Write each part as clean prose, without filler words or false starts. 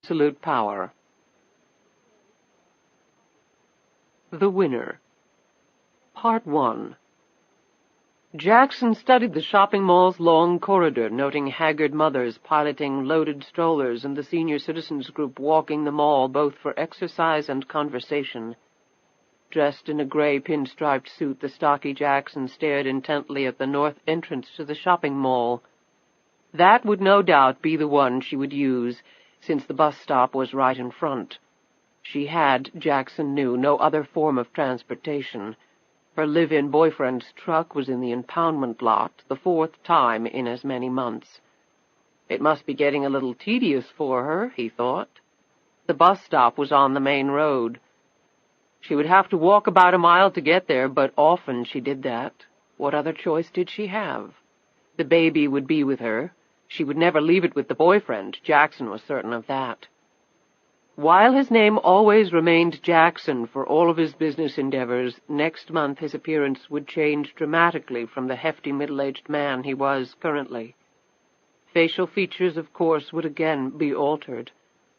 absolute power. The Winner. Part 1. Jackson studied the shopping mall's long corridor, noting haggard mothers piloting loaded strollers and the senior citizens group walking the mall both for exercise and conversation. Dressed in a gray pinstriped suit, the stocky Jackson stared intently at the north entrance to the shopping mall. That would no doubt be the one she would use, since the bus stop was right in front. She had, Jackson knew, no other form of transportation. Her live-in boyfriend's truck was in the impoundment lot, the 4th time in as many months. It must be getting a little tedious for her, he thought. The bus stop was on the main road. She would have to walk about a mile to get there, but often she did that. What other choice did she have? The baby would be with her. She would never leave it with the boyfriend. Jackson was certain of that. While his name always remained Jackson for all of his business endeavors, next month his appearance would change dramatically from the hefty middle-aged man he was currently. Facial features, of course, would again be altered.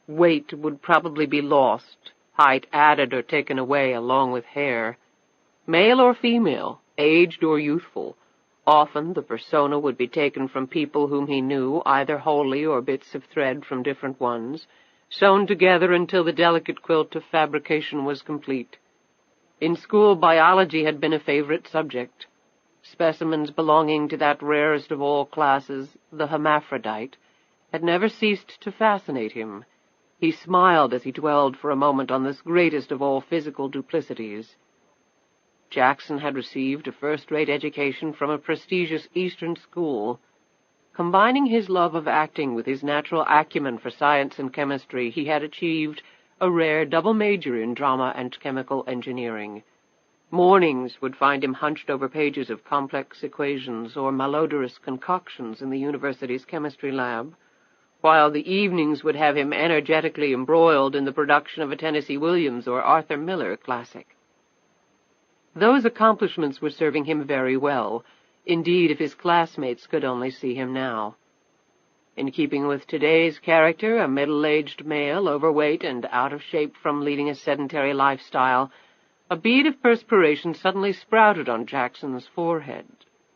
Weight would probably be lost, height added or taken away along with hair. Male or female, aged or youthful, often the persona would be taken from people whom he knew, either wholly or bits of thread from different ones, sewn together until the delicate quilt of fabrication was complete. In school, biology had been a favorite subject. Specimens belonging to that rarest of all classes, the hermaphrodite, had never ceased to fascinate him. He smiled as he dwelled for a moment on this greatest of all physical duplicities. Jackson had received a first-rate education from a prestigious Eastern school. Combining his love of acting with his natural acumen for science and chemistry, he had achieved a rare double major in drama and chemical engineering. Mornings would find him hunched over pages of complex equations or malodorous concoctions in the university's chemistry lab, while the evenings would have him energetically embroiled in the production of a Tennessee Williams or Arthur Miller classic. Those accomplishments were serving him very well. Indeed, if his classmates could only see him now. In keeping with today's character, a middle-aged male, overweight and out of shape from leading a sedentary lifestyle, a bead of perspiration suddenly sprouted on Jackson's forehead.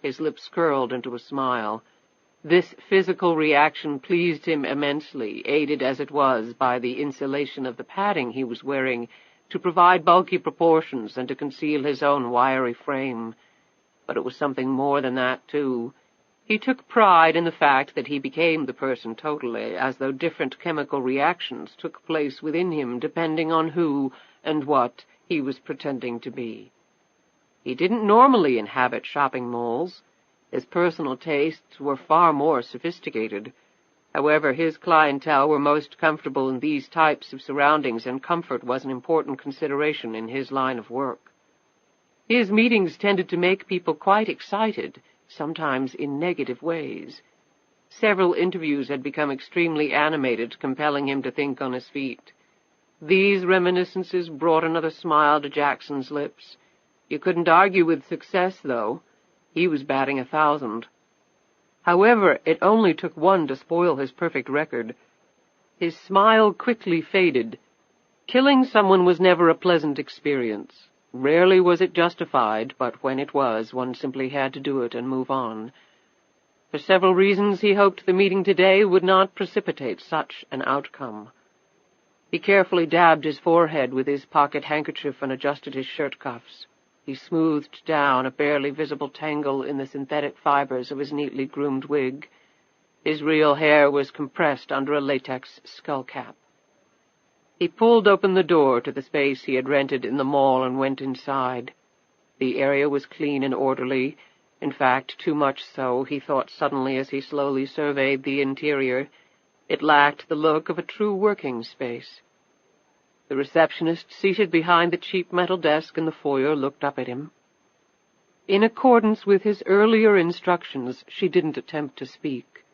His lips curled into a smile. This physical reaction pleased him immensely, aided as it was by the insulation of the padding he was wearing to provide bulky proportions and to conceal his own wiry frame. But it was something more than that, too. He took pride in the fact that he became the person totally, as though different chemical reactions took place within him depending on who and what he was pretending to be. He didn't normally inhabit shopping malls. His personal tastes were far more sophisticated. However, his clientele were most comfortable in these types of surroundings, and comfort was an important consideration in his line of work. His meetings tended to make people quite excited, sometimes in negative ways. Several interviews had become extremely animated, compelling him to think on his feet. These reminiscences brought another smile to Jackson's lips. You couldn't argue with success, though. He was batting 1,000. However, it only took one to spoil his perfect record. His smile quickly faded. Killing someone was never a pleasant experience. Rarely was it justified, but when it was, one simply had to do it and move on. For several reasons, he hoped the meeting today would not precipitate such an outcome. He carefully dabbed his forehead with his pocket handkerchief and adjusted his shirt cuffs. He smoothed down a barely visible tangle in the synthetic fibers of his neatly groomed wig. His real hair was compressed under a latex skull cap. He pulled open the door to the space he had rented in the mall and went inside. The area was clean and orderly. In fact, too much so, he thought suddenly as he slowly surveyed the interior. It lacked the look of a true working space. The receptionist, seated behind the cheap metal desk in the foyer, looked up at him. In accordance with his earlier instructions, she didn't attempt to speak.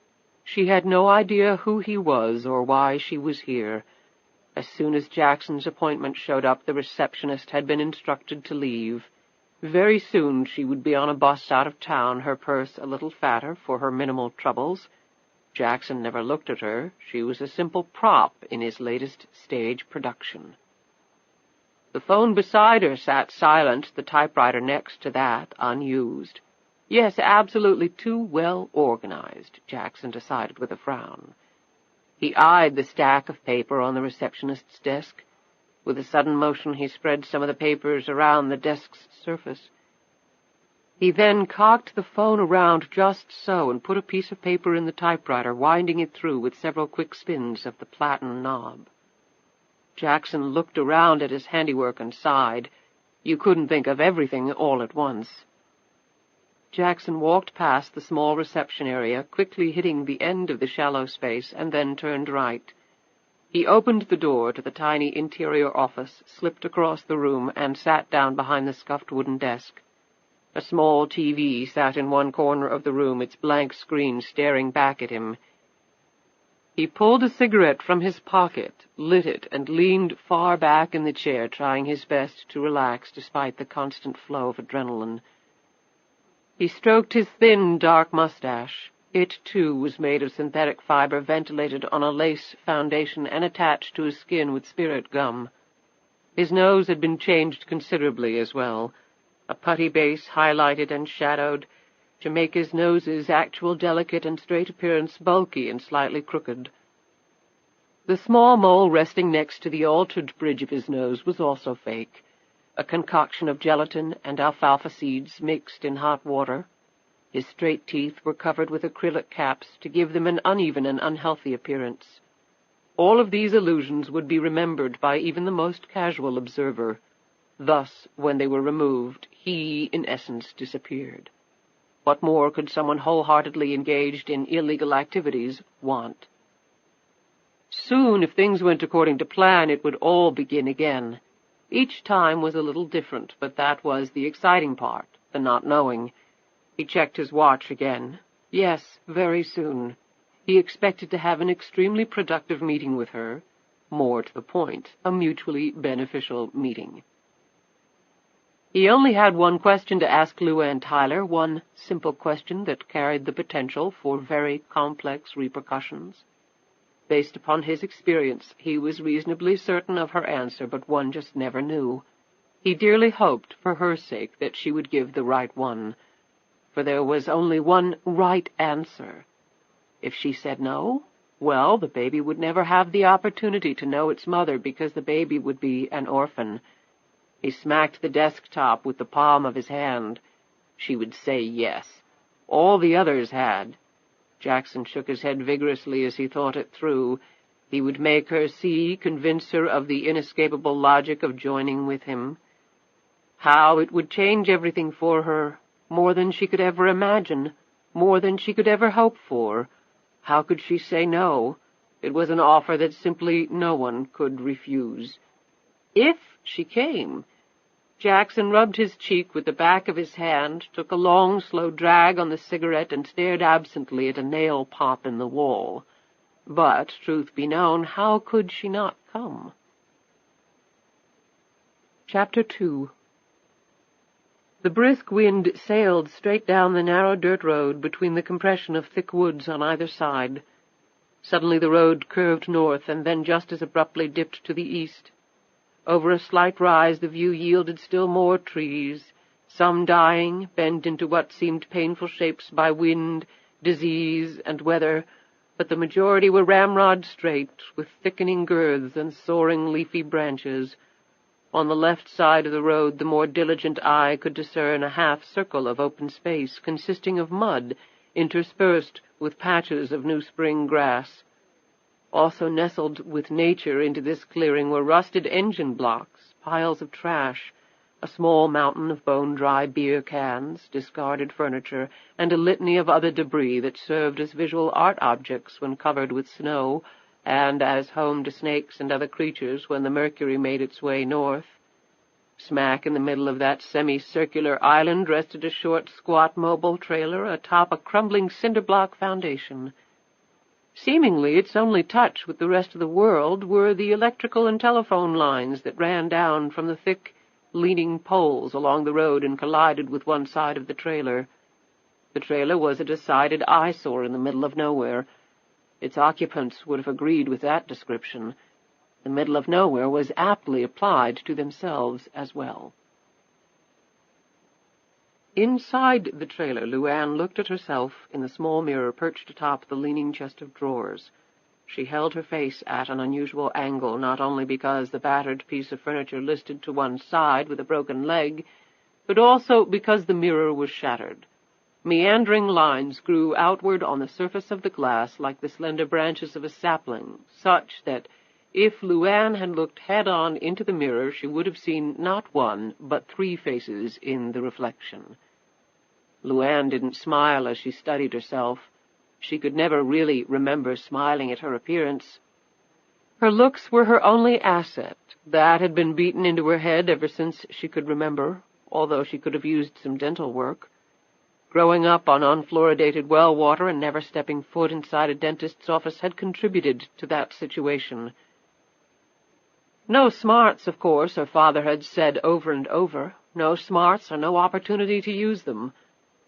She had no idea who he was or why she was here. As soon as Jackson's appointment showed up, the receptionist had been instructed to leave. Very soon she would be on a bus out of town, her purse a little fatter for her minimal troubles. Jackson never looked at her. She was a simple prop in his latest stage production. The phone beside her sat silent, the typewriter next to that unused. Yes, absolutely too well organized, Jackson decided with a frown. He eyed the stack of paper on the receptionist's desk. With a sudden motion, he spread some of the papers around the desk's surface. He then cocked the phone around just so and put a piece of paper in the typewriter, winding it through with several quick spins of the platen knob. Jackson looked around at his handiwork and sighed. You couldn't think of everything all at once. Jackson walked past the small reception area, quickly hitting the end of the shallow space, and then turned right. He opened the door to the tiny interior office, slipped across the room, and sat down behind the scuffed wooden desk. A small TV sat in one corner of the room, its blank screen staring back at him. He pulled a cigarette from his pocket, lit it, and leaned far back in the chair, trying his best to relax despite the constant flow of adrenaline. He stroked his thin, dark mustache. It, too, was made of synthetic fiber, ventilated on a lace foundation and attached to his skin with spirit gum. His nose had been changed considerably as well, a putty base highlighted and shadowed, to make his nose's actual delicate and straight appearance bulky and slightly crooked. The small mole resting next to the altered bridge of his nose was also fake, a concoction of gelatin and alfalfa seeds mixed in hot water. His straight teeth were covered with acrylic caps to give them an uneven and unhealthy appearance. All of these illusions would be remembered by even the most casual observer. Thus, when they were removed, he, in essence, disappeared. What more could someone wholeheartedly engaged in illegal activities want? Soon, if things went according to plan, it would all begin again. Each time was a little different, but that was the exciting part, the not knowing. He checked his watch again. Yes, very soon. He expected to have an extremely productive meeting with her. More to the point, a mutually beneficial meeting. He only had one question to ask LuAnn Tyler, one simple question that carried the potential for very complex repercussions. Based upon his experience, he was reasonably certain of her answer, but one just never knew. He dearly hoped, for her sake, that she would give the right one, for there was only one right answer. If she said no, well, the baby would never have the opportunity to know its mother, because the baby would be an orphan. He smacked the desktop with the palm of his hand. She would say yes. All the others had. Jackson shook his head vigorously as he thought it through. He would make her see, convince her of the inescapable logic of joining with him. How it would change everything for her, more than she could ever imagine, more than she could ever hope for. How could she say no? It was an offer that simply no one could refuse. If she came. Jackson rubbed his cheek with the back of his hand, took a long, slow drag on the cigarette, and stared absently at a nail pop in the wall. But, truth be known, how could she not come? Chapter 2. The brisk wind sailed straight down the narrow dirt road between the compression of thick woods on either side. Suddenly the road curved north, and then just as abruptly dipped to the east. Over a slight rise the view yielded still more trees, some dying, bent into what seemed painful shapes by wind, disease, and weather, but the majority were ramrod straight, with thickening girths and soaring leafy branches. On the left side of the road the more diligent eye could discern a half-circle of open space, consisting of mud, interspersed with patches of new spring grass. Also nestled with nature into this clearing were rusted engine blocks, piles of trash, a small mountain of bone-dry beer cans, discarded furniture, and a litany of other debris that served as visual art objects when covered with snow, and as home to snakes and other creatures when the mercury made its way north. Smack in the middle of that semicircular island rested a short, squat mobile trailer atop a crumbling cinder-block foundation. Seemingly its only touch with the rest of the world were the electrical and telephone lines that ran down from the thick, leaning poles along the road and collided with one side of the trailer. The trailer was a decided eyesore in the middle of nowhere, Its occupants would have agreed with that description. The middle of nowhere was aptly applied to themselves as well. Inside the trailer, LuAnn looked at herself in the small mirror perched atop the leaning chest of drawers. She held her face at an unusual angle, not only because the battered piece of furniture listed to one side with a broken leg, but also because the mirror was shattered. Meandering lines grew outward on the surface of the glass like the slender branches of a sapling, such that if LuAnn had looked head-on into the mirror, she would have seen not one, but 3 faces in the reflection. LuAnn didn't smile as she studied herself. She could never really remember smiling at her appearance. Her looks were her only asset. That had been beaten into her head ever since she could remember, although she could have used some dental work. Growing up on unfluoridated well water and never stepping foot inside a dentist's office had contributed to that situation. No smarts, of course, her father had said over and over. No smarts or no opportunity to use them.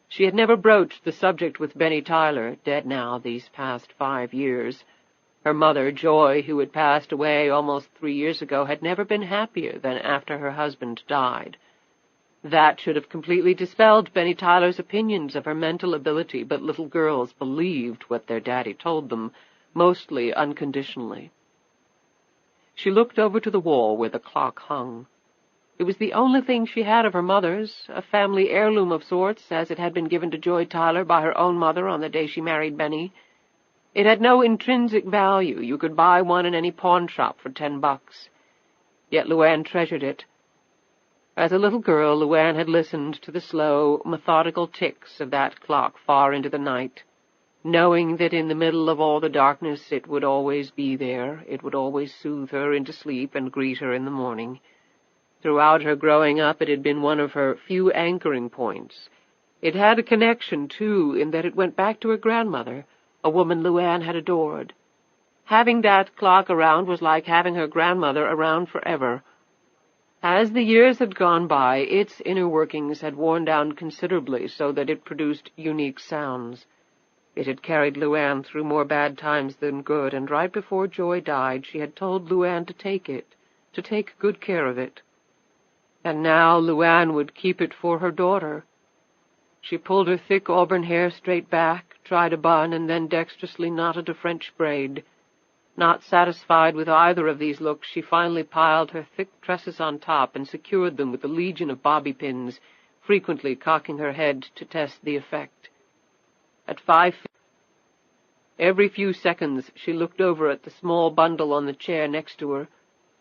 She had never broached the subject with Benny Tyler, dead now these past 5 years. Her mother, Joy, who had passed away almost 3 years ago, had never been happier than after her husband died. That should have completely dispelled Benny Tyler's opinions of her mental ability, but little girls believed what their daddy told them, mostly unconditionally. She looked over to the wall where the clock hung. It was the only thing she had of her mother's, a family heirloom of sorts, as it had been given to Joy Tyler by her own mother on the day she married Benny. It had no intrinsic value. You could buy one in any pawn shop for $10. Yet LuAnn treasured it. As a little girl, LuAnn had listened to the slow, methodical ticks of that clock far into the night, knowing that in the middle of all the darkness it would always be there, it would always soothe her into sleep and greet her in the morning. Throughout her growing up it had been one of her few anchoring points. It had a connection, too, in that it went back to her grandmother, a woman LuAnn had adored. Having that clock around was like having her grandmother around forever. As the years had gone by, its inner workings had worn down considerably so that it produced unique sounds. It had carried LuAnn through more bad times than good, and right before Joy died she had told LuAnn to take it, to take good care of it. And now LuAnn would keep it for her daughter. She pulled her thick auburn hair straight back, tried a bun, and then dexterously knotted a French braid. Not satisfied with either of these looks, she finally piled her thick tresses on top and secured them with a legion of bobby pins, frequently cocking her head to test the effect. At 5 feet, every few seconds she looked over at the small bundle on the chair next to her.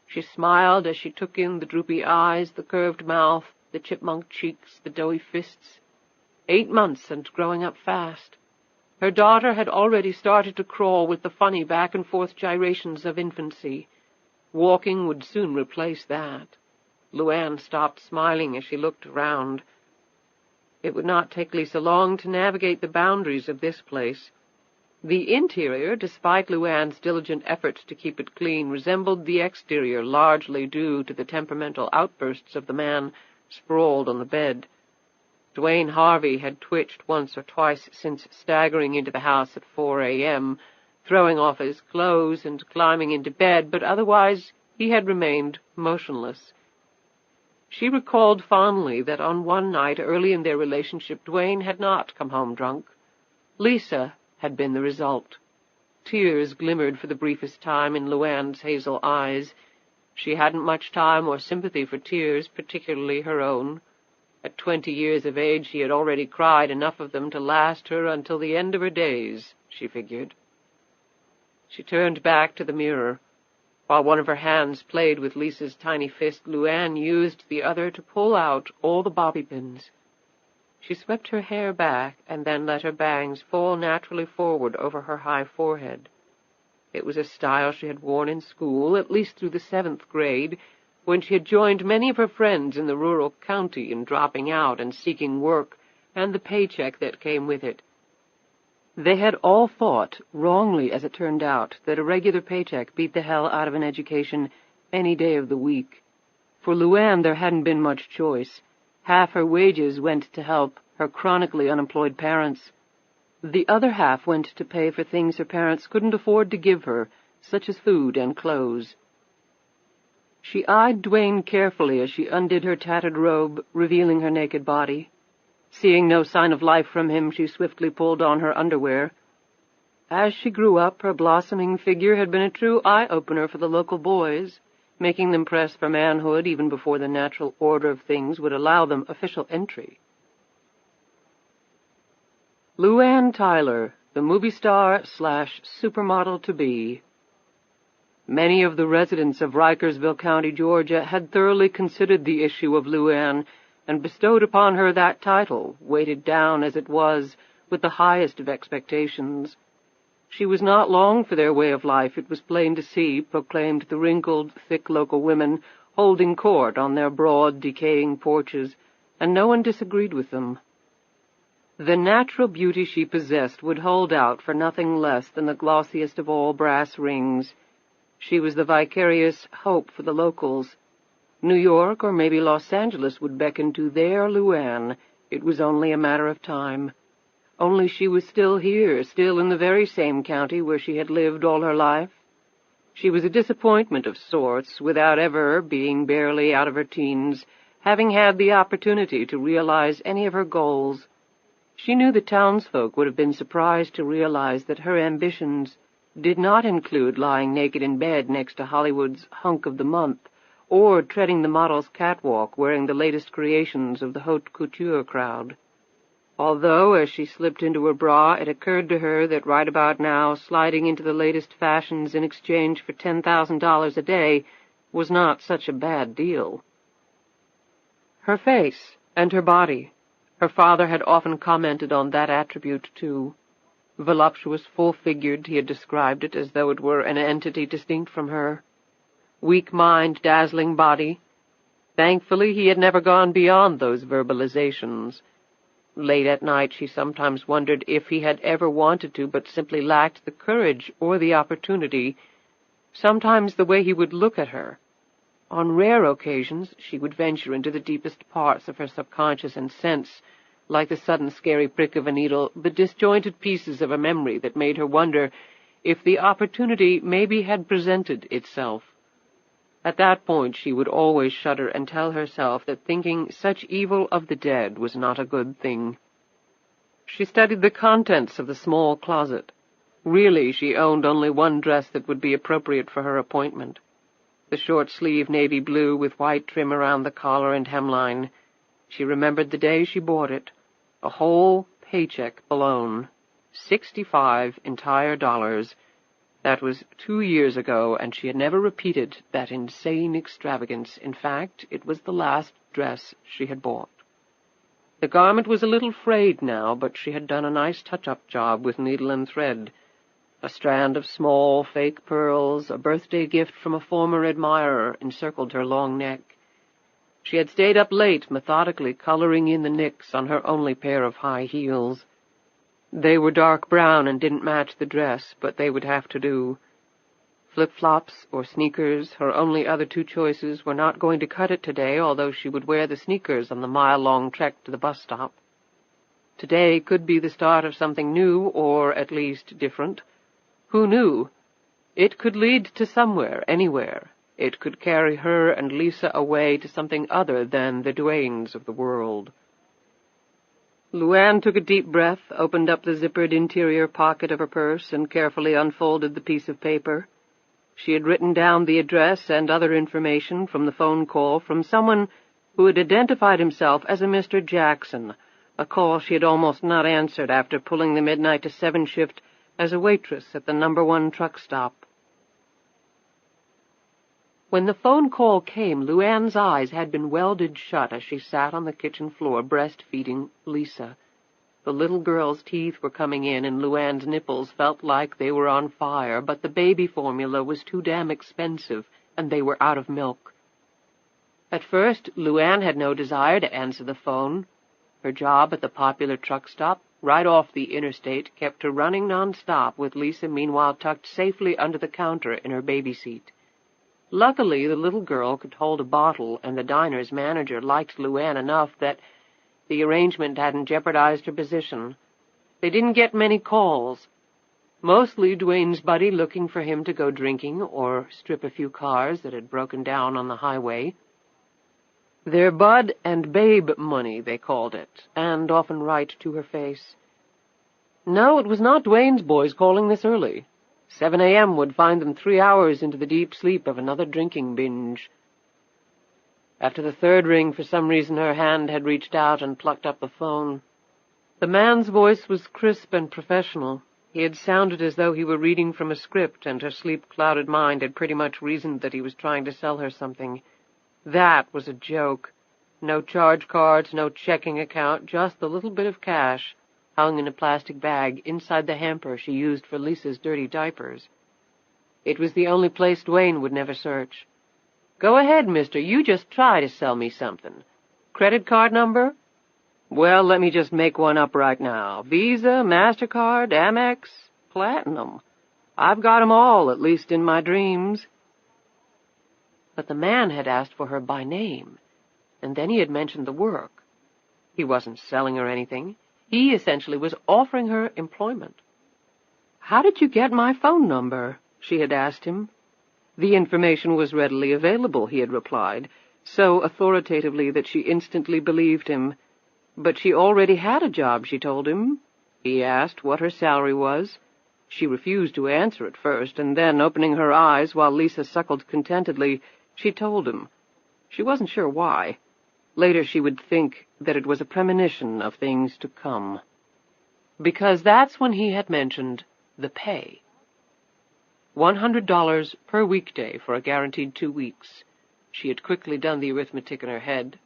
She smiled as she took in the droopy eyes, the curved mouth, the chipmunk cheeks, the doughy fists. 8 months and growing up fast. Her daughter had already started to crawl with the funny back-and-forth gyrations of infancy. Walking would soon replace that. LuAnn stopped smiling as she looked around. It would not take Lisa long to navigate the boundaries of this place. The interior, despite LuAnn's diligent efforts to keep it clean, resembled the exterior, largely due to the temperamental outbursts of the man sprawled on the bed. Dwayne Harvey had twitched once or twice since staggering into the house at 4 a.m., throwing off his clothes and climbing into bed, but otherwise he had remained motionless. She recalled fondly that on one night early in their relationship Dwayne had not come home drunk. Lisa had been the result. Tears glimmered for the briefest time in LuAnn's hazel eyes. She hadn't much time or sympathy for tears, particularly her own. At 20 years of age she had already cried enough of them to last her until the end of her days, she figured. She turned back to the mirror. While one of her hands played with Lisa's tiny fist, LuAnn used the other to pull out all the bobby pins. She swept her hair back and then let her bangs fall naturally forward over her high forehead. It was a style she had worn in school, at least through the 7th grade, when she had joined many of her friends in the rural county in dropping out and seeking work, and the paycheck that came with it. They had all thought, wrongly as it turned out, that a regular paycheck beat the hell out of an education any day of the week. For LuAnn there hadn't been much choice. Half her wages went to help her chronically unemployed parents. The other half went to pay for things her parents couldn't afford to give her, such as food and clothes. She eyed Duane carefully as she undid her tattered robe, revealing her naked body. Seeing no sign of life from him, she swiftly pulled on her underwear. As she grew up, her blossoming figure had been a true eye-opener for the local boys, making them press for manhood even before the natural order of things would allow them official entry. LuAnn Tyler, the movie star/supermodel-to-be. Many of the residents of Rikersville County, Georgia, had thoroughly considered the issue of LuAnn and bestowed upon her that title, weighted down as it was with the highest of expectations. She was not long for their way of life, it was plain to see, proclaimed the wrinkled, thick local women, holding court on their broad, decaying porches, and no one disagreed with them. The natural beauty she possessed would hold out for nothing less than the glossiest of all brass rings. She was the vicarious hope for the locals. New York or maybe Los Angeles would beckon to their LuAnn. It was only a matter of time. Only she was still here, still in the very same county where she had lived all her life. She was a disappointment of sorts, without ever, being barely out of her teens, having had the opportunity to realize any of her goals. She knew the townsfolk would have been surprised to realize that her ambitions did not include lying naked in bed next to Hollywood's hunk of the month, or treading the model's catwalk wearing the latest creations of the haute couture crowd. Although, as she slipped into her bra, it occurred to her that right about now sliding into the latest fashions in exchange for $10,000 a day was not such a bad deal. Her face and her body. Her father had often commented on that attribute, too. Voluptuous, full-figured, he had described it as though it were an entity distinct from her. Weak mind, dazzling body. Thankfully, he had never gone beyond those verbalizations. Late at night, she sometimes wondered if he had ever wanted to, but simply lacked the courage or the opportunity. Sometimes the way he would look at her. On rare occasions, she would venture into the deepest parts of her subconscious and sense, like the sudden scary prick of a needle, the disjointed pieces of a memory that made her wonder if the opportunity maybe had presented itself. At that point she would always shudder and tell herself that thinking such evil of the dead was not a good thing. She studied the contents of the small closet. Really, she owned only one dress that would be appropriate for her appointment. The short-sleeve navy blue with white trim around the collar and hemline. She remembered the day she bought it. A whole paycheck blown. 65 entire dollars. That was 2 years ago, and she had never repeated that insane extravagance. In fact, it was the last dress she had bought. The garment was a little frayed now, but she had done a nice touch-up job with needle and thread. A strand of small, fake pearls, a birthday gift from a former admirer, encircled her long neck. She had stayed up late, methodically coloring in the nicks on her only pair of high heels. They were dark brown and didn't match the dress, but they would have to do. Flip-flops or sneakers, her only other two choices, were not going to cut it today, although she would wear the sneakers on the mile-long trek to the bus stop. Today could be the start of something new, or at least different. Who knew? It could lead to somewhere, anywhere. It could carry her and Lisa away to something other than the Duanes of the world. LuAnn took a deep breath, opened up the zippered interior pocket of her purse, and carefully unfolded the piece of paper. She had written down the address and other information from the phone call from someone who had identified himself as a Mr. Jackson, a call she had almost not answered after pulling the midnight to 7 shift as a waitress at the No. 1 truck stop. When the phone call came, LuAnn's eyes had been welded shut as she sat on the kitchen floor breastfeeding Lisa. The little girl's teeth were coming in, and LuAnn's nipples felt like they were on fire, but the baby formula was too damn expensive, and they were out of milk. At first, LuAnn had no desire to answer the phone. Her job at the popular truck stop, right off the interstate, kept her running non-stop, with Lisa meanwhile tucked safely under the counter in her baby seat. Luckily, the little girl could hold a bottle, and the diner's manager liked LuAnn enough that the arrangement hadn't jeopardized her position. They didn't get many calls. Mostly Dwayne's buddy looking for him to go drinking or strip a few cars that had broken down on the highway. Their bud and babe money, they called it, and often right to her face. No, it was not Dwayne's boys calling this early. 7 a.m. would find them 3 hours into the deep sleep of another drinking binge. After the third ring, for some reason her hand had reached out and plucked up the phone. The man's voice was crisp and professional. He had sounded as though he were reading from a script, and her sleep-clouded mind had pretty much reasoned that he was trying to sell her something. That was a joke. No charge cards, no checking account, just the little bit of cash hung in a plastic bag inside the hamper she used for Lisa's dirty diapers. It was the only place Dwayne would never search. "Go ahead, mister, you just try to sell me something. Credit card number? Well, let me just make one up right now. Visa, MasterCard, Amex, Platinum. I've got 'em all, at least in my dreams." But the man had asked for her by name, and then he had mentioned the work. He wasn't selling her anything. He essentially was offering her employment. "How did you get my phone number?" she had asked him. The information was readily available, he had replied, so authoritatively that she instantly believed him. But she already had a job, she told him. He asked what her salary was. She refused to answer at first, and then, opening her eyes while Lisa suckled contentedly, she told him. She wasn't sure why. Later she would think that it was a premonition of things to come. Because that's when he had mentioned the pay. $100 per weekday for a guaranteed 2 weeks. She had quickly done the arithmetic in her head.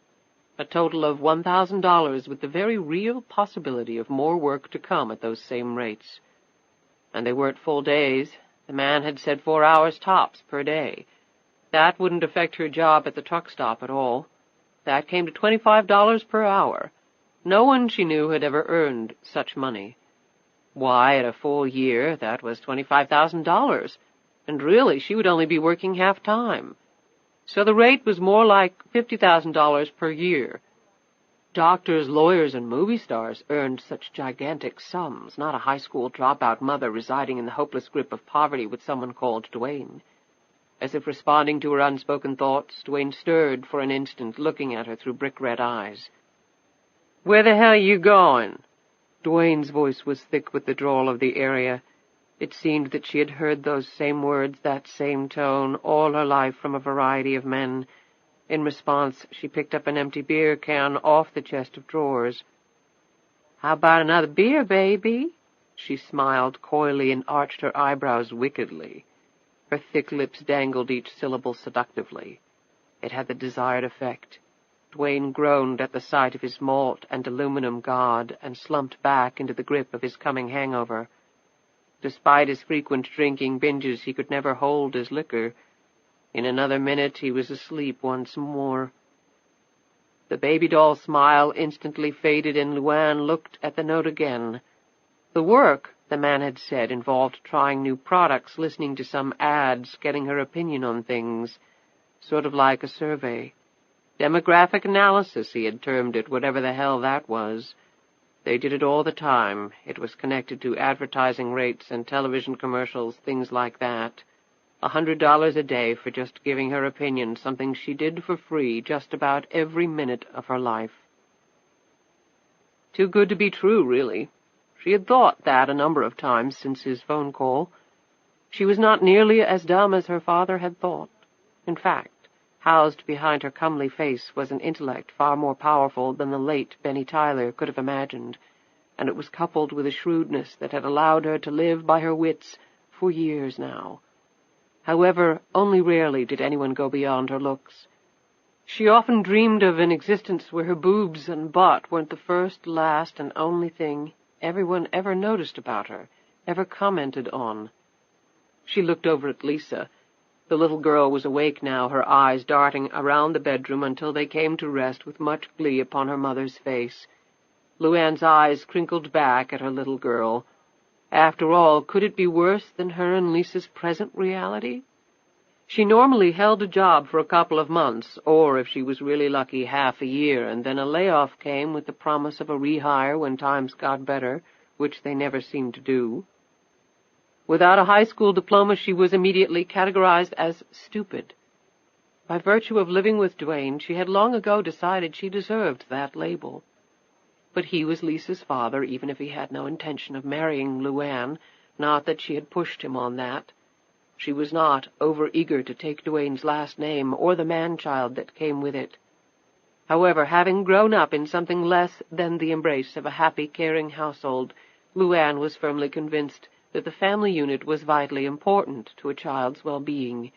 A total of $1,000 with the very real possibility of more work to come at those same rates. And they weren't full days. The man had said 4 hours tops per day. That wouldn't affect her job at the truck stop at all. That came to $25 per hour. No one she knew had ever earned such money. Why, at a full year, that was $25,000, and really she would only be working half-time. So the rate was more like $50,000 per year. Doctors, lawyers, and movie stars earned such gigantic sums, not a high school dropout mother residing in the hopeless grip of poverty with someone called Dwayne. As if responding to her unspoken thoughts, Dwayne stirred for an instant, looking at her through brick-red eyes. "Where the hell you going?" Dwayne's voice was thick with the drawl of the area. It seemed that she had heard those same words, that same tone, all her life from a variety of men. In response, she picked up an empty beer can off the chest of drawers. "How about another beer, baby?" She smiled coyly and arched her eyebrows wickedly. Her thick lips dangled each syllable seductively. It had the desired effect. Dwayne groaned at the sight of his malt and aluminum god and slumped back into the grip of his coming hangover. Despite his frequent drinking binges, he could never hold his liquor. In another minute he was asleep once more. The baby doll smile instantly faded, and LuAnn looked at the note again. The work, the man had said, involved trying new products, listening to some ads, getting her opinion on things, sort of like a survey. Demographic analysis, he had termed it, whatever the hell that was. They did it all the time. It was connected to advertising rates and television commercials, things like that. $100 a day for just giving her opinion, something she did for free just about every minute of her life. Too good to be true, really. She had thought that a number of times since his phone call. She was not nearly as dumb as her father had thought. In fact, housed behind her comely face was an intellect far more powerful than the late Benny Tyler could have imagined, and it was coupled with a shrewdness that had allowed her to live by her wits for years now. However, only rarely did anyone go beyond her looks. She often dreamed of an existence where her boobs and butt weren't the first, last, and only thing everyone ever noticed about her, ever commented on. She looked over at Lisa. The little girl was awake now, her eyes darting around the bedroom until they came to rest with much glee upon her mother's face. LuAnn's eyes crinkled back at her little girl. After all, could it be worse than her and Lisa's present reality? She normally held a job for a couple of months, or, if she was really lucky, half a year, and then a layoff came with the promise of a rehire when times got better, which they never seemed to do. Without a high school diploma, she was immediately categorized as stupid. By virtue of living with Duane, she had long ago decided she deserved that label. But he was Lisa's father, even if he had no intention of marrying LuAnn, not that she had pushed him on that. She was not over-eager to take Duane's last name or the man-child that came with it. However, having grown up in something less than the embrace of a happy, caring household, LuAnn was firmly convinced that the family unit was vitally important to a child's well-being.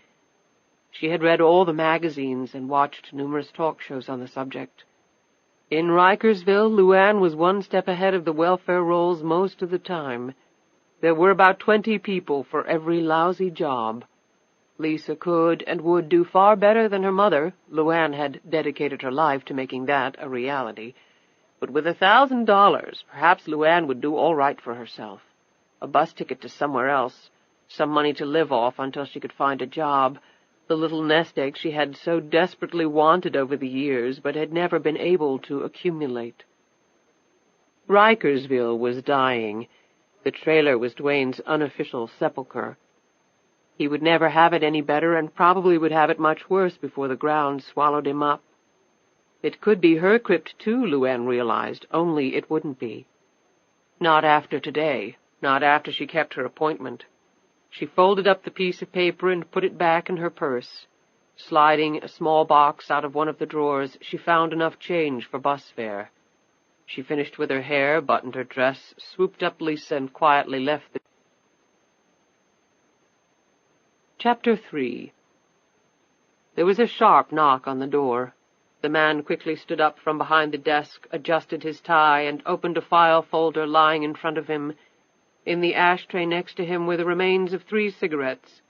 She had read all the magazines and watched numerous talk shows on the subject. In Rikersville, LuAnn was one step ahead of the welfare rolls most of the time. There were about 20 people for every lousy job. Lisa could and would do far better than her mother. LuAnn had dedicated her life to making that a reality. But with $1,000, perhaps LuAnn would do all right for herself. A bus ticket to somewhere else, some money to live off until she could find a job, the little nest egg she had so desperately wanted over the years but had never been able to accumulate. Rikersville was dying. The trailer was Duane's unofficial sepulcher. He would never have it any better, and probably would have it much worse before the ground swallowed him up. It could be her crypt, too, LuAnn realized, only it wouldn't be. Not after today, not after she kept her appointment. She folded up the piece of paper and put it back in her purse. Sliding a small box out of one of the drawers, she found enough change for bus fare. She finished with her hair, buttoned her dress, swooped up Lisa, and quietly left the... Chapter 3. There was a sharp knock on the door. The man quickly stood up from behind the desk, adjusted his tie, and opened a file folder lying in front of him. In the ashtray next to him were the remains of 3 cigarettes.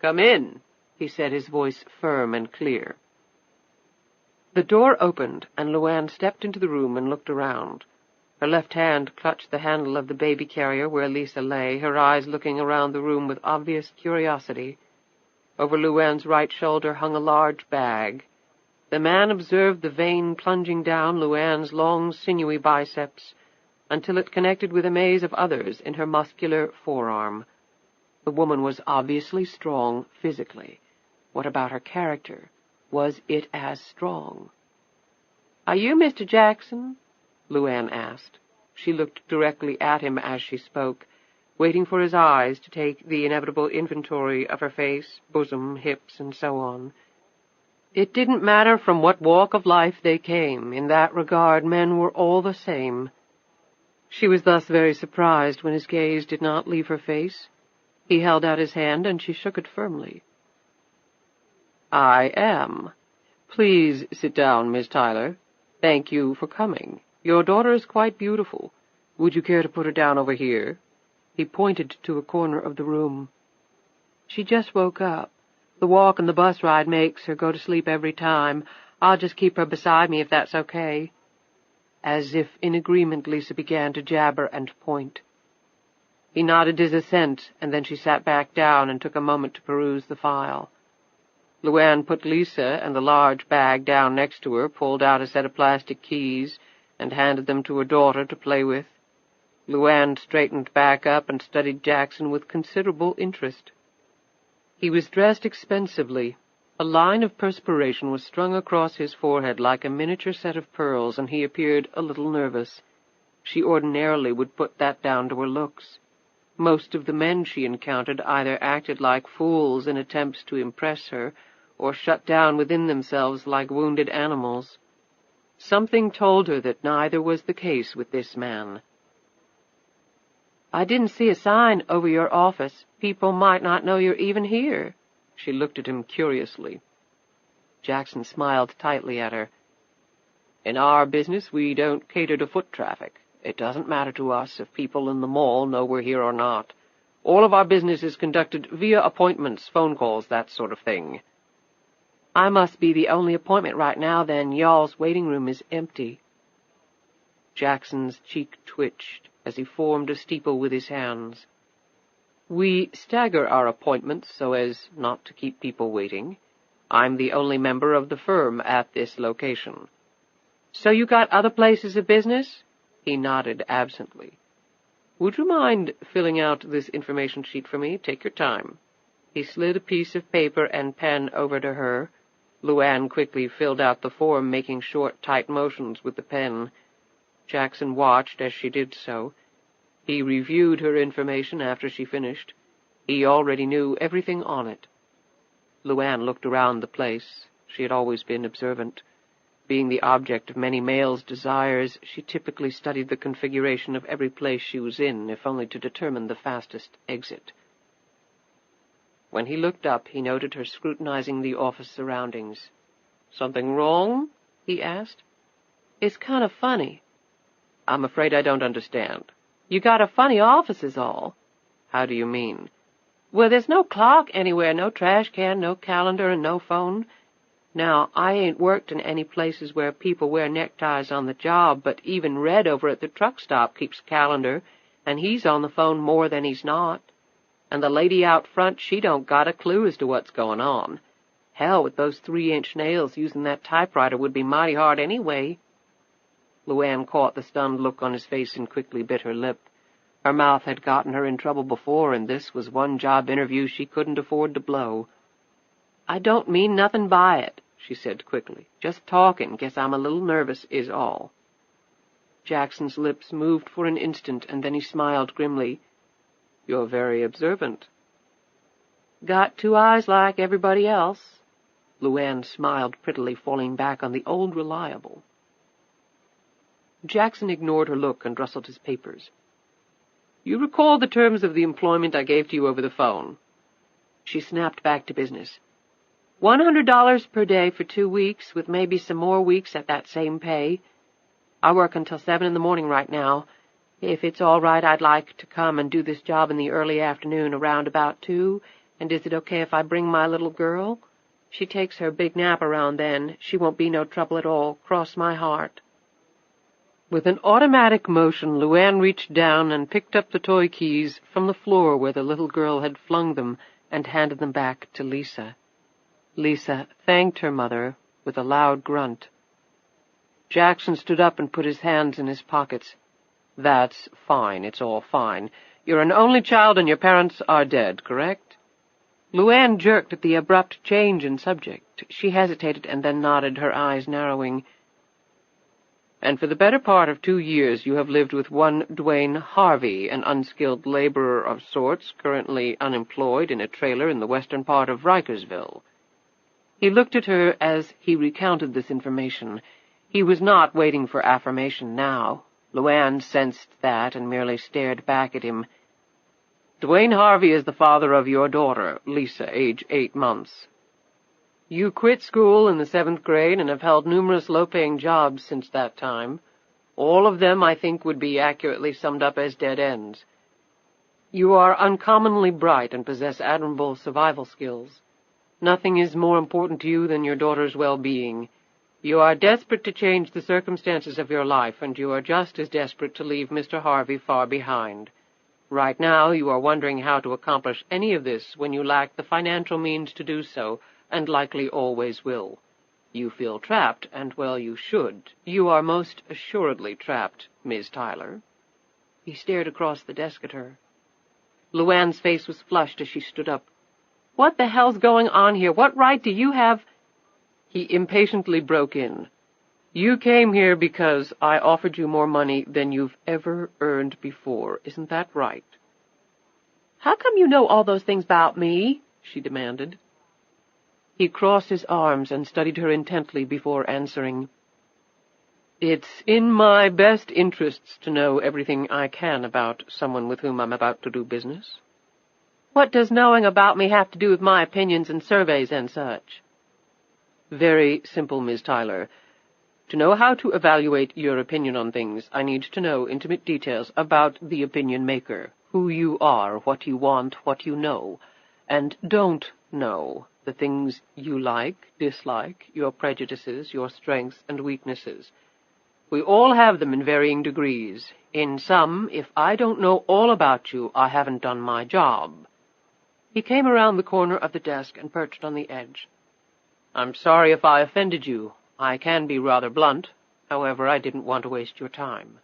"Come in," he said, his voice firm and clear. The door opened, and LuAnn stepped into the room and looked around. Her left hand clutched the handle of the baby carrier where Lisa lay, her eyes looking around the room with obvious curiosity. Over LuAnn's right shoulder hung a large bag. The man observed the vein plunging down LuAnn's long, sinewy biceps, until it connected with a maze of others in her muscular forearm. The woman was obviously strong physically. What about her character? Was it as strong? "Are you Mr. Jackson?" LuAnn asked. She looked directly at him as she spoke, waiting for his eyes to take the inevitable inventory of her face, bosom, hips, and so on. It didn't matter from what walk of life they came. In that regard, men were all the same. She was thus very surprised when his gaze did not leave her face. He held out his hand, and she shook it firmly. "I am. Please sit down, Miss Tyler. Thank you for coming. Your daughter is quite beautiful. Would you care to put her down over here?" He pointed to a corner of the room. "She just woke up. The walk and the bus ride makes her go to sleep every time. I'll just keep her beside me if that's okay." As if in agreement, Lisa began to jabber and point. He nodded his assent, and then she sat back down and took a moment to peruse the file. LuAnn put Lisa and the large bag down next to her, pulled out a set of plastic keys, and handed them to her daughter to play with. LuAnn straightened back up and studied Jackson with considerable interest. He was dressed expensively. A line of perspiration was strung across his forehead like a miniature set of pearls, and he appeared a little nervous. She ordinarily would put that down to her looks. Most of the men she encountered either acted like fools in attempts to impress her, or shut down within themselves like wounded animals. Something told her that neither was the case with this man. "I didn't see a sign over your office. People might not know you're even here." She looked at him curiously. Jackson smiled tightly at her. "In our business, we don't cater to foot traffic. It doesn't matter to us if people in the mall know we're here or not. All of our business is conducted via appointments, phone calls, that sort of thing." "I must be the only appointment right now, then. Y'all's waiting room is empty." Jackson's cheek twitched as he formed a steeple with his hands. "We stagger our appointments so as not to keep people waiting. I'm the only member of the firm at this location." "So you got other places of business?" He nodded absently. Would you mind filling out this information sheet for me? Take your time." He slid a piece of paper and pen over to her. LuAnn quickly filled out the form, making short, tight motions with the pen. Jackson watched as she did so. He reviewed her information after she finished. He already knew everything on it. LuAnn looked around the place. She had always been observant. Being the object of many males' desires, she typically studied the configuration of every place she was in, if only to determine the fastest exit. When he looked up, he noted her scrutinizing the office surroundings. "Something wrong?" he asked. "It's kind of funny." "I'm afraid I don't understand." "You got a funny office is all." "How do you mean?" "Well, there's no clock anywhere, no trash can, no calendar, and no phone. Now, I ain't worked in any places where people wear neckties on the job, but even Red over at the truck stop keeps a calendar, and he's on the phone more than he's not. And the lady out front, she don't got a clue as to what's going on. Hell, with those 3-inch nails, using that typewriter would be mighty hard anyway." LuAnn caught the stunned look on his face and quickly bit her lip. Her mouth had gotten her in trouble before, and this was one job interview she couldn't afford to blow. "I don't mean nothing by it," she said quickly. "Just talking. Guess I'm a little nervous, is all." Jackson's lips moved for an instant, and then he smiled grimly. "You're very observant." "Got 2 eyes like everybody else." LuAnn smiled prettily, falling back on the old reliable. Jackson ignored her look and rustled his papers. "You recall the terms of the employment I gave to you over the phone?" She snapped back to business. $100 per day for 2 weeks, with maybe some more weeks at that same pay. I work until 7 in the morning right now. If it's all right, I'd like to come and do this job in the early afternoon around about 2, and is it okay if I bring my little girl? She takes her big nap around then. She won't be no trouble at all, cross my heart." With an automatic motion, LuAnn reached down and picked up the toy keys from the floor where the little girl had flung them and handed them back to Lisa. Lisa thanked her mother with a loud grunt. Jackson stood up and put his hands in his pockets. "That's fine. It's all fine. You're an only child and your parents are dead, correct?" LuAnn jerked at the abrupt change in subject. She hesitated and then nodded, her eyes narrowing. "And for the better part of 2 years you have lived with one Dwayne Harvey, an unskilled laborer of sorts, currently unemployed in a trailer in the western part of Rikersville." He looked at her as he recounted this information. He was not waiting for affirmation now. LuAnn sensed that and merely stared back at him. "Dwayne Harvey is the father of your daughter, Lisa, age 8 months. You quit school in the 7th grade and have held numerous low-paying jobs since that time. All of them, I think, would be accurately summed up as dead ends. You are uncommonly bright and possess admirable survival skills. Nothing is more important to you than your daughter's well-being. You are desperate to change the circumstances of your life, and you are just as desperate to leave Mr. Harvey far behind. Right now you are wondering how to accomplish any of this when you lack the financial means to do so, and likely always will. You feel trapped, and well you should. You are most assuredly trapped, Miss Tyler." He stared across the desk at her. LuAnn's face was flushed as she stood up. "What the hell's going on here? What right do you have—" He impatiently broke in. "You came here because I offered you more money than you've ever earned before. Isn't that right?" "How come you know all those things about me?" she demanded. He crossed his arms and studied her intently before answering. "It's in my best interests to know everything I can about someone with whom I'm about to do business." "What does knowing about me have to do with my opinions and surveys and such?" "Very simple, Miss Tyler. To know how to evaluate your opinion on things, I need to know intimate details about the opinion maker, who you are, what you want, what you know, and don't know, the things you like, dislike, your prejudices, your strengths and weaknesses. We all have them in varying degrees. In some, if I don't know all about you, I haven't done my job." He came around the corner of the desk and perched on the edge. "I'm sorry if I offended you. I can be rather blunt. However, I didn't want to waste your time."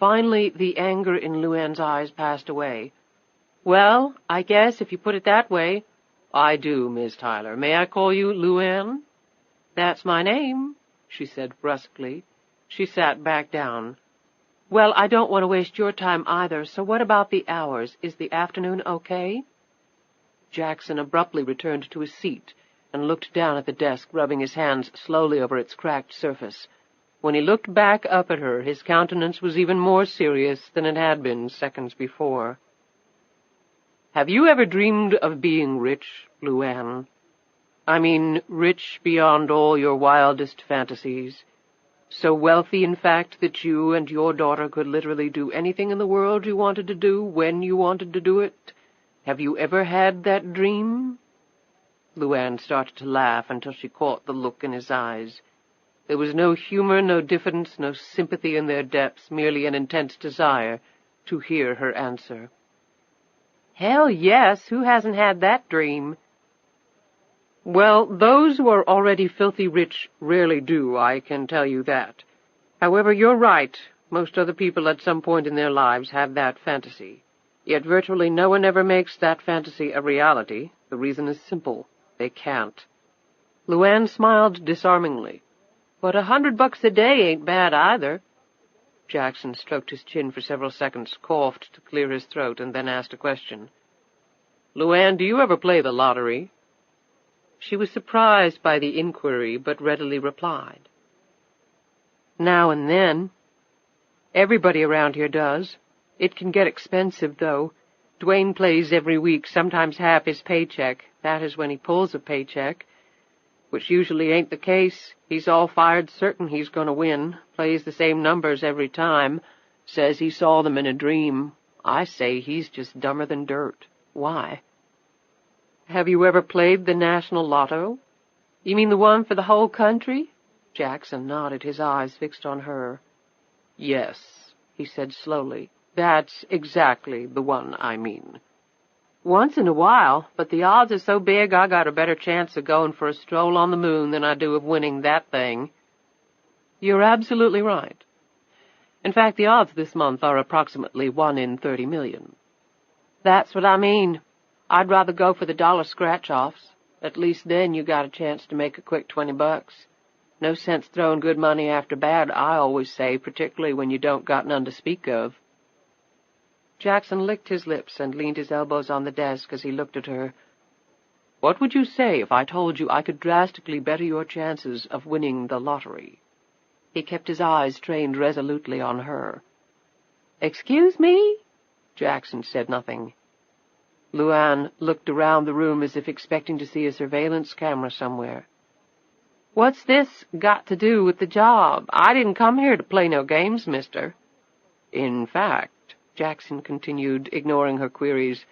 Finally, the anger in LuAnn's eyes passed away. "Well, I guess if you put it that way—" "I do, Miss Tyler. May I call you LuAnn?" "That's my name," she said brusquely. She sat back down. "Well, I don't want to waste your time either, so what about the hours? Is the afternoon okay?" Jackson abruptly returned to his seat and looked down at the desk, rubbing his hands slowly over its cracked surface. When he looked back up at her, his countenance was even more serious than it had been seconds before. "Have you ever dreamed of being rich, LuAnn? I mean, rich beyond all your wildest fantasies? So wealthy, in fact, that you and your daughter could literally do anything in the world you wanted to do when you wanted to do it? Have you ever had that dream?" LuAnn started to laugh until she caught the look in his eyes. There was no humor, no diffidence, no sympathy in their depths, merely an intense desire to hear her answer. "Hell, yes! Who hasn't had that dream?" "Well, those who are already filthy rich rarely do, I can tell you that. However, you're right. Most other people at some point in their lives have that fantasy. Yet virtually no one ever makes that fantasy a reality. The reason is simple. They can't." LuAnn smiled disarmingly. "But $100 a day ain't bad either." Jackson stroked his chin for several seconds, coughed to clear his throat, and then asked a question. "LuAnn, do you ever play the lottery?" She was surprised by the inquiry, but readily replied. "Now and then. Everybody around here does. It can get expensive, though. Dwayne plays every week, sometimes half his paycheck. That is when he pulls a paycheck, which usually ain't the case. He's all fired certain he's going to win, plays the same numbers every time, says he saw them in a dream. I say he's just dumber than dirt. Why?" "Have you ever played the National Lotto?" "You mean the one for the whole country?" Jackson nodded, his eyes fixed on her. "Yes," he said slowly. "That's exactly the one I mean." "Once in a while, but the odds are so big I got a better chance of going for a stroll on the moon than I do of winning that thing." "You're absolutely right. In fact, the odds this month are approximately 1 in 30 million. "That's what I mean. I'd rather go for the dollar scratch-offs. At least then you got a chance to make a quick $20. No sense throwing good money after bad, I always say, particularly when you don't got none to speak of." Jackson licked his lips and leaned his elbows on the desk as he looked at her. "What would you say if I told you I could drastically better your chances of winning the lottery?" He kept his eyes trained resolutely on her. "Excuse me?" Jackson said nothing. LuAnn looked around the room as if expecting to see a surveillance camera somewhere. "What's this got to do with the job? I didn't come here to play no games, mister." "In fact," Jackson continued, ignoring her queries,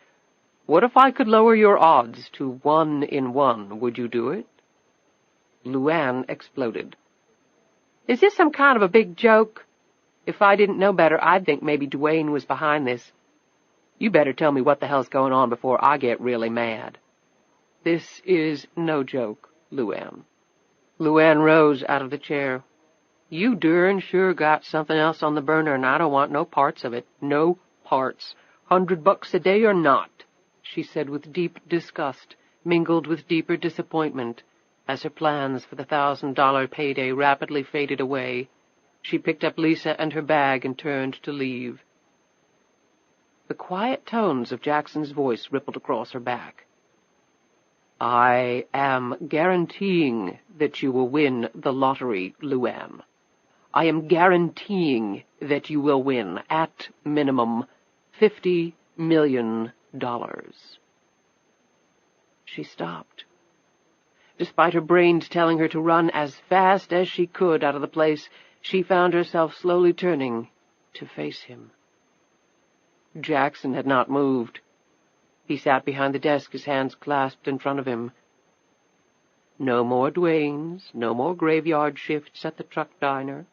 "what if I could lower your odds to 1 in 1? Would you do it?" LuAnn exploded. "Is this some kind of a big joke? If I didn't know better, I'd think maybe Dwayne was behind this. You better tell me what the hell's going on before I get really mad." "This is no joke, LuAnn." LuAnn rose out of the chair. "You darn sure got something else on the burner, and I don't want no parts of it. No parts. $100 a day or not," she said with deep disgust, mingled with deeper disappointment, as her plans for the $1,000 payday rapidly faded away. She picked up Lisa and her bag and turned to leave. The quiet tones of Jackson's voice rippled across her back. "I am guaranteeing that you will win the lottery, LuAnn. I am guaranteeing that you will win, at minimum, $50 million. She stopped. Despite her brains telling her to run as fast as she could out of the place, she found herself slowly turning to face him. Jackson had not moved. He sat behind the desk, his hands clasped in front of him. No more Dwaynes, no more graveyard shifts at the truck diner,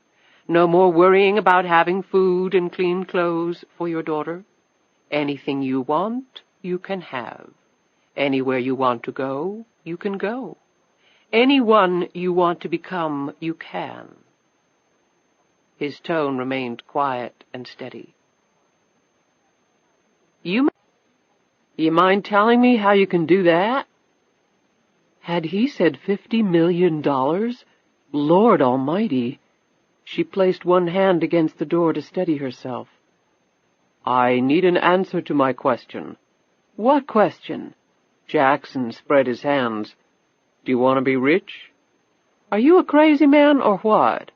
no more worrying about having food and clean clothes for your daughter. Anything you want, you can have. Anywhere you want to go, you can go. Anyone you want to become, you can. His tone remained quiet and steady. You mind telling me how you can do that? Had he said $50 million? Lord Almighty! She placed one hand against the door to steady herself. I need an answer to my question. What question? Jackson spread his hands. Do you want to be rich? Are you a crazy man or what?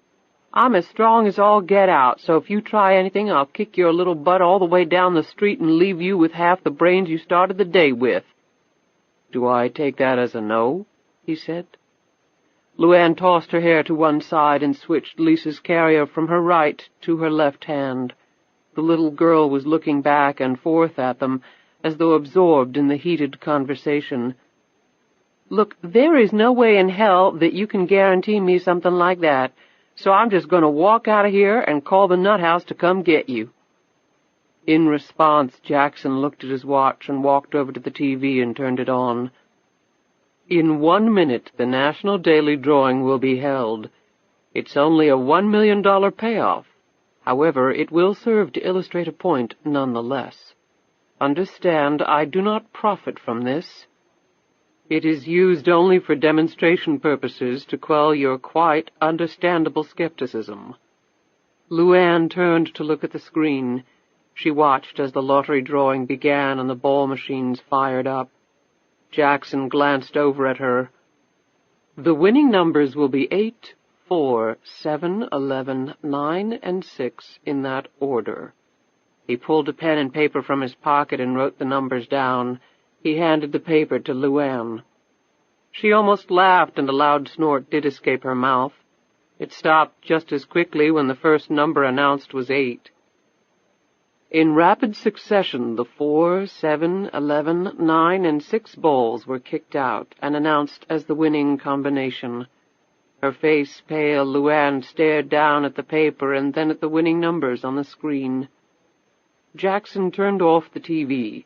I'm as strong as all get out, so if you try anything, I'll kick your little butt all the way down the street and leave you with half the brains you started the day with. Do I take that as a no? He said. LuAnn tossed her hair to one side and switched Lisa's carrier from her right to her left hand. The little girl was looking back and forth at them, as though absorbed in the heated conversation. Look, there is no way in hell that you can guarantee me something like that, so I'm just going to walk out of here and call the nut house to come get you. In response, Jackson looked at his watch and walked over to the TV and turned it on. In 1 minute, the National Daily Drawing will be held. It's only a $1 million payoff. However, it will serve to illustrate a point nonetheless. Understand, I do not profit from this. It is used only for demonstration purposes to quell your quite understandable skepticism. LuAnn turned to look at the screen. She watched as the lottery drawing began and the ball machines fired up. Jackson glanced over at her. The winning numbers will be 8, 4, 7, 11, 9, and 6 in that order. He pulled a pen and paper from his pocket and wrote the numbers down. He handed the paper to LuAnn. She almost laughed, and a loud snort did escape her mouth. It stopped just as quickly when the first number announced was 8. In rapid succession, the 4, 7, 11, 9, and 6 balls were kicked out and announced as the winning combination. Her face pale, LuAnn stared down at the paper and then at the winning numbers on the screen. Jackson turned off the TV.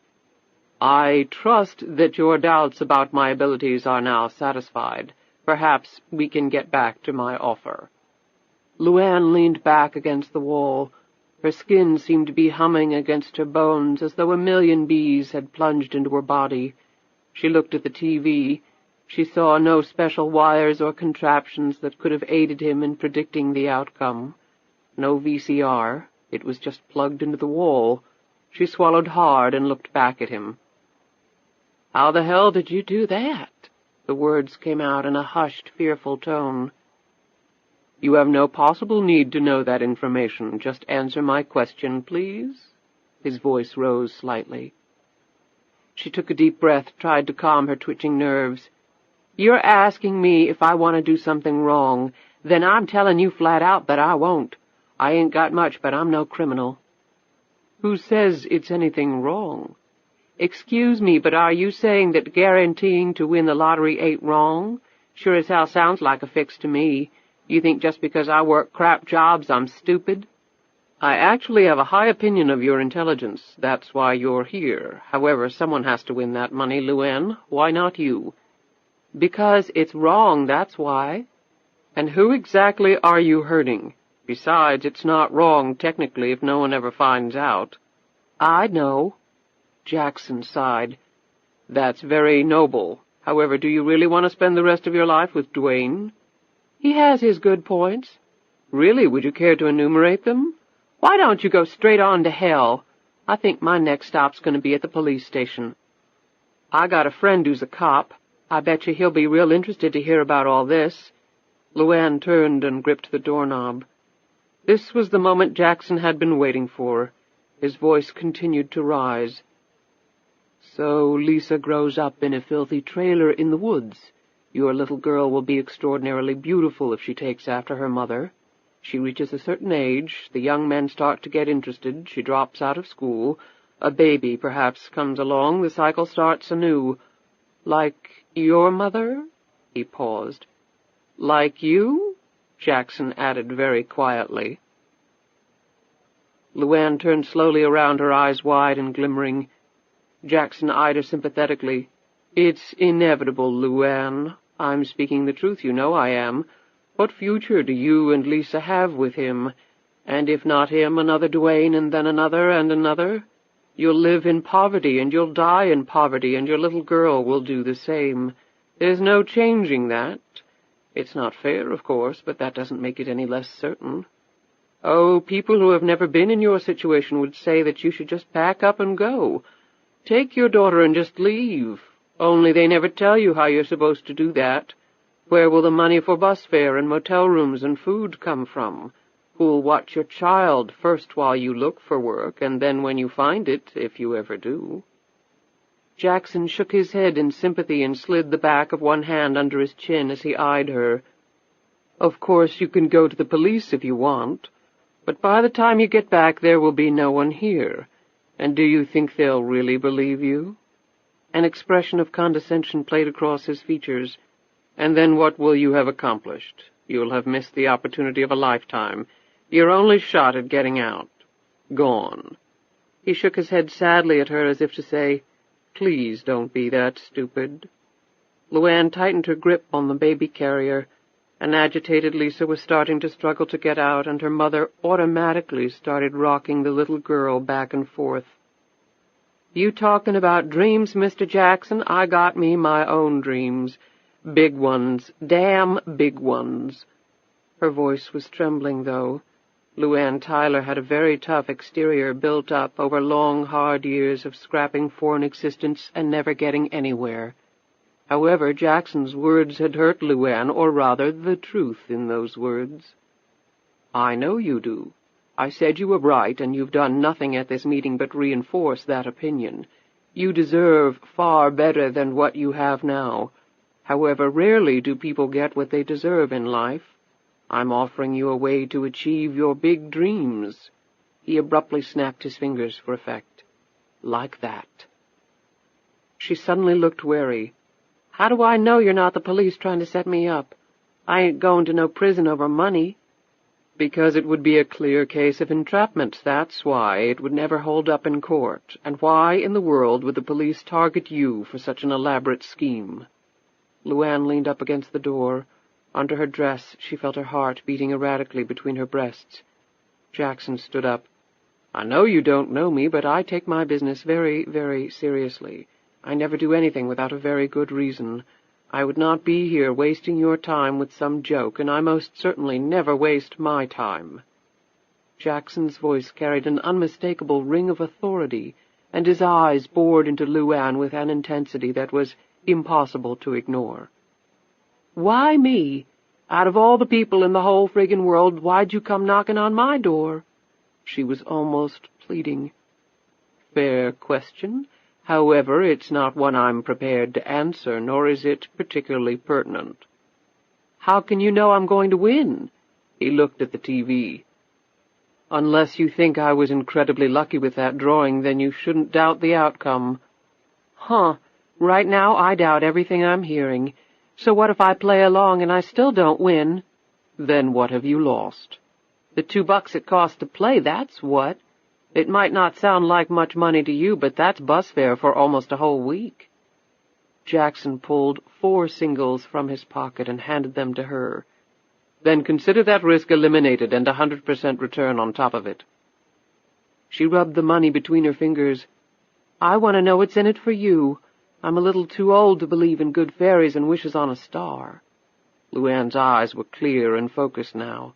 I trust that your doubts about my abilities are now satisfied. Perhaps we can get back to my offer. LuAnn leaned back against the wall. Her skin seemed to be humming against her bones as though a million bees had plunged into her body. She looked at the TV. She saw no special wires or contraptions that could have aided him in predicting the outcome. No VCR. It was just plugged into the wall. She swallowed hard and looked back at him. How the hell did you do that? The words came out in a hushed, fearful tone. You have no possible need to know that information. Just answer my question, please. His voice rose slightly. She took a deep breath, tried to calm her twitching nerves. You're asking me if I want to do something wrong. Then I'm telling you flat out that I won't. I ain't got much, but I'm no criminal. Who says it's anything wrong? Excuse me, but are you saying that guaranteeing to win the lottery ain't wrong? Sure as hell sounds like a fix to me. You think just because I work crap jobs I'm stupid? I actually have a high opinion of your intelligence. That's why you're here. However, someone has to win that money, LuAnn. Why not you? Because it's wrong, that's why. And who exactly are you hurting? Besides, it's not wrong, technically, if no one ever finds out. I know. Jackson sighed. That's very noble. However, do you really want to spend the rest of your life with Dwayne? He has his good points. Really, would you care to enumerate them? Why don't you go straight on to hell? I think my next stop's going to be at the police station. I got a friend who's a cop. I bet you he'll be real interested to hear about all this. LuAnn turned and gripped the doorknob. This was the moment Jackson had been waiting for. His voice continued to rise. So Lisa grows up in a filthy trailer in the woods. Your little girl will be extraordinarily beautiful if she takes after her mother. She reaches a certain age, the young men start to get interested, she drops out of school, a baby perhaps comes along, the cycle starts anew. Like your mother? He paused. Like you? Jackson added very quietly. LuAnn turned slowly around, her eyes wide and glimmering. Jackson eyed her sympathetically. It's inevitable, LuAnn. I'm speaking the truth, you know I am. What future do you and Lisa have with him? And if not him, another Duane, and then another and another. You'll live in poverty, and you'll die in poverty, and your little girl will do the same. There's no changing that. It's not fair, of course, but that doesn't make it any less certain. Oh, people who have never been in your situation would say that you should just pack up and go. Take your daughter and just leave. Only they never tell you how you're supposed to do that. Where will the money for bus fare and motel rooms and food come from? Who'll watch your child first while you look for work, and then when you find it, if you ever do? Jackson shook his head in sympathy and slid the back of one hand under his chin as he eyed her. Of course, you can go to the police if you want, but by the time you get back there will be no one here. And do you think they'll really believe you? An expression of condescension played across his features. And then what will you have accomplished? You'll have missed the opportunity of a lifetime. Your only shot at getting out. Gone. He shook his head sadly at her as if to say, Please don't be that stupid. LuAnn tightened her grip on the baby carrier. An agitated Lisa was starting to struggle to get out, and her mother automatically started rocking the little girl back and forth. You talking about dreams, Mr. Jackson? I got me my own dreams. Big ones. Damn big ones. Her voice was trembling, though. LuAnn Tyler had a very tough exterior built up over long, hard years of scrapping for an existence and never getting anywhere. However, Jackson's words had hurt LuAnn, or rather, the truth in those words. I know you do. I said you were right, and you've done nothing at this meeting but reinforce that opinion. You deserve far better than what you have now. However, rarely do people get what they deserve in life. I'm offering you a way to achieve your big dreams. He abruptly snapped his fingers for effect. Like that. She suddenly looked wary. How do I know you're not the police trying to set me up? I ain't going to no prison over money. Because it would be a clear case of entrapment, that's why. It would never hold up in court. And why in the world would the police target you for such an elaborate scheme? LuAnn leaned up against the door. Under her dress, she felt her heart beating erratically between her breasts. Jackson stood up. I know you don't know me, but I take my business very, very seriously. I never do anything without a very good reason. I would not be here wasting your time with some joke, and I most certainly never waste my time. Jackson's voice carried an unmistakable ring of authority, and his eyes bored into LuAnn with an intensity that was impossible to ignore. Why me? Out of all the people in the whole friggin' world, why'd you come knocking on my door? She was almost pleading. Fair question. However, it's not one I'm prepared to answer, nor is it particularly pertinent. How can you know I'm going to win? He looked at the TV. Unless you think I was incredibly lucky with that drawing, then you shouldn't doubt the outcome. Huh. Right now I doubt everything I'm hearing. So what if I play along and I still don't win? Then what have you lost? The $2 it cost to play, that's what. It might not sound like much money to you, but that's bus fare for almost a whole week. Jackson pulled 4 singles from his pocket and handed them to her. Then consider that risk eliminated and 100% return on top of it. She rubbed the money between her fingers. I want to know what's in it for you. I'm a little too old to believe in good fairies and wishes on a star. LuAnn's eyes were clear and focused now.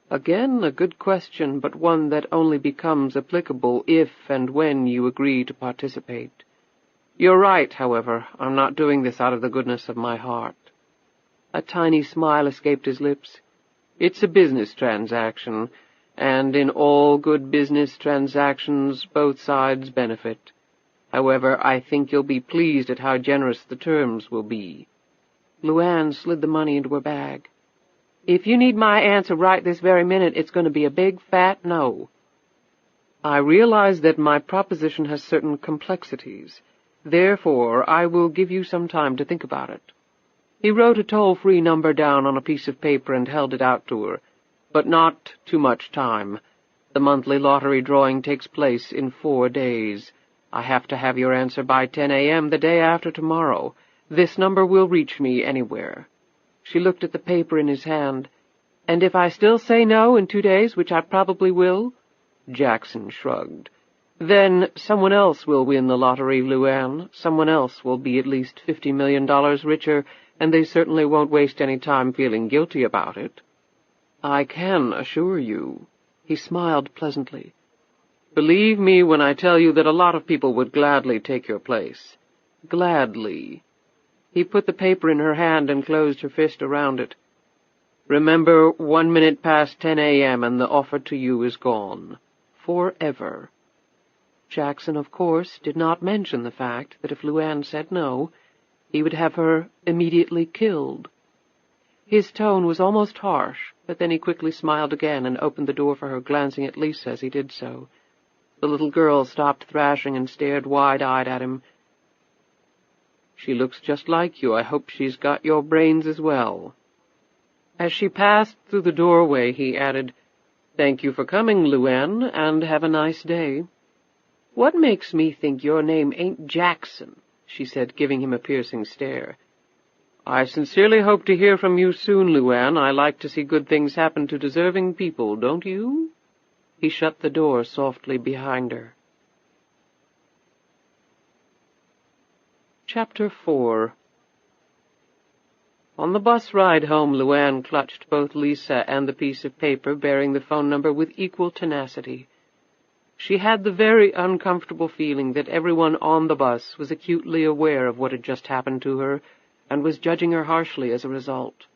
Again, a good question, but one that only becomes applicable if and when you agree to participate. You're right, however. I'm not doing this out of the goodness of my heart. A tiny smile escaped his lips. It's a business transaction, and in all good business transactions both sides benefit. However, I think you'll be pleased at how generous the terms will be. LuAnn slid the money into her bag. If you need my answer right this very minute, it's going to be a big, fat no. I realize that my proposition has certain complexities. Therefore, I will give you some time to think about it. He wrote a toll-free number down on a piece of paper and held it out to her. But not too much time. The monthly lottery drawing takes place in 4 days. I have to have your answer by 10 a.m. the day after tomorrow. This number will reach me anywhere. She looked at the paper in his hand. And if I still say no in 2 days, which I probably will—" Jackson shrugged. "Then someone else will win the lottery, LuAnn. Someone else will be at least $50 million richer, and they certainly won't waste any time feeling guilty about it. I can assure you." He smiled pleasantly. "Believe me when I tell you that a lot of people would gladly take your place. Gladly." He put the paper in her hand and closed her fist around it. "Remember, 1 minute past 10 a.m. and the offer to you is gone. Forever." Jackson, of course, did not mention the fact that if LuAnn said no, he would have her immediately killed. His tone was almost harsh, but then he quickly smiled again and opened the door for her, glancing at Lisa as he did so. The little girl stopped thrashing and stared wide-eyed at him. "She looks just like you. I hope she's got your brains as well." As she passed through the doorway, he added, "Thank you for coming, LuAnn, and have a nice day." "What makes me think your name ain't Jackson?" she said, giving him a piercing stare. "I sincerely hope to hear from you soon, LuAnn. I like to see good things happen to deserving people, don't you?" He shut the door softly behind her. Chapter 4. On the bus ride home, LuAnn clutched both Lisa and the piece of paper bearing the phone number with equal tenacity. She had the very uncomfortable feeling that everyone on the bus was acutely aware of what had just happened to her and was judging her harshly as a result.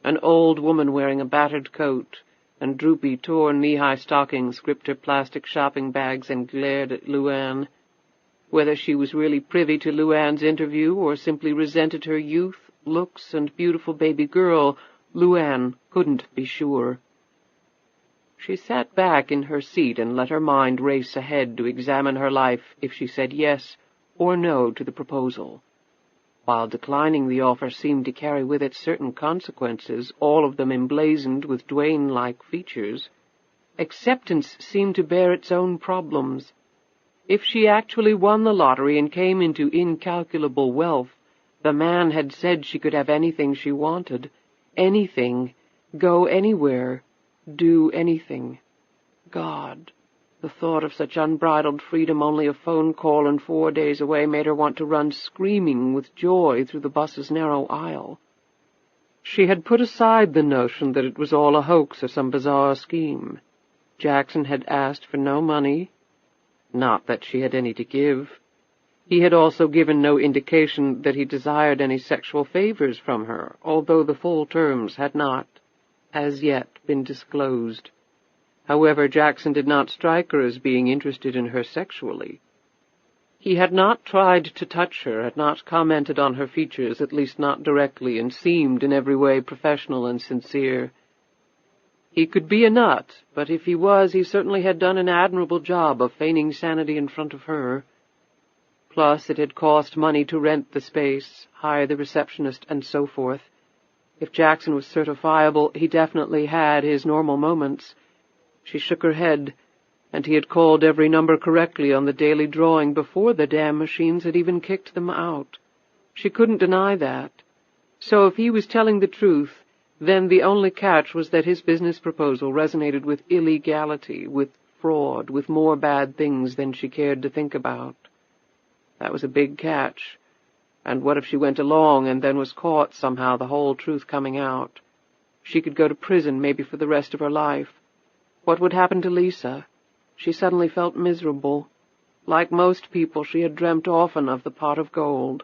An old woman wearing a battered coat and droopy, torn knee-high stockings gripped her plastic shopping bags and glared at LuAnn. Whether she was really privy to LuAnn's interview or simply resented her youth, looks, and beautiful baby girl, LuAnn couldn't be sure. She sat back in her seat and let her mind race ahead to examine her life if she said yes or no to the proposal. While declining the offer seemed to carry with it certain consequences, all of them emblazoned with Dwayne-like features, acceptance seemed to bear its own problems. If she actually won the lottery and came into incalculable wealth, the man had said she could have anything she wanted, anything, go anywhere, do anything. God, the thought of such unbridled freedom only a phone call and 4 days away made her want to run screaming with joy through the bus's narrow aisle. She had put aside the notion that it was all a hoax or some bizarre scheme. Jackson had asked for no money, not that she had any to give. He had also given no indication that he desired any sexual favors from her, although the full terms had not, as yet, been disclosed. However, Jackson did not strike her as being interested in her sexually. He had not tried to touch her, had not commented on her features, at least not directly, and seemed in every way professional and sincere. He could be a nut, but if he was, he certainly had done an admirable job of feigning sanity in front of her. Plus, it had cost money to rent the space, hire the receptionist, and so forth. If Jackson was certifiable, he definitely had his normal moments. She shook her head, and he had called every number correctly on the daily drawing before the damn machines had even kicked them out. She couldn't deny that. So if he was telling the truth, then the only catch was that his business proposal resonated with illegality, with fraud, with more bad things than she cared to think about. That was a big catch. And what if she went along and then was caught somehow, the whole truth coming out? She could go to prison, maybe for the rest of her life. What would happen to Lisa? She suddenly felt miserable. Like most people, she had dreamt often of the pot of gold.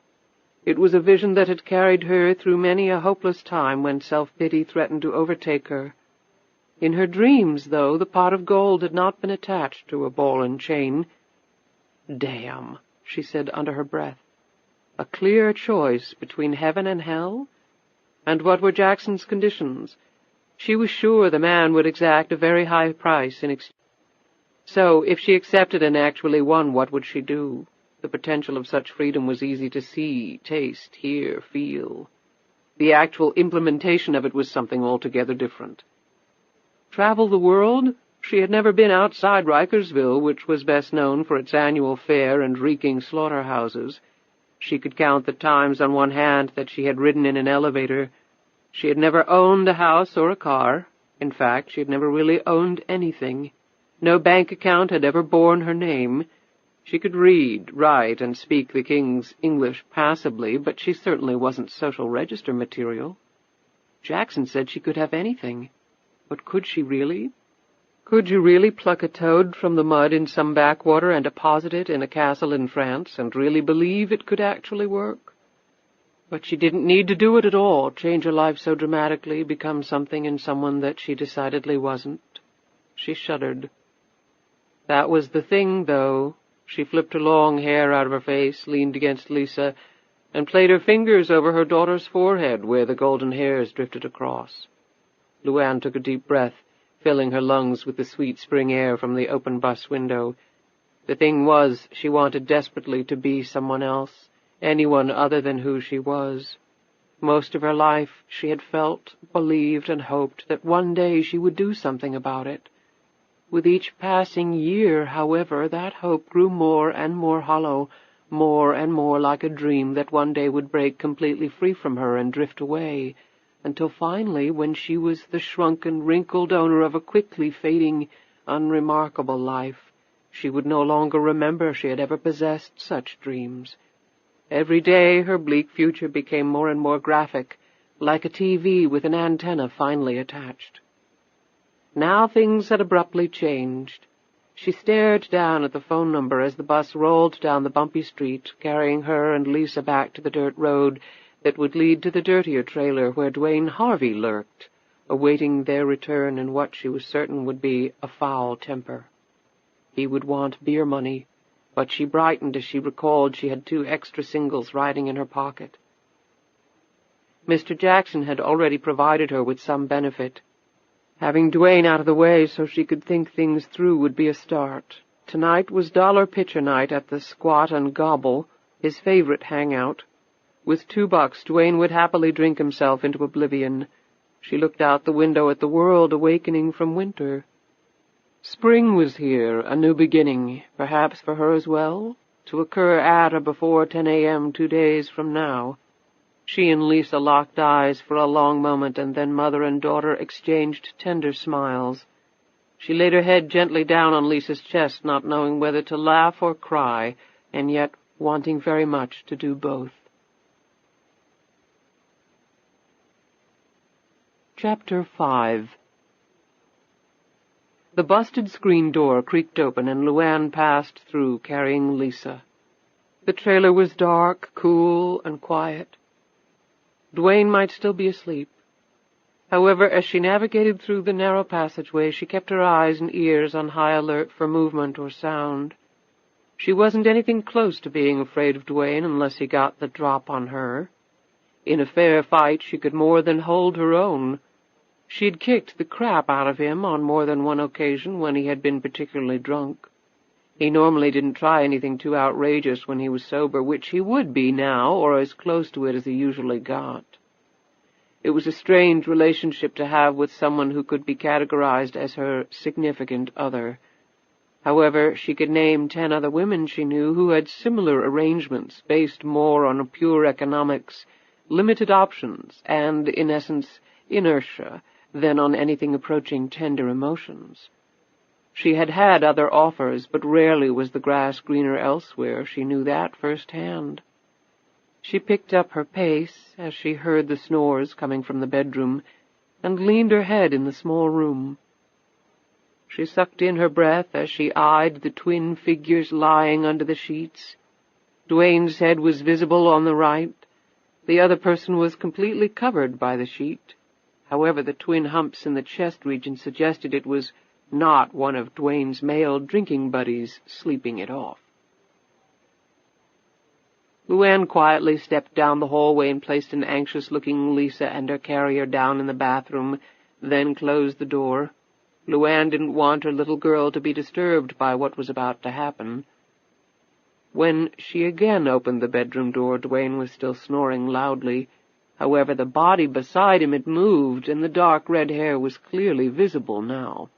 It was a vision that had carried her through many a hopeless time when self-pity threatened to overtake her. In her dreams, though, the pot of gold had not been attached to a ball and chain. "Damn," she said under her breath. A clear choice between heaven and hell? And what were Jackson's conditions? She was sure the man would exact a very high price in exchange. So, if she accepted and actually won, what would she do? The potential of such freedom was easy to see, taste, hear, feel. The actual implementation of it was something altogether different. Travel the world? She had never been outside Rikersville, which was best known for its annual fair and reeking slaughterhouses. She could count the times on one hand that she had ridden in an elevator. She had never owned a house or a car, In fact, she had never really owned anything. No bank account had ever borne her name. She could read, write, and speak the king's English passably, but she certainly wasn't social register material. Jackson said she could have anything. But could she really? Could you really pluck a toad from the mud in some backwater and deposit it in a castle in France, and really believe it could actually work? But she didn't need to do it at all, change her life so dramatically, become something in someone that she decidedly wasn't. She shuddered. That was the thing, though. She flipped her long hair out of her face, leaned against Lisa, and played her fingers over her daughter's forehead, where the golden hairs drifted across. LuAnn took a deep breath, filling her lungs with the sweet spring air from the open bus window. The thing was, she wanted desperately to be someone else, anyone other than who she was. Most of her life she had felt, believed, and hoped that one day she would do something about it. With each passing year, however, that hope grew more and more hollow, more and more like a dream that one day would break completely free from her and drift away, until finally, when she was the shrunken, wrinkled owner of a quickly fading, unremarkable life, she would no longer remember she had ever possessed such dreams. Every day her bleak future became more and more graphic, like a TV with an antenna finely attached. Now things had abruptly changed. She stared down at the phone number as the bus rolled down the bumpy street, carrying her and Lisa back to the dirt road that would lead to the dirtier trailer where Dwayne Harvey lurked, awaiting their return in what she was certain would be a foul temper. He would want beer money, but she brightened as she recalled she had 2 extra singles riding in her pocket. Mr. Jackson had already provided her with some benefit. Having Dwayne out of the way so she could think things through would be a start. Tonight was dollar pitcher night at the Squat and Gobble, his favorite hangout. With $2, Dwayne would happily drink himself into oblivion. She looked out the window at the world awakening from winter. Spring was here, a new beginning, perhaps for her as well, to occur at or before 10 a.m. 2 days from now. She and Lisa locked eyes for a long moment, and then mother and daughter exchanged tender smiles. She laid her head gently down on Lisa's chest, not knowing whether to laugh or cry, and yet wanting very much to do both. Chapter 5. The busted screen door creaked open, and LuAnn passed through, carrying Lisa. The trailer was dark, cool, and quiet. Dwayne might still be asleep. However, as she navigated through the narrow passageway, she kept her eyes and ears on high alert for movement or sound. She wasn't anything close to being afraid of Dwayne unless he got the drop on her. In a fair fight she could more than hold her own. She'd kicked the crap out of him on more than one occasion when he had been particularly drunk. He normally didn't try anything too outrageous when he was sober, which he would be now, or as close to it as he usually got. It was a strange relationship to have with someone who could be categorized as her significant other. However, she could name 10 other women she knew who had similar arrangements, based more on pure economics, limited options, and, in essence, inertia, than on anything approaching tender emotions. She had had other offers, but rarely was the grass greener elsewhere. She knew that firsthand. She picked up her pace as she heard the snores coming from the bedroom, and leaned her head in the small room. She sucked in her breath as she eyed the twin figures lying under the sheets. Dwayne's head was visible on the right. The other person was completely covered by the sheet. However, the twin humps in the chest region suggested it was not one of Dwayne's male drinking buddies sleeping it off. LuAnn quietly stepped down the hallway and placed an anxious-looking Lisa and her carrier down in the bathroom, then closed the door. LuAnn didn't want her little girl to be disturbed by what was about to happen. When she again opened the bedroom door, Dwayne was still snoring loudly. However, the body beside him had moved, and the dark red hair was clearly visible now.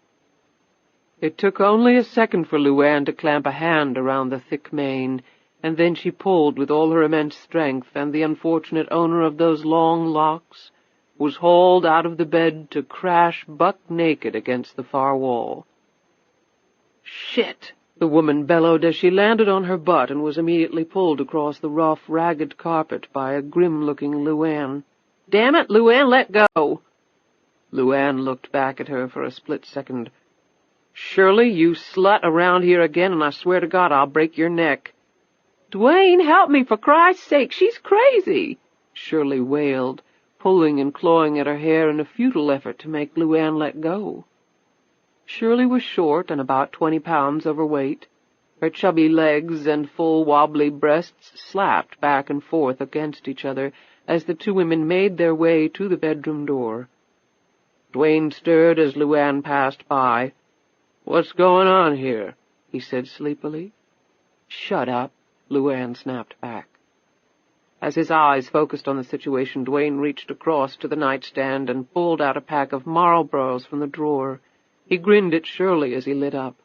It took only a second for LuAnn to clamp a hand around the thick mane, and then she pulled with all her immense strength, and the unfortunate owner of those long locks was hauled out of the bed to crash buck naked against the far wall. "Shit!" the woman bellowed as she landed on her butt and was immediately pulled across the rough, ragged carpet by a grim-looking LuAnn. "Damn it, LuAnn, let go!" LuAnn looked back at her for a split second. "Shirley, you slut around here again, and I swear to God I'll break your neck." "Dwayne, help me, for Christ's sake! She's crazy!" Shirley wailed, pulling and clawing at her hair in a futile effort to make LuAnn let go. Shirley was short and about 20 pounds overweight. Her chubby legs and full, wobbly breasts slapped back and forth against each other as the two women made their way to the bedroom door. Dwayne stirred as LuAnn passed by. "What's going on here?" he said sleepily. "Shut up," LuAnn snapped back. As his eyes focused on the situation, Dwayne reached across to the nightstand and pulled out a pack of Marlboros from the drawer. He grinned at Shirley as he lit up.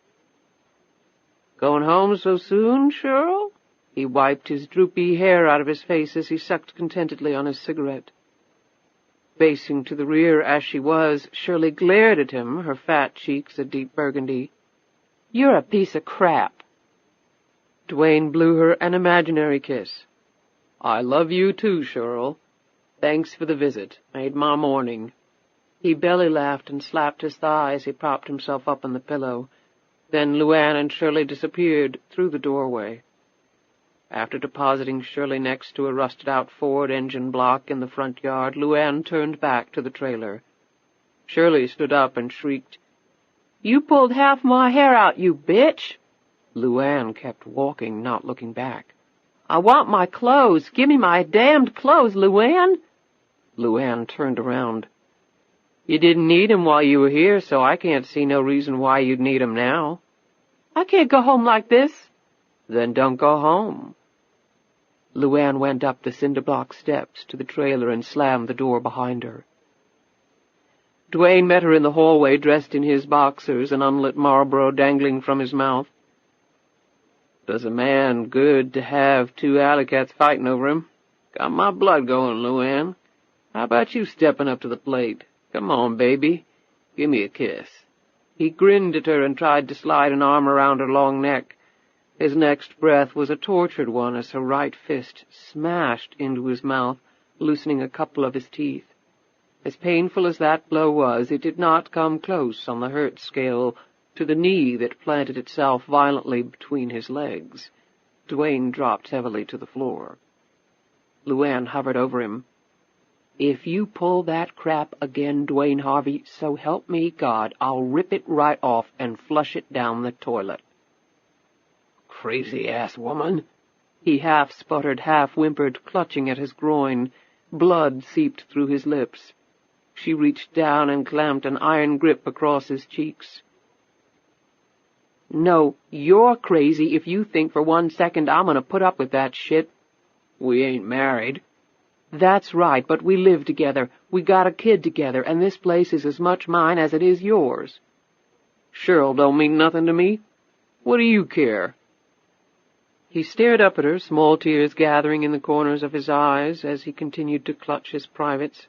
"Going home so soon, Shirl?" He wiped his droopy hair out of his face as he sucked contentedly on his cigarette. Facing to the rear as she was, Shirley glared at him, her fat cheeks a deep burgundy. "You're a piece of crap." Dwayne blew her an imaginary kiss. "I love you too, Shirl. Thanks for the visit. Made my morning." He belly-laughed and slapped his thigh as he propped himself up on the pillow. Then LuAnn and Shirley disappeared through the doorway. After depositing Shirley next to a rusted-out Ford engine block in the front yard, LuAnn turned back to the trailer. Shirley stood up and shrieked, "You pulled half my hair out, you bitch!" LuAnn kept walking, not looking back. "I want my clothes! Give me my damned clothes, LuAnn!" LuAnn turned around. "You didn't need 'em while you were here, so I can't see no reason why you'd need 'em now." "I can't go home like this." "Then don't go home." LuAnn went up the cinder-block steps to the trailer and slammed the door behind her. Dwayne met her in the hallway, dressed in his boxers, an unlit Marlboro dangling from his mouth. "Does a man good to have two alley cats fighting over him. Got my blood going, LuAnn. How about you stepping up to the plate? Come on, baby. Give me a kiss." He grinned at her and tried to slide an arm around her long neck. His next breath was a tortured one as her right fist smashed into his mouth, loosening a couple of his teeth. As painful as that blow was, it did not come close on the hurt scale to the knee that planted itself violently between his legs. Dwayne dropped heavily to the floor. LuAnn hovered over him. "If you pull that crap again, Dwayne Harvey, so help me God, I'll rip it right off and flush it down the toilet." "Crazy-ass woman," he half-sputtered, half-whimpered, clutching at his groin. Blood seeped through his lips. She reached down and clamped an iron grip across his cheeks. "No, you're crazy if you think for 1 second I'm gonna put up with that shit." "We ain't married." "That's right, but we live together. We got a kid together, and this place is as much mine as it is yours." "Shirl don't mean nothing to me. What do you care?" He stared up at her, small tears gathering in the corners of his eyes as he continued to clutch his privates.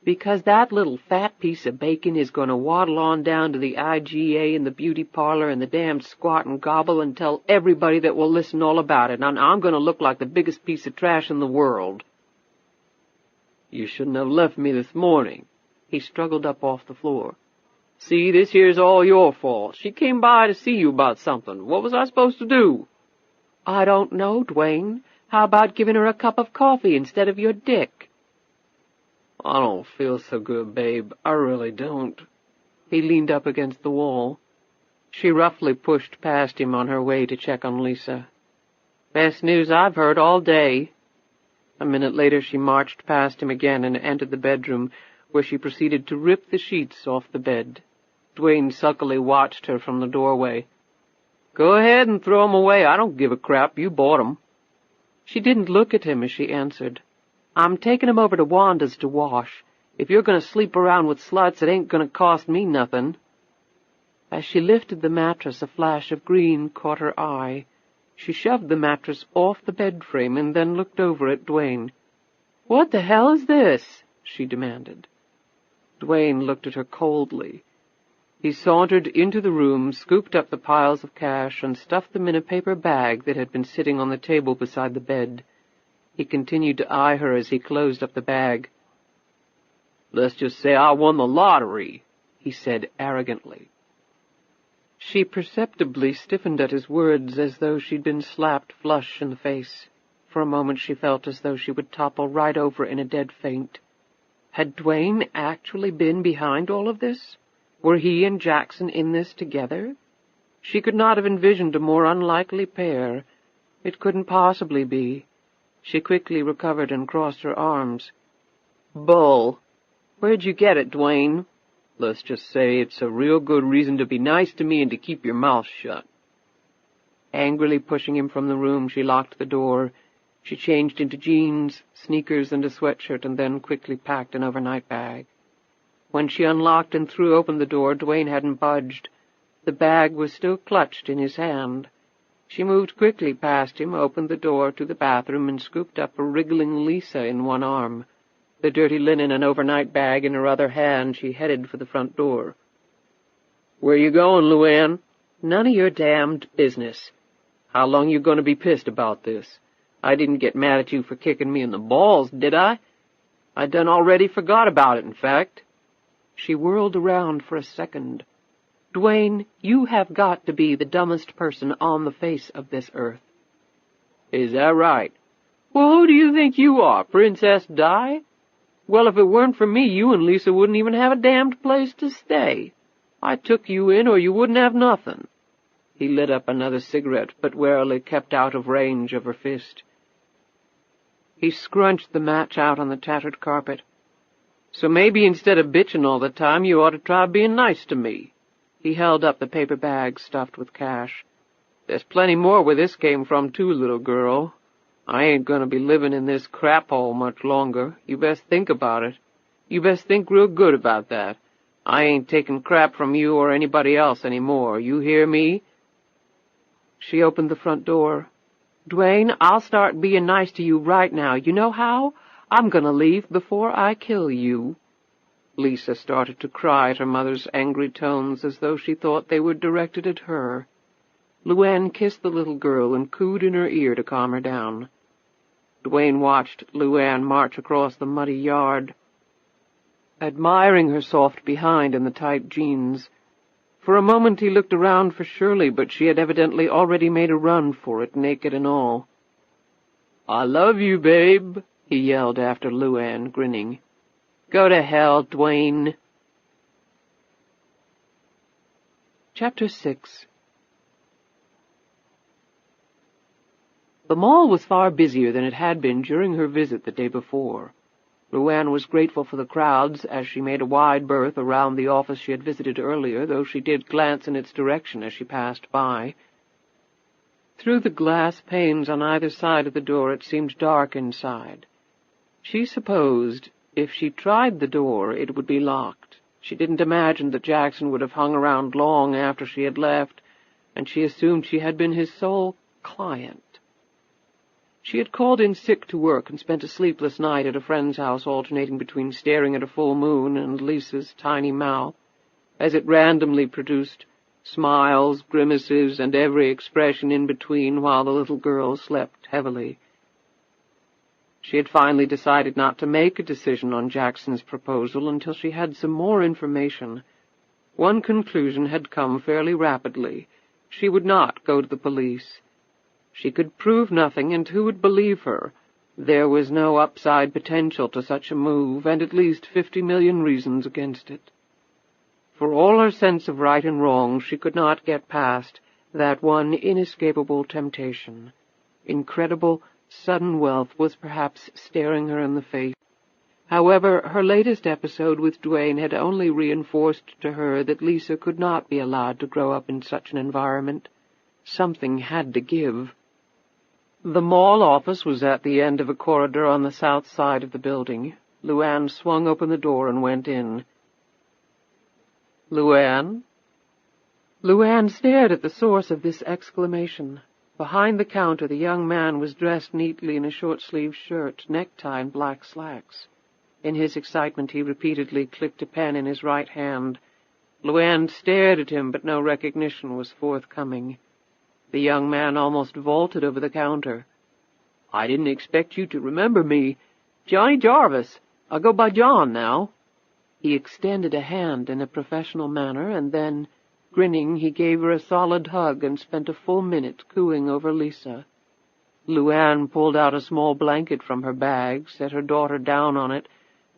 "Because that little fat piece of bacon is going to waddle on down to the IGA and the beauty parlor and the damned squat and gobble and tell everybody that will listen all about it, and I'm going to look like the biggest piece of trash in the world." "You shouldn't have left me this morning." He struggled up off the floor. "See, this here's all your fault. She came by to see you about something. What was I supposed to do?" "I don't know, Dwayne. How about giving her a cup of coffee instead of your dick?" "I don't feel so good, babe. I really don't." He leaned up against the wall. She roughly pushed past him on her way to check on Lisa. "Best news I've heard all day." A minute later she marched past him again and entered the bedroom, where she proceeded to rip the sheets off the bed. Dwayne sulkily watched her from the doorway. "Go ahead and throw 'em away. I don't give a crap. You bought 'em." She didn't look at him as she answered. "I'm taking 'em over to Wanda's to wash. If you're going to sleep around with sluts, it ain't going to cost me nothing." As she lifted the mattress, a flash of green caught her eye. She shoved the mattress off the bed frame and then looked over at Dwayne. "What the hell is this?" she demanded. Duane looked at her coldly. He sauntered into the room, scooped up the piles of cash, and stuffed them in a paper bag that had been sitting on the table beside the bed. He continued to eye her as he closed up the bag. "Let's just say I won the lottery," he said arrogantly. She perceptibly stiffened at his words as though she'd been slapped flush in the face. For a moment she felt as though she would topple right over in a dead faint. Had Duane actually been behind all of this? Were he and Jackson in this together? She could not have envisioned a more unlikely pair. It couldn't possibly be. She quickly recovered and crossed her arms. "Bull. Where'd you get it, Duane? Let's just say it's a real good reason to be nice to me and to keep your mouth shut." Angrily pushing him from the room, she locked the door. She changed into jeans, sneakers, and a sweatshirt, and then quickly packed an overnight bag. When she unlocked and threw open the door, Duane hadn't budged. The bag was still clutched in his hand. She moved quickly past him, opened the door to the bathroom, and scooped up a wriggling Lisa in one arm. The dirty linen and overnight bag in her other hand, she headed for the front door. "Where you going, LuAnn?" "None of your damned business." "How long you going to be pissed about this? I didn't get mad at you for kicking me in the balls, did I? I done already forgot about it, in fact." She whirled around for a second. "Duane, you have got to be the dumbest person on the face of this earth." "Is that right? Well, who do you think you are, Princess Di? Well, if it weren't for me, you and Lisa wouldn't even have a damned place to stay. I took you in, or you wouldn't have nothing." He lit up another cigarette, but warily kept out of range of her fist. He scrunched the match out on the tattered carpet. "So maybe instead of bitching all the time, you ought to try being nice to me." He held up the paper bag stuffed with cash. "There's plenty more where this came from, too, little girl. I ain't gonna be living in this crap hole much longer. You best think about it. You best think real good about that. I ain't taking crap from you or anybody else any more. You hear me?" She opened the front door. "Duane, I'll start being nice to you right now. You know how? I'm gonna leave before I kill you." Lisa started to cry at her mother's angry tones as though she thought they were directed at her. LuAnn kissed the little girl and cooed in her ear to calm her down. Duane watched LuAnn march across the muddy yard, admiring her soft behind and the tight jeans. For a moment he looked around for Shirley, but she had evidently already made a run for it, naked and all. "I love you, babe," he yelled after LuAnn, grinning. "Go to hell, Duane." Chapter 6. The mall was far busier than it had been during her visit the day before. LuAnn was grateful for the crowds as she made a wide berth around the office she had visited earlier, though she did glance in its direction as she passed by. Through the glass panes on either side of the door it seemed dark inside. She supposed if she tried the door it would be locked. She didn't imagine that Jackson would have hung around long after she had left, and she assumed she had been his sole client. She had called in sick to work and spent a sleepless night at a friend's house, alternating between staring at a full moon and Lisa's tiny mouth, as it randomly produced smiles, grimaces, and every expression in between while the little girl slept heavily. She had finally decided not to make a decision on Jackson's proposal until she had some more information. One conclusion had come fairly rapidly. She would not go to the police. She could prove nothing, and who would believe her? There was no upside potential to such a move, and at least 50 million reasons against it. For all her sense of right and wrong, she could not get past that one inescapable temptation. Incredible, sudden wealth was perhaps staring her in the face. However, her latest episode with Duane had only reinforced to her that Lisa could not be allowed to grow up in such an environment. Something had to give. The mall office was at the end of a corridor on the south side of the building. LuAnn swung open the door and went in. "LuAnn?" LuAnn stared at the source of this exclamation. Behind the counter the young man was dressed neatly in a short-sleeved shirt, necktie, and black slacks. In his excitement, he repeatedly clicked a pen in his right hand. LuAnn stared at him, but no recognition was forthcoming. The young man almost vaulted over the counter. "I didn't expect you to remember me. Johnny Jarvis. I go by John now." He extended a hand in a professional manner, and then, grinning, he gave her a solid hug and spent a full minute cooing over Lisa. LuAnn pulled out a small blanket from her bag, set her daughter down on it,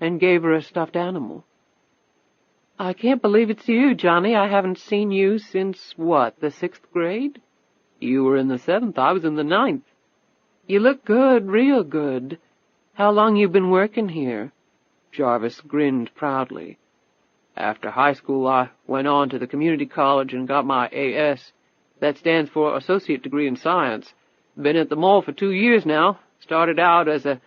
and gave her a stuffed animal. "I can't believe it's you, Johnny. I haven't seen you since, what, the 6th grade? You were in the 7th. I was in the 9th. You look good, real good. How long you been working here?" Jarvis grinned proudly. "After high school, I went on to the community college and got my A.S. That stands for Associate Degree in Science. Been at the mall for 2 years now. Started out as a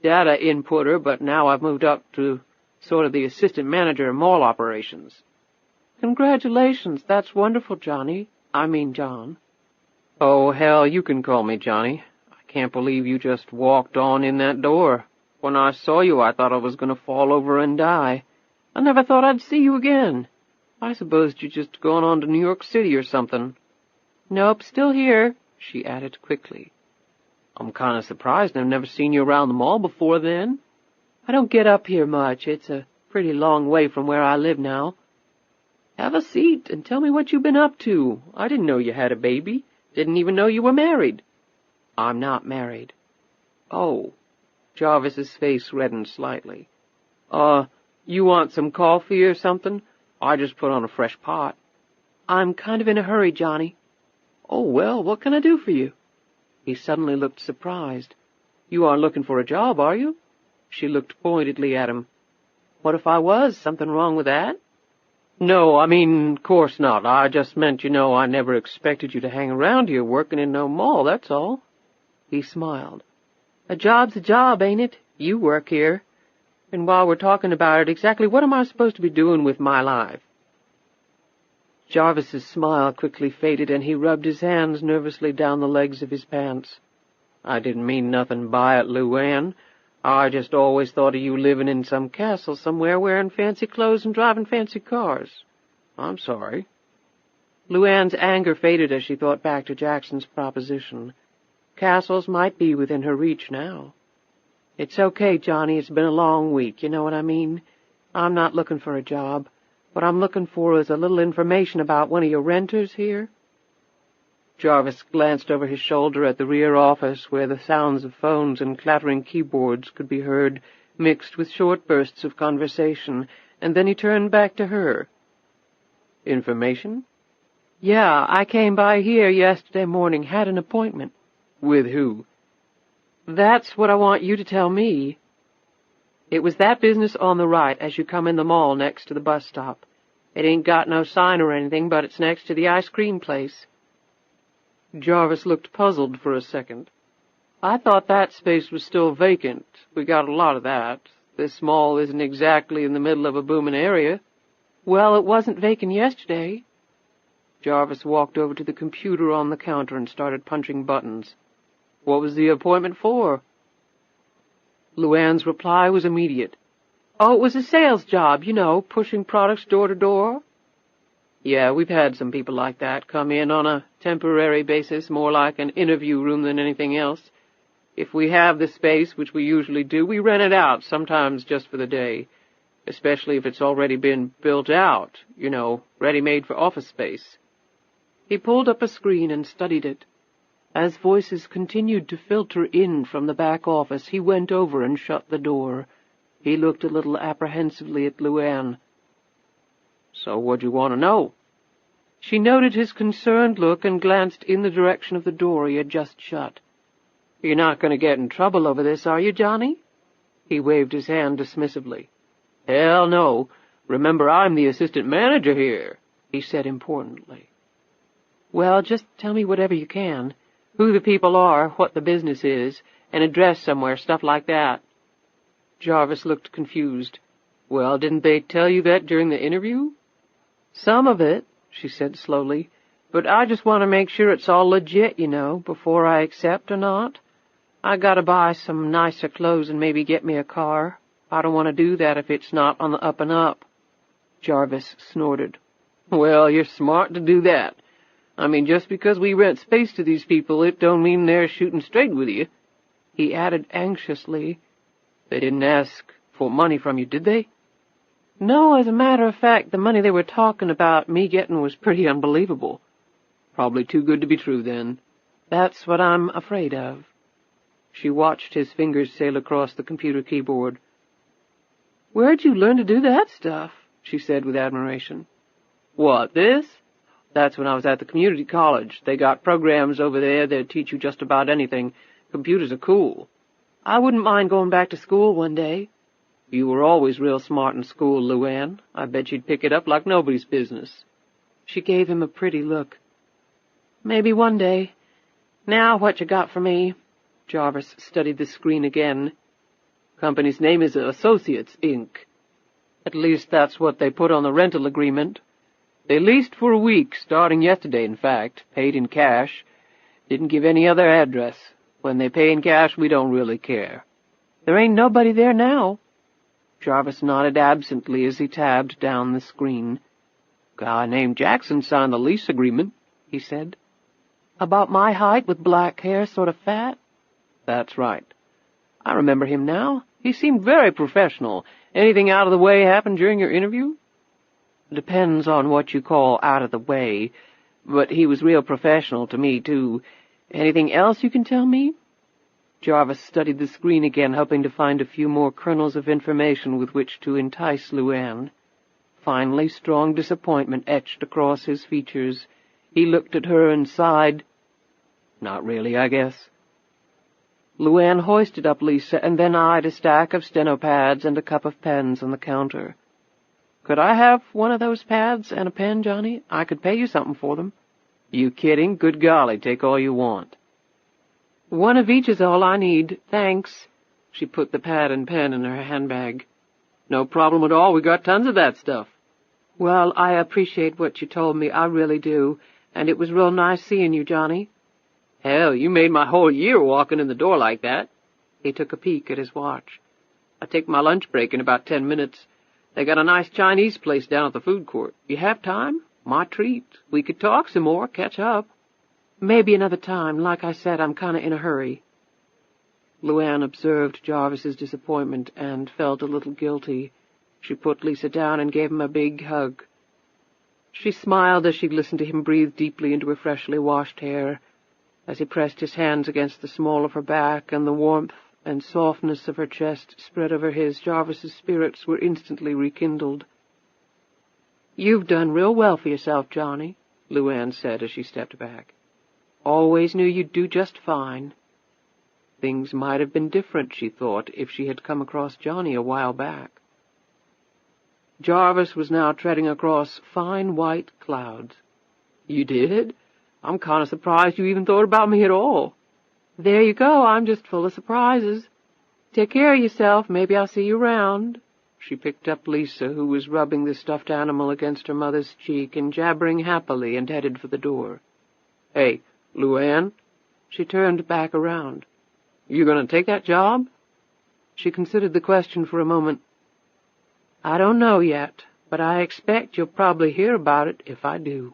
data inputter, but now I've moved up to sort of the assistant manager of mall operations." "Congratulations. That's wonderful, Johnny. I mean, John." "Oh, hell, you can call me Johnny. I can't believe you just walked on in that door. When I saw you, I thought I was going to fall over and die. I never thought I'd see you again. I supposed you'd just gone on to New York City or something." "Nope, still here," she added quickly. "I'm kind of surprised. I've never seen you around the mall before then." "I don't get up here much. It's a pretty long way from where I live now." "Have a seat and tell me what you've been up to. I didn't know you had a baby. Didn't even know you were married." "I'm not married." "Oh." Jarvis's face reddened slightly. You want some coffee or something? I just put on a fresh pot." "I'm kind of in a hurry, Johnny." "Oh, well, what can I do for you?" He suddenly looked surprised. "You aren't looking for a job, are you?" She looked pointedly at him. "What if I was? Something wrong with that?" "No, I mean, course not. I just meant, I never expected you to hang around here working in no mall, that's all." He smiled. "A job's a job, ain't it? You work here. And while we're talking about it, exactly what am I supposed to be doing with my life?" Jarvis's smile quickly faded, and he rubbed his hands nervously down the legs of his pants. "I didn't mean nothing by it, LuAnn. I just always thought of you living in some castle somewhere, wearing fancy clothes and driving fancy cars. I'm sorry." LuAnn's anger faded as she thought back to Jackson's proposition. Castles might be within her reach now. "It's okay, Johnny. It's been a long week. You know what I mean? I'm not looking for a job. What I'm looking for is a little information about one of your renters here." Jarvis glanced over his shoulder at the rear office, where the sounds of phones and clattering keyboards could be heard, mixed with short bursts of conversation, and then he turned back to her. "Information?" "Yeah, I came by here yesterday morning, had an appointment." "With who?" "That's what I want you to tell me." "It was that business on the right as you come in the mall next to the bus stop. It ain't got no sign or anything, but it's next to the ice cream place." Jarvis looked puzzled for a second. "I thought that space was still vacant. We got a lot of that. This mall isn't exactly in the middle of a booming area." "Well, it wasn't vacant yesterday." Jarvis walked over to the computer on the counter and started punching buttons. "What was the appointment for?" LuAnn's reply was immediate. "Oh, it was a sales job, pushing products door to door." "Yeah, we've had some people like that come in on a temporary basis, more like an interview room than anything else. If we have the space, which we usually do, we rent it out, sometimes just for the day, especially if it's already been built out, ready-made for office space." He pulled up a screen and studied it. As voices continued to filter in from the back office, he went over and shut the door. He looked a little apprehensively at LuAnn. "So what'd you want to know?" She noted his concerned look and glanced in the direction of the door he had just shut. "You're not going to get in trouble over this, are you, Johnny?" He waved his hand dismissively. "Hell no. Remember, I'm the assistant manager here," he said importantly. "Well, just tell me whatever you can. Who the people are, what the business is, an address somewhere, stuff like that." Jarvis looked confused. "Well, didn't they tell you that during the interview?" "Some of it," she said slowly, "but I just want to make sure it's all legit, before I accept or not. I gotta buy some nicer clothes and maybe get me a car." I don't want to do that if it's not on the up and up. Jarvis snorted. Well, you're smart to do that. I mean, just because we rent space to these people, it don't mean they're shooting straight with you. He added anxiously, They didn't ask for money from you, did they? No, as a matter of fact, the money they were talking about me getting was pretty unbelievable. Probably too good to be true, then. That's what I'm afraid of. She watched his fingers sail across the computer keyboard. Where'd you learn to do that stuff? She said with admiration. What, this? That's when I was at the community college. They got programs over there that teach you just about anything. Computers are cool. I wouldn't mind going back to school one day. You were always real smart in school, LuAnn. I bet you'd pick it up like nobody's business. She gave him a pretty look. Maybe one day. Now what you got for me? Jarvis studied the screen again. Company's name is Associates, Inc. At least that's what they put on the rental agreement. They leased for a week, starting yesterday, in fact, paid in cash. Didn't give any other address. When they pay in cash, we don't really care. There ain't nobody there now. Jarvis nodded absently as he tabbed down the screen. Guy named Jackson signed the lease agreement, he said. About my height with black hair, sort of fat? That's right. I remember him now. He seemed very professional. Anything out of the way happened during your interview? Depends on what you call out of the way. But he was real professional to me, too. Anything else you can tell me? Jarvis studied the screen again, hoping to find a few more kernels of information with which to entice LuAnn. Finally, strong disappointment etched across his features. He looked at her and sighed. Not really, I guess. LuAnn hoisted up Lisa and then eyed a stack of steno pads and a cup of pens on the counter. Could I have one of those pads and a pen, Johnny? I could pay you something for them. You kidding? Good golly, take all you want. One of each is all I need, thanks. She put the pad and pen in her handbag. No problem at all, we got tons of that stuff. Well, I appreciate what you told me, I really do, and it was real nice seeing you, Johnny. Hell, you made my whole year walking in the door like that. He took a peek at his watch. I take my lunch break in about 10 minutes. They got a nice Chinese place down at the food court. You have time? My treat. We could talk some more, catch up. Maybe another time. Like I said, I'm kind of in a hurry. LuAnn observed Jarvis's disappointment and felt a little guilty. She put Lisa down and gave him a big hug. She smiled as she listened to him breathe deeply into her freshly washed hair, as he pressed his hands against the small of her back, and the warmth and softness of her chest spread over his. Jarvis's spirits were instantly rekindled. You've done real well for yourself, Johnny, LuAnn said as she stepped back. Always knew you'd do just fine. Things might have been different, she thought, if she had come across Johnny a while back. Jarvis was now treading across fine white clouds. You did? I'm kind of surprised you even thought about me at all. There you go, I'm just full of surprises. Take care of yourself, maybe I'll see you around. She picked up Lisa, who was rubbing the stuffed animal against her mother's cheek and jabbering happily, and headed for the door. Hey, LuAnn? She turned back around. You going to take that job? She considered the question for a moment. I don't know yet, but I expect you'll probably hear about it if I do.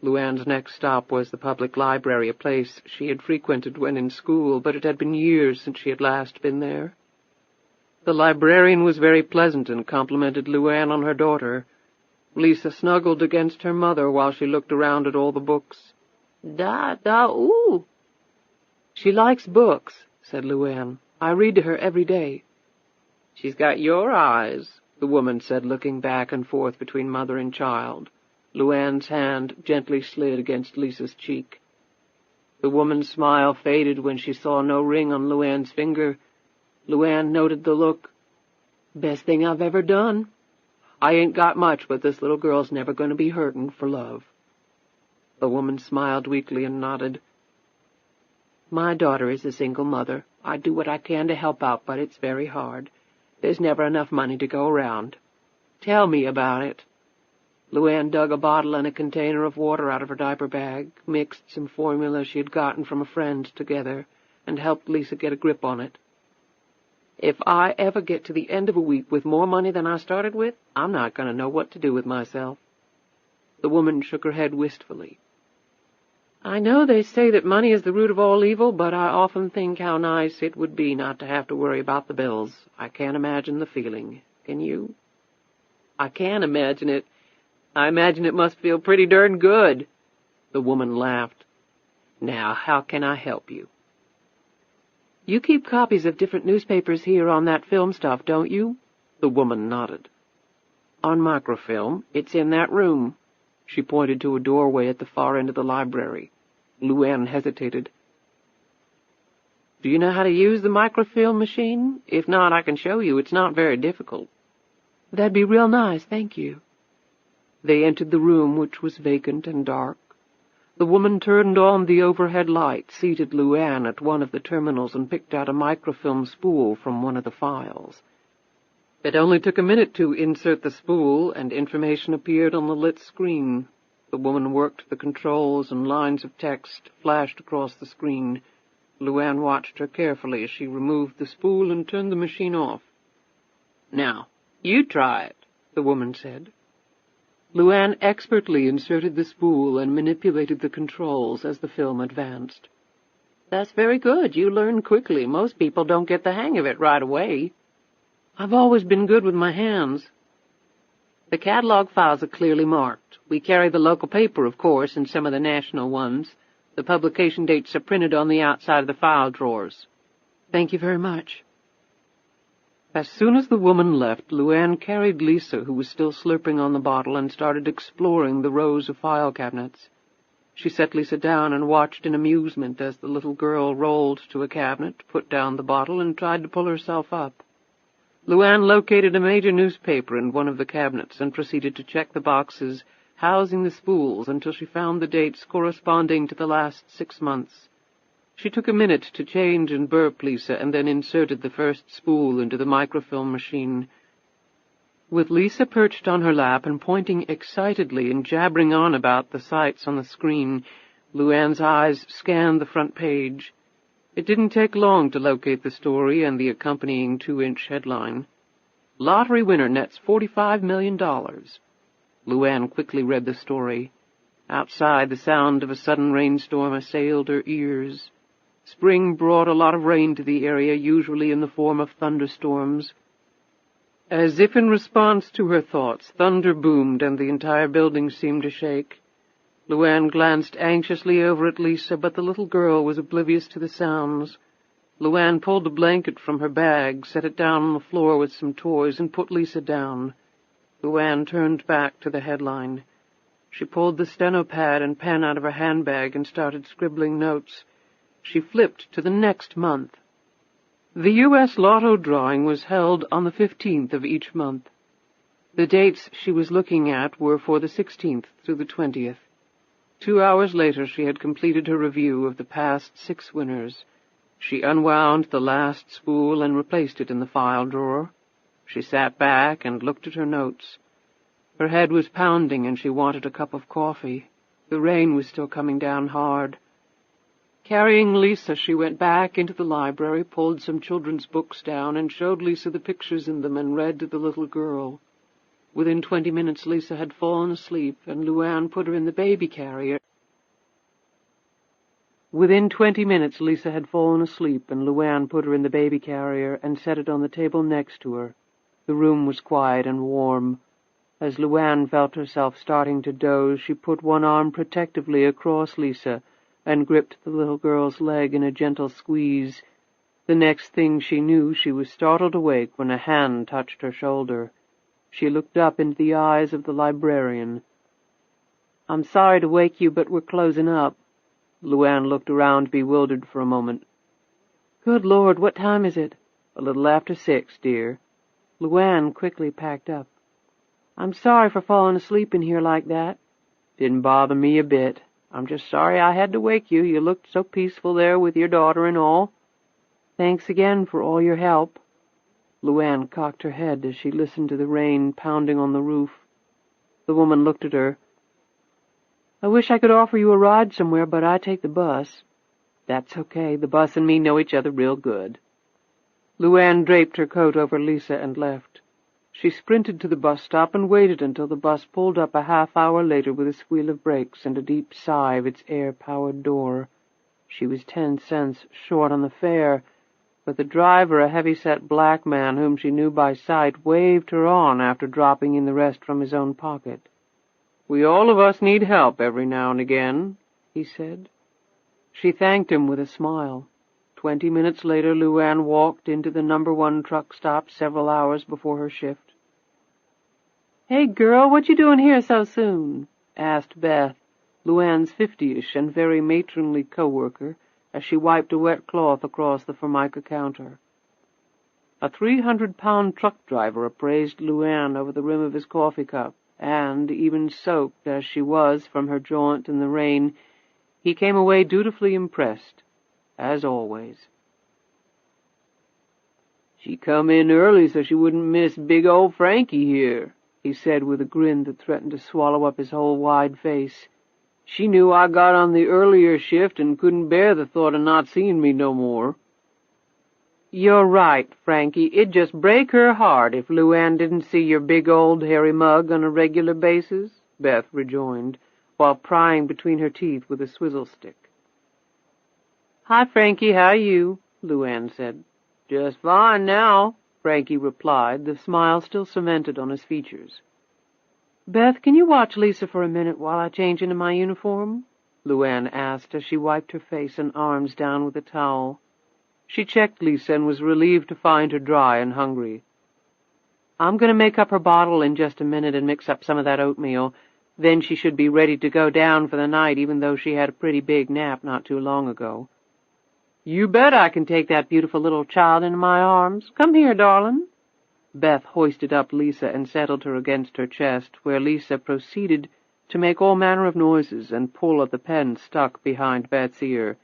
LuAnn's next stop was the public library, a place she had frequented when in school, but it had been years since she had last been there. The librarian was very pleasant and complimented LuAnn on her daughter. Lisa snuggled against her mother while she looked around at all the books. Ooh. She likes books, said LuAnn. I read to her every day. She's got your eyes, the woman said, looking back and forth between mother and child. LuAnn's hand gently slid against Lisa's cheek. The woman's smile faded when she saw no ring on LuAnn's finger. LuAnn noted the look. Best thing I've ever done. I ain't got much, but this little girl's never going to be hurtin' for love. The woman smiled weakly and nodded. My daughter is a single mother. I do what I can to help out, but it's very hard. There's never enough money to go around. Tell me about it. LuAnn dug a bottle and a container of water out of her diaper bag, mixed some formula she had gotten from a friend together, and helped Lisa get a grip on it. If I ever get to the end of a week with more money than I started with, I'm not going to know what to do with myself." The woman shook her head wistfully. "I know they say that money is the root of all evil, but I often think how nice it would be not to have to worry about the bills. I can't imagine the feeling. Can you?" "I can imagine it. I imagine it must feel pretty darn good." The woman laughed. "Now, how can I help you?" "You keep copies of different newspapers here on that film stuff, don't you?" The woman nodded. "On microfilm. It's in that room." She pointed to a doorway at the far end of the library. LuAnn hesitated. "Do you know how to use the microfilm machine? If not, I can show you. It's not very difficult." "That'd be real nice, thank you." They entered the room, which was vacant and dark. The woman turned on the overhead light, seated LuAnn at one of the terminals, and picked out a microfilm spool from one of the files. It only took a minute to insert the spool, and information appeared on the lit screen. The woman worked the controls, and lines of text flashed across the screen. LuAnn watched her carefully as she removed the spool and turned the machine off. "Now, you try it," the woman said. LuAnn expertly inserted the spool and manipulated the controls as the film advanced. "That's very good. You learn quickly. Most people don't get the hang of it right away." "I've always been good with my hands." "The catalog files are clearly marked. We carry the local paper, of course, and some of the national ones. The publication dates are printed on the outside of the file drawers." "Thank you very much." As soon as the woman left, LuAnn carried Lisa, who was still slurping on the bottle, and started exploring the rows of file cabinets. She set Lisa down and watched in amusement as the little girl rolled to a cabinet, put down the bottle, and tried to pull herself up. LuAnn located a major newspaper in one of the cabinets and proceeded to check the boxes housing the spools until she found the dates corresponding to the last 6 months. She took a minute to change and burp Lisa, and then inserted the first spool into the microfilm machine. With Lisa perched on her lap and pointing excitedly and jabbering on about the sights on the screen, LuAnn's eyes scanned the front page. It didn't take long to locate the story and the accompanying 2-inch headline. "Lottery winner nets $45 million. LuAnn quickly read the story. Outside, the sound of a sudden rainstorm assailed her ears. Spring brought a lot of rain to the area, usually in the form of thunderstorms. As if in response to her thoughts, thunder boomed and the entire building seemed to shake. LuAnn glanced anxiously over at Lisa, but the little girl was oblivious to the sounds. LuAnn pulled a blanket from her bag, set it down on the floor with some toys, and put Lisa down. LuAnn turned back to the headline. She pulled the steno-pad and pen out of her handbag and started scribbling notes. She flipped to the next month. The U.S. Lotto drawing was held on the 15th of each month. The dates she was looking at were for the 16th through the 20th. 2 hours later she had completed her review of the past 6 winners. She unwound the last spool and replaced it in the file drawer. She sat back and looked at her notes. Her head was pounding and she wanted a cup of coffee. The rain was still coming down hard. Carrying Lisa, she went back into the library, pulled some children's books down, and showed Lisa the pictures in them and read to the little girl. Within 20 minutes Lisa had fallen asleep, and LuAnn put her in the baby carrier. Within 20 minutes Lisa had fallen asleep, and LuAnn put her in the baby carrier and set it on the table next to her. The room was quiet and warm. As LuAnn felt herself starting to doze, she put one arm protectively across Lisa and gripped the little girl's leg in a gentle squeeze. The next thing she knew, she was startled awake when a hand touched her shoulder. She looked up into the eyes of the librarian. "I'm sorry to wake you, but we're closing up." LuAnn looked around, bewildered for a moment. "Good Lord, what time is it?" "A little after 6, dear." LuAnn quickly packed up. "I'm sorry for falling asleep in here like that." "Didn't bother me a bit. I'm just sorry I had to wake you. You looked so peaceful there with your daughter and all." "Thanks again for all your help." LuAnn cocked her head as she listened to the rain pounding on the roof. The woman looked at her. "I wish I could offer you a ride somewhere, but I take the bus." "That's okay. The bus and me know each other real good." LuAnn draped her coat over Lisa and left. She sprinted to the bus stop and waited until the bus pulled up a half-hour later with a squeal of brakes and a deep sigh of its air-powered door. She was 10 cents short on the fare, but the driver, a heavy-set black man whom she knew by sight, waved her on after dropping in the rest from his own pocket. "We all of us need help every now and again," he said. She thanked him with a smile. 20 minutes later, LuAnn walked into the number 1 truck stop several hours before her shift. "Hey, girl, what you doing here so soon?" asked Beth, LuAnn's 50-ish and very matronly co-worker, as she wiped a wet cloth across the Formica counter. A 300-pound truck driver appraised LuAnn over the rim of his coffee cup, and, even soaked as she was from her jaunt in the rain, he came away dutifully impressed, as always. "She come in early so she wouldn't miss big old Frankie here," he said with a grin that threatened to swallow up his whole wide face. "She knew I got on the earlier shift and couldn't bear the thought of not seeing me no more." "You're right, Frankie. It'd just break her heart if LuAnn didn't see your big old hairy mug on a regular basis," Beth rejoined, while prying between her teeth with a swizzle stick. "Hi, Frankie, how you?" LuAnn said. "Just fine now," Frankie replied, the smile still cemented on his features. "Beth, can you watch Lisa for a minute while I change into my uniform?" LuAnn asked as she wiped her face and arms down with a towel. She checked Lisa and was relieved to find her dry and hungry. "I'm going to make up her bottle in just a minute and mix up some of that oatmeal. Then she should be ready to go down for the night, even though she had a pretty big nap not too long ago." "You bet I can take that beautiful little child into my arms. Come here, darling." Beth hoisted up Lisa and settled her against her chest, where Lisa proceeded to make all manner of noises and pull at the pen stuck behind Beth's ear.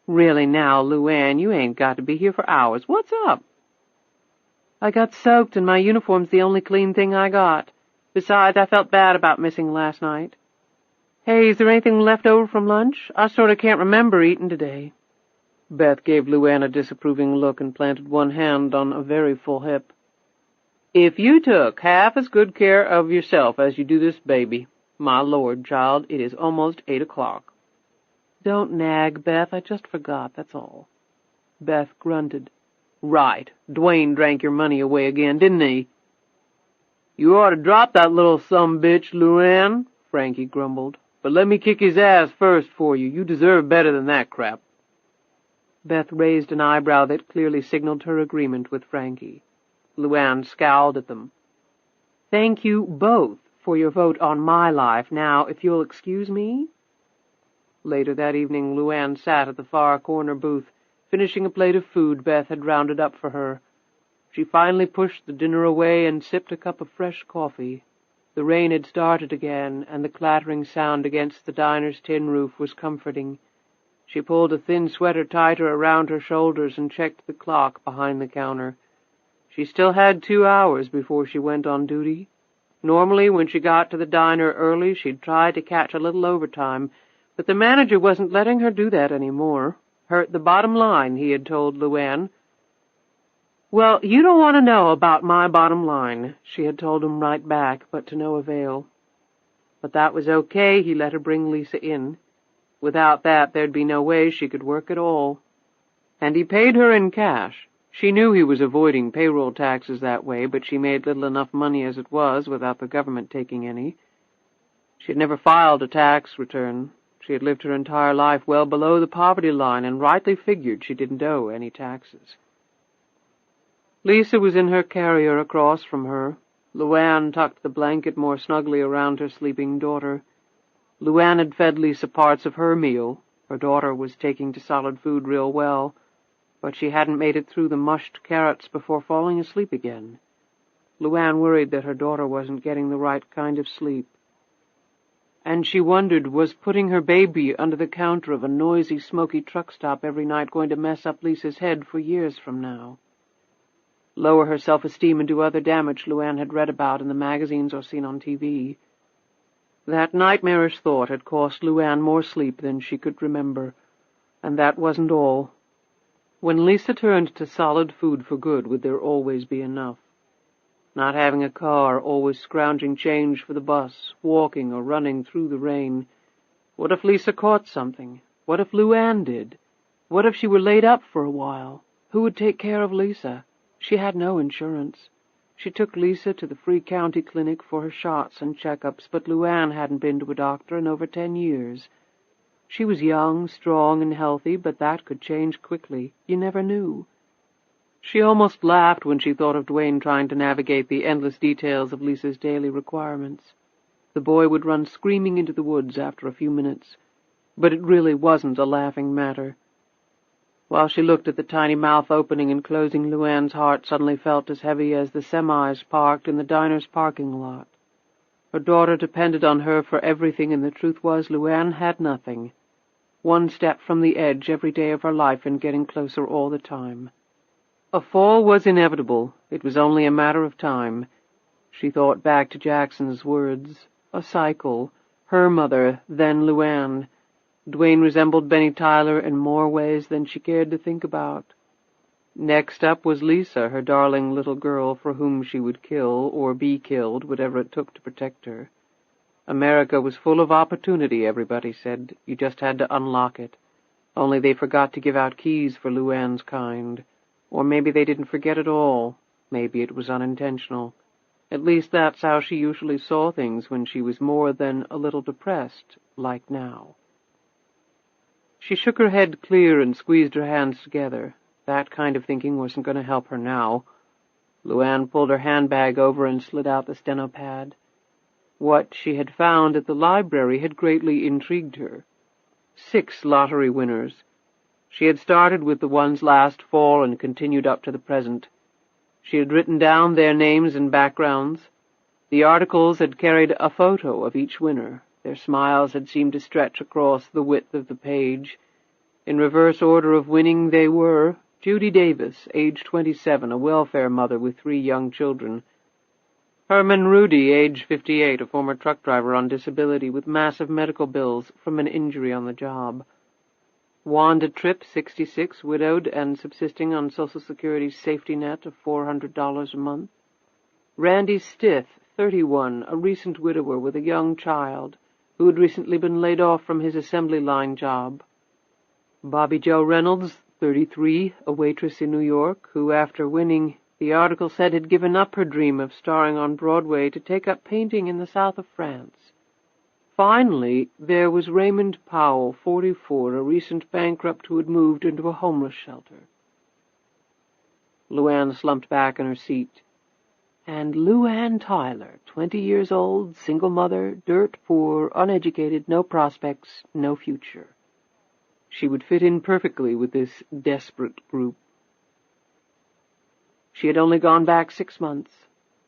"Really now, LuAnn, you ain't got to be here for hours. What's up?" "I got soaked, and my uniform's the only clean thing I got. Besides, I felt bad about missing last night. Hey, is there anything left over from lunch? I sort of can't remember eating today." Beth gave LuAnn a disapproving look and planted one hand on a very full hip. "If you took half as good care of yourself as you do this baby, my Lord, child, it is almost 8 o'clock. "Don't nag, Beth. I just forgot, that's all." Beth grunted. "Right. Dwayne drank your money away again, didn't he?" "You ought to drop that little sumbitch, LuAnn," Frankie grumbled. "But let me kick his ass first for you. You deserve better than that crap." Beth raised an eyebrow that clearly signaled her agreement with Frankie. LuAnn scowled at them. "Thank you both for your vote on my life. Now, if you'll excuse me." Later that evening, LuAnn sat at the far corner booth, finishing a plate of food Beth had rounded up for her. She finally pushed the dinner away and sipped a cup of fresh coffee. The rain had started again, and the clattering sound against the diner's tin roof was comforting. She pulled a thin sweater tighter around her shoulders and checked the clock behind the counter. She still had 2 hours before she went on duty. Normally, when she got to the diner early, she'd try to catch a little overtime, but the manager wasn't letting her do that any more. Hurt the bottom line, he had told LuAnn. "Well, you don't want to know about my bottom line," she had told him right back, but to no avail. But that was okay. He let her bring Lisa in. Without that, there'd be no way she could work at all. And he paid her in cash. She knew he was avoiding payroll taxes that way, but she made little enough money as it was without the government taking any. She had never filed a tax return. She had lived her entire life well below the poverty line and rightly figured she didn't owe any taxes. Lisa was in her carrier across from her. LuAnn tucked the blanket more snugly around her sleeping daughter. LuAnn had fed Lisa parts of her meal. Her daughter was taking to solid food real well, but she hadn't made it through the mushed carrots before falling asleep again. LuAnn worried that her daughter wasn't getting the right kind of sleep. And she wondered, was putting her baby under the counter of a noisy, smoky truck stop every night going to mess up Lisa's head for years from now? Lower her self-esteem and do other damage LuAnn had read about in the magazines or seen on TV. That nightmarish thought had cost LuAnn more sleep than she could remember, and that wasn't all. When Lisa turned to solid food for good, would there always be enough? Not having a car, always scrounging change for the bus, walking or running through the rain. What if Lisa caught something? What if LuAnn did? What if she were laid up for a while? Who would take care of Lisa? She had no insurance. She took Lisa to the free county clinic for her shots and checkups, but LuAnn hadn't been to a doctor in over 10 years. She was young, strong, and healthy, but that could change quickly. You never knew. She almost laughed when she thought of Duane trying to navigate the endless details of Lisa's daily requirements. The boy would run screaming into the woods after a few minutes, but it really wasn't a laughing matter. While she looked at the tiny mouth opening and closing, LuAnn's heart suddenly felt as heavy as the semis parked in the diner's parking lot. Her daughter depended on her for everything, and the truth was LuAnn had nothing. One step from the edge every day of her life and getting closer all the time. A fall was inevitable. It was only a matter of time. She thought back to Jackson's words. A cycle. Her mother, then LuAnn. Duane resembled Benny Tyler in more ways than she cared to think about. Next up was Lisa, her darling little girl for whom she would kill or be killed, whatever it took to protect her. America was full of opportunity, everybody said. You just had to unlock it. Only they forgot to give out keys for LuAnn's kind. Or maybe they didn't forget at all. Maybe it was unintentional. At least that's how she usually saw things when she was more than a little depressed, like now. She shook her head clear and squeezed her hands together. That kind of thinking wasn't going to help her now. LuAnn pulled her handbag over and slid out the steno pad. What she had found at the library had greatly intrigued her. 6 lottery winners. She had started with the ones last fall and continued up to the present. She had written down their names and backgrounds. The articles had carried a photo of each winner. Their smiles had seemed to stretch across the width of the page. In reverse order of winning they were: Judy Davis, age 27, a welfare mother with 3 young children; Herman Rudy, age 58, a former truck driver on disability with massive medical bills from an injury on the job; Wanda Tripp, 66, widowed and subsisting on Social Security's safety net of $400 a month; Randy Stith, 31, a recent widower with a young child, who had recently been laid off from his assembly line job; Bobby Joe Reynolds, 33, a waitress in New York, who, after winning, the article said had given up her dream of starring on Broadway to take up painting in the south of France. Finally, there was Raymond Powell, 44, a recent bankrupt who had moved into a homeless shelter. LuAnn slumped back in her seat. And LuAnn Tyler, 20 years old, single mother, dirt poor, uneducated, no prospects, no future. She would fit in perfectly with this desperate group. She had only gone back 6 months.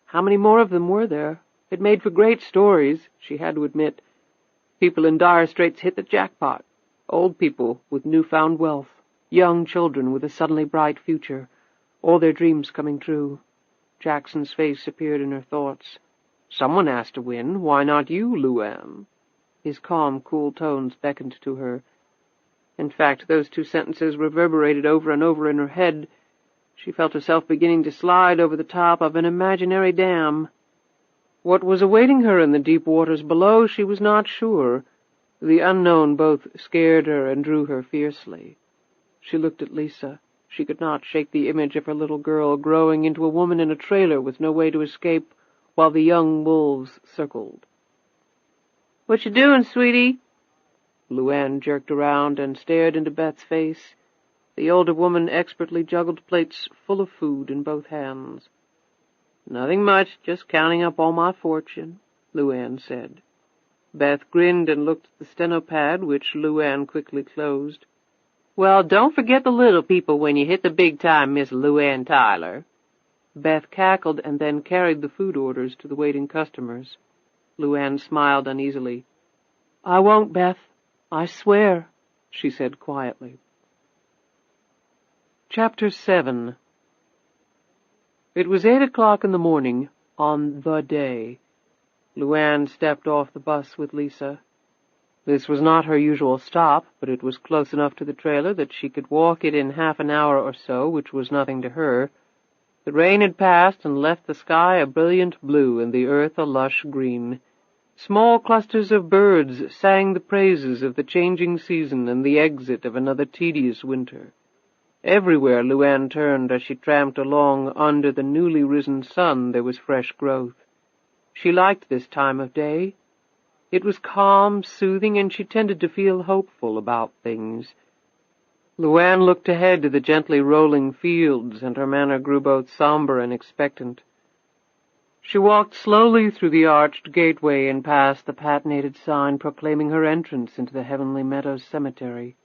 How many more of them were there? It made for great stories, she had to admit. People in dire straits hit the jackpot. Old people with newfound wealth. Young children with a suddenly bright future. All their dreams coming true. Jackson's face appeared in her thoughts. Someone has to win. Why not you, LuAnn? His calm, cool tones beckoned to her. In fact, those 2 sentences reverberated over and over in her head. She felt herself beginning to slide over the top of an imaginary dam. What was awaiting her in the deep waters below, she was not sure. The unknown both scared her and drew her fiercely. She looked at Lisa. She could not shake the image of her little girl growing into a woman in a trailer with no way to escape, while the young wolves circled. "What you doing, sweetie?" LuAnn jerked around and stared into Beth's face. The older woman expertly juggled plates full of food in both hands. "Nothing much, just counting up all my fortune," LuAnn said. Beth grinned and looked at the steno pad, which LuAnn quickly closed. "Well, don't forget the little people when you hit the big time, Miss LuAnn Tyler." Beth cackled and then carried the food orders to the waiting customers. LuAnn smiled uneasily. "I won't, Beth. I swear," she said quietly. Chapter 7. It was 8 o'clock in the morning, on the day. LuAnn stepped off the bus with Lisa. This was not her usual stop, but it was close enough to the trailer that she could walk it in half an hour or so, which was nothing to her. The rain had passed and left the sky a brilliant blue and the earth a lush green. Small clusters of birds sang the praises of the changing season and the exit of another tedious winter. Everywhere LuAnn turned as she tramped along under the newly risen sun there was fresh growth. She liked this time of day. It was calm, soothing, and she tended to feel hopeful about things. LuAnn looked ahead to the gently rolling fields, and her manner grew both somber and expectant. She walked slowly through the arched gateway and past the patinated sign proclaiming her entrance into the Heavenly Meadows Cemetery.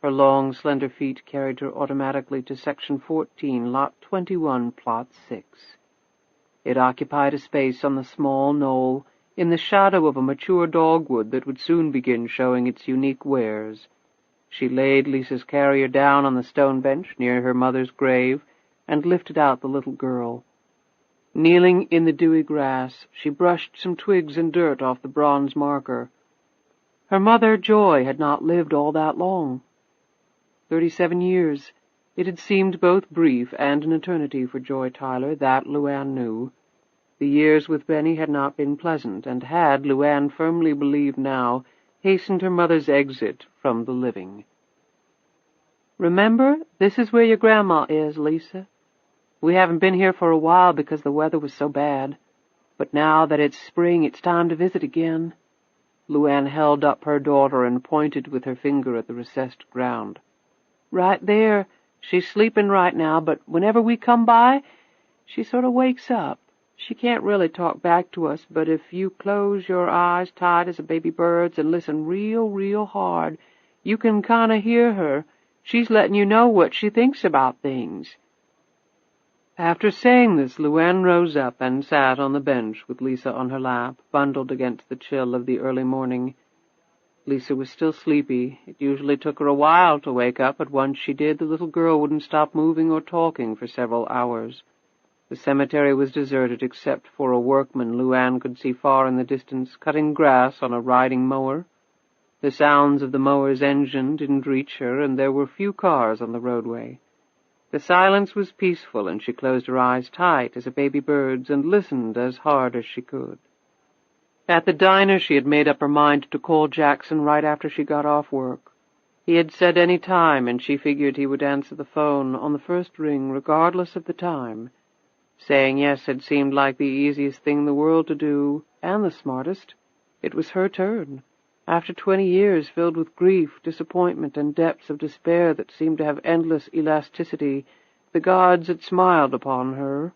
Her long, slender feet carried her automatically to Section 14, Lot 21, Plot 6. It occupied a space on the small knoll in the shadow of a mature dogwood that would soon begin showing its unique wares. She laid Lisa's carrier down on the stone bench near her mother's grave and lifted out the little girl. Kneeling in the dewy grass, she brushed some twigs and dirt off the bronze marker. Her mother, Joy, had not lived all that long. 37 years. It had seemed both brief and an eternity for Joy Tyler, that LuAnn knew. The years with Benny had not been pleasant, and had, LuAnn firmly believed now, hastened her mother's exit from the living. "Remember, this is where your grandma is, Lisa. We haven't been here for a while because the weather was so bad. But now that it's spring, it's time to visit again." LuAnn held up her daughter and pointed with her finger at the recessed ground. "Right there. She's sleeping right now, but whenever we come by, she sort of wakes up. She can't really talk back to us, but if you close your eyes tight as a baby bird's and listen real hard, you can kind of hear her. She's letting you know what she thinks about things." After saying this, LuAnn rose up and sat on the bench with Lisa on her lap, bundled against the chill of the early morning. Lisa was still sleepy. It usually took her a while to wake up, but once she did, the little girl wouldn't stop moving or talking for several hours. The cemetery was deserted except for a workman LuAnn could see far in the distance, cutting grass on a riding mower. The sounds of the mower's engine didn't reach her, and there were few cars on the roadway. The silence was peaceful, and she closed her eyes tight as a baby bird's and listened as hard as she could. At the diner she had made up her mind to call Jackson right after she got off work. He had said any time, and she figured he would answer the phone on the first ring, regardless of the time. Saying yes had seemed like the easiest thing in the world to do, and the smartest. It was her turn. After 20 years filled with grief, disappointment, and depths of despair that seemed to have endless elasticity, the gods had smiled upon her.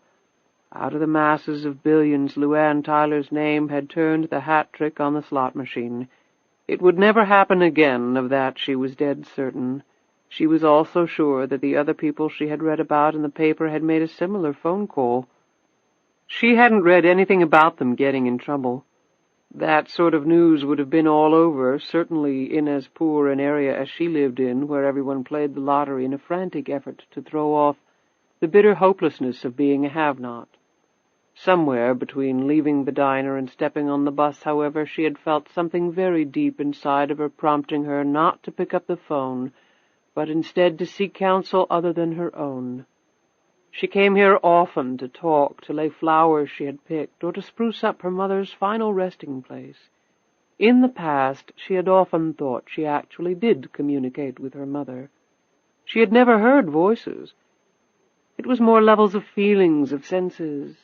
Out of the masses of billions, LuAnn Tyler's name had turned the hat trick on the slot machine. It would never happen again, of that she was dead certain. She was also sure that the other people she had read about in the paper had made a similar phone call. She hadn't read anything about them getting in trouble. That sort of news would have been all over, certainly in as poor an area as she lived in, where everyone played the lottery in a frantic effort to throw off the bitter hopelessness of being a have-not. Somewhere between leaving the diner and stepping on the bus, however, she had felt something very deep inside of her prompting her not to pick up the phone, but instead to seek counsel other than her own. She came here often to talk, to lay flowers she had picked, or to spruce up her mother's final resting place. In the past, she had often thought she actually did communicate with her mother. She had never heard voices. It was more levels of feelings, of senses.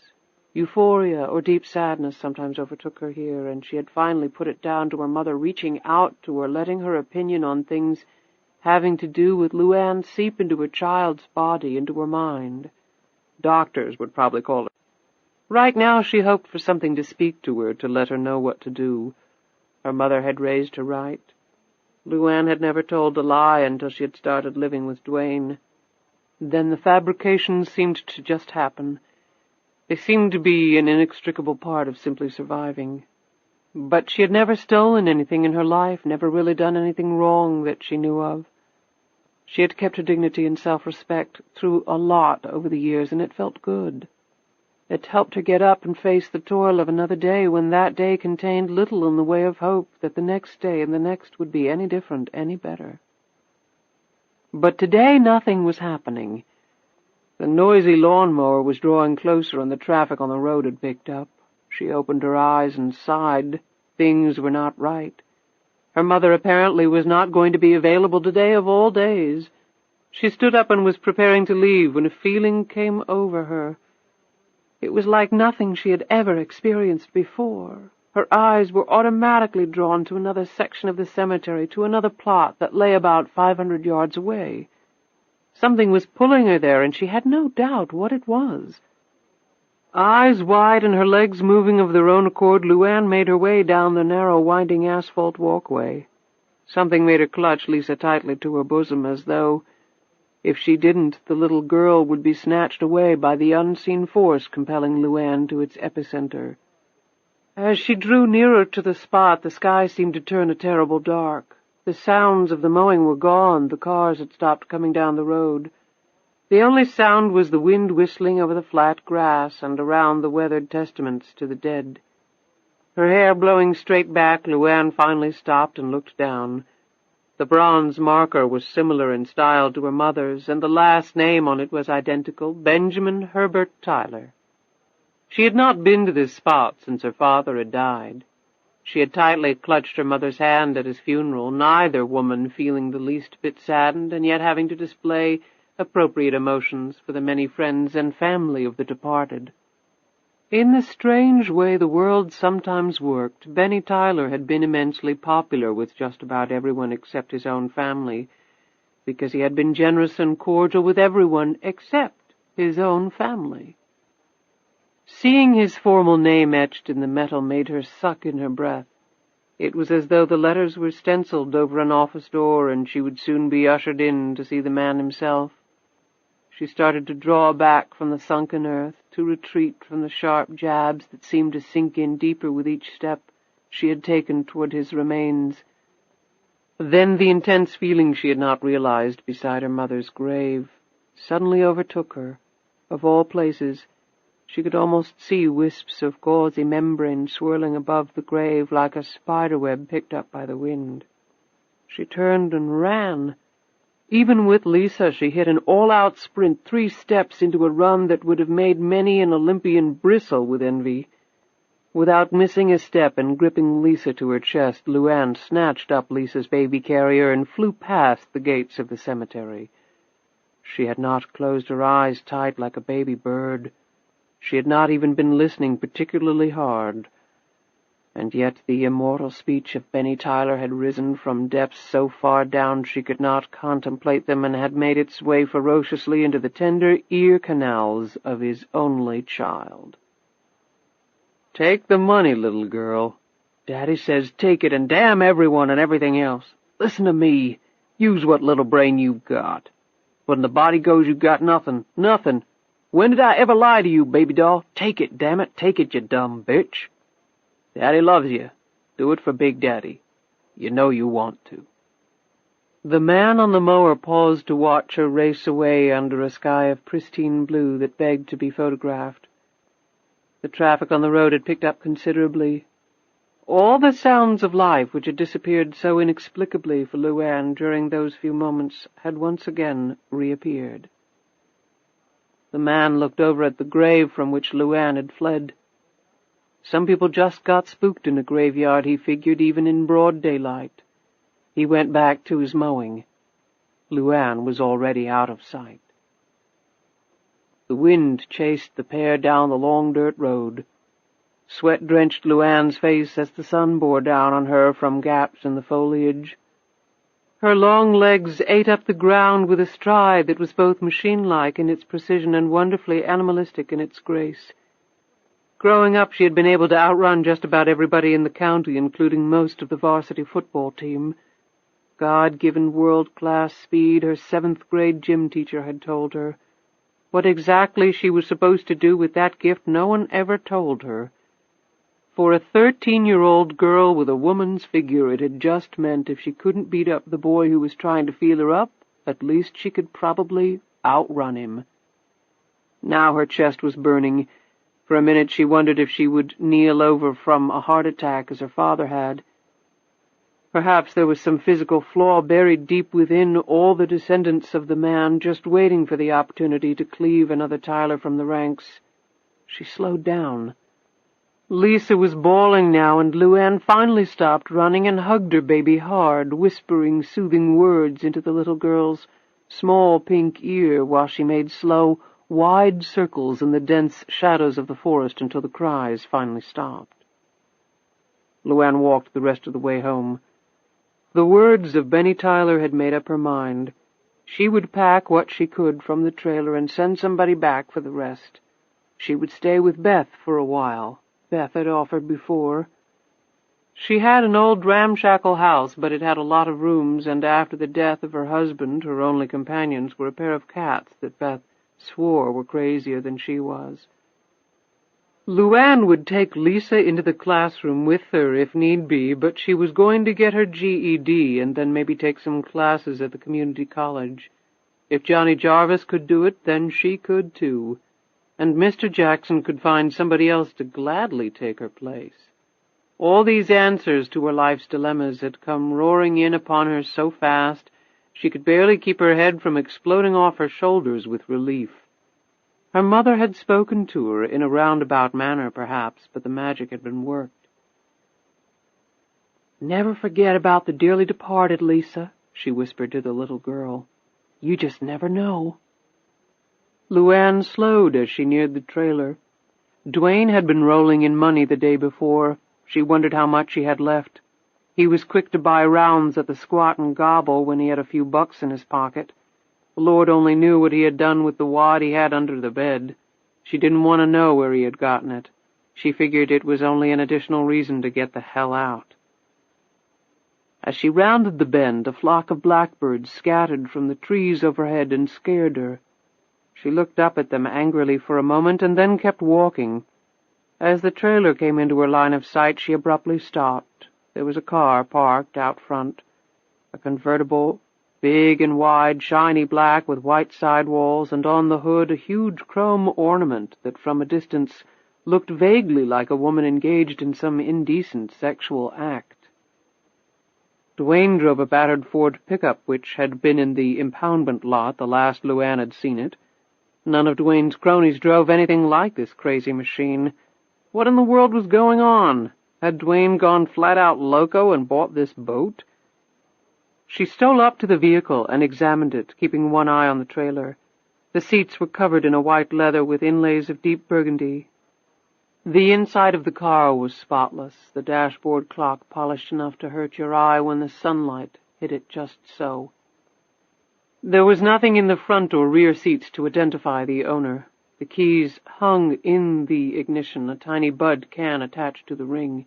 Euphoria or deep sadness sometimes overtook her here, and she had finally put it down to her mother reaching out to her, letting her opinion on things having to do with LuAnn seep into her child's body, into her mind. Doctors would probably call it. Right now she hoped for something to speak to her, to let her know what to do. Her mother had raised her right. LuAnn had never told a lie until she had started living with Dwayne. Then the fabrications seemed to just happen. They seemed to be an inextricable part of simply surviving. But she had never stolen anything in her life, never really done anything wrong that she knew of. She had kept her dignity and self-respect through a lot over the years, and it felt good. It helped her get up and face the toil of another day when that day contained little in the way of hope that the next day and the next would be any different, any better. But today nothing was happening. The noisy lawnmower was drawing closer and the traffic on the road had picked up. She opened her eyes and sighed. Things were not right. Her mother apparently was not going to be available today of all days. She stood up and was preparing to leave when a feeling came over her. It was like nothing she had ever experienced before. Her eyes were automatically drawn to another section of the cemetery, to another plot that lay about 500 yards away. Something was pulling her there, and she had no doubt what it was. Eyes wide and her legs moving of their own accord, LuAnn made her way down the narrow, winding asphalt walkway. Something made her clutch Lisa tightly to her bosom, as though, if she didn't, the little girl would be snatched away by the unseen force compelling LuAnn to its epicenter. As she drew nearer to the spot, the sky seemed to turn a terrible dark. The sounds of the mowing were gone. The cars had stopped coming down the road. The only sound was the wind whistling over the flat grass and around the weathered testaments to the dead. Her hair blowing straight back, LuAnn finally stopped and looked down. The bronze marker was similar in style to her mother's, and the last name on it was identical, Benjamin Herbert Tyler. She had not been to this spot since her father had died. She had tightly clutched her mother's hand at his funeral, neither woman feeling the least bit saddened, and yet having to display appropriate emotions for the many friends and family of the departed. In the strange way the world sometimes worked, Benny Tyler had been immensely popular with just about everyone except his own family, because he had been generous and cordial with everyone except his own family. Seeing his formal name etched in the metal made her suck in her breath. It was as though the letters were stenciled over an office door and she would soon be ushered in to see the man himself. She started to draw back from the sunken earth, to retreat from the sharp jabs that seemed to sink in deeper with each step she had taken toward his remains. Then the intense feeling she had not realized beside her mother's grave suddenly overtook her. Of all places, she could almost see wisps of gauzy membrane swirling above the grave like a spiderweb picked up by the wind. She turned and ran. Even with Lisa, she hit an all-out sprint, 3 steps into a run that would have made many an Olympian bristle with envy. Without missing a step and gripping Lisa to her chest, LuAnn snatched up Lisa's baby carrier and flew past the gates of the cemetery. She had not closed her eyes tight like a baby bird. She had not even been listening particularly hard. And yet the immortal speech of Benny Tyler had risen from depths so far down she could not contemplate them, and had made its way ferociously into the tender ear canals of his only child. "Take the money, little girl. Daddy says take it, and damn everyone and everything else. Listen to me. Use what little brain you've got. When the body goes, you got nothing. Nothing. When did I ever lie to you, baby doll? Take it, damn it. Take it, you dumb bitch. Daddy loves you. Do it for Big Daddy. You know you want to." The man on the mower paused to watch her race away under a sky of pristine blue that begged to be photographed. The traffic on the road had picked up considerably. All the sounds of life which had disappeared so inexplicably for LuAnn during those few moments had once again reappeared. The man looked over at the grave from which LuAnn had fled. Some people just got spooked in a graveyard, he figured, even in broad daylight. He went back to his mowing. LuAnn was already out of sight. The wind chased the pair down the long dirt road. Sweat drenched LuAnn's face as the sun bore down on her from gaps in the foliage. Her long legs ate up the ground with a stride that was both machine-like in its precision and wonderfully animalistic in its grace. Growing up, she had been able to outrun just about everybody in the county, including most of the varsity football team. God-given world-class speed, her 7th-grade gym teacher had told her. What exactly she was supposed to do with that gift no one ever told her. For a 13-year-old girl with a woman's figure, it had just meant if she couldn't beat up the boy who was trying to feel her up, at least she could probably outrun him. Now her chest was burning. For a minute she wondered if she would kneel over from a heart attack as her father had. Perhaps there was some physical flaw buried deep within all the descendants of the man, just waiting for the opportunity to cleave another Tyler from the ranks. She slowed down. Lisa was bawling now, and LuAnn finally stopped running and hugged her baby hard, whispering soothing words into the little girl's small pink ear while she made slow, wide circles in the dense shadows of the forest until the cries finally stopped. LuAnn walked the rest of the way home. The words of Benny Tyler had made up her mind. She would pack what she could from the trailer and send somebody back for the rest. She would stay with Beth for a while. Beth had offered before. She had an old ramshackle house, but it had a lot of rooms, and after the death of her husband, her only companions were a pair of cats that Beth swore were crazier than she was. LuAnn would take Lisa into the classroom with her if need be, but she was going to get her GED and then maybe take some classes at the community college. If Johnny Jarvis could do it, then she could too, and Mr. Jackson could find somebody else to gladly take her place. All these answers to her life's dilemmas had come roaring in upon her so fast she could barely keep her head from exploding off her shoulders with relief. Her mother had spoken to her, in a roundabout manner perhaps, but the magic had been worked. "Never forget about the dearly departed, Lisa," she whispered to the little girl. "You just never know." LuAnn slowed as she neared the trailer. Dwayne had been rolling in money the day before. She wondered how much he had left. He was quick to buy rounds at the Squat and Gobble when he had a few bucks in his pocket. The Lord only knew what he had done with the wad he had under the bed. She didn't want to know where he had gotten it. She figured it was only an additional reason to get the hell out. As she rounded the bend, a flock of blackbirds scattered from the trees overhead and scared her. She looked up at them angrily for a moment and then kept walking. As the trailer came into her line of sight, she abruptly stopped. There was a car parked out front, a convertible, big and wide, shiny black with white sidewalls, and on the hood a huge chrome ornament that from a distance looked vaguely like a woman engaged in some indecent sexual act. Dwayne drove a battered Ford pickup which had been in the impoundment lot the last LuAnn had seen it. None of Dwayne's cronies drove anything like this crazy machine. What in the world was going on? Had Dwayne gone flat-out loco and bought this boat? She stole up to the vehicle and examined it, keeping one eye on the trailer. The seats were covered in a white leather with inlays of deep burgundy. The inside of the car was spotless, the dashboard clock polished enough to hurt your eye when the sunlight hit it just so. There was nothing in the front or rear seats to identify the owner. The keys hung in the ignition, a tiny bud can attached to the ring.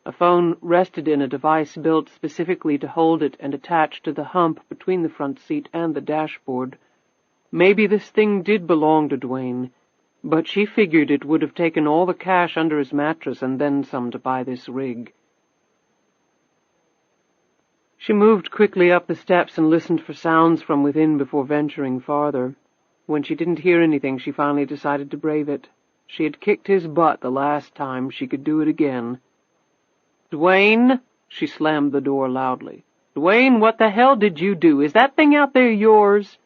A phone rested in a device built specifically to hold it and attached to the hump between the front seat and the dashboard. Maybe this thing did belong to Dwayne, but she figured it would have taken all the cash under his mattress and then some to buy this rig. She moved quickly up the steps and listened for sounds from within before venturing farther. When she didn't hear anything, she finally decided to brave it. She had kicked his butt the last time. She could do it again. "Dwayne!" She slammed the door loudly. "Dwayne, what the hell did you do? Is that thing out there yours?"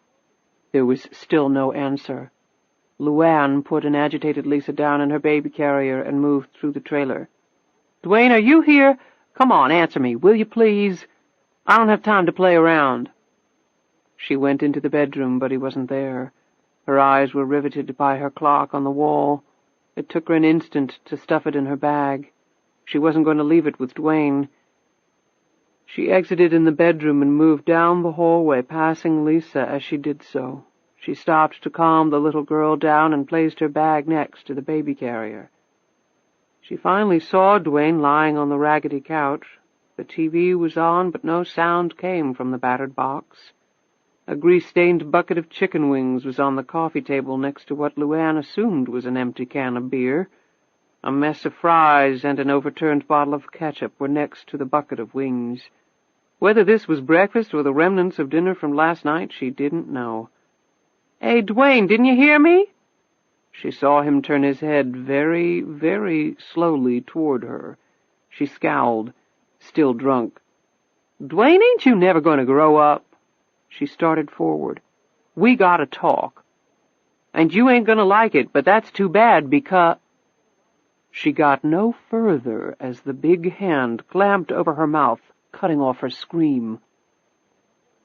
There was still no answer. LuAnn put an agitated Lisa down in her baby carrier and moved through the trailer. "Dwayne, are you here? Come on, answer me, will you please? I don't have time to play around." She went into the bedroom, but he wasn't there. Her eyes were riveted by her clock on the wall. It took her an instant to stuff it in her bag. She wasn't going to leave it with Dwayne. She exited in the bedroom and moved down the hallway, passing Lisa as she did so. She stopped to calm the little girl down and placed her bag next to the baby carrier. She finally saw Dwayne lying on the raggedy couch. The TV was on, but no sound came from the battered box. A grease-stained bucket of chicken wings was on the coffee table next to what LuAnn assumed was an empty can of beer. A mess of fries and an overturned bottle of ketchup were next to the bucket of wings. Whether this was breakfast or the remnants of dinner from last night, she didn't know. "Hey, Dwayne, didn't you hear me?" She saw him turn his head very, very slowly toward her. She scowled, still drunk. "Dwayne, ain't you never going to grow up?" She started forward. "We gotta talk. And you ain't gonna like it, but that's too bad because—" She got no further as the big hand clamped over her mouth, cutting off her scream.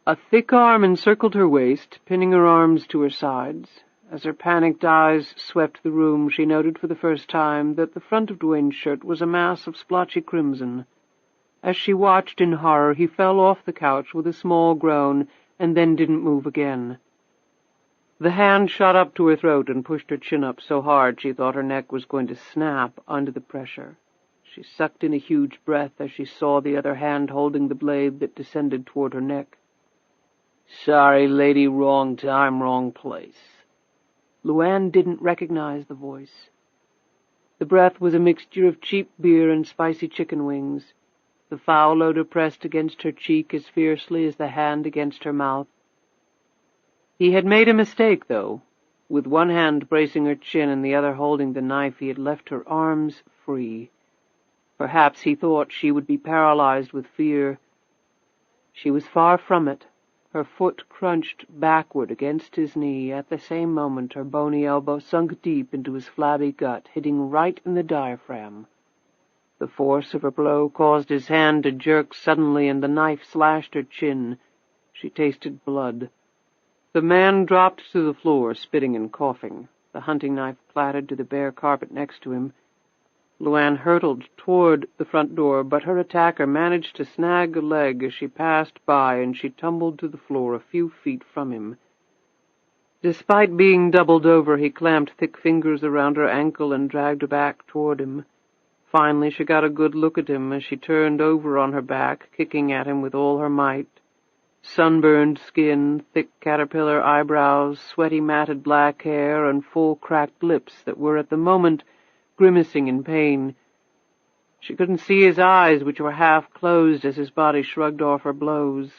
A thick arm encircled her waist, pinning her arms to her sides. As her panicked eyes swept the room, she noted for the first time that the front of Dwayne's shirt was a mass of splotchy crimson. As she watched in horror, he fell off the couch with a small groan and then didn't move again. The hand shot up to her throat and pushed her chin up so hard she thought her neck was going to snap under the pressure. She sucked in a huge breath as she saw the other hand holding the blade that descended toward her neck. "Sorry, lady, wrong time, wrong place." LuAnn didn't recognize the voice. The breath was a mixture of cheap beer and spicy chicken wings. The foul odor pressed against her cheek as fiercely as the hand against her mouth. He had made a mistake, though. With one hand bracing her chin and the other holding the knife, he had left her arms free. Perhaps he thought she would be paralyzed with fear. She was far from it. Her foot crunched backward against his knee. At the same moment, her bony elbow sunk deep into his flabby gut, hitting right in the diaphragm. The force of her blow caused his hand to jerk suddenly, and the knife slashed her chin. She tasted blood. The man dropped to the floor, spitting and coughing. The hunting knife clattered to the bare carpet next to him. LuAnn hurtled toward the front door, but her attacker managed to snag a leg as she passed by, and she tumbled to the floor a few feet from him. Despite being doubled over, he clamped thick fingers around her ankle and dragged her back toward him. Finally, she got a good look at him as she turned over on her back, kicking at him with all her might. Sunburned skin, thick caterpillar eyebrows, sweaty matted black hair, and full cracked lips that were at the moment grimacing in pain. She couldn't see his eyes, which were half closed as his body shrugged off her blows.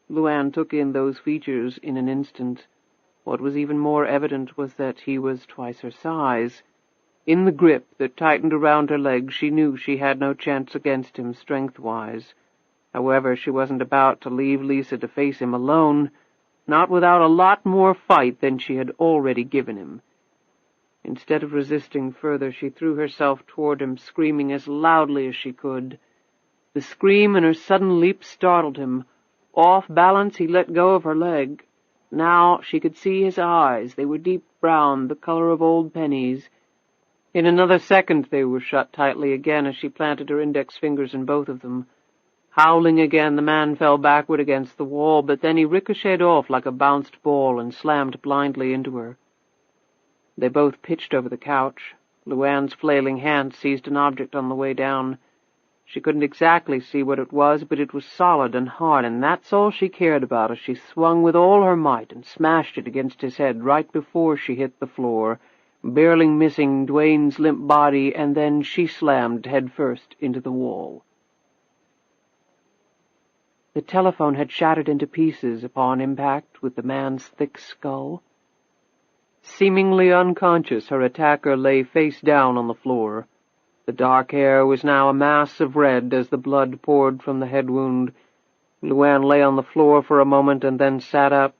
LuAnn took in those features in an instant. What was even more evident was that he was twice her size. In the grip that tightened around her legs, she knew she had no chance against him strength-wise. However, she wasn't about to leave Lisa to face him alone, not without a lot more fight than she had already given him. Instead of resisting further, she threw herself toward him, screaming as loudly as she could. The scream and her sudden leap startled him. Off balance, he let go of her leg. Now she could see his eyes. They were deep brown, the color of old pennies. In another second they were shut tightly again as she planted her index fingers in both of them. Howling again, the man fell backward against the wall, but then he ricocheted off like a bounced ball and slammed blindly into her. They both pitched over the couch. LuAnn's flailing hand seized an object on the way down. She couldn't exactly see what it was, but it was solid and hard, and that's all she cared about as she swung with all her might and smashed it against his head right before she hit the floor, barely missing Dwayne's limp body, and then she slammed headfirst into the wall. The telephone had shattered into pieces upon impact with the man's thick skull. Seemingly unconscious, her attacker lay face down on the floor. The dark hair was now a mass of red as the blood poured from the head wound. LuAnn lay on the floor for a moment and then sat up.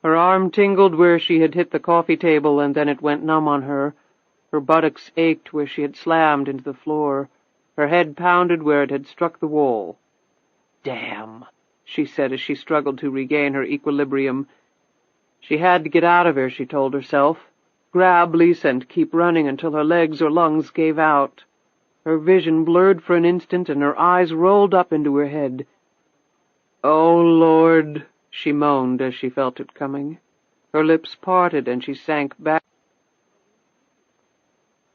Her arm tingled where she had hit the coffee table, and then it went numb on her. Her buttocks ached where she had slammed into the floor. Her head pounded where it had struck the wall. "Damn," she said as she struggled to regain her equilibrium. She had to get out of here, she told herself. Grab Lisa and keep running until her legs or lungs gave out. Her vision blurred for an instant and her eyes rolled up into her head. "Oh, Lord," she moaned as she felt it coming. Her lips parted and she sank back.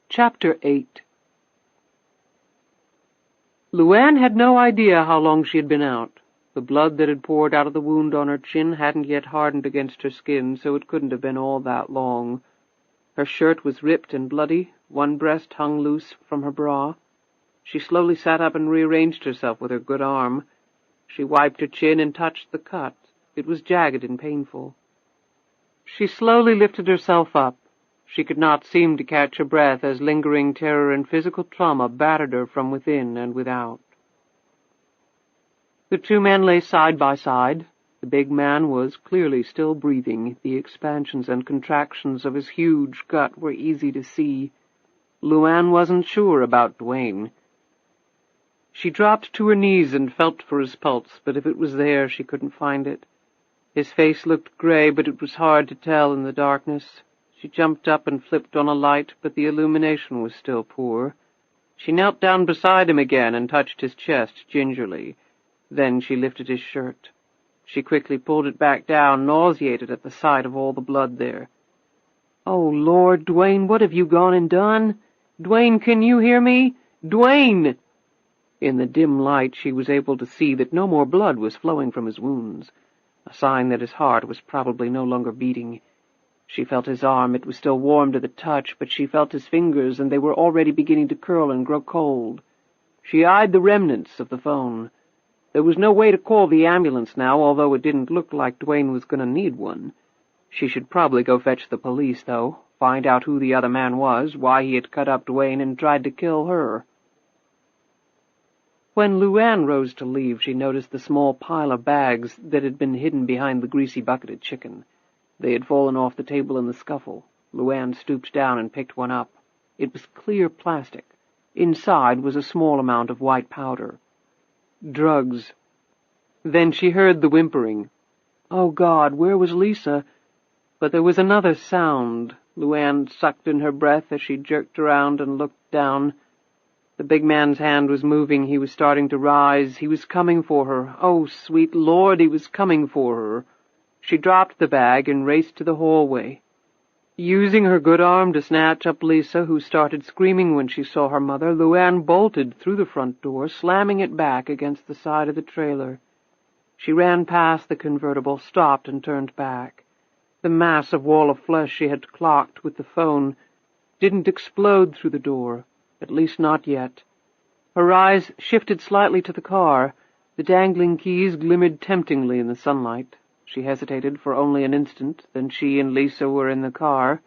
Chapter 8. LuAnn had no idea how long she had been out. The blood that had poured out of the wound on her chin hadn't yet hardened against her skin, so it couldn't have been all that long. Her shirt was ripped and bloody. One breast hung loose from her bra. She slowly sat up and rearranged herself with her good arm. She wiped her chin and touched the cut. It was jagged and painful. She slowly lifted herself up. She could not seem to catch her breath as lingering terror and physical trauma battered her from within and without. The two men lay side by side. The big man was clearly still breathing. The expansions and contractions of his huge gut were easy to see. LuAnn wasn't sure about Dwayne. She dropped to her knees and felt for his pulse, but if it was there, she couldn't find it. His face looked gray, but it was hard to tell in the darkness. She jumped up and flipped on a light, but the illumination was still poor. She knelt down beside him again and touched his chest gingerly. Then she lifted his shirt. She quickly pulled it back down, nauseated at the sight of all the blood there. "Oh, Lord, Dwayne, what have you gone and done? Dwayne, can you hear me? Dwayne!" In the dim light she was able to see that no more blood was flowing from his wounds, a sign that his heart was probably no longer beating. She felt his arm. It was still warm to the touch, but she felt his fingers, and they were already beginning to curl and grow cold. She eyed the remnants of the phone. There was no way to call the ambulance now, although it didn't look like Dwayne was going to need one. She should probably go fetch the police, though, find out who the other man was, why he had cut up Dwayne and tried to kill her. When LuAnn rose to leave, she noticed the small pile of bags that had been hidden behind the greasy bucketed chicken. They had fallen off the table in the scuffle. LuAnn stooped down and picked one up. It was clear plastic. Inside was a small amount of white powder. Drugs. Then she heard the whimpering. Oh, God, where was Lisa? But there was another sound. LuAnn sucked in her breath as she jerked around and looked down. The big man's hand was moving. He was starting to rise. He was coming for her. Oh, sweet Lord, he was coming for her. She dropped the bag and raced to the hallway. Using her good arm to snatch up Lisa, who started screaming when she saw her mother, LuAnn bolted through the front door, slamming it back against the side of the trailer. She ran past the convertible, stopped, and turned back. The massive wall of flesh she had clocked with the phone didn't explode through the door, at least not yet. Her eyes shifted slightly to the car. The dangling keys glimmered temptingly in the sunlight. She hesitated for only an instant, then she and Lisa were in the car.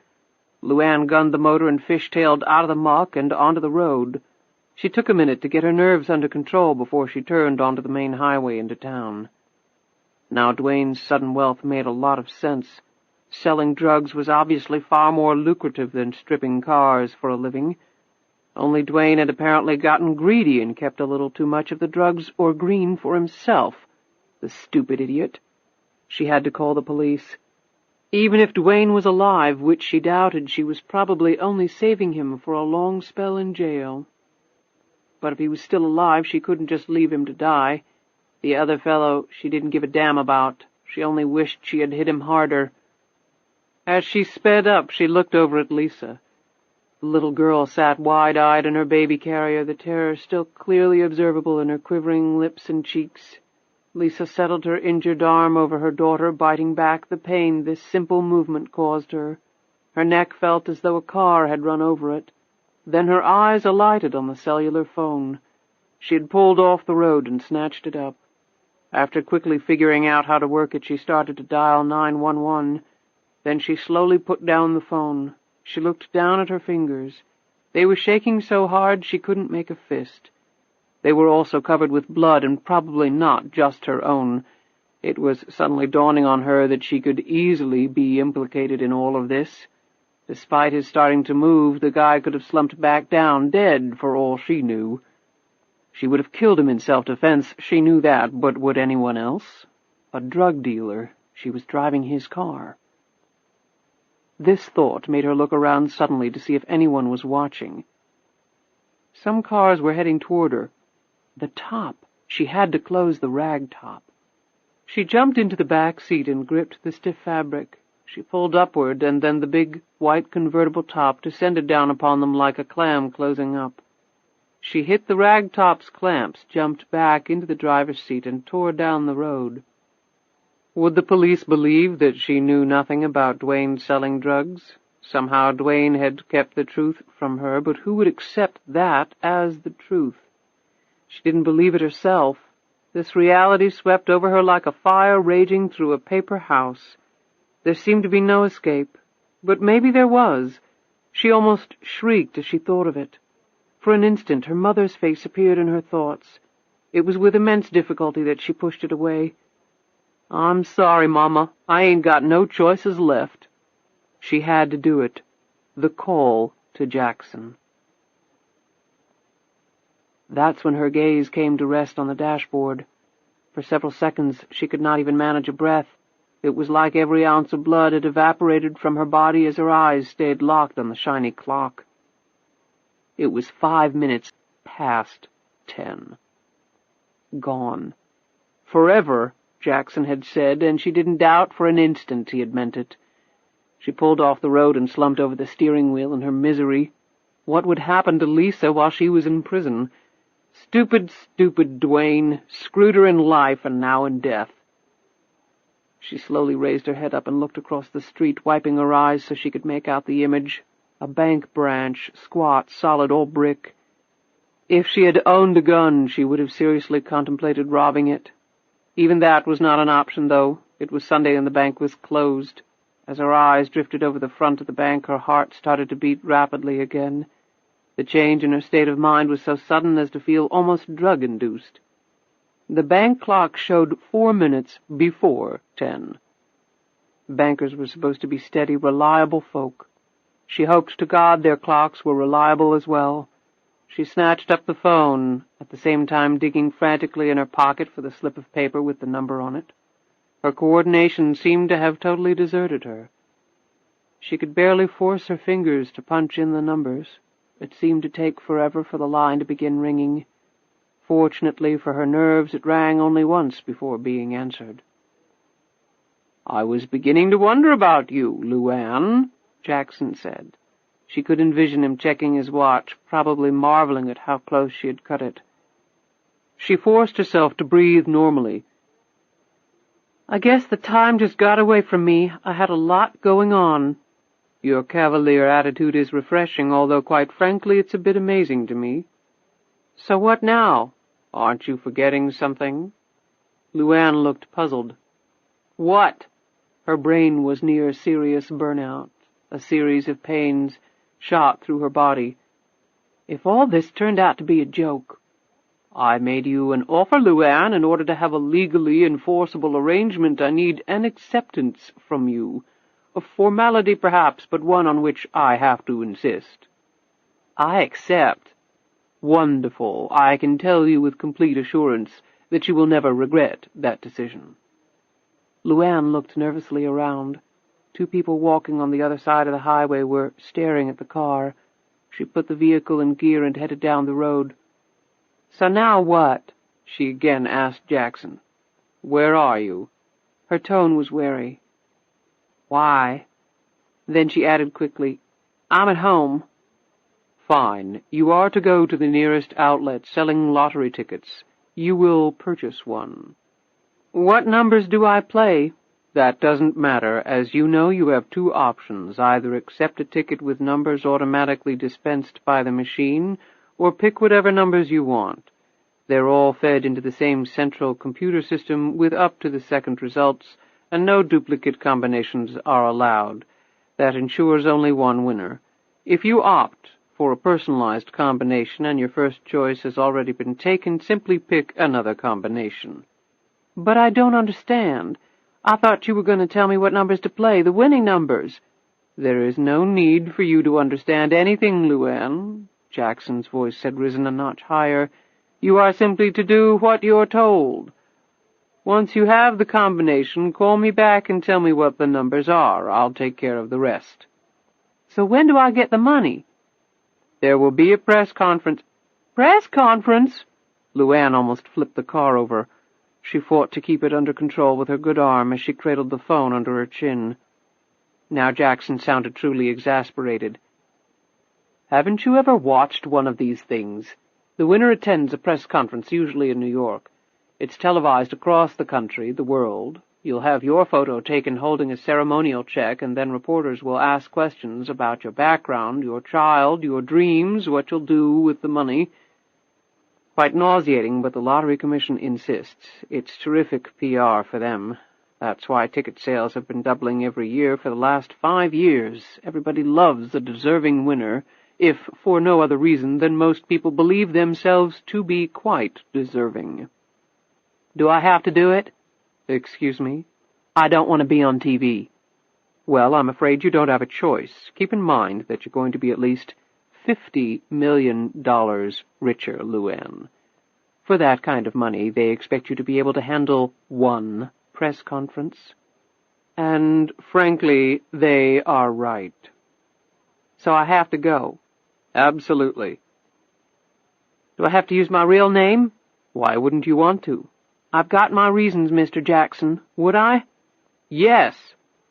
LuAnn gunned the motor and fishtailed out of the muck and onto the road. She took a minute to get her nerves under control before she turned onto the main highway into town. Now Dwayne's sudden wealth made a lot of sense. Selling drugs was obviously far more lucrative than stripping cars for a living. Only Dwayne had apparently gotten greedy and kept a little too much of the drugs or green for himself. The stupid idiot. She had to call the police. Even if Dwayne was alive, which she doubted, she was probably only saving him for a long spell in jail. But if he was still alive, she couldn't just leave him to die. The other fellow she didn't give a damn about. She only wished she had hit him harder. As she sped up, she looked over at Lisa. The little girl sat wide-eyed in her baby carrier, the terror still clearly observable in her quivering lips and cheeks. Lisa settled her injured arm over her daughter, biting back the pain this simple movement caused her. Her neck felt as though a car had run over it. Then her eyes alighted on the cellular phone. She had pulled off the road and snatched it up. After quickly figuring out how to work it, she started to dial 911. Then she slowly put down the phone. She looked down at her fingers. They were shaking so hard she couldn't make a fist. They were also covered with blood, and probably not just her own. It was suddenly dawning on her that she could easily be implicated in all of this. Despite his starting to move, the guy could have slumped back down, dead, for all she knew. She would have killed him in self-defense, she knew that, but would anyone else? A drug dealer. She was driving his car. This thought made her look around suddenly to see if anyone was watching. Some cars were heading toward her. The top. She had to close the rag top. She jumped into the back seat and gripped the stiff fabric. She pulled upward, and then the big, white convertible top descended down upon them like a clam closing up. She hit the rag top's clamps, jumped back into the driver's seat, and tore down the road. Would the police believe that she knew nothing about Dwayne selling drugs? Somehow Dwayne had kept the truth from her, but who would accept that as the truth? She didn't believe it herself. This reality swept over her like a fire raging through a paper house. There seemed to be no escape, but maybe there was. She almost shrieked as she thought of it. For an instant her mother's face appeared in her thoughts. It was with immense difficulty that she pushed it away. "I'm sorry, Mama. I ain't got no choices left." She had to do it. The call to Jackson. That's when her gaze came to rest on the dashboard. For several seconds she could not even manage a breath. It was like every ounce of blood had evaporated from her body as her eyes stayed locked on the shiny clock. It was 5 minutes past 10. Gone. Forever, Jackson had said, and she didn't doubt for an instant he had meant it. She pulled off the road and slumped over the steering wheel in her misery. What would happen to Lisa while she was in prison? Stupid, stupid Dwayne, screwed her in life and now in death. She slowly raised her head up and looked across the street, wiping her eyes so she could make out the image. A bank branch, squat, solid, all brick. If she had owned a gun, she would have seriously contemplated robbing it. Even that was not an option, though. It was Sunday and the bank was closed. As her eyes drifted over the front of the bank, her heart started to beat rapidly again. The change in her state of mind was so sudden as to feel almost drug-induced. The bank clock showed 4 minutes before 10. Bankers were supposed to be steady, reliable folk. She hoped to God their clocks were reliable as well. She snatched up the phone, at the same time digging frantically in her pocket for the slip of paper with the number on it. Her coordination seemed to have totally deserted her. She could barely force her fingers to punch in the numbers. It seemed to take forever for the line to begin ringing. Fortunately for her nerves, it rang only once before being answered. "I was beginning to wonder about you, LuAnn," Jackson said. She could envision him checking his watch, probably marveling at how close she had cut it. She forced herself to breathe normally. "I guess the time just got away from me. I had a lot going on." "Your cavalier attitude is refreshing, although quite frankly it's a bit amazing to me." "So what now?" "Aren't you forgetting something?" LuAnn looked puzzled. "What?" Her brain was near serious burnout. A series of pains shot through her body. If all this turned out to be a joke— "I made you an offer, LuAnn. In order to have a legally enforceable arrangement, I need an acceptance from you. A formality, perhaps, but one on which I have to insist." "I accept." "Wonderful. I can tell you with complete assurance that you will never regret that decision." LuAnn looked nervously around. 2 people walking on the other side of the highway were staring at the car. She put the vehicle in gear and headed down the road. "So now what?" she again asked Jackson. "Where are you?" Her tone was wary. "Why?" Then she added quickly, "I'm at home." "Fine. You are to go to the nearest outlet selling lottery tickets. You will purchase one." "What numbers do I play?" "That doesn't matter. As you know, you have 2 options. Either accept a ticket with numbers automatically dispensed by the machine, or pick whatever numbers you want. They're all fed into the same central computer system with up-to-the-second results, and no duplicate combinations are allowed. That ensures only one winner. If you opt for a personalized combination and your first choice has already been taken, simply pick another combination." "But I don't understand. I thought you were going to tell me what numbers to play, the winning numbers." "There is no need for you to understand anything, LuAnn." Jackson's voice had risen a notch higher. "You are simply to do what you're told. Once you have the combination, call me back and tell me what the numbers are. I'll take care of the rest." "So when do I get the money?" "There will be a press conference." "Press conference?" LuAnn almost flipped the car over. She fought to keep it under control with her good arm as she cradled the phone under her chin. Now Jackson sounded truly exasperated. "Haven't you ever watched one of these things? The winner attends a press conference, usually in New York. It's televised across the country, the world. You'll have your photo taken holding a ceremonial check, and then reporters will ask questions about your background, your child, your dreams, what you'll do with the money. Quite nauseating, but the Lottery Commission insists. It's terrific PR for them. That's why ticket sales have been doubling every year for the last 5 years. Everybody loves a deserving winner, if for no other reason than most people believe themselves to be quite deserving. Do I have to do it? Excuse me? I don't want to be on TV. Well, I'm afraid you don't have a choice. Keep in mind that you're going to be at least $50 million richer, LuAnn. For that kind of money, they expect you to be able to handle one press conference. And, frankly, they are right. So I have to go. Absolutely. Do I have to use my real name? Why wouldn't you want to? I've got my reasons, Mr. Jackson. Would I? Yes.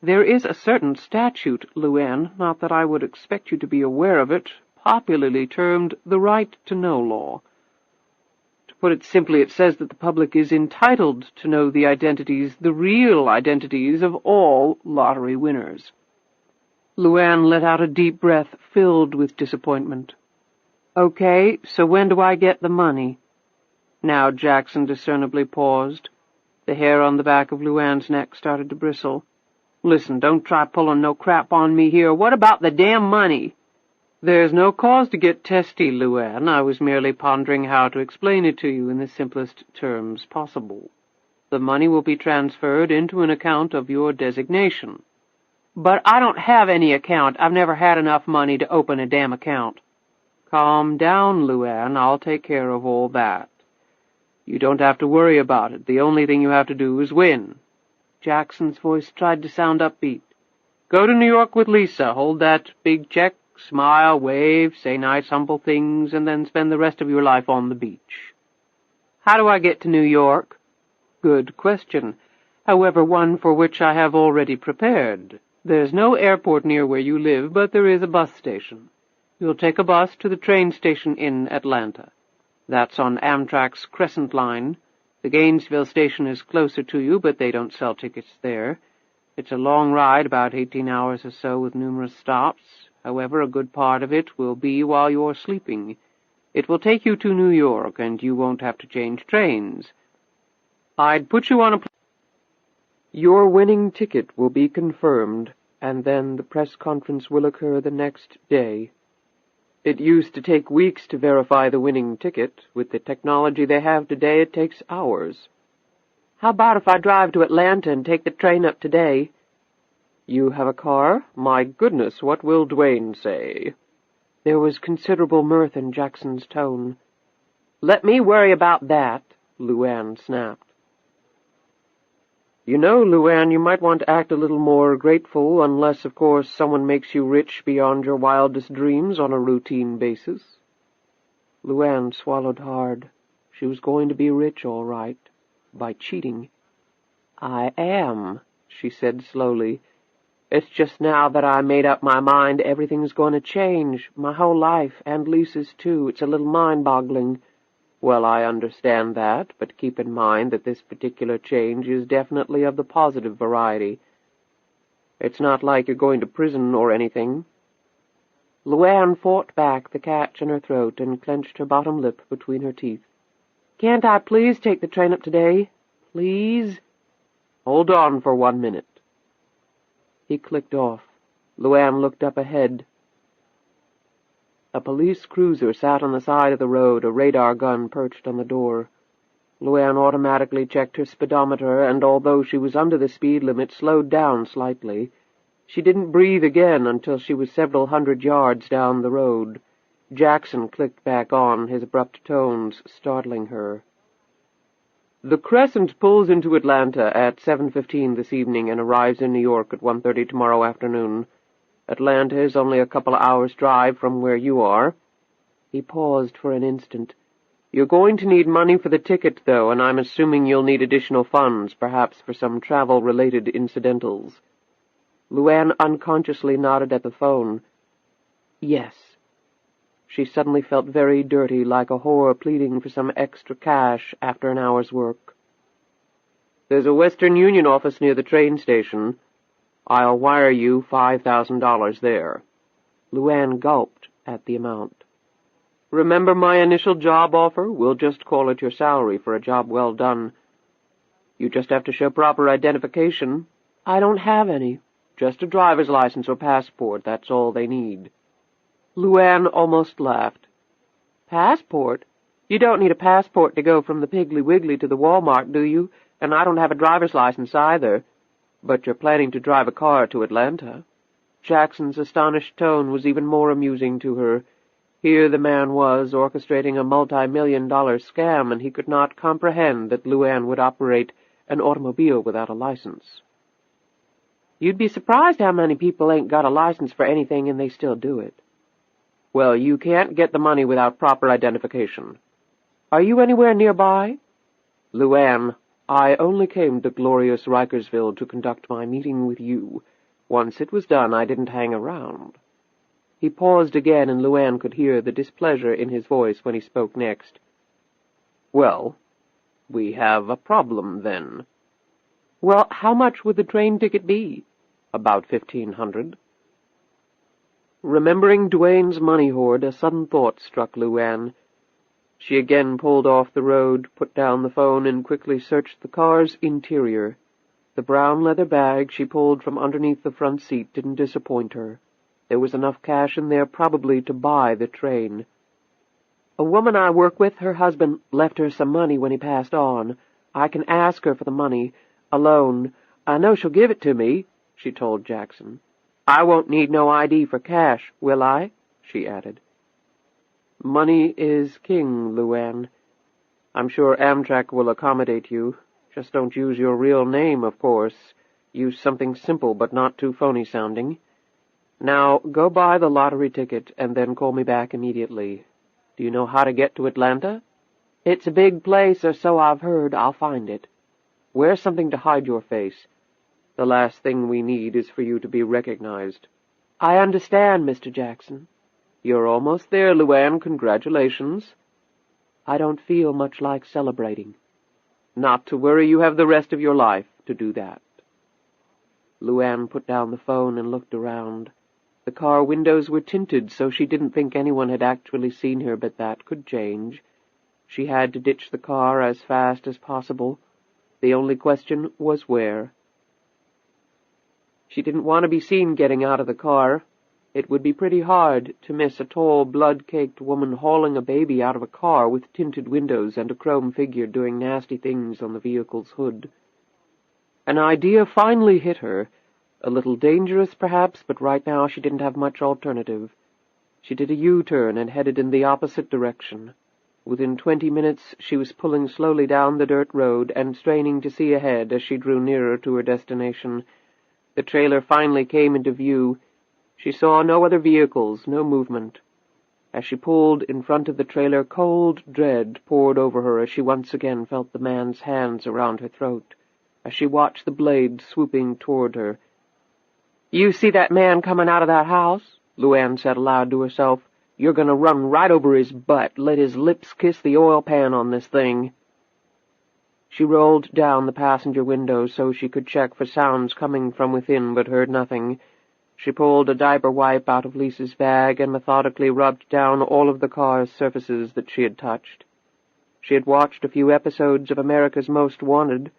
There is a certain statute, LuAnn, not that I would expect you to be aware of it, popularly termed the right to know law. To put it simply, it says that the public is entitled to know the identities, the real identities of all lottery winners. LuAnn let out a deep breath filled with disappointment. Okay, so when do I get the money? Now Jackson discernibly paused. The hair on the back of LuAnn's neck started to bristle. Listen, don't try pulling no crap on me here. What about the damn money? There's no cause to get testy, LuAnn. I was merely pondering how to explain it to you in the simplest terms possible. The money will be transferred into an account of your designation. But I don't have any account. I've never had enough money to open a damn account. Calm down, LuAnn. I'll take care of all that. You don't have to worry about it. The only thing you have to do is win. Jackson's voice tried to sound upbeat. Go to New York with Lisa, hold that big check, smile, wave, say nice, humble things, and then spend the rest of your life on the beach. How do I get to New York? Good question. However, one for which I have already prepared. There's no airport near where you live, but there is a bus station. You'll take a bus to the train station in Atlanta. That's on Amtrak's Crescent Line. The Gainesville station is closer to you, but they don't sell tickets there. It's a long ride, about 18 hours or so, with numerous stops. However, a good part of it will be while you're sleeping. It will take you to New York, and you won't have to change trains. I'd put you on a... Your winning ticket will be confirmed, and then the press conference will occur the next day. It used to take weeks to verify the winning ticket. With the technology they have today, it takes hours. How about if I drive to Atlanta and take the train up today? You have a car? My goodness, what will Dwayne say? There was considerable mirth in Jackson's tone. Let me worry about that, LuAnn snapped. You know, LuAnn, you might want to act a little more grateful, unless, of course, someone makes you rich beyond your wildest dreams on a routine basis. LuAnn swallowed hard. She was going to be rich, all right, by cheating. I am, she said slowly. It's just now that I made up my mind everything's going to change, my whole life, and Lisa's too. It's a little mind-boggling. Well, I understand that, but keep in mind that this particular change is definitely of the positive variety. It's not like you're going to prison or anything. LuAnn fought back the catch in her throat and clenched her bottom lip between her teeth. Can't I please take the train up today? Please? Hold on for 1 minute. He clicked off. LuAnn looked up ahead. A police cruiser sat on the side of the road, a radar gun perched on the door. LuAnn automatically checked her speedometer, and although she was under the speed limit, slowed down slightly. She didn't breathe again until she was several hundred yards down the road. Jackson clicked back on, his abrupt tones startling her. The Crescent pulls into Atlanta at 7:15 this evening and arrives in New York at 1:30 tomorrow afternoon. Atlanta is only a couple of hours' drive from where you are. He paused for an instant. You're going to need money for the ticket, though, and I'm assuming you'll need additional funds, perhaps for some travel-related incidentals. LuAnn unconsciously nodded at the phone. Yes. She suddenly felt very dirty, like a whore pleading for some extra cash after an hour's work. There's a Western Union office near the train station. I'll wire you $5,000 there. LuAnn gulped at the amount. Remember my initial job offer? We'll just call it your salary for a job well done. You just have to show proper identification. I don't have any. Just a driver's license or passport, that's all they need. LuAnn almost laughed. Passport? You don't need a passport to go from the Piggly Wiggly to the Walmart, do you? And I don't have a driver's license either. But you're planning to drive a car to Atlanta. Jackson's astonished tone was even more amusing to her. Here the man was, orchestrating a multi-million-dollar scam, and he could not comprehend that LuAnn would operate an automobile without a license. You'd be surprised how many people ain't got a license for anything and they still do it. Well, you can't get the money without proper identification. Are you anywhere nearby? LuAnn, I only came to glorious Rikersville to conduct my meeting with you. Once it was done, I didn't hang around. He paused again, and LuAnn could hear the displeasure in his voice when he spoke next. Well, we have a problem, then. Well, how much would the train ticket be? About $1,500. Remembering Duane's money hoard, a sudden thought struck LuAnn. She again pulled off the road, put down the phone, and quickly searched the car's interior. The brown leather bag she pulled from underneath the front seat didn't disappoint her. There was enough cash in there probably to buy the train. A woman I work with, her husband left her some money when he passed on. I can ask her for the money, a loan. I know she'll give it to me, she told Jackson. I won't need no ID for cash, will I? She added. Money is king, LuAnn. I'm sure Amtrak will accommodate you. Just don't use your real name, of course. Use something simple but not too phony-sounding. Now, go buy the lottery ticket and then call me back immediately. Do you know how to get to Atlanta? It's a big place, or so I've heard. I'll find it. Wear something to hide your face. The last thing we need is for you to be recognized. I understand, Mr. Jackson. You're almost there, LuAnn. Congratulations. I don't feel much like celebrating. Not to worry, you have the rest of your life to do that. LuAnn put down the phone and looked around. The car windows were tinted, so she didn't think anyone had actually seen her, but that could change. She had to ditch the car as fast as possible. The only question was where. She didn't want to be seen getting out of the car. It would be pretty hard to miss a tall, blood-caked woman hauling a baby out of a car with tinted windows and a chrome figure doing nasty things on the vehicle's hood. An idea finally hit her. A little dangerous, perhaps, but right now she didn't have much alternative. She did a U-turn and headed in the opposite direction. Within 20 minutes she was pulling slowly down the dirt road and straining to see ahead as she drew nearer to her destination. The trailer finally came into view. She saw no other vehicles, no movement. As she pulled in front of the trailer, cold dread poured over her as she once again felt the man's hands around her throat, as she watched the blade swooping toward her. You see that man coming out of that house? LuAnn said aloud to herself. You're going to run right over his butt, let his lips kiss the oil pan on this thing. She rolled down the passenger window so she could check for sounds coming from within, but heard nothing. She pulled a diaper wipe out of Lisa's bag and methodically rubbed down all of the car's surfaces that she had touched. She had watched a few episodes of America's Most Wanted.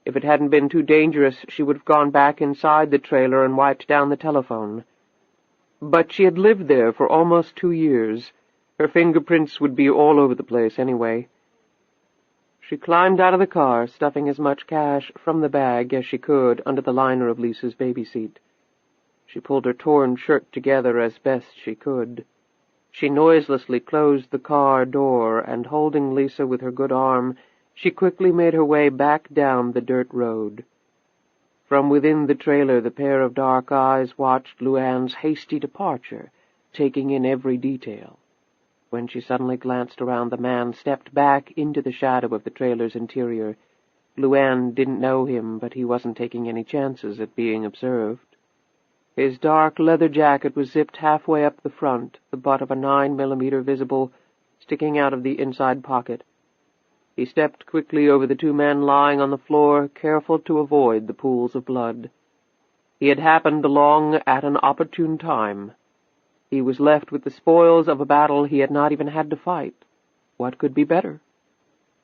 If it hadn't been too dangerous, she would have gone back inside the trailer and wiped down the telephone. But she had lived there for almost 2 years. Her fingerprints would be all over the place anyway. She climbed out of the car, stuffing as much cash from the bag as she could under the liner of Lisa's baby seat. She pulled her torn shirt together as best she could. She noiselessly closed the car door, and holding Lisa with her good arm, she quickly made her way back down the dirt road. From within the trailer, the pair of dark eyes watched LuAnn's hasty departure, taking in every detail. When she suddenly glanced around, the man stepped back into the shadow of the trailer's interior. LuAnn didn't know him, but he wasn't taking any chances at being observed. His dark leather jacket was zipped halfway up the front, the butt of a 9mm visible, sticking out of the inside pocket. He stepped quickly over the 2 men lying on the floor, careful to avoid the pools of blood. He had happened along at an opportune time. He was left with the spoils of a battle he had not even had to fight. What could be better?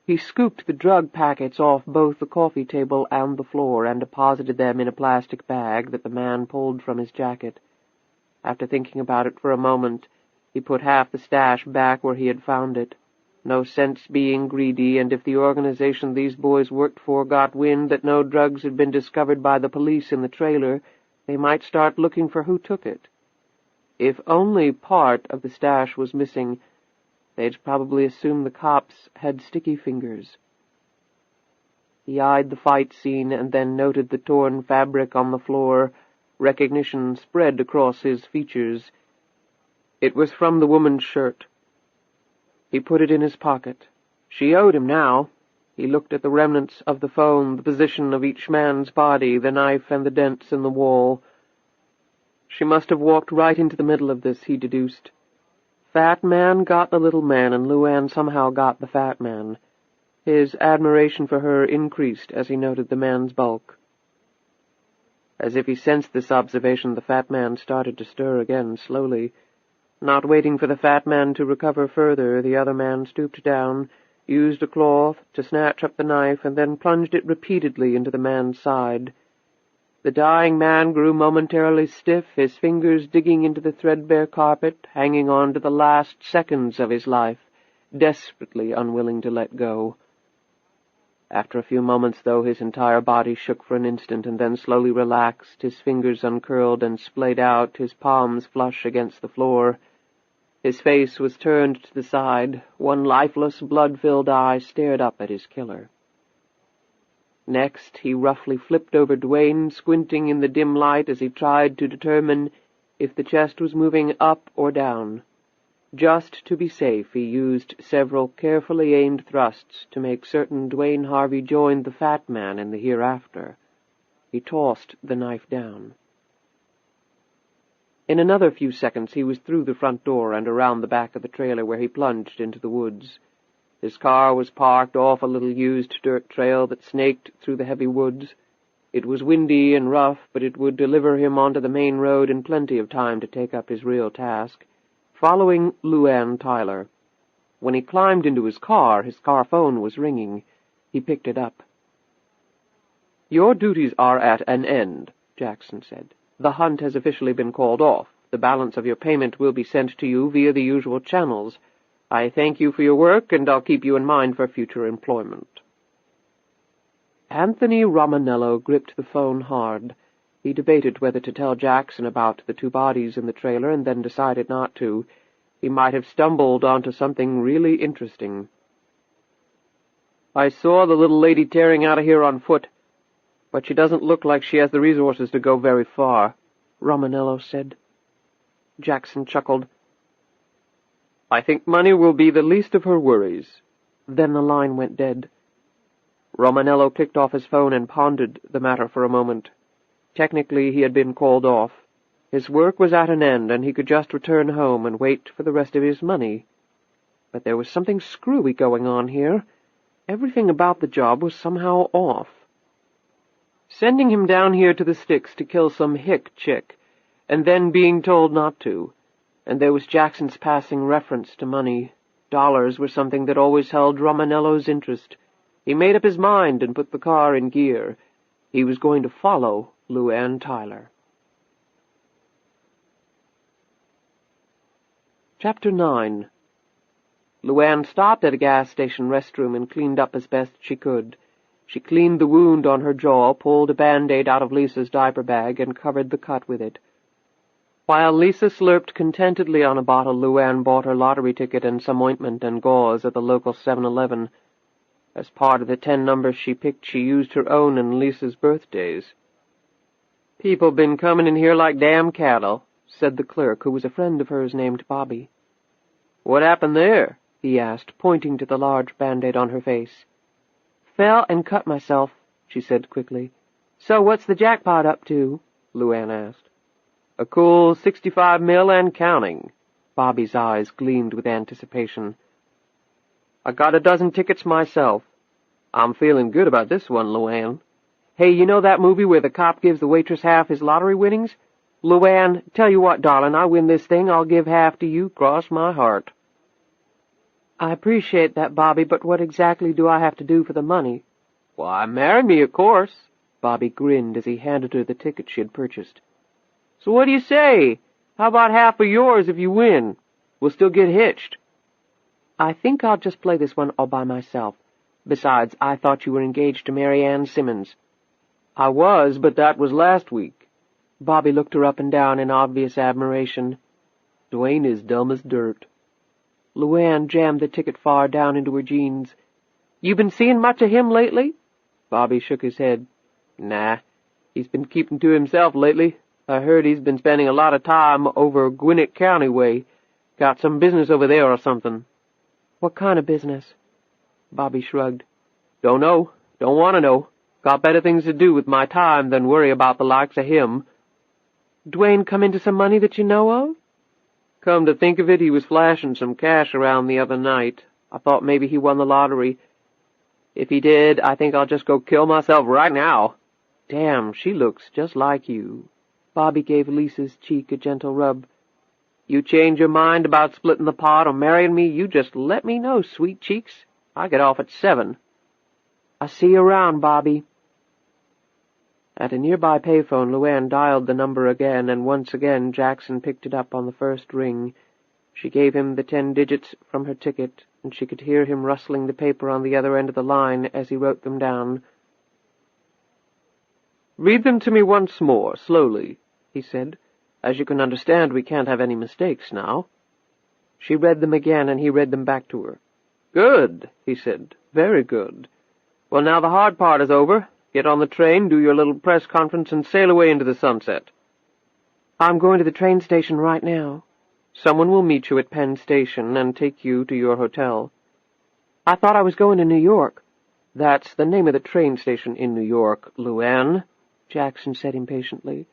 He scooped the drug packets off both the coffee table and the floor and deposited them in a plastic bag that the man pulled from his jacket. After thinking about it for a moment, he put half the stash back where he had found it. No sense being greedy, and if the organization these boys worked for got wind that no drugs had been discovered by the police in the trailer, they might start looking for who took it. If only part of the stash was missing, they'd probably assume the cops had sticky fingers. He eyed the fight scene and then noted the torn fabric on the floor. Recognition spread across his features. It was from the woman's shirt. He put it in his pocket. She owed him now. He looked at the remnants of the phone, the position of each man's body, the knife and the dents in the wall. She must have walked right into the middle of this, he deduced. Fat man got the little man, and LuAnn somehow got the fat man. His admiration for her increased as he noted the man's bulk. As if he sensed this observation, the fat man started to stir again, slowly. Not waiting for the fat man to recover further, the other man stooped down, used a cloth to snatch up the knife, and then plunged it repeatedly into the man's side. The dying man grew momentarily stiff, his fingers digging into the threadbare carpet, hanging on to the last seconds of his life, desperately unwilling to let go. After a few moments, though, his entire body shook for an instant and then slowly relaxed, his fingers uncurled and splayed out, his palms flush against the floor. His face was turned to the side. One lifeless, blood-filled eye stared up at his killer. Next, he roughly flipped over Duane, squinting in the dim light as he tried to determine if the chest was moving up or down. Just to be safe, he used several carefully aimed thrusts to make certain Duane Harvey joined the fat man in the hereafter. He tossed the knife down. In another few seconds he was through the front door and around the back of the trailer, where he plunged into the woods. His car was parked off a little used dirt trail that snaked through the heavy woods. It was windy and rough, but it would deliver him onto the main road in plenty of time to take up his real task, following LuAnn Tyler. When he climbed into his car phone was ringing. He picked it up. "Your duties are at an end," Jackson said. "The hunt has officially been called off. The balance of your payment will be sent to you via the usual channels. I thank you for your work, and I'll keep you in mind for future employment." Anthony Romanello gripped the phone hard. He debated whether to tell Jackson about the two bodies in the trailer, and then decided not to. He might have stumbled onto something really interesting. "I saw the little lady tearing out of here on foot, but she doesn't look like she has the resources to go very far," Romanello said. Jackson chuckled. "I think money will be the least of her worries." Then the line went dead. Romanello clicked off his phone and pondered the matter for a moment. Technically, he had been called off. His work was at an end, and he could just return home and wait for the rest of his money. But there was something screwy going on here. Everything about the job was somehow off. Sending him down here to the sticks to kill some hick chick, and then being told not to. And there was Jackson's passing reference to money. Dollars were something that always held Romanello's interest. He made up his mind and put the car in gear. He was going to follow LuAnn Tyler. Chapter 9. LuAnn stopped at a gas station restroom and cleaned up as best she could. She cleaned the wound on her jaw, pulled a Band-Aid out of Lisa's diaper bag, and covered the cut with it. While Lisa slurped contentedly on a bottle, LuAnn bought her lottery ticket and some ointment and gauze at the local 7-Eleven. As part of the 10 numbers she picked, she used her own and Lisa's birthdays. "People been coming in here like damn cattle," said the clerk, who was a friend of hers named Bobby. "What happened there?" he asked, pointing to the large Band-Aid on her face. "Fell and cut myself," she said quickly. "So what's the jackpot up to?" LuAnn asked. "A cool 65 mil and counting." Bobby's eyes gleamed with anticipation. "I got a dozen tickets myself. I'm feeling good about this one, LuAnn. Hey, you know that movie where the cop gives the waitress half his lottery winnings? LuAnn, tell you what, darling, I win this thing, I'll give half to you, cross my heart." I appreciate that, Bobby, but what exactly do I have to do for the money? Why, marry me, of course. Bobby grinned as he handed her the ticket she had purchased. So what do you say? How about half of yours if you win? We'll still get hitched. I think I'll just play this one all by myself. Besides, I thought you were engaged to Mary Ann Simmons. I was, but that was last week. Bobby looked her up and down in obvious admiration. Dwayne is dumb as dirt. LuAnn jammed the ticket far down into her jeans. You been seeing much of him lately? Bobby shook his head. Nah, he's been keeping to himself lately. I heard he's been spending a lot of time over Gwinnett County way. Got some business over there or something. What kind of business? Bobby shrugged. Don't know. Don't want to know. Got better things to do with my time than worry about the likes of him. Dwayne come into some money that you know of? Come to think of it, he was flashing some cash around the other night. I thought maybe he won the lottery. If he did, I think I'll just go kill myself right now. Damn, she looks just like you. Bobby gave Lisa's cheek a gentle rub. You change your mind about splitting the pot or marrying me, you just let me know, sweet cheeks. I get off at 7. I'll see you around, Bobby. At a nearby payphone, LuAnn dialed the number again, and once again Jackson picked it up on the first ring. She gave him the 10 digits from her ticket, and she could hear him rustling the paper on the other end of the line as he wrote them down. "Read them to me once more, slowly," he said. "As you can understand, we can't have any mistakes now." She read them again, and he read them back to her. "Good," he said. "Very good. Well, now the hard part is over. Get on the train, do your little press conference, and sail away into the sunset." "I'm going to the train station right now." "Someone will meet you at Penn Station and take you to your hotel." "I thought I was going to New York." "That's the name of the train station in New York, LuAnn," Jackson said impatiently.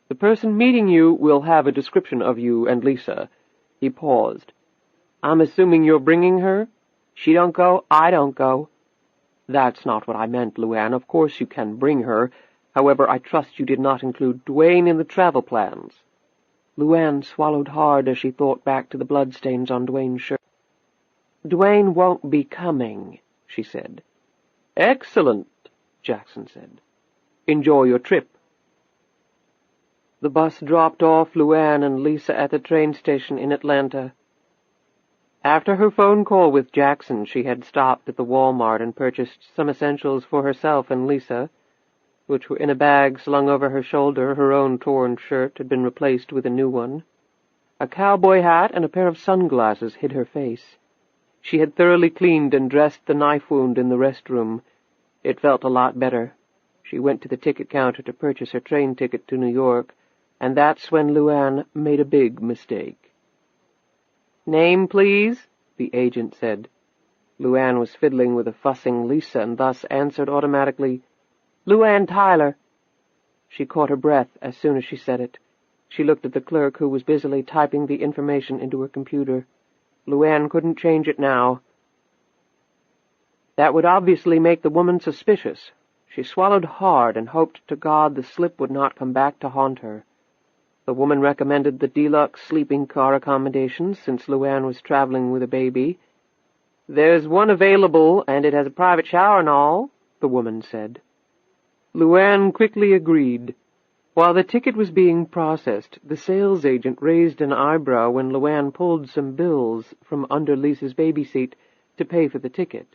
"The person meeting you will have a description of you and Lisa." He paused. "I'm assuming you're bringing her? She don't go, I don't go." "That's not what I meant, LuAnn. Of course you can bring her. However, I trust you did not include Dwayne in the travel plans." LuAnn swallowed hard as she thought back to the bloodstains on Dwayne's shirt. "Dwayne won't be coming," she said. "Excellent," Jackson said. "Enjoy your trip." The bus dropped off LuAnn and Lisa at the train station in Atlanta. After her phone call with Jackson, she had stopped at the Walmart and purchased some essentials for herself and Lisa, which were in a bag slung over her shoulder. Her own torn shirt had been replaced with a new one. A cowboy hat and a pair of sunglasses hid her face. She had thoroughly cleaned and dressed the knife wound in the restroom. It felt a lot better. She went to the ticket counter to purchase her train ticket to New York, and that's when LuAnn made a big mistake. "Name, please," the agent said. LuAnn was fiddling with a fussing Lisa and thus answered automatically, "LuAnn Tyler." She caught her breath as soon as she said it. She looked at the clerk who was busily typing the information into her computer. LuAnn couldn't change it now. That would obviously make the woman suspicious. She swallowed hard and hoped to God the slip would not come back to haunt her. The woman recommended the deluxe sleeping car accommodations since LuAnn was traveling with a baby. "There's one available, and it has a private shower and all," the woman said. LuAnn quickly agreed. While the ticket was being processed, the sales agent raised an eyebrow when LuAnn pulled some bills from under Lisa's baby seat to pay for the ticket,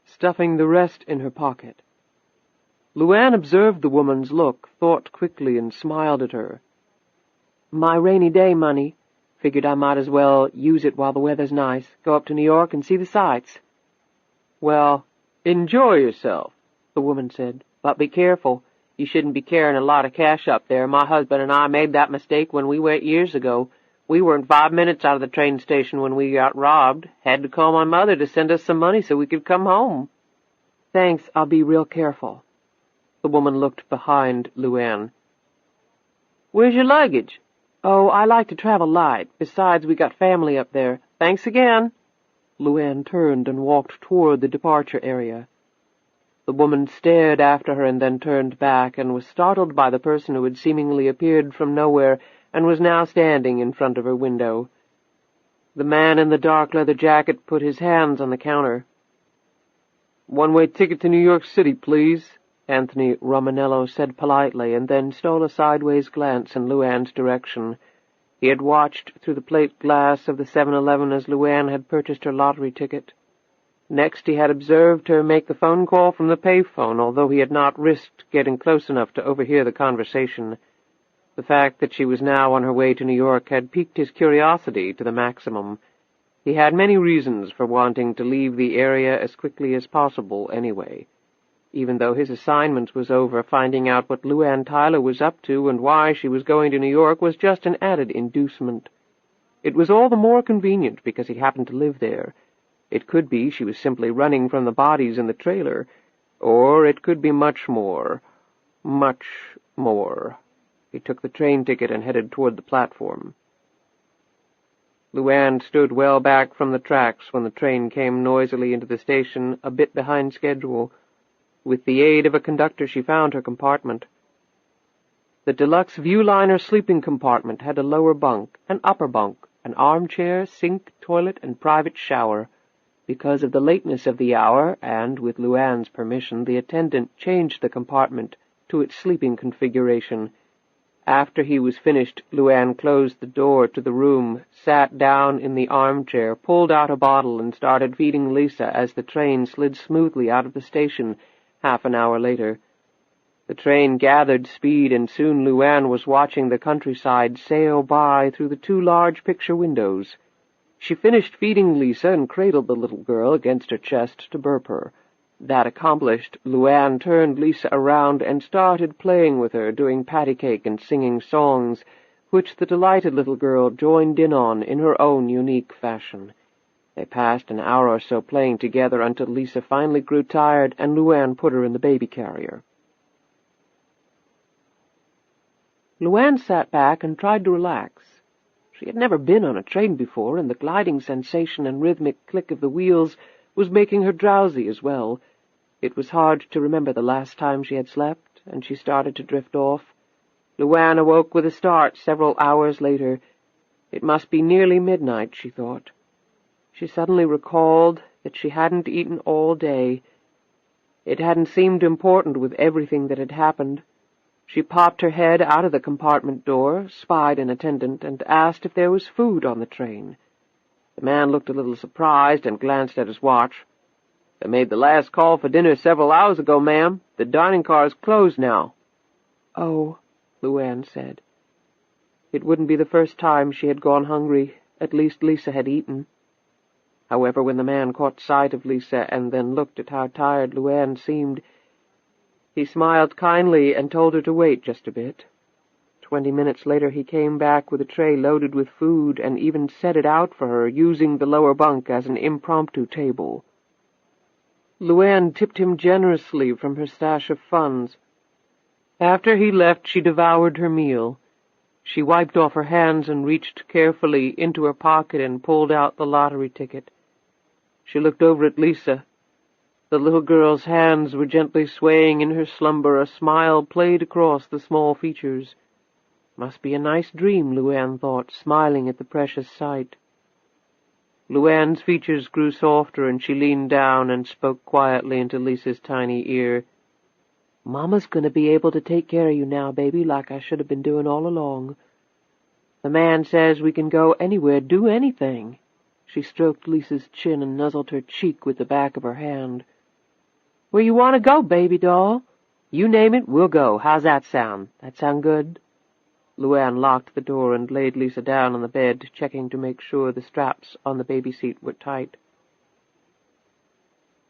stuffing the rest in her pocket. LuAnn observed the woman's look, thought quickly, and smiled at her. "My rainy day money. Figured I might as well use it while the weather's nice. Go up to New York and see the sights." "Well, enjoy yourself," the woman said. "But be careful. You shouldn't be carrying a lot of cash up there. My husband and I made that mistake when we went years ago. We weren't 5 minutes out of the train station when we got robbed. Had to call my mother to send us some money so we could come home." "Thanks, I'll be real careful." The woman looked behind LuAnn. "Where's your luggage?" "Oh, I like to travel light. Besides, we got family up there. Thanks again." LuAnn turned and walked toward the departure area. The woman stared after her and then turned back and was startled by the person who had seemingly appeared from nowhere and was now standing in front of her window. The man in the dark leather jacket put his hands on the counter. "One-way ticket to New York City, please," Anthony Romanello said politely, and then stole a sideways glance in LuAnn's direction. He had watched through the plate glass of the 7-Eleven as LuAnn had purchased her lottery ticket. Next he had observed her make the phone call from the payphone, although he had not risked getting close enough to overhear the conversation. The fact that she was now on her way to New York had piqued his curiosity to the maximum. He had many reasons for wanting to leave the area as quickly as possible anyway. Even though his assignment was over, finding out what LuAnn Tyler was up to and why she was going to New York was just an added inducement. It was all the more convenient because he happened to live there. It could be she was simply running from the bodies in the trailer, or it could be much more. Much more. He took the train ticket and headed toward the platform. LuAnn stood well back from the tracks when the train came noisily into the station, a bit behind schedule. With the aid of a conductor, she found her compartment. The deluxe Viewliner sleeping compartment had a lower bunk, an upper bunk, an armchair, sink, toilet, and private shower. Because of the lateness of the hour, and with LuAnn's permission, the attendant changed the compartment to its sleeping configuration. After he was finished, LuAnn closed the door to the room, sat down in the armchair, pulled out a bottle, and started feeding Lisa as the train slid smoothly out of the station half an hour later. The train gathered speed, and soon LuAnn was watching the countryside sail by through the two large picture windows. She finished feeding Lisa and cradled the little girl against her chest to burp her. That accomplished, LuAnn turned Lisa around and started playing with her, doing patty cake and singing songs, which the delighted little girl joined in on in her own unique fashion. They passed an hour or so playing together until Lisa finally grew tired and LuAnn put her in the baby carrier. LuAnn sat back and tried to relax. She had never been on a train before, and the gliding sensation and rhythmic click of the wheels was making her drowsy as well. It was hard to remember the last time she had slept, and she started to drift off. LuAnn awoke with a start several hours later. It must be nearly midnight, she thought. She suddenly recalled that she hadn't eaten all day. It hadn't seemed important with everything that had happened. She popped her head out of the compartment door, spied an attendant, and asked if there was food on the train. The man looked a little surprised and glanced at his watch. "I made the last call for dinner several hours ago, ma'am. The dining car is closed now." "Oh," LuAnn said. It wouldn't be the first time she had gone hungry. At least Lisa had eaten. However, when the man caught sight of Lisa and then looked at how tired LuAnn seemed, he smiled kindly and told her to wait just a bit. 20 minutes later he came back with a tray loaded with food and even set it out for her, using the lower bunk as an impromptu table. LuAnn tipped him generously from her stash of funds. After he left, she devoured her meal. She wiped off her hands and reached carefully into her pocket and pulled out the lottery ticket. She looked over at Lisa. The little girl's hands were gently swaying in her slumber. A smile played across the small features. Must be a nice dream, LuAnn thought, smiling at the precious sight. LuAnn's features grew softer, and she leaned down and spoke quietly into Lisa's tiny ear. "Mama's going to be able to take care of you now, baby, like I should have been doing all along. The man says we can go anywhere, do anything." She stroked Lisa's chin and nuzzled her cheek with the back of her hand. "Where you want to go, baby doll? You name it, we'll go. How's that sound? That sound good?" LuAnn locked the door and laid Lisa down on the bed, checking to make sure the straps on the baby seat were tight.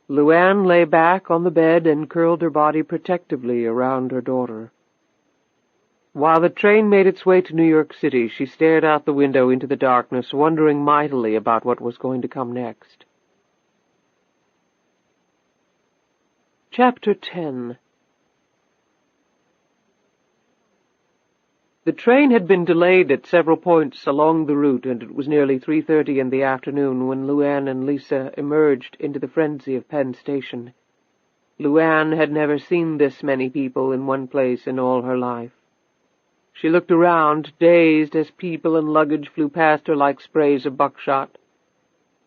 LuAnn lay back on the bed and curled her body protectively around her daughter. While the train made its way to New York City, she stared out the window into the darkness, wondering mightily about what was going to come next. Chapter 10. The train had been delayed at several points along the route, and it was nearly 3:30 in the afternoon when LuAnn and Lisa emerged into the frenzy of Penn Station. LuAnn had never seen this many people in one place in all her life. She looked around, dazed, as people and luggage flew past her like sprays of buckshot.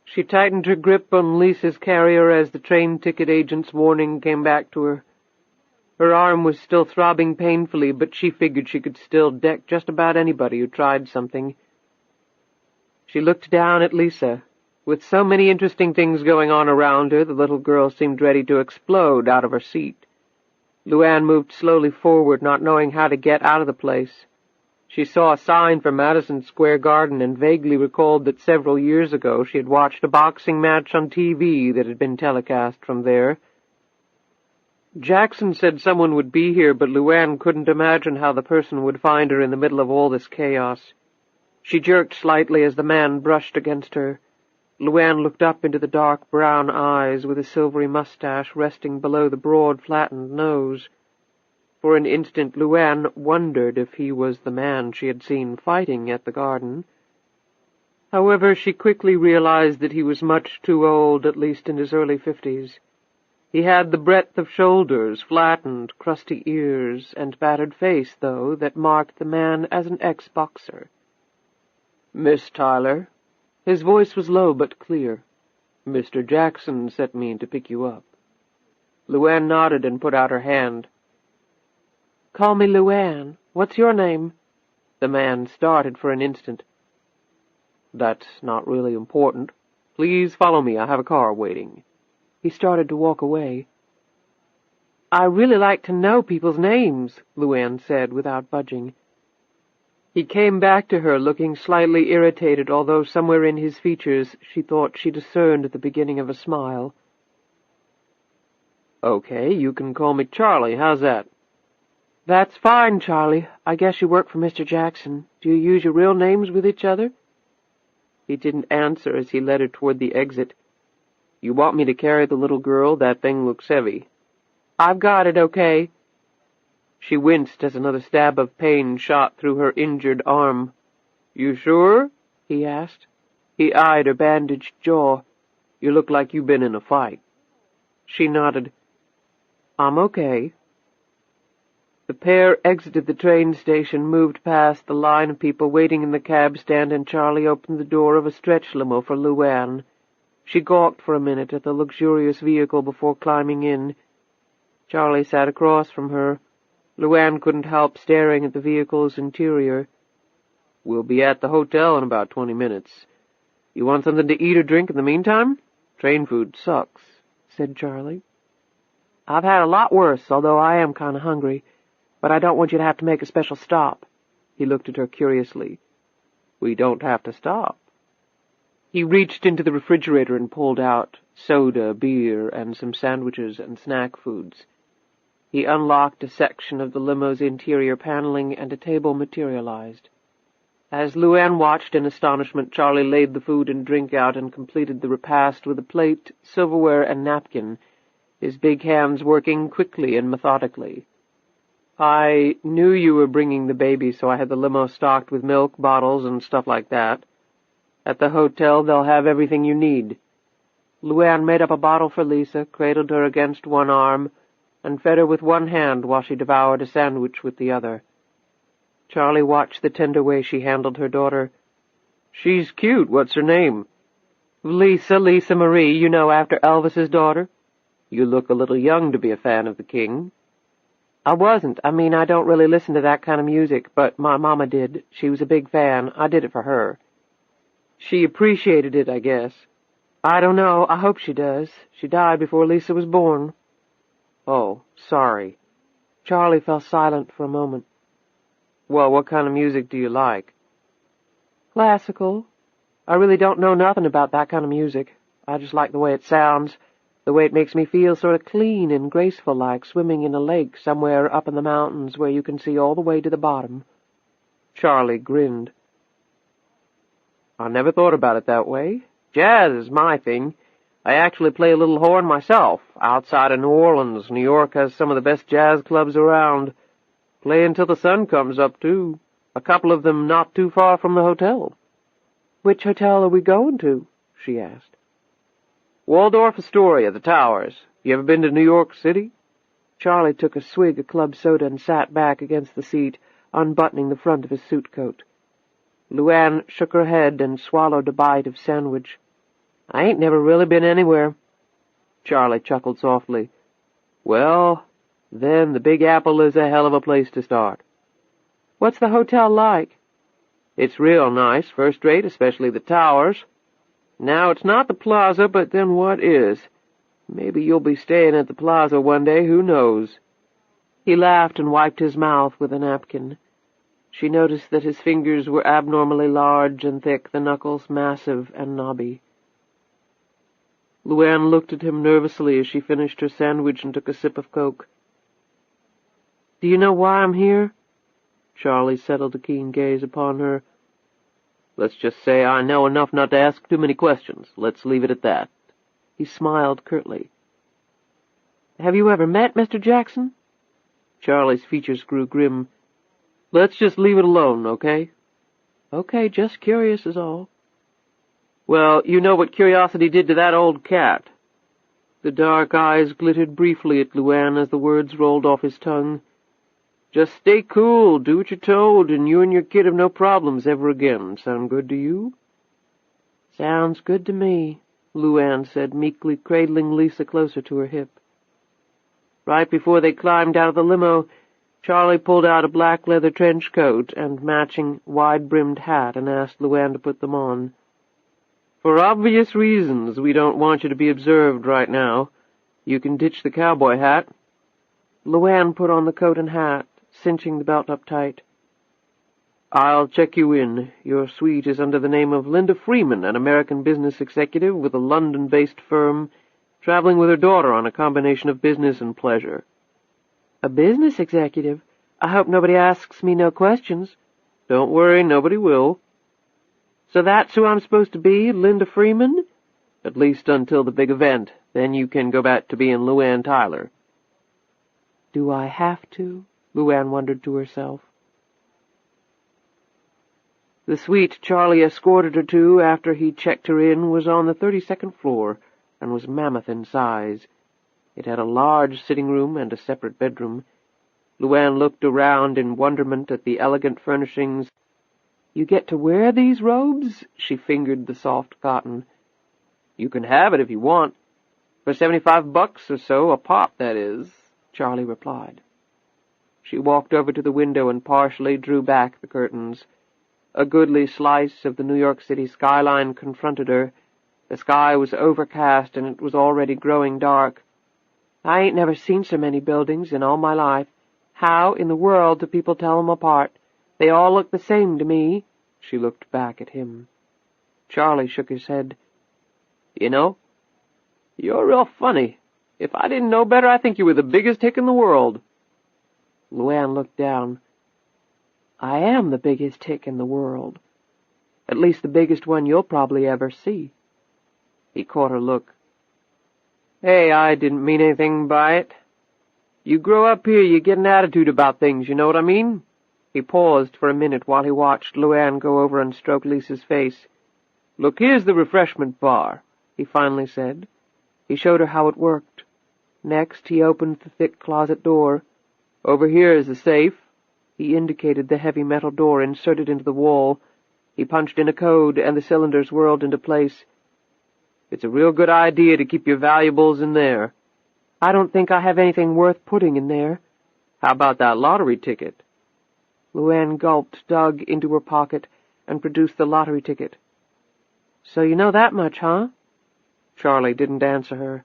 She tightened her grip on Lisa's carrier as the train ticket agent's warning came back to her. Her arm was still throbbing painfully, but she figured she could still deck just about anybody who tried something. She looked down at Lisa. With so many interesting things going on around her, the little girl seemed ready to explode out of her seat. LuAnn moved slowly forward, not knowing how to get out of the place. She saw a sign for Madison Square Garden and vaguely recalled that several years ago she had watched a boxing match on TV that had been telecast from there. Jackson said someone would be here, but LuAnn couldn't imagine how the person would find her in the middle of all this chaos. She jerked slightly as the man brushed against her. LuAnn looked up into the dark brown eyes with a silvery mustache resting below the broad, flattened nose. For an instant LuAnn wondered if he was the man she had seen fighting at the garden. However, she quickly realized that he was much too old, at least in his early 50s. He had the breadth of shoulders, flattened, crusty ears, and battered face, though, that marked the man as an ex-boxer. "Miss Tyler?" His voice was low but clear. "Mr. Jackson sent me to pick you up." LuAnn nodded and put out her hand. "Call me LuAnn. What's your name?" The man started for an instant. "That's not really important. Please follow me. I have a car waiting." He started to walk away. "I really like to know people's names," LuAnn said without budging. He came back to her, looking slightly irritated, although somewhere in his features she thought she discerned the beginning of a smile. "Okay, you can call me Charlie. How's that?" "That's fine, Charlie. I guess you work for Mr. Jackson. Do you use your real names with each other?" He didn't answer as he led her toward the exit. "You want me to carry the little girl? That thing looks heavy." "I've got it, okay." She winced as another stab of pain shot through her injured arm. "You sure?" he asked. He eyed her bandaged jaw. "You look like you've been in a fight." She nodded. "I'm okay." The pair exited the train station, moved past the line of people waiting in the cab stand, and Charlie opened the door of a stretch limo for LuAnn. She gawked for a minute at the luxurious vehicle before climbing in. Charlie sat across from her. LuAnn couldn't help staring at the vehicle's interior. "We'll be at the hotel in about 20 minutes. You want something to eat or drink in the meantime? Train food sucks," said Charlie. "I've had a lot worse, although I am kind of hungry. But I don't want you to have to make a special stop." He looked at her curiously. "We don't have to stop." He reached into the refrigerator and pulled out soda, beer, and some sandwiches and snack foods. He unlocked a section of the limo's interior paneling, and a table materialized. As LuAnn watched in astonishment, Charlie laid the food and drink out and completed the repast with a plate, silverware, and napkin, his big hands working quickly and methodically. "I knew you were bringing the baby, so I had the limo stocked with milk, bottles, and stuff like that. At the hotel, they'll have everything you need." LuAnn made up a bottle for Lisa, cradled her against one arm, and fed her with one hand while she devoured a sandwich with the other. Charlie watched the tender way she handled her daughter. "She's cute. What's her name?" Lisa Marie, you know, after Elvis's daughter." "You look a little young to be a fan of the king." "I wasn't. I don't really listen to that kind of music, but my mama did. She was a big fan. I did it for her." "She appreciated it, I guess." "I don't know. I hope she does. She died before Lisa was born." "Oh, sorry." Charlie fell silent for a moment. "Well, what kind of music do you like?" "Classical. I really don't know nothing about that kind of music. I just like the way it sounds, the way it makes me feel sort of clean and graceful, like swimming in a lake somewhere up in the mountains where you can see all the way to the bottom." Charlie grinned. "I never thought about it that way. Jazz is my thing. I actually play a little horn myself, outside of New Orleans. New York has some of the best jazz clubs around. Play until the sun comes up, too. A couple of them not too far from the hotel." "Which hotel are we going to?" she asked. "Waldorf Astoria, the Towers. You ever been to New York City?" Charlie took a swig of club soda and sat back against the seat. unbuttoning the front of his suit coat. LuAnn shook her head and swallowed a bite of sandwich. "I ain't never really been anywhere." Charlie chuckled softly. "Well, then the Big Apple is a hell of a place to start." "What's the hotel like?" "It's real nice, first-rate, especially the towers. Now, it's not the Plaza, but then what is? Maybe you'll be staying at the Plaza one day, who knows?" He laughed and wiped his mouth with a napkin. She noticed that his fingers were abnormally large and thick, the knuckles massive and knobby. LuAnn looked at him nervously as she finished her sandwich and took a sip of Coke. "Do you know why I'm here?" Charlie settled a keen gaze upon her. "Let's just say I know enough not to ask too many questions. Let's leave it at that." He smiled curtly. "Have you ever met Mr. Jackson?" Charlie's features grew grim. "Let's just leave it alone, okay?" "Okay, just curious is all." "Well, you know what curiosity did to that old cat." The dark eyes glittered briefly at LuAnn as the words rolled off his tongue. "Just stay cool, do what you're told, and you and your kid have no problems ever again. Sound good to you?" "Sounds good to me," LuAnn said meekly, cradling Lisa closer to her hip. Right before they climbed out of the limo, Charlie pulled out a black leather trench coat and matching wide-brimmed hat and asked LuAnn to put them on. "For obvious reasons, we don't want you to be observed right now. You can ditch the cowboy hat." LuAnn put on the coat and hat, cinching the belt up tight. "I'll check you in. Your suite is under the name of Linda Freeman, an American business executive with a London-based firm, traveling with her daughter on a combination of business and pleasure." "A business executive? I hope nobody asks me no questions." "Don't worry, nobody will." "So that's who I'm supposed to be, Linda Freeman?" "At least until the big event. Then you can go back to being LuAnn Tyler." "Do I have to?" LuAnn wondered to herself. The suite Charlie escorted her to after he checked her in was on the 32nd floor and was mammoth in size. It had a large sitting room and a separate bedroom. LuAnn looked around in wonderment at the elegant furnishings. "You get to wear these robes?" She fingered the soft cotton. "You can have it if you want. For $75 or so, a pop, that is," Charlie replied. She walked over to the window and partially drew back the curtains. A goodly slice of the New York City skyline confronted her. The sky was overcast, and it was already growing dark. "I ain't never seen so many buildings in all my life. How in the world do people tell 'em apart? They all look the same to me." She looked back at him. Charlie shook his head. "You know, you're real funny. If I didn't know better, I think you were the biggest hick in the world." LuAnn looked down. "I am the biggest hick in the world. At least the biggest one you'll probably ever see." He caught her look. "Hey, I didn't mean anything by it. You grow up here, you get an attitude about things, you know what I mean?" He paused for a minute while he watched LuAnn go over and stroke Lisa's face. "Look, here's the refreshment bar," he finally said. He showed her how it worked. Next, he opened the thick closet door. "Over here is the safe." He indicated the heavy metal door inserted into the wall. He punched in a code, and the cylinders whirled into place. "It's a real good idea to keep your valuables in there." "I don't think I have anything worth putting in there." "How about that lottery ticket?" LuAnn gulped, dug into her pocket, and produced the lottery ticket. "So you know that much, huh?" Charlie didn't answer her.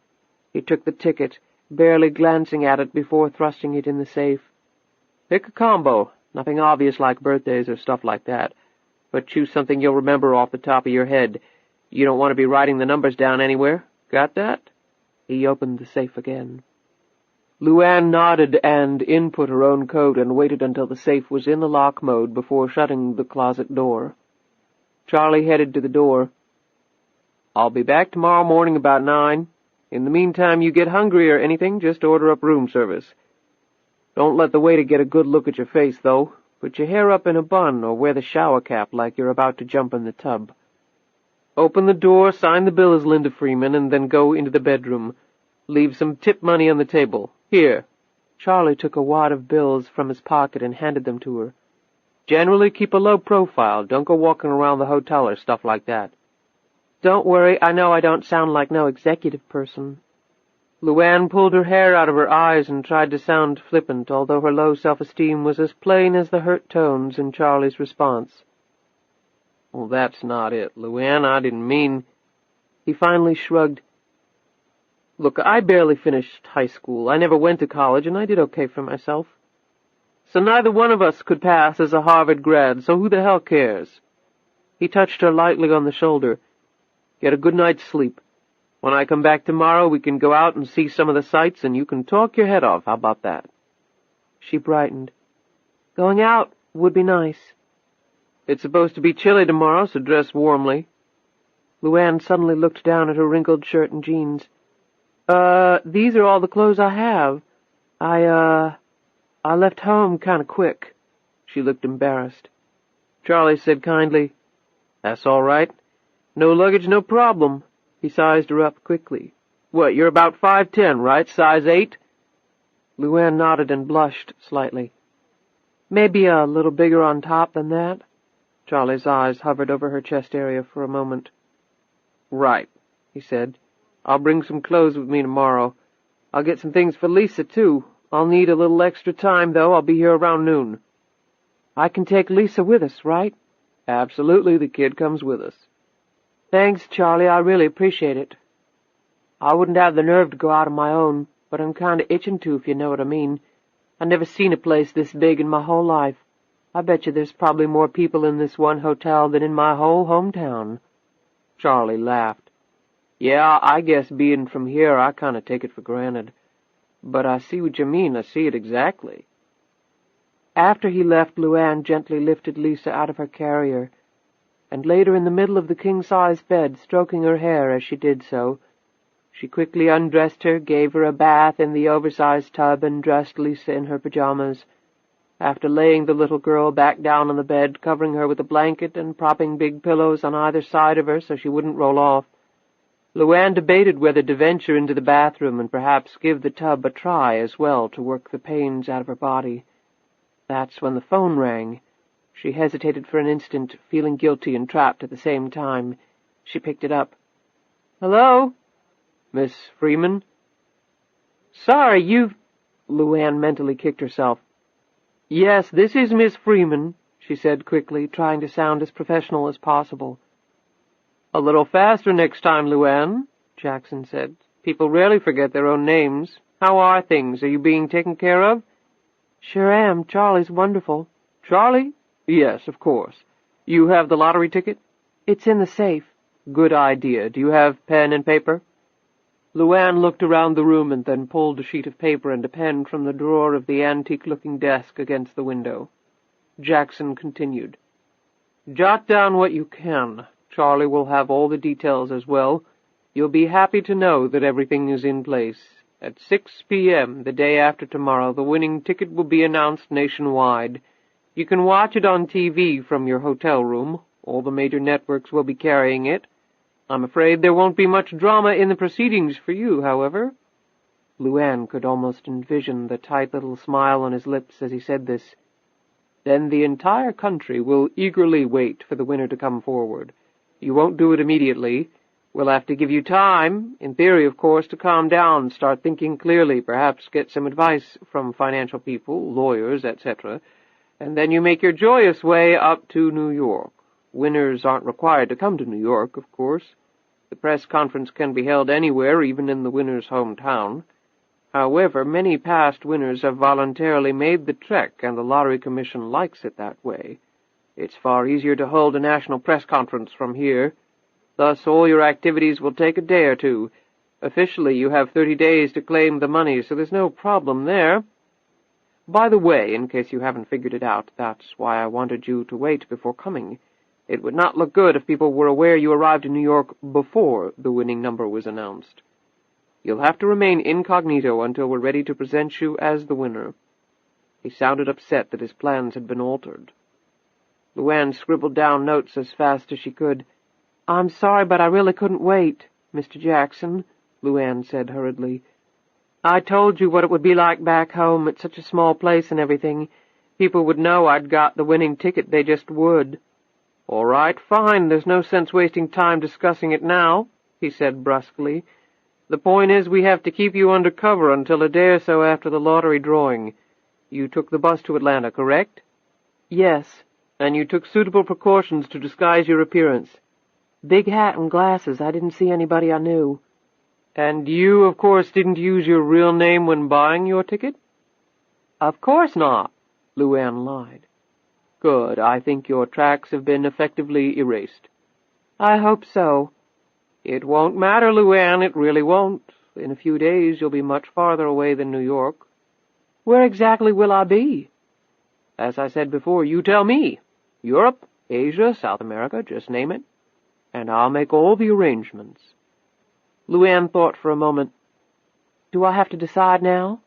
He took the ticket, barely glancing at it before thrusting it in the safe. "Pick a combo. Nothing obvious like birthdays or stuff like that. But choose something you'll remember off the top of your head. You don't want to be writing the numbers down anywhere. Got that?" He opened the safe again. LuAnn nodded and input her own code and waited until the safe was in the lock mode before shutting the closet door. Charlie headed to the door. "I'll be back tomorrow morning about 9. In the meantime, you get hungry or anything, just order up room service. Don't let the waiter get a good look at your face, though. Put your hair up in a bun or wear the shower cap like you're about to jump in the tub. Open the door, sign the bill as Linda Freeman, and then go into the bedroom. Leave some tip money on the table. Here." Charlie took a wad of bills from his pocket and handed them to her. Generally keep a low profile. Don't go walking around the hotel or stuff like that. Don't worry, I know I don't sound like no executive person. LuAnn pulled her hair out of her eyes and tried to sound flippant, although her low self-esteem was as plain as the hurt tones in Charlie's response. Well, that's not it, LuAnn. I didn't mean... He finally shrugged. Look, I barely finished high school. I never went to college, and I did okay for myself. So neither one of us could pass as a Harvard grad, so who the hell cares? He touched her lightly on the shoulder. Get a good night's sleep. When I come back tomorrow, we can go out and see some of the sights, and you can talk your head off. How about that? She brightened. Going out would be nice. It's supposed to be chilly tomorrow, so dress warmly. LuAnn suddenly looked down at her wrinkled shirt and jeans. These are all the clothes I have. I left home kind of quick. She looked embarrassed. Charlie said kindly, That's all right. No luggage, no problem. He sized her up quickly. What, you're about 5'10", right? Size 8? LuAnn nodded and blushed slightly. Maybe a little bigger on top than that. Charlie's eyes hovered over her chest area for a moment. Right, he said. I'll bring some clothes with me tomorrow. I'll get some things for Lisa, too. I'll need a little extra time, though. I'll be here around noon. I can take Lisa with us, right? Absolutely, the kid comes with us. Thanks, Charlie, I really appreciate it. I wouldn't have the nerve to go out on my own, but I'm kind of itching to, if you know what I mean. I've never seen a place this big in my whole life. I bet you there's probably more people in this one hotel than in my whole hometown. Charlie laughed. Yeah, I guess being from here, I kind of take it for granted. But I see what you mean. I see it exactly. After he left, LuAnn gently lifted Lisa out of her carrier, and laid her in the middle of the king-size bed, stroking her hair as she did so. She quickly undressed her, gave her a bath in the oversized tub, and dressed Lisa in her pajamas. After laying the little girl back down on the bed, covering her with a blanket and propping big pillows on either side of her so she wouldn't roll off, LuAnn debated whether to venture into the bathroom and perhaps give the tub a try as well to work the pains out of her body. That's when the phone rang. She hesitated for an instant, feeling guilty and trapped at the same time. She picked it up. Hello? Miss Freeman? Sorry, LuAnn mentally kicked herself. Yes, this is Miss Freeman, she said quickly, trying to sound as professional as possible. A little faster next time, LuAnn, Jackson said. People rarely forget their own names. How are things? Are you being taken care of? Sure am. Charlie's wonderful. Charlie? Yes, of course. You have the lottery ticket? It's in the safe. Good idea. Do you have pen and paper? LuAnn looked around the room and then pulled a sheet of paper and a pen from the drawer of the antique-looking desk against the window. Jackson continued. Jot down what you can. Charlie will have all the details as well. You'll be happy to know that everything is in place. At 6 p.m. the day after tomorrow, the winning ticket will be announced nationwide. You can watch it on TV from your hotel room. All the major networks will be carrying it. I'm afraid there won't be much drama in the proceedings for you, however. LuAnn could almost envision the tight little smile on his lips as he said this. Then the entire country will eagerly wait for the winner to come forward. You won't do it immediately. We'll have to give you time, in theory, of course, to calm down, start thinking clearly, perhaps get some advice from financial people, lawyers, etc., and then you make your joyous way up to New York. Winners aren't required to come to New York, of course. The press conference can be held anywhere, even in the winner's hometown. However, many past winners have voluntarily made the trek, and the Lottery Commission likes it that way. It's far easier to hold a national press conference from here. Thus, all your activities will take a day or two. Officially, you have 30 days to claim the money, so there's no problem there. By the way, in case you haven't figured it out, that's why I wanted you to wait before coming. It would not look good if people were aware you arrived in New York before the winning number was announced. You'll have to remain incognito until we're ready to present you as the winner. He sounded upset that his plans had been altered. LuAnn scribbled down notes as fast as she could. I'm sorry, but I really couldn't wait, Mr. Jackson, LuAnn said hurriedly. I told you what it would be like back home. It's such a small place and everything. people would know I'd got the winning ticket, they just would. All right, fine, there's no sense wasting time discussing it now, he said brusquely. The point is we have to keep you under cover until a day or so after the lottery drawing. You took the bus to Atlanta, correct? Yes, and you took suitable precautions to disguise your appearance. Big hat and glasses. I didn't see anybody I knew. And you, of course, didn't use your real name when buying your ticket? Of course not, LuAnn lied. Good. I think your tracks have been effectively erased. I hope so. It won't matter, LuAnn, it really won't. In a few days you'll be much farther away than New York. Where exactly will I be? As I said before, you tell me. Europe, Asia, South America, just name it. And I'll make all the arrangements. LuAnn thought for a moment. Do I have to decide now?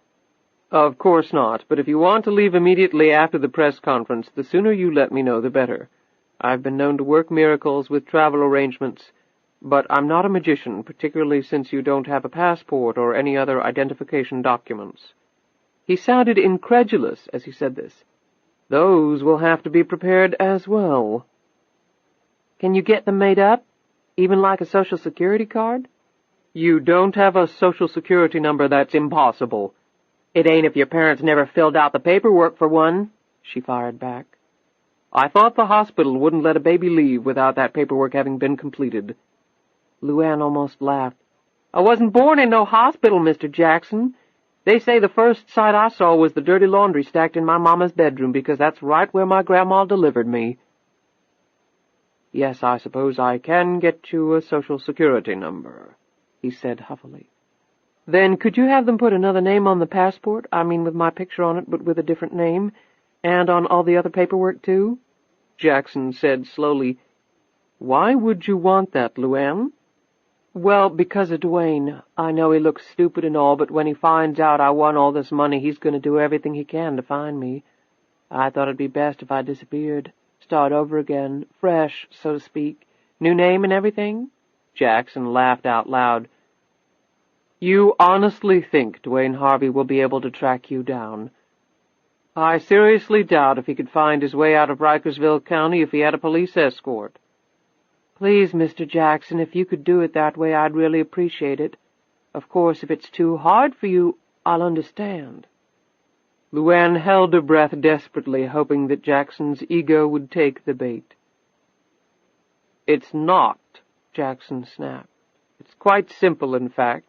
Of course not, but if you want to leave immediately after the press conference, the sooner you let me know, the better. I've been known to work miracles with travel arrangements, but I'm not a magician, particularly since you don't have a passport or any other identification documents. He sounded incredulous as he said this. Those will have to be prepared as well. Can you get them made up? Even like a Social Security card? You don't have a Social Security number, that's impossible. It ain't if your parents never filled out the paperwork for one, she fired back. I thought the hospital wouldn't let a baby leave without that paperwork having been completed. LuAnn almost laughed. I wasn't born in no hospital, Mr. Jackson. They say the first sight I saw was the dirty laundry stacked in my mama's bedroom, because that's right where my grandma delivered me. Yes, I suppose I can get you a Social Security number, he said huffily. Then could you have them put another name on the passport? I mean with my picture on it, but with a different name? And on all the other paperwork, too? Jackson said slowly. Why would you want that, LuAnn? Well, because of Dwayne. I know he looks stupid and all, but when he finds out I won all this money, he's going to do everything he can to find me. I thought it'd be best if I disappeared. Start over again, fresh, so to speak. New name and everything? Jackson laughed out loud. You honestly think Dwayne Harvey will be able to track you down? I seriously doubt if he could find his way out of Rikersville County if he had a police escort. Please, Mr. Jackson, if you could do it that way, I'd really appreciate it. Of course, if it's too hard for you, I'll understand. LuAnn held her breath desperately, hoping that Jackson's ego would take the bait. It's not, Jackson snapped. It's quite simple, in fact.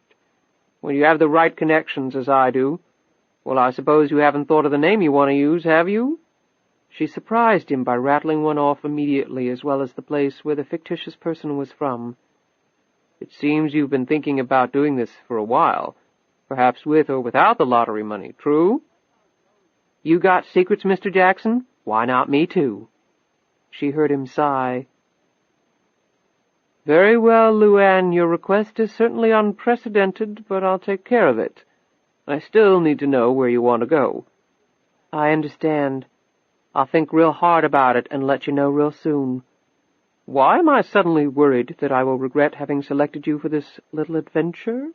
When you have the right connections, as I do. Well, I suppose you haven't thought of the name you want to use, have you? She surprised him by rattling one off immediately, as well as the place where the fictitious person was from. It seems you've been thinking about doing this for a while, perhaps with or without the lottery money, true? You got secrets, Mr. Jackson? Why not me, too? She heard him sigh. Very well, LuAnn, your request is certainly unprecedented, but I'll take care of it. I still need to know where you want to go. I understand. I'll think real hard about it and let you know real soon. Why am I suddenly worried that I will regret having selected you for this little adventure?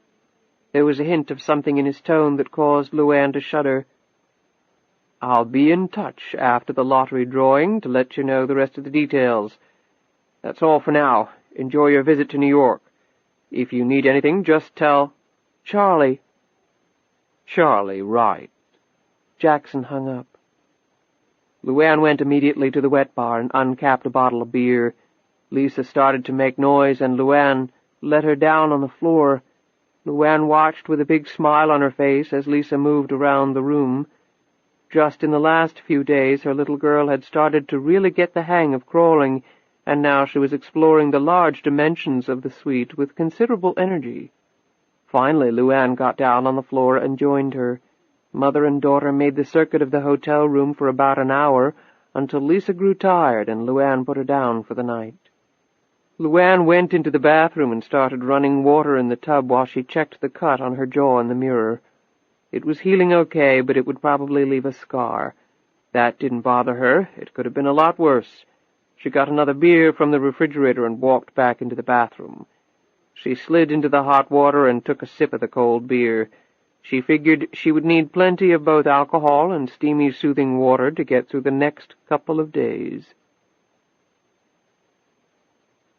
There was a hint of something in his tone that caused LuAnn to shudder. I'll be in touch after the lottery drawing to let you know the rest of the details. That's all for now. Enjoy your visit to New York. If you need anything, just tell... Charlie. Charlie, right. Jackson hung up. LuAnn went immediately to the wet bar and uncapped a bottle of beer. Lisa started to make noise, and LuAnn let her down on the floor. LuAnn watched with a big smile on her face as Lisa moved around the room. Just in the last few days, her little girl had started to really get the hang of crawling, and now she was exploring the large dimensions of the suite with considerable energy. Finally, LuAnn got down on the floor and joined her. Mother and daughter made the circuit of the hotel room for about an hour, until Lisa grew tired and LuAnn put her down for the night. LuAnn went into the bathroom and started running water in the tub while she checked the cut on her jaw in the mirror. It was healing okay, but it would probably leave a scar. That didn't bother her. It could have been a lot worse. She got another beer from the refrigerator and walked back into the bathroom. She slid into the hot water and took a sip of the cold beer. She figured she would need plenty of both alcohol and steamy, soothing water to get through the next couple of days.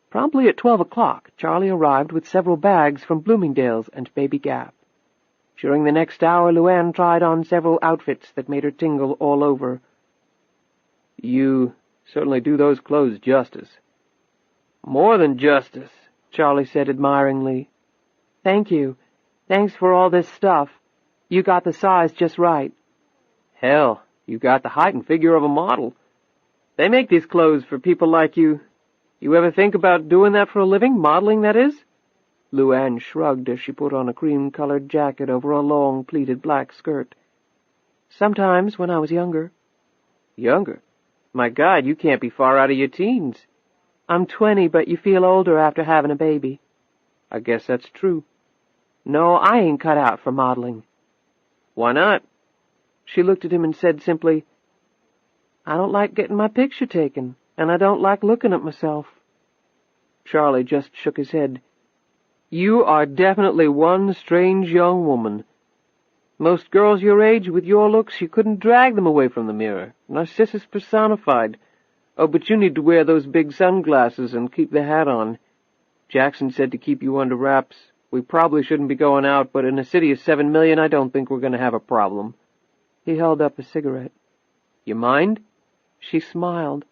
Promptly at 12 o'clock, Charlie arrived with several bags from Bloomingdale's and Baby Gap. During the next hour, LuAnn tried on several outfits that made her tingle all over. "You certainly do those clothes justice." "More than justice," Charlie said admiringly. "Thank you. Thanks for all this stuff. You got the size just right." "Hell, you got the height and figure of a model. They make these clothes for people like you. You ever think about doing that for a living? Modeling, that is?" LuAnn shrugged as she put on a cream-colored jacket over a long, pleated black skirt. "Sometimes, when I was younger." "Younger? My God, you can't be far out of your teens." "I'm 20, but you feel older after having a baby." "I guess that's true." "No, I ain't cut out for modeling." "Why not?" She looked at him and said simply, "I don't like getting my picture taken, and I don't like looking at myself." Charlie just shook his head. "You are definitely one strange young woman. Most girls your age, with your looks, you couldn't drag them away from the mirror. Narcissus personified. Oh, but you need to wear those big sunglasses and keep the hat on. Jackson said to keep you under wraps. We probably shouldn't be going out, but in a city of 7 million, I don't think we're going to have a problem." He held up a cigarette. "You mind?" She smiled.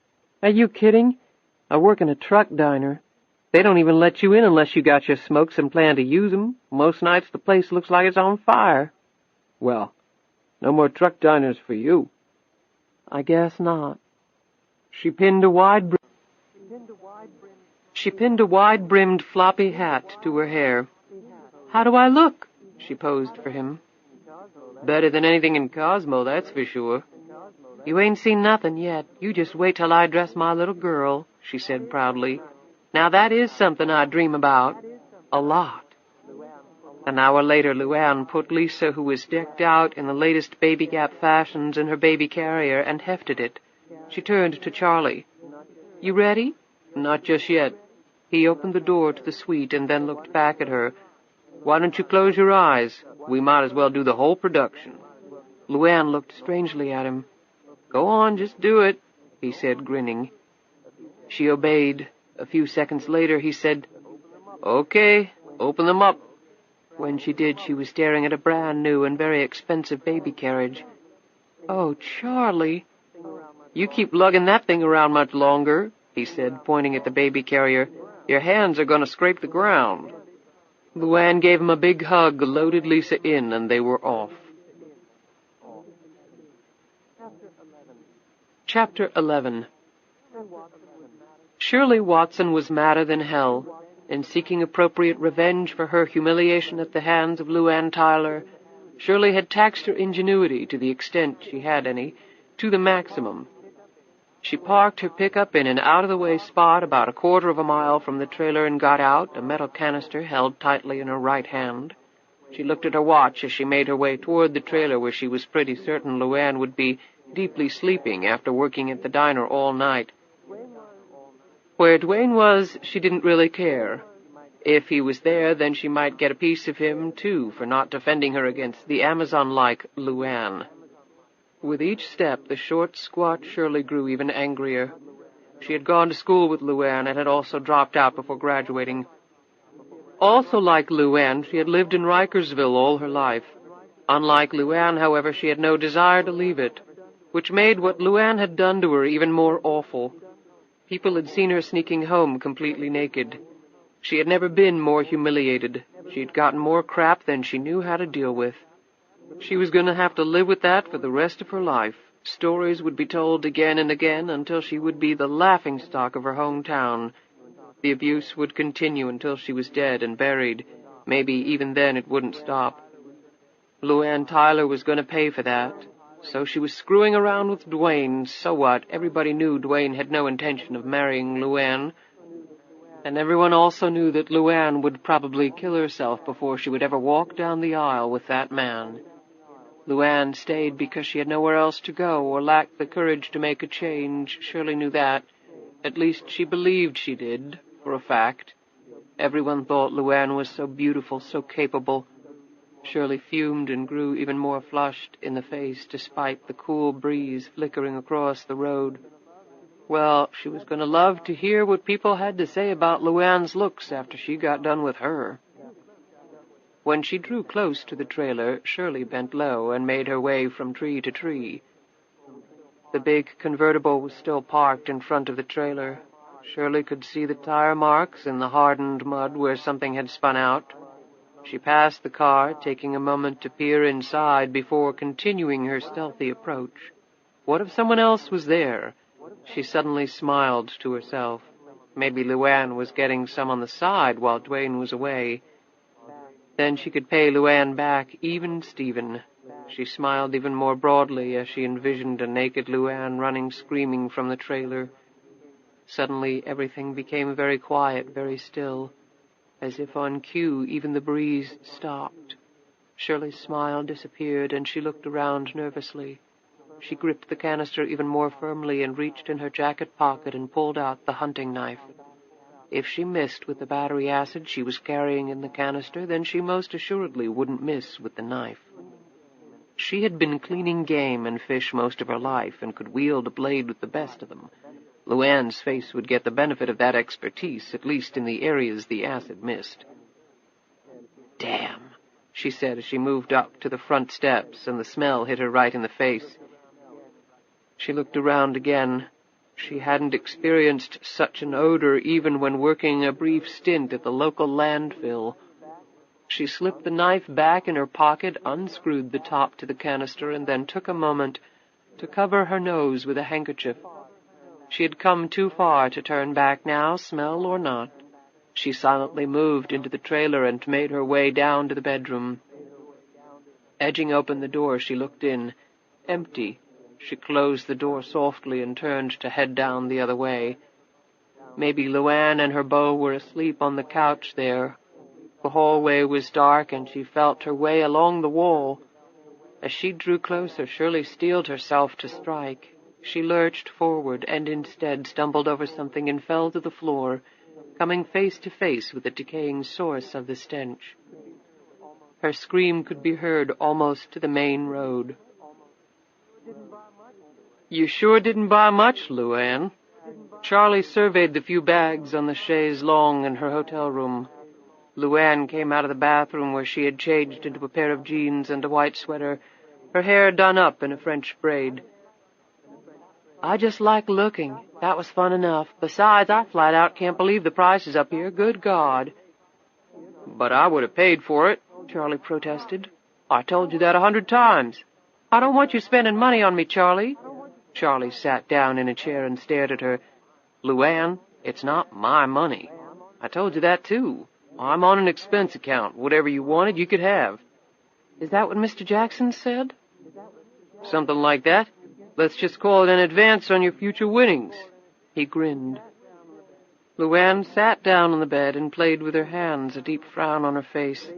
"Are you kidding? I work in a truck diner. They don't even let you in unless you got your smokes and plan to use 'em. Most nights the place looks like it's on fire." "Well, no more truck diners for you." "I guess not." She pinned a wide-brimmed floppy hat to her hair. "How do I look?" She posed for him. "Better than anything in Cosmo, that's for sure." "You ain't seen nothing yet. You just wait till I dress my little girl," she said proudly. "Now that is something I dream about. A lot." An hour later, LuAnn put Lisa, who was decked out in the latest Baby Gap fashions, in her baby carrier and hefted it. She turned to Charlie. "You ready?" "Not just yet." He opened the door to the suite and then looked back at her. "Why don't you close your eyes? We might as well do the whole production." LuAnn looked strangely at him. "Go on, just do it," he said, grinning. She obeyed. A few seconds later, he said, "Okay, open them up." When she did, she was staring at a brand-new and very expensive baby carriage. "Oh, Charlie." "You keep lugging that thing around much longer," he said, pointing at the baby carrier. "Your hands are going to scrape the ground." LuAnn gave him a big hug, loaded Lisa in, and they were off. Chapter 11. Shirley Watson was madder than hell. In seeking appropriate revenge for her humiliation at the hands of LuAnn Tyler, Shirley had taxed her ingenuity, to the extent she had any, to the maximum. She parked her pickup in an out-of-the-way spot about a quarter of a mile from the trailer and got out, a metal canister held tightly in her right hand. She looked at her watch as she made her way toward the trailer, where she was pretty certain LuAnn would be deeply sleeping after working at the diner all night. Where Dwayne was, she didn't really care. If he was there, then she might get a piece of him, too, for not defending her against the Amazon-like LuAnn. With each step, the short, squat Shirley grew even angrier. She had gone to school with LuAnn and had also dropped out before graduating. Also like LuAnn, she had lived in Rikersville all her life. Unlike LuAnn, however, she had no desire to leave it, which made what LuAnn had done to her even more awful. People had seen her sneaking home completely naked. She had never been more humiliated. She had gotten more crap than she knew how to deal with. She was going to have to live with that for the rest of her life. Stories would be told again and again until she would be the laughingstock of her hometown. The abuse would continue until she was dead and buried. Maybe even then it wouldn't stop. LuAnn Tyler was going to pay for that. So she was screwing around with Dwayne. So what? Everybody knew Dwayne had no intention of marrying LuAnn. And everyone also knew that LuAnn would probably kill herself before she would ever walk down the aisle with that man. LuAnn stayed because she had nowhere else to go or lacked the courage to make a change. Shirley knew that. At least she believed she did, for a fact. Everyone thought LuAnn was so beautiful, so capable. Shirley fumed and grew even more flushed in the face despite the cool breeze flickering across the road. Well, she was going to love to hear what people had to say about LuAnn's looks after she got done with her. When she drew close to the trailer, Shirley bent low and made her way from tree to tree. The big convertible was still parked in front of the trailer. Shirley could see the tire marks in the hardened mud where something had spun out. She passed the car, taking a moment to peer inside before continuing her stealthy approach. What if someone else was there? She suddenly smiled to herself. Maybe LuAnn was getting some on the side while Dwayne was away. Then she could pay LuAnn back, even Stephen. She smiled even more broadly as she envisioned a naked LuAnn running screaming from the trailer. Suddenly everything became very quiet, very still. As if on cue, even the breeze stopped. Shirley's smile disappeared, and she looked around nervously. She gripped the canister even more firmly and reached in her jacket pocket and pulled out the hunting knife. If she missed with the battery acid she was carrying in the canister, then she most assuredly wouldn't miss with the knife. She had been cleaning game and fish most of her life and could wield a blade with the best of them. LuAnn's face would get the benefit of that expertise, at least in the areas the acid missed. "Damn," she said as she moved up to the front steps, and the smell hit her right in the face. She looked around again. She hadn't experienced such an odor even when working a brief stint at the local landfill. She slipped the knife back in her pocket, unscrewed the top to the canister, and then took a moment to cover her nose with a handkerchief. She had come too far to turn back now, smell or not. She silently moved into the trailer and made her way down to the bedroom. Edging open the door, she looked in. Empty. She closed the door softly and turned to head down the other way. Maybe LuAnn and her beau were asleep on the couch there. The hallway was dark, and she felt her way along the wall. As she drew closer, Shirley steeled herself to strike. She lurched forward and instead stumbled over something and fell to the floor, coming face to face with the decaying source of the stench. Her scream could be heard almost to the main road. "You sure didn't buy much, LuAnn." Charlie surveyed the few bags on the chaise longue in her hotel room. LuAnn came out of the bathroom where she had changed into a pair of jeans and a white sweater, her hair done up in a French braid. "I just like looking. That was fun enough. Besides, I flat out can't believe the prices up here. Good God." "But I would have paid for it," Charlie protested. "I told you that 100 times. I don't want you spending money on me, Charlie." Charlie sat down in a chair and stared at her. "LuAnn, it's not my money. I told you that, too. I'm on an expense account. Whatever you wanted, you could have." "Is that what Mr. Jackson said?" "Something like that. Let's just call it an advance on your future winnings." He grinned. LuAnn sat down on the bed and played with her hands, a deep frown on her face.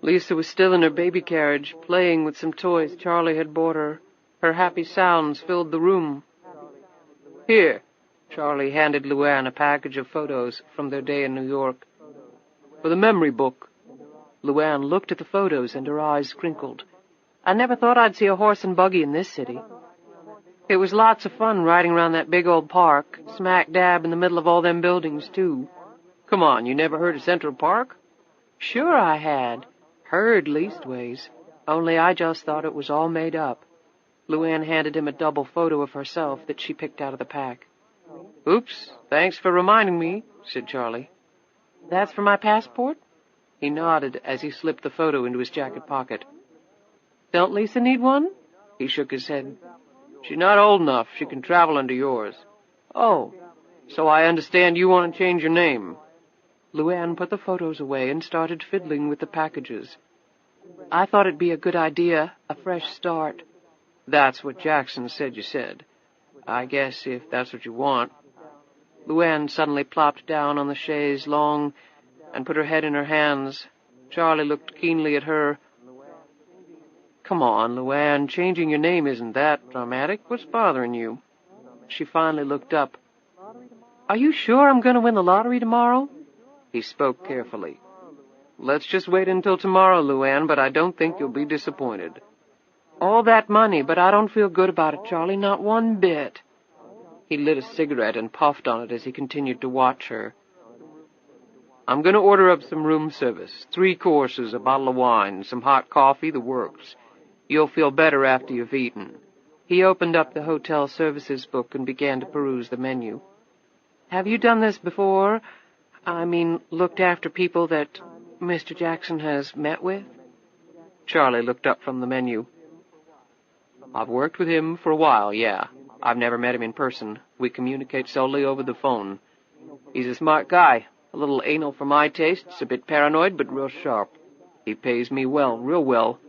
Lisa was still in her baby carriage, playing with some toys Charlie had bought her. Her happy sounds filled the room. "Here." Charlie handed LuAnn a package of photos from their day in New York. "For the memory book." LuAnn looked at the photos and her eyes crinkled. "I never thought I'd see a horse and buggy in this city. It was lots of fun riding around that big old park, smack dab in the middle of all them buildings, too." "Come on, you never heard of Central Park?" "Sure I had. Heard leastways. Only I just thought it was all made up." LuAnn handed him a double photo of herself that she picked out of the pack. "Oops, thanks for reminding me," said Charlie. "That's for my passport?" He nodded as he slipped the photo into his jacket pocket. "Don't Lisa need one?" He shook his head. "She's not old enough. She can travel under yours." "Oh, so I understand you want to change your name." LuAnn put the photos away and started fiddling with the packages. "I thought it'd be a good idea, a fresh start." "That's what Jackson said you said. I guess if that's what you want." LuAnn suddenly plopped down on the chaise longue and put her head in her hands. Charlie looked keenly at her. "Come on, LuAnn, changing your name isn't that dramatic. What's bothering you?" She finally looked up. "Are you sure I'm going to win the lottery tomorrow?" He spoke carefully. Let's just wait until tomorrow, LuAnn, but I don't think you'll be disappointed. All that money, but I don't feel good about it, Charlie, not one bit. He lit a cigarette and puffed on it as he continued to watch her. I'm going to order up some room service, 3 courses, a bottle of wine, some hot coffee, the works. You'll feel better after you've eaten. He opened up the hotel services book and began to peruse the menu. Have you done this before? I mean, looked after people that Mr. Jackson has met with? Charlie looked up from the menu. I've worked with him for a while, yeah. I've never met him in person. We communicate solely over the phone. He's a smart guy, a little anal for my tastes, a bit paranoid, but real sharp. He pays me well, real well.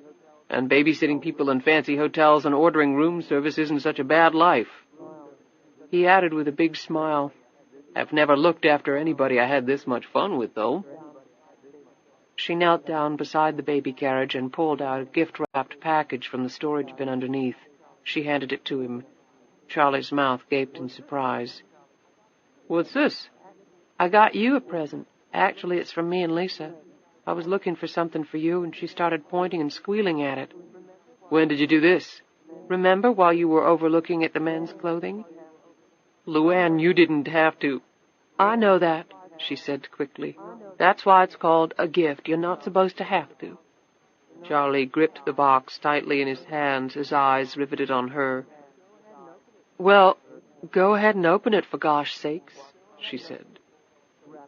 And babysitting people in fancy hotels and ordering room service isn't such a bad life. He added with a big smile, I've never looked after anybody I had this much fun with, though. She knelt down beside the baby carriage and pulled out a gift-wrapped package from the storage bin underneath. She handed it to him. Charlie's mouth gaped in surprise. What's this? I got you a present. Actually, it's from me and Lisa. I was looking for something for you, and she started pointing and squealing at it. When did you do this? Remember, while you were overlooking at the men's clothing? LuAnn, you didn't have to. I know that, she said quickly. That's why it's called a gift. You're not supposed to have to. Charlie gripped the box tightly in his hands, his eyes riveted on her. Well, go ahead and open it, for gosh sakes, she said.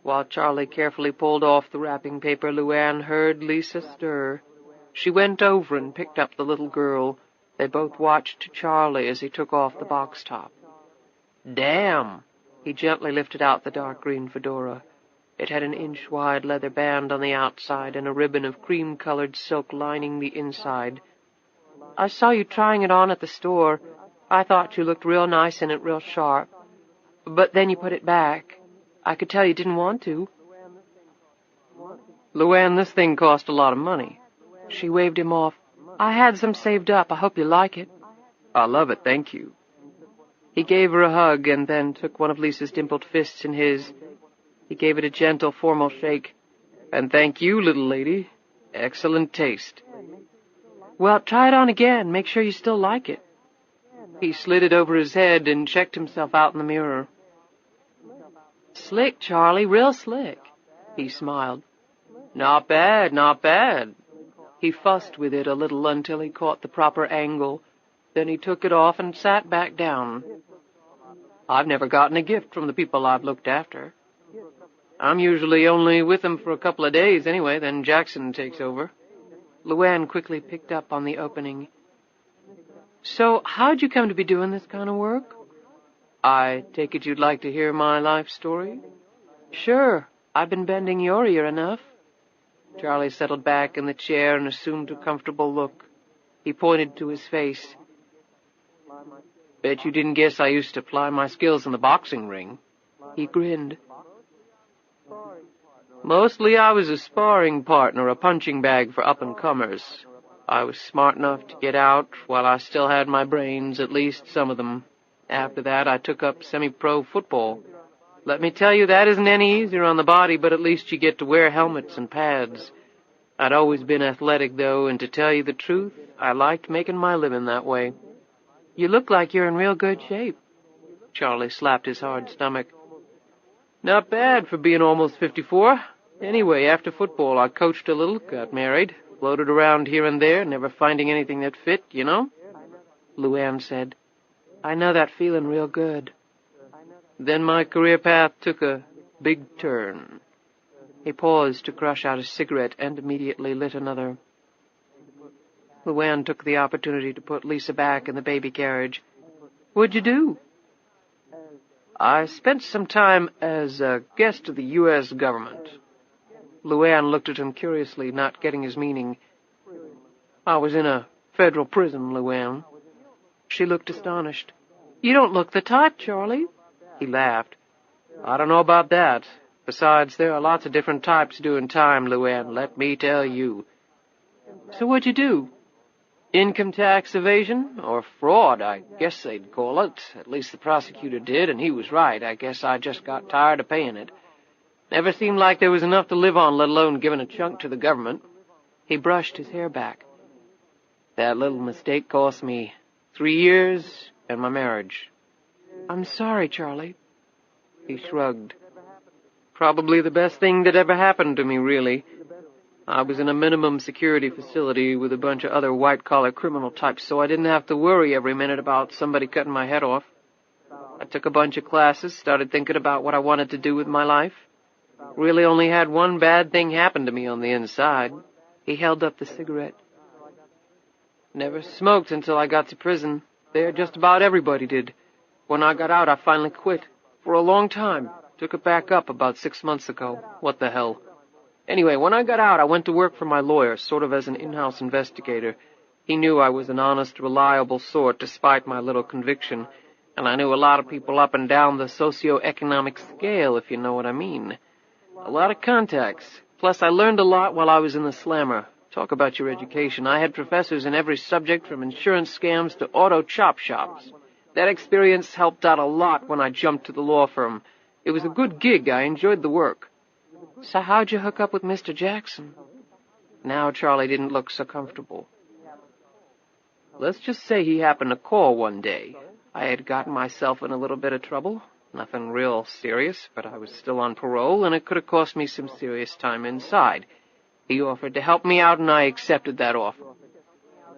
While Charlie carefully pulled off the wrapping paper, LuAnn heard Lisa stir. She went over and picked up the little girl. They both watched Charlie as he took off the box top. Damn! He gently lifted out the dark green fedora. It had an inch-wide leather band on the outside and a ribbon of cream-colored silk lining the inside. I saw you trying it on at the store. I thought you looked real nice in it, real sharp. But then you put it back. I could tell you didn't want to. LuAnn, this thing cost a lot of money. She waved him off. I had some saved up. I hope you like it. I love it, thank you. He gave her a hug and then took one of Lisa's dimpled fists in his. He gave it a gentle, formal shake. And thank you, little lady. Excellent taste. Well, try it on again. Make sure you still like it. He slid it over his head and checked himself out in the mirror. Slick, Charlie, real slick. He smiled. Not bad, not bad. He fussed with it a little until he caught the proper angle. Then he took it off and sat back down. I've never gotten a gift from the people I've looked after. I'm usually only with them for a couple of days anyway, then Jackson takes over. LuAnn quickly picked up on the opening. So, how'd you come to be doing this kind of work? I take it you'd like to hear my life story? Sure. I've been bending your ear enough. Charlie settled back in the chair and assumed a comfortable look. He pointed to his face. Bet you didn't guess I used to ply my skills in the boxing ring. He grinned. Mostly I was a sparring partner, a punching bag for up-and-comers. I was smart enough to get out while I still had my brains, at least some of them. After that, I took up semi-pro football. Let me tell you, that isn't any easier on the body, but at least you get to wear helmets and pads. I'd always been athletic, though, and to tell you the truth, I liked making my living that way. You look like you're in real good shape. Charlie slapped his hard stomach. Not bad for being almost 54. Anyway, after football, I coached a little, got married, floated around here and there, never finding anything that fit, you know? LuAnn said, I know that feeling real good. Then my career path took a big turn. He paused to crush out a cigarette and immediately lit another. LuAnn took the opportunity to put Lisa back in the baby carriage. What'd you do? I spent some time as a guest of the U.S. government. LuAnn looked at him curiously, not getting his meaning. I was in a federal prison, LuAnn. She looked astonished. You don't look the type, Charlie. He laughed. I don't know about that. Besides, there are lots of different types doing time, LuAnn, let me tell you. So what'd you do? Income tax evasion, or fraud, I guess they'd call it. At least the prosecutor did, and he was right. I guess I just got tired of paying it. Never seemed like there was enough to live on, let alone giving a chunk to the government. He brushed his hair back. That little mistake cost me 3 years and my marriage. I'm sorry, Charlie. He shrugged. Probably the best thing that ever happened to me, really. I was in a minimum security facility with a bunch of other white-collar criminal types, so I didn't have to worry every minute about somebody cutting my head off. I took a bunch of classes, started thinking about what I wanted to do with my life. Really only had one bad thing happen to me on the inside. He held up the cigarette. Never smoked until I got to prison. There just about everybody did. When I got out, I finally quit. For a long time. Took it back up about 6 months ago. What the hell? Anyway, when I got out, I went to work for my lawyer, sort of as an in-house investigator. He knew I was an honest, reliable sort, despite my little conviction, and I knew a lot of people up and down the socio-economic scale, if you know what I mean. A lot of contacts. Plus, I learned a lot while I was in the slammer. Talk about your education. I had professors in every subject, from insurance scams to auto chop shops. That experience helped out a lot when I jumped to the law firm. It was a good gig. I enjoyed the work. So how'd you hook up with Mr. Jackson? Now Charlie didn't look so comfortable. Let's just say he happened to call one day. I had gotten myself in a little bit of trouble. Nothing real serious, but I was still on parole, and it could have cost me some serious time inside. He offered to help me out, and I accepted that offer.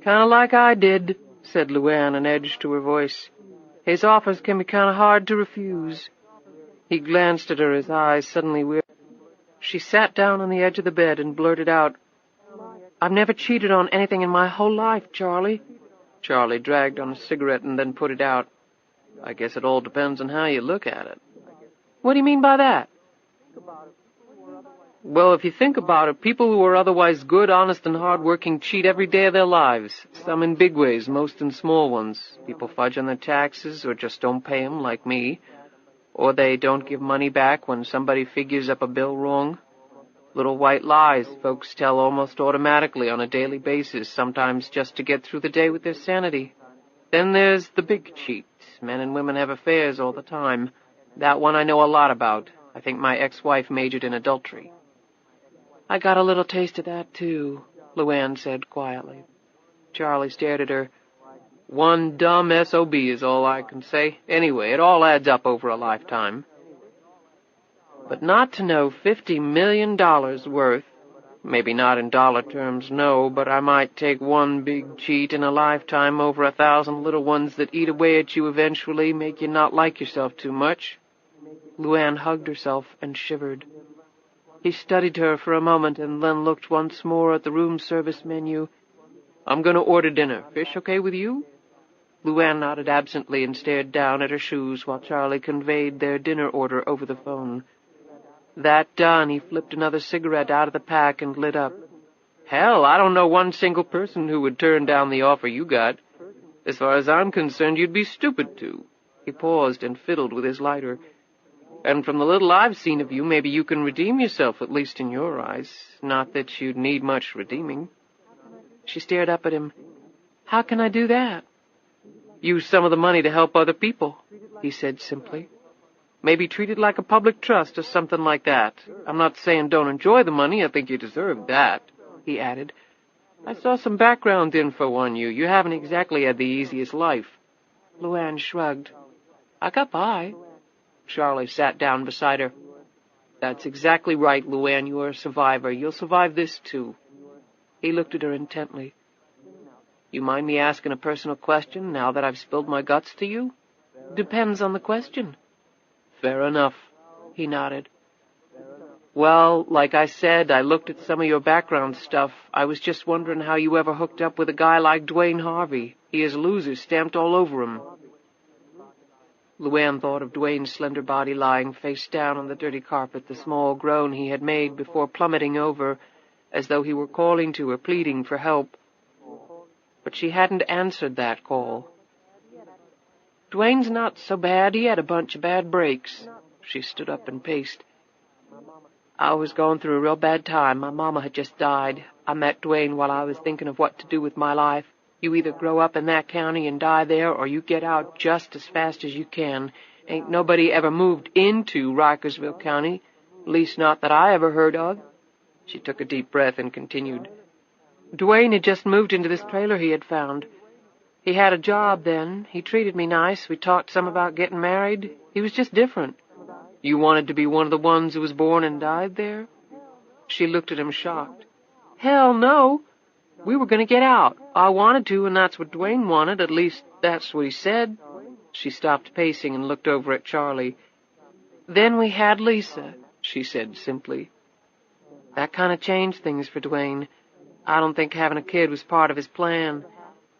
Kind of like I did, said LuAnn, an edge to her voice. His offers can be kind of hard to refuse. He glanced at her, his eyes suddenly weary. She sat down on the edge of the bed and blurted out, I've never cheated on anything in my whole life, Charlie. Charlie dragged on a cigarette and then put it out. I guess it all depends on how you look at it. What do you mean by that? Well, if you think about it, people who are otherwise good, honest, and hard-working cheat every day of their lives. Some in big ways, most in small ones. People fudge on their taxes or just don't pay them, like me. Or they don't give money back when somebody figures up a bill wrong. Little white lies folks tell almost automatically on a daily basis, sometimes just to get through the day with their sanity. Then there's the big cheat. Men and women have affairs all the time. That one I know a lot about. I think my ex-wife majored in adultery. I got a little taste of that, too, LuAnn said quietly. Charlie stared at her. One dumb SOB is all I can say. Anyway, it all adds up over a lifetime. But not to know $50 million worth, maybe not in dollar terms, no, but I might take one big cheat in a lifetime over 1,000 little ones that eat away at you eventually, make you not like yourself too much. LuAnn hugged herself and shivered. He studied her for a moment and then looked once more at the room service menu. I'm going to order dinner. Fish okay with you? LuAnn nodded absently and stared down at her shoes while Charlie conveyed their dinner order over the phone. That done, he flipped another cigarette out of the pack and lit up. Hell, I don't know one single person who would turn down the offer you got. As far as I'm concerned, you'd be stupid to. He paused and fiddled with his lighter. And from the little I've seen of you, maybe you can redeem yourself, at least in your eyes. Not that you'd need much redeeming. She stared up at him. How can I do that? Use some of the money to help other people, he said simply. Maybe treat it like a public trust or something like that. I'm not saying don't enjoy the money. I think you deserve that, he added. I saw some background info on you. You haven't exactly had the easiest life. LuAnn shrugged. I got by. Charlie sat down beside her. That's exactly right, LuAnn. You are a survivor. You'll survive this, too. He looked at her intently. You mind me asking a personal question now that I've spilled my guts to you? Depends on the question. Fair enough, he nodded. Well, like I said, I looked at some of your background stuff. I was just wondering how you ever hooked up with a guy like Dwayne Harvey. He has losers stamped all over him. LuAnn thought of Dwayne's slender body lying face down on the dirty carpet, the small groan he had made before plummeting over, as though he were calling to her, pleading for help. But she hadn't answered that call. Dwayne's not so bad. He had a bunch of bad breaks. She stood up and paced. I was going through a real bad time. My mama had just died. I met Dwayne while I was thinking of what to do with my life. You either grow up in that county and die there, or you get out just as fast as you can. Ain't nobody ever moved into Rikersville County. Least not that I ever heard of." She took a deep breath and continued. "Dwayne had just moved into this trailer he had found. He had a job then. He treated me nice. We talked some about getting married. He was just different." "You wanted to be one of the ones who was born and died there?" She looked at him shocked. "Hell no. We were going to get out. I wanted to, and that's what Dwayne wanted. At least, that's what he said." She stopped pacing and looked over at Charlie. "Then we had Lisa," she said simply. "That kind of changed things for Dwayne. I don't think having a kid was part of his plan.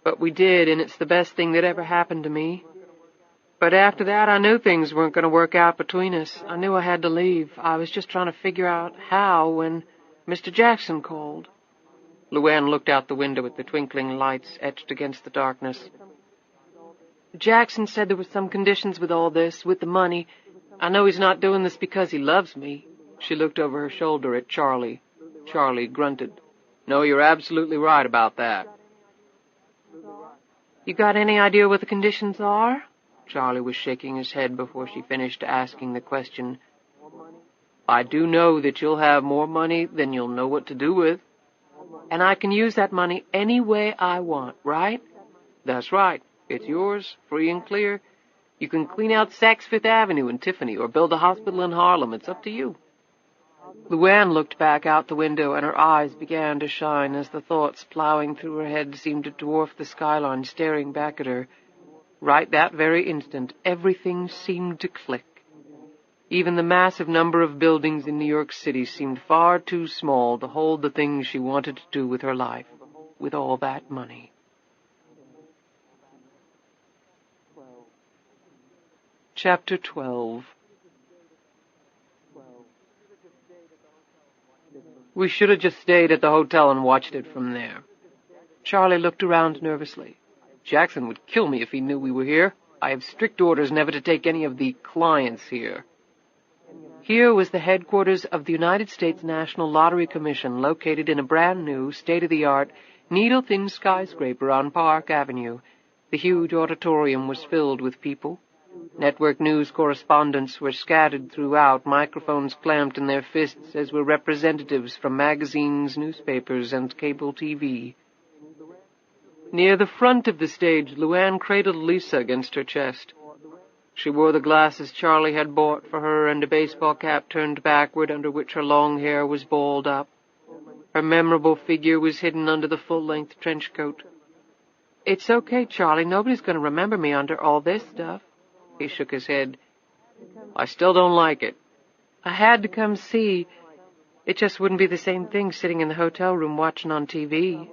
But we did, and it's the best thing that ever happened to me. But after that, I knew things weren't going to work out between us. I knew I had to leave. I was just trying to figure out how when Mr. Jackson called." LuAnn looked out the window at the twinkling lights etched against the darkness. "Jackson said there were some conditions with all this, with the money. I know he's not doing this because he loves me." She looked over her shoulder at Charlie. Charlie grunted. "No, you're absolutely right about that." "You got any idea what the conditions are?" Charlie was shaking his head before she finished asking the question. "I do know that you'll have more money than you'll know what to do with." "And I can use that money any way I want, right?" "That's right. It's yours, free and clear. You can clean out Saks Fifth Avenue in Tiffany or build a hospital in Harlem. It's up to you." LuAnn looked back out the window, and her eyes began to shine as the thoughts plowing through her head seemed to dwarf the skyline staring back at her. Right that very instant, everything seemed to click. Even the massive number of buildings in New York City seemed far too small to hold the things she wanted to do with her life, with all that money. Chapter 12. "We should have just stayed at the hotel and watched it from there." Charlie looked around nervously. "Jackson would kill me if he knew we were here. I have strict orders never to take any of the clients here." Here was the headquarters of the United States National Lottery Commission, located in a brand-new, state-of-the-art, needle-thin skyscraper on Park Avenue. The huge auditorium was filled with people. Network news correspondents were scattered throughout, microphones clamped in their fists, as were representatives from magazines, newspapers, and cable TV. Near the front of the stage, LuAnn cradled Lisa against her chest. She wore the glasses Charlie had bought for her and a baseball cap turned backward under which her long hair was balled up. Her memorable figure was hidden under the full-length trench coat. "It's okay, Charlie. Nobody's going to remember me under all this stuff." He shook his head. "I still don't like it." "I had to come see. It just wouldn't be the same thing sitting in the hotel room watching on TV."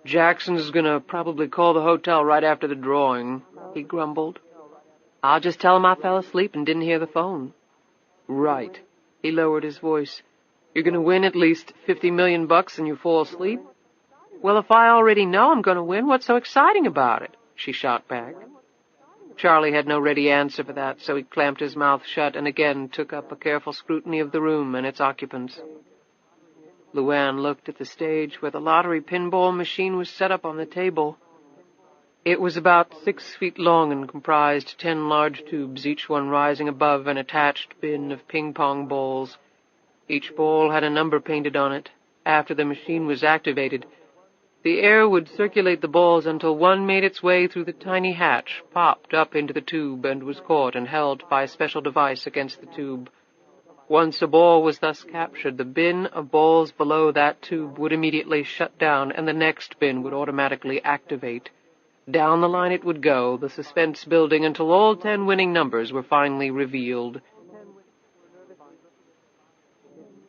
"Jackson's gonna probably call the hotel right after the drawing," he grumbled. "I'll just tell him I fell asleep and didn't hear the phone." "Right." He lowered his voice. "You're gonna win at least $50 million and you fall asleep?" "Well, if I already know I'm gonna win, what's so exciting about it?" she shot back. Charlie had no ready answer for that, so he clamped his mouth shut and again took up a careful scrutiny of the room and its occupants. LuAnn looked at the stage where the lottery pinball machine was set up on the table. It was about 6 feet long and comprised 10 large tubes, each one rising above an attached bin of ping-pong balls. Each ball had a number painted on it. After the machine was activated, the air would circulate the balls until one made its way through the tiny hatch, popped up into the tube, and was caught and held by a special device against the tube. Once a ball was thus captured, the bin of balls below that tube would immediately shut down, and the next bin would automatically activate. Down the line it would go, the suspense building until all 10 winning numbers were finally revealed.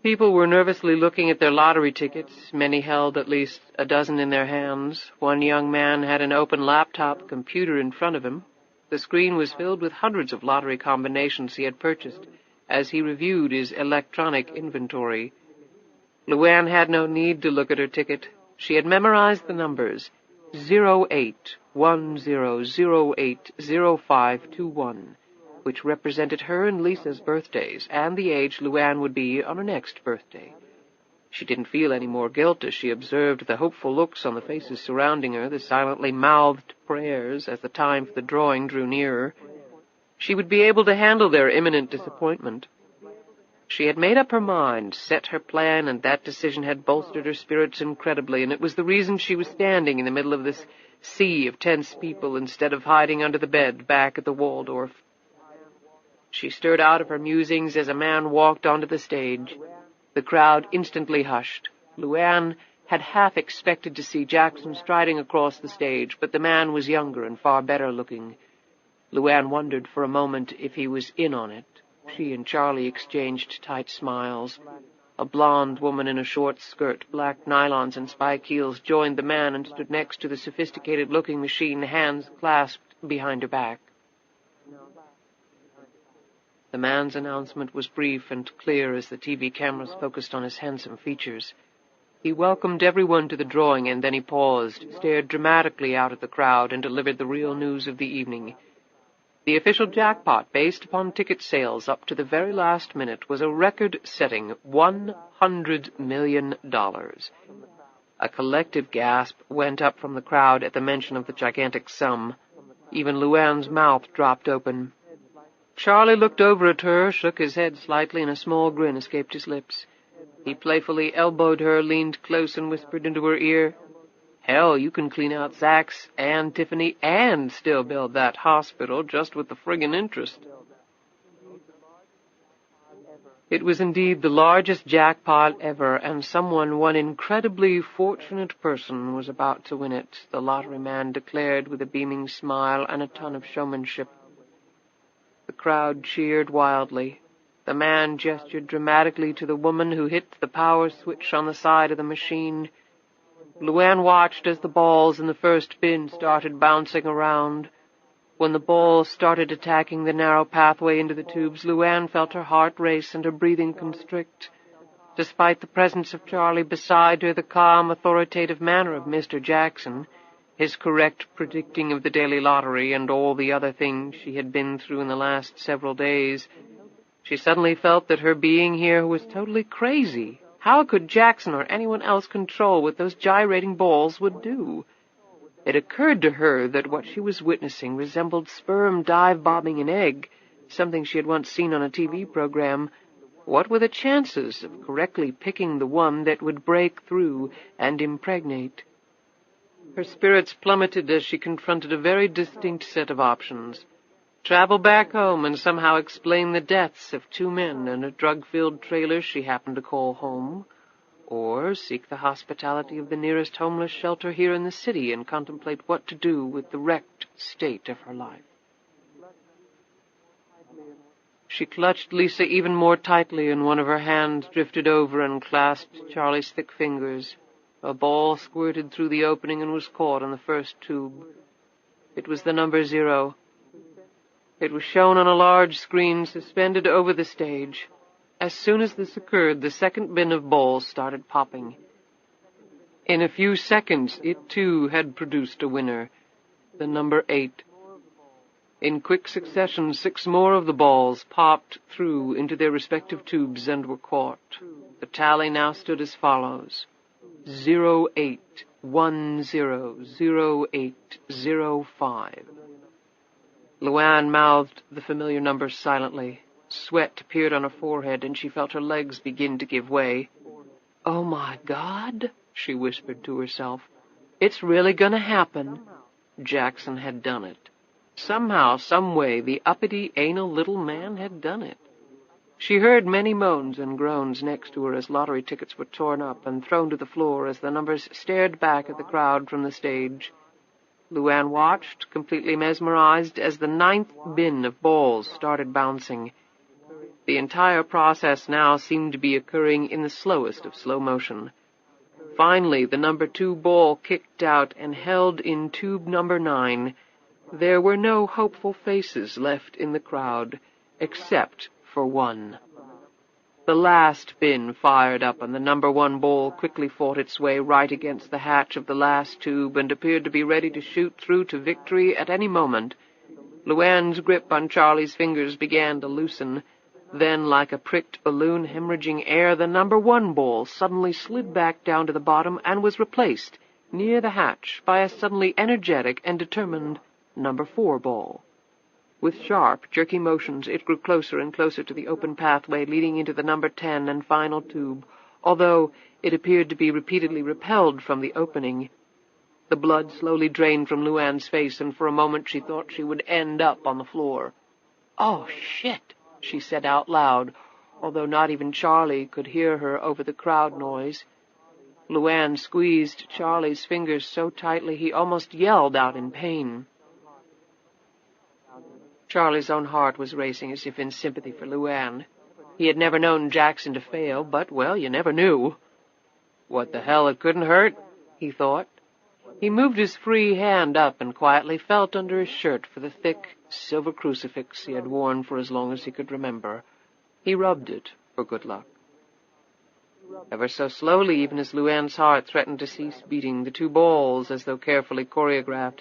People were nervously looking at their lottery tickets. Many held at least a dozen in their hands. One young man had an open laptop computer in front of him. The screen was filled with hundreds of lottery combinations he had purchased as he reviewed his electronic inventory. LuAnn had no need to look at her ticket. She had memorized the numbers 0810080521, which represented her and Lisa's birthdays, and the age LuAnn would be on her next birthday. She didn't feel any more guilt as she observed the hopeful looks on the faces surrounding her, the silently mouthed prayers as the time for the drawing drew nearer. She would be able to handle their imminent disappointment. She had made up her mind, set her plan, and that decision had bolstered her spirits incredibly, and it was the reason she was standing in the middle of this sea of tense people instead of hiding under the bed back at the Waldorf. She stirred out of her musings as a man walked onto the stage. The crowd instantly hushed. LuAnn had half expected to see Jackson striding across the stage, but the man was younger and far better looking. LuAnn wondered for a moment if he was in on it. She and Charlie exchanged tight smiles. A blonde woman in a short skirt, black nylons, and spike heels joined the man and stood next to the sophisticated-looking machine, hands clasped behind her back. The man's announcement was brief and clear as the TV cameras focused on his handsome features. He welcomed everyone to the drawing, and then he paused, stared dramatically out at the crowd, and delivered the real news of the evening. The official jackpot, based upon ticket sales up to the very last minute, was a record-setting $100 million. A collective gasp went up from the crowd at the mention of the gigantic sum. Even LuAnn's mouth dropped open. Charlie looked over at her, shook his head slightly, and a small grin escaped his lips. He playfully elbowed her, leaned close, and whispered into her ear, "Hell, you can clean out Zach's and Tiffany and still build that hospital just with the friggin' interest." It was indeed the largest jackpot ever, and one incredibly fortunate person was about to win it, the lottery man declared with a beaming smile and a ton of showmanship. The crowd cheered wildly. The man gestured dramatically to the woman who hit the power switch on the side of the machine. LuAnn watched as the balls in the first bin started bouncing around. When the balls started attacking the narrow pathway into the tubes, LuAnn felt her heart race and her breathing constrict. Despite the presence of Charlie beside her, the calm, authoritative manner of Mr. Jackson, his correct predicting of the daily lottery, and all the other things she had been through in the last several days, she suddenly felt that her being here was totally crazy. How could Jackson or anyone else control what those gyrating balls would do? It occurred to her that what she was witnessing resembled sperm dive-bombing an egg, something she had once seen on a TV program. What were the chances of correctly picking the one that would break through and impregnate? Her spirits plummeted as she confronted a very distinct set of options. Travel back home and somehow explain the deaths of 2 men in a drug-filled trailer she happened to call home, or seek the hospitality of the nearest homeless shelter here in the city and contemplate what to do with the wrecked state of her life. She clutched Lisa even more tightly, and one of her hands drifted over and clasped Charlie's thick fingers. A ball squirted through the opening and was caught on the first tube. It was the number 0. It was shown on a large screen suspended over the stage. As soon as this occurred, the second bin of balls started popping. In a few seconds, it too had produced a winner, the number 8. In quick succession, 6 more of the balls popped through into their respective tubes and were caught. The tally now stood as follows: 08100805. LuAnn mouthed the familiar numbers silently. Sweat appeared on her forehead, and she felt her legs begin to give way. "Oh, my God," she whispered to herself. "It's really gonna happen." Jackson had done it. Somehow, someway, the uppity, anal little man had done it. She heard many moans and groans next to her as lottery tickets were torn up and thrown to the floor as the numbers stared back at the crowd from the stage. LuAnn watched, completely mesmerized, as the 9th bin of balls started bouncing. The entire process now seemed to be occurring in the slowest of slow motion. Finally, the number 2 ball kicked out and held in tube number 9. There were no hopeful faces left in the crowd, except for one. The last bin fired up, and the number 1 ball quickly fought its way right against the hatch of the last tube and appeared to be ready to shoot through to victory at any moment. LuAnn's grip on Charlie's fingers began to loosen. Then, like a pricked balloon hemorrhaging air, the number 1 ball suddenly slid back down to the bottom and was replaced, near the hatch, by a suddenly energetic and determined number 4 ball. With sharp, jerky motions, it grew closer and closer to the open pathway leading into the number 10 and final tube, although it appeared to be repeatedly repelled from the opening. The blood slowly drained from LuAnn's face, and for a moment she thought she would end up on the floor. "Oh, shit," she said out loud, although not even Charlie could hear her over the crowd noise. LuAnn squeezed Charlie's fingers so tightly he almost yelled out in pain. Charlie's own heart was racing as if in sympathy for LuAnn. He had never known Jackson to fail, but, well, you never knew. What the hell, it couldn't hurt, he thought. He moved his free hand up and quietly felt under his shirt for the thick silver crucifix he had worn for as long as he could remember. He rubbed it for good luck. Ever so slowly, even as LuAnn's heart threatened to cease beating, the two balls, as though carefully choreographed,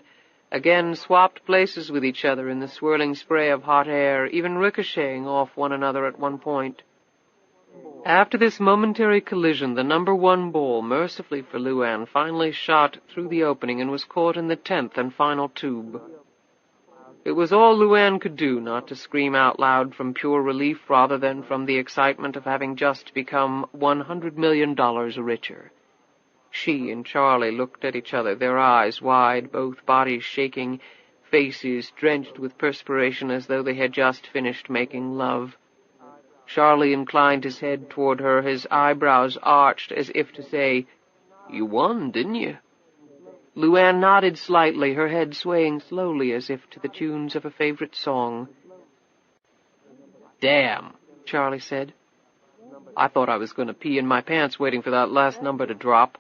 again swapped places with each other in the swirling spray of hot air, even ricocheting off one another at one point. After this momentary collision, the number 1 ball, mercifully for LuAnn, finally shot through the opening and was caught in the 10th and final tube. It was all LuAnn could do not to scream out loud from pure relief rather than from the excitement of having just become $100 million richer. She and Charlie looked at each other, their eyes wide, both bodies shaking, faces drenched with perspiration as though they had just finished making love. Charlie inclined his head toward her, his eyebrows arched as if to say, "You won, didn't you?" LuAnn nodded slightly, her head swaying slowly as if to the tunes of a favorite song. "Damn," Charlie said. "I thought I was going to pee in my pants waiting for that last number to drop."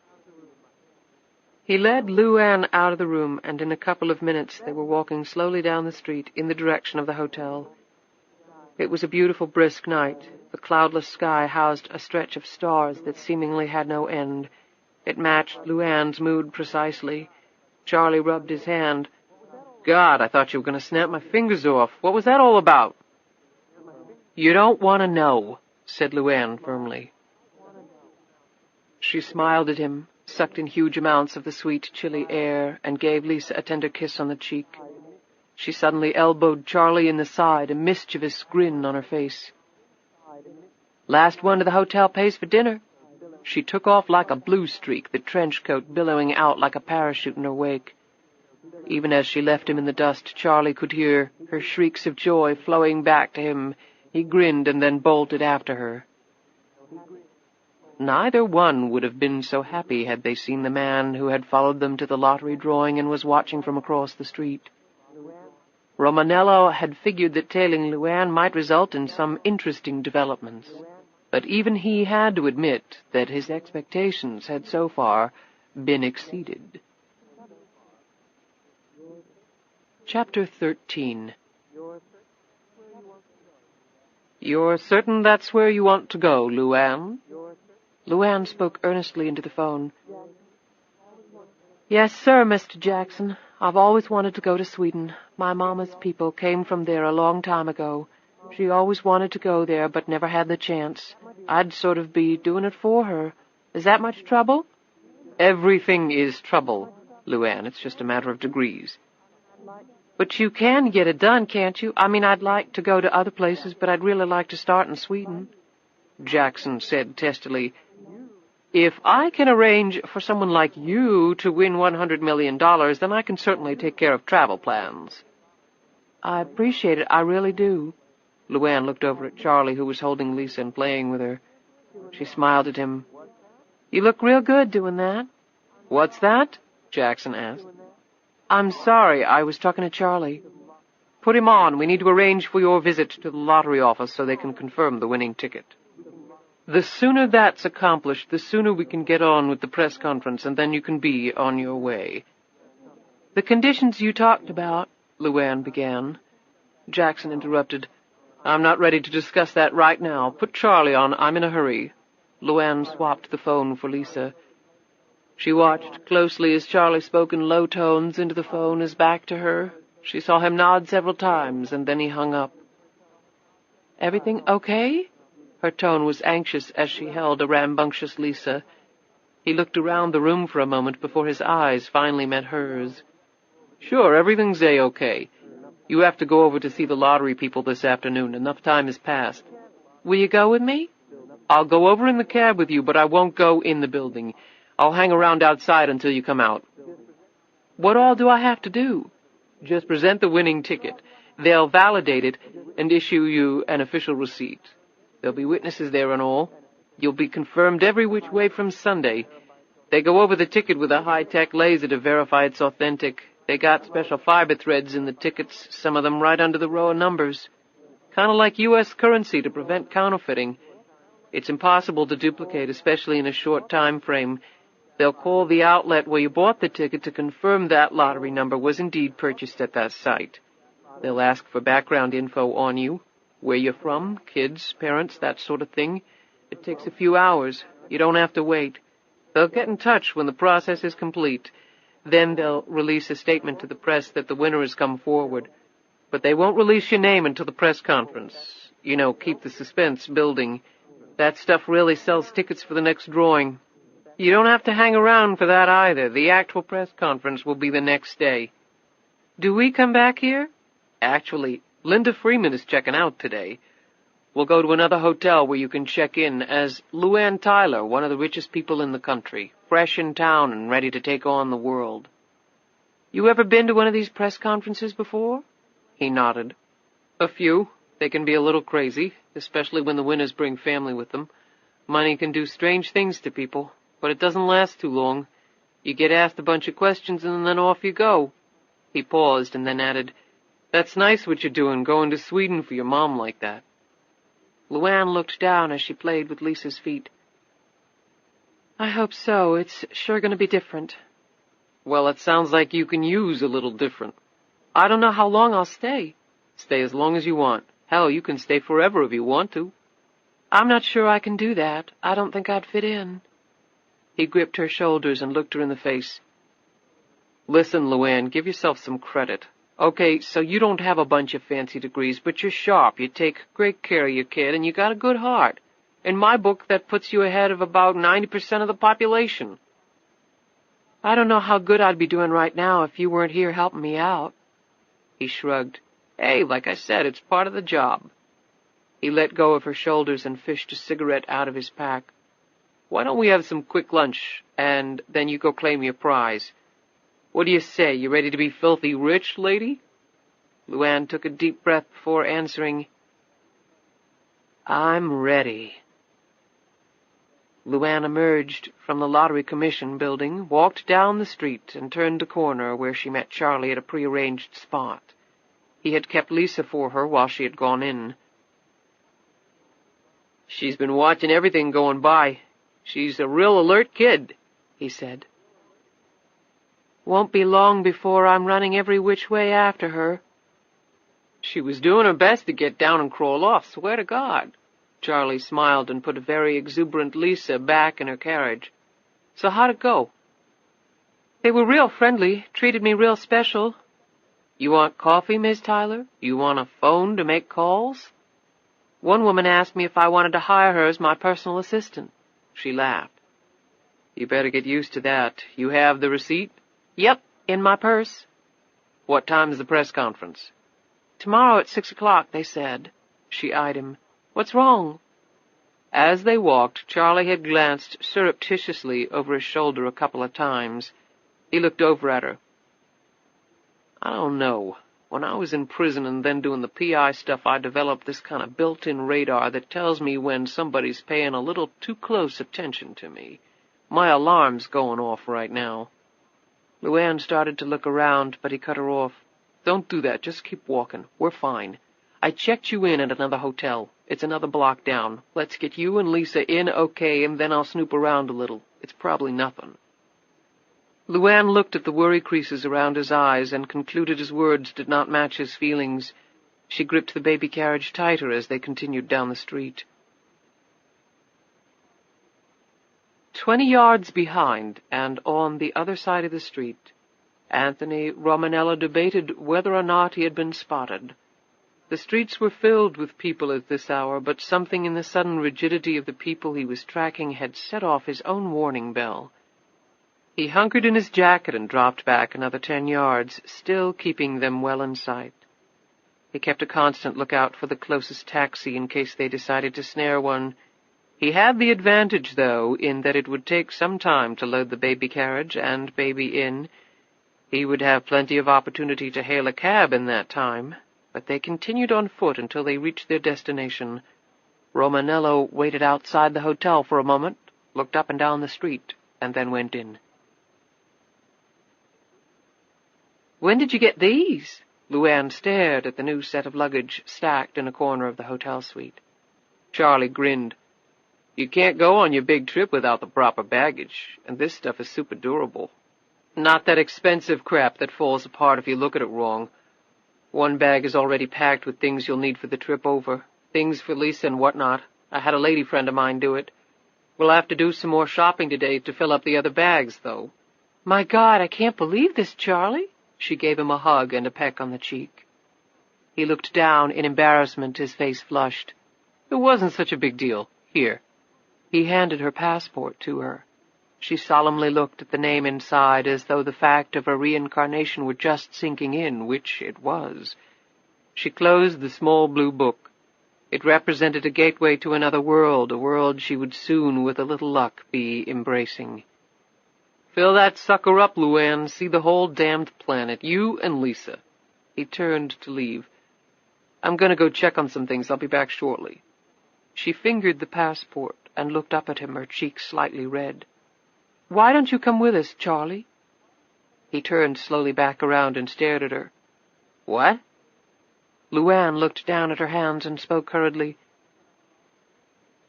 He led LuAnn out of the room, and in a couple of minutes they were walking slowly down the street in the direction of the hotel. It was a beautiful, brisk night. The cloudless sky housed a stretch of stars that seemingly had no end. It matched LuAnn's mood precisely. Charlie rubbed his hand. "God, I thought you were going to snap my fingers off. What was that all about?" "You don't want to know," said LuAnn firmly. She smiled at him, sucked in huge amounts of the sweet, chilly air, and gave Lisa a tender kiss on the cheek. She suddenly elbowed Charlie in the side, a mischievous grin on her face. "Last one to the hotel pays for dinner." She took off like a blue streak, the trench coat billowing out like a parachute in her wake. Even as she left him in the dust, Charlie could hear her shrieks of joy flowing back to him. He grinned and then bolted after her. Neither one would have been so happy had they seen the man who had followed them to the lottery drawing and was watching from across the street. Romanello had figured that tailing LuAnn might result in some interesting developments, but even he had to admit that his expectations had so far been exceeded. Chapter 13. "You're certain that's where you want to go, LuAnn?" LuAnn spoke earnestly into the phone. "Yes, sir, Mr. Jackson. I've always wanted to go to Sweden. My mama's people came from there a long time ago. She always wanted to go there, but never had the chance. I'd sort of be doing it for her. Is that much trouble?" "Everything is trouble, LuAnn. It's just a matter of degrees." "But you can get it done, can't you? I mean, I'd like to go to other places, but I'd really like to start in Sweden." Jackson said testily, "If I can arrange for someone like you to win $100 million, then I can certainly take care of travel plans." "I appreciate it, I really do." LuAnn looked over at Charlie, who was holding Lisa and playing with her. She smiled at him. "You look real good doing that." "What's that?" Jackson asked. "I'm sorry, I was talking to Charlie." "Put him on. We need to arrange for your visit to the lottery office so they can confirm the winning ticket." "The sooner that's accomplished, the sooner we can get on with the press conference, and then you can be on your way." "The conditions you talked about," LuAnn began. Jackson interrupted. "I'm not ready to discuss that right now. Put Charlie on. I'm in a hurry." LuAnn swapped the phone for Lisa. She watched closely as Charlie spoke in low tones into the phone, his back to her. She saw him nod several times, and then he hung up. "Everything okay?" Her tone was anxious as she held a rambunctious Lisa. He looked around the room for a moment before his eyes finally met hers. "Sure, everything's A-okay. You have to go over to see the lottery people this afternoon. Enough time has passed. Will you go with me? I'll go over in the cab with you, but I won't go in the building. I'll hang around outside until you come out. What all do I have to do? Just present the winning ticket. They'll validate it and issue you an official receipt. There'll be witnesses there and all. You'll be confirmed every which way from Sunday. They go over the ticket with a high-tech laser to verify it's authentic. They got special fiber threads in the tickets, some of them right under the row of numbers. Kind of like U.S. currency to prevent counterfeiting. It's impossible to duplicate, especially in a short time frame. They'll call the outlet where you bought the ticket to confirm that lottery number was indeed purchased at that site. They'll ask for background info on you, where you're from, kids, parents, that sort of thing. It takes a few hours. You don't have to wait. They'll get in touch when the process is complete. Then they'll release a statement to the press that the winner has come forward. But they won't release your name until the press conference. You know, keep the suspense building. That stuff really sells tickets for the next drawing. You don't have to hang around for that either. The actual press conference will be the next day. Do we come back here? Actually, Linda Freeman is checking out today. We'll go to another hotel where you can check in as LuAnn Tyler, one of the richest people in the country, fresh in town and ready to take on the world. You ever been to one of these press conferences before? He nodded. A few. They can be a little crazy, especially when the winners bring family with them. Money can do strange things to people, but it doesn't last too long. You get asked a bunch of questions and then off you go. He paused and then added, "That's nice what you're doing, going to Sweden for your mom like that." LuAnn looked down as she played with Lisa's feet. I hope so. It's sure going to be different. Well, it sounds like you can use a little different. I don't know how long I'll stay. Stay as long as you want. Hell, you can stay forever if you want to. I'm not sure I can do that. I don't think I'd fit in. He gripped her shoulders and looked her in the face. Listen, LuAnn, give yourself some credit. Okay, so you don't have a bunch of fancy degrees, but you're sharp, you take great care of your kid, and you got a good heart. In my book, that puts you ahead of about 90% of the population. I don't know how good I'd be doing right now if you weren't here helping me out. He shrugged. Hey, like I said, it's part of the job. He let go of her shoulders and fished a cigarette out of his pack. Why don't we have some quick lunch, and then you go claim your prize? What do you say? You ready to be filthy rich, lady? LuAnn took a deep breath before answering, I'm ready. LuAnn emerged from the Lottery Commission building, walked down the street, and turned a corner where she met Charlie at a prearranged spot. He had kept Lisa for her while she had gone in. She's been watching everything going by. She's a real alert kid, he said. Won't be long before I'm running every which way after her. She was doing her best to get down and crawl off, swear to God. Charlie smiled and put a very exuberant Lisa back in her carriage. So how'd it go? They were real friendly, treated me real special. You want coffee, Miss Tyler? You want a phone to make calls? One woman asked me if I wanted to hire her as my personal assistant. She laughed. You better get used to that. You have the receipt? Yep, in my purse. What time is the press conference? Tomorrow at 6 o'clock, they said. She eyed him. What's wrong? As they walked, Charlie had glanced surreptitiously over his shoulder a couple of times. He looked over at her. I don't know. When I was in prison and then doing the PI stuff, I developed this kind of built-in radar that tells me when somebody's paying a little too close attention to me. My alarm's going off right now. LuAnn started to look around, but he cut her off. Don't do that. Just keep walking. We're fine. I checked you in at another hotel. It's another block down. Let's get you and Lisa in okay, and then I'll snoop around a little. It's probably nothing. LuAnn looked at the worry creases around his eyes and concluded his words did not match his feelings. She gripped the baby carriage tighter as they continued down the street. 20 yards behind, and on the other side of the street, Anthony Romanella debated whether or not he had been spotted. The streets were filled with people at this hour, but something in the sudden rigidity of the people he was tracking had set off his own warning bell. He hunkered in his jacket and dropped back another 10 yards, still keeping them well in sight. He kept a constant lookout for the closest taxi in case they decided to snare one. He had the advantage, though, in that it would take some time to load the baby carriage and baby in. He would have plenty of opportunity to hail a cab in that time, but they continued on foot until they reached their destination. Romanello waited outside the hotel for a moment, looked up and down the street, and then went in. "When did you get these?" LuAnn stared at the new set of luggage stacked in a corner of the hotel suite. Charlie grinned. "You can't go on your big trip without the proper baggage, and this stuff is super durable. Not that expensive crap that falls apart if you look at it wrong. One bag is already packed with things you'll need for the trip over, things for Lisa and whatnot. I had a lady friend of mine do it. We'll have to do some more shopping today to fill up the other bags, though." "My God, I can't believe this, Charlie." She gave him a hug and a peck on the cheek. He looked down in embarrassment, his face flushed. "It wasn't such a big deal. Here." He handed her passport to her. She solemnly looked at the name inside as though the fact of her reincarnation were just sinking in, which it was. She closed the small blue book. It represented a gateway to another world, a world she would soon, with a little luck, be embracing. "Fill that sucker up, LuAnn. See the whole damned planet. You and Lisa." He turned to leave. "I'm going to go check on some things. I'll be back shortly." She fingered the passport and looked up at him, her cheeks slightly red. "Why don't you come with us, Charlie?" He turned slowly back around and stared at her. "What?" LuAnn looked down at her hands and spoke hurriedly.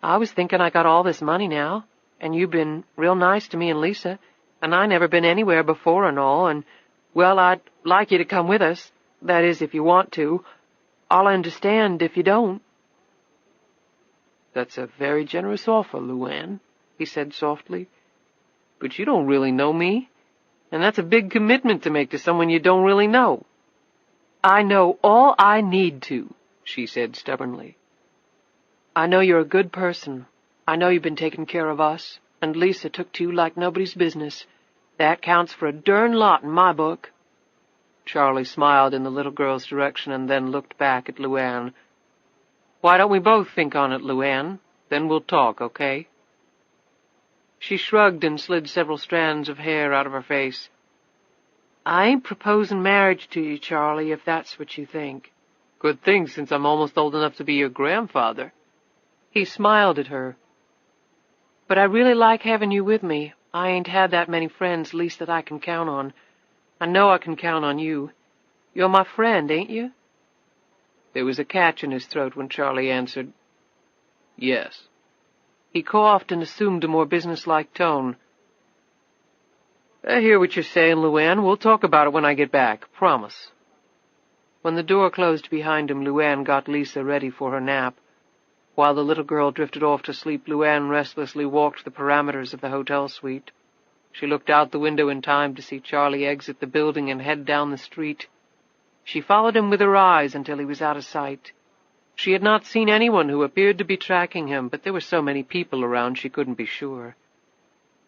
"I was thinking I got all this money now, and you've been real nice to me and Lisa, and I never been anywhere before and all, and, well, I'd like you to come with us. That is, if you want to. I'll understand if you don't." "That's a very generous offer, LuAnn," he said softly. "But you don't really know me, and that's a big commitment to make to someone you don't really know." "I know all I need to," she said stubbornly. "I know you're a good person. I know you've been taking care of us, and Lisa took to you like nobody's business. That counts for a darn lot in my book." Charlie smiled in the little girl's direction and then looked back at LuAnn. "Why don't we both think on it, LuAnn? Then we'll talk, okay?" She shrugged and slid several strands of hair out of her face. "I ain't proposing marriage to you, Charlie, if that's what you think." "Good thing, since I'm almost old enough to be your grandfather." He smiled at her. "But I really like having you with me. I ain't had that many friends, least that I can count on. I know I can count on you. You're my friend, ain't you?" There was a catch in his throat when Charlie answered, "Yes." He coughed and assumed a more businesslike tone. "I hear what you're saying, LuAnn. We'll talk about it when I get back. Promise." When the door closed behind him, LuAnn got Lisa ready for her nap. While the little girl drifted off to sleep, LuAnn restlessly walked the parameters of the hotel suite. She looked out the window in time to see Charlie exit the building and head down the street. She followed him with her eyes until he was out of sight. She had not seen anyone who appeared to be tracking him, but there were so many people around she couldn't be sure.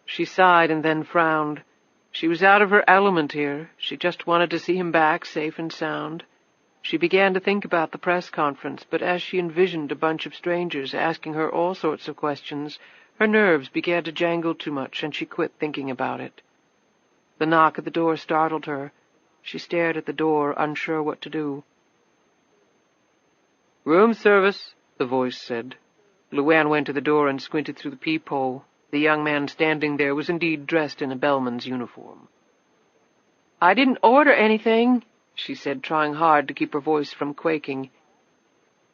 She sighed and then frowned. She was out of her element here. She just wanted to see him back, safe and sound. She began to think about the press conference, but as she envisioned a bunch of strangers asking her all sorts of questions, her nerves began to jangle too much, and she quit thinking about it. The knock at the door startled her. She stared at the door, unsure what to do. "Room service," the voice said. LuAnn went to the door and squinted through the peephole. The young man standing there was indeed dressed in a bellman's uniform. "I didn't order anything," she said, trying hard to keep her voice from quaking.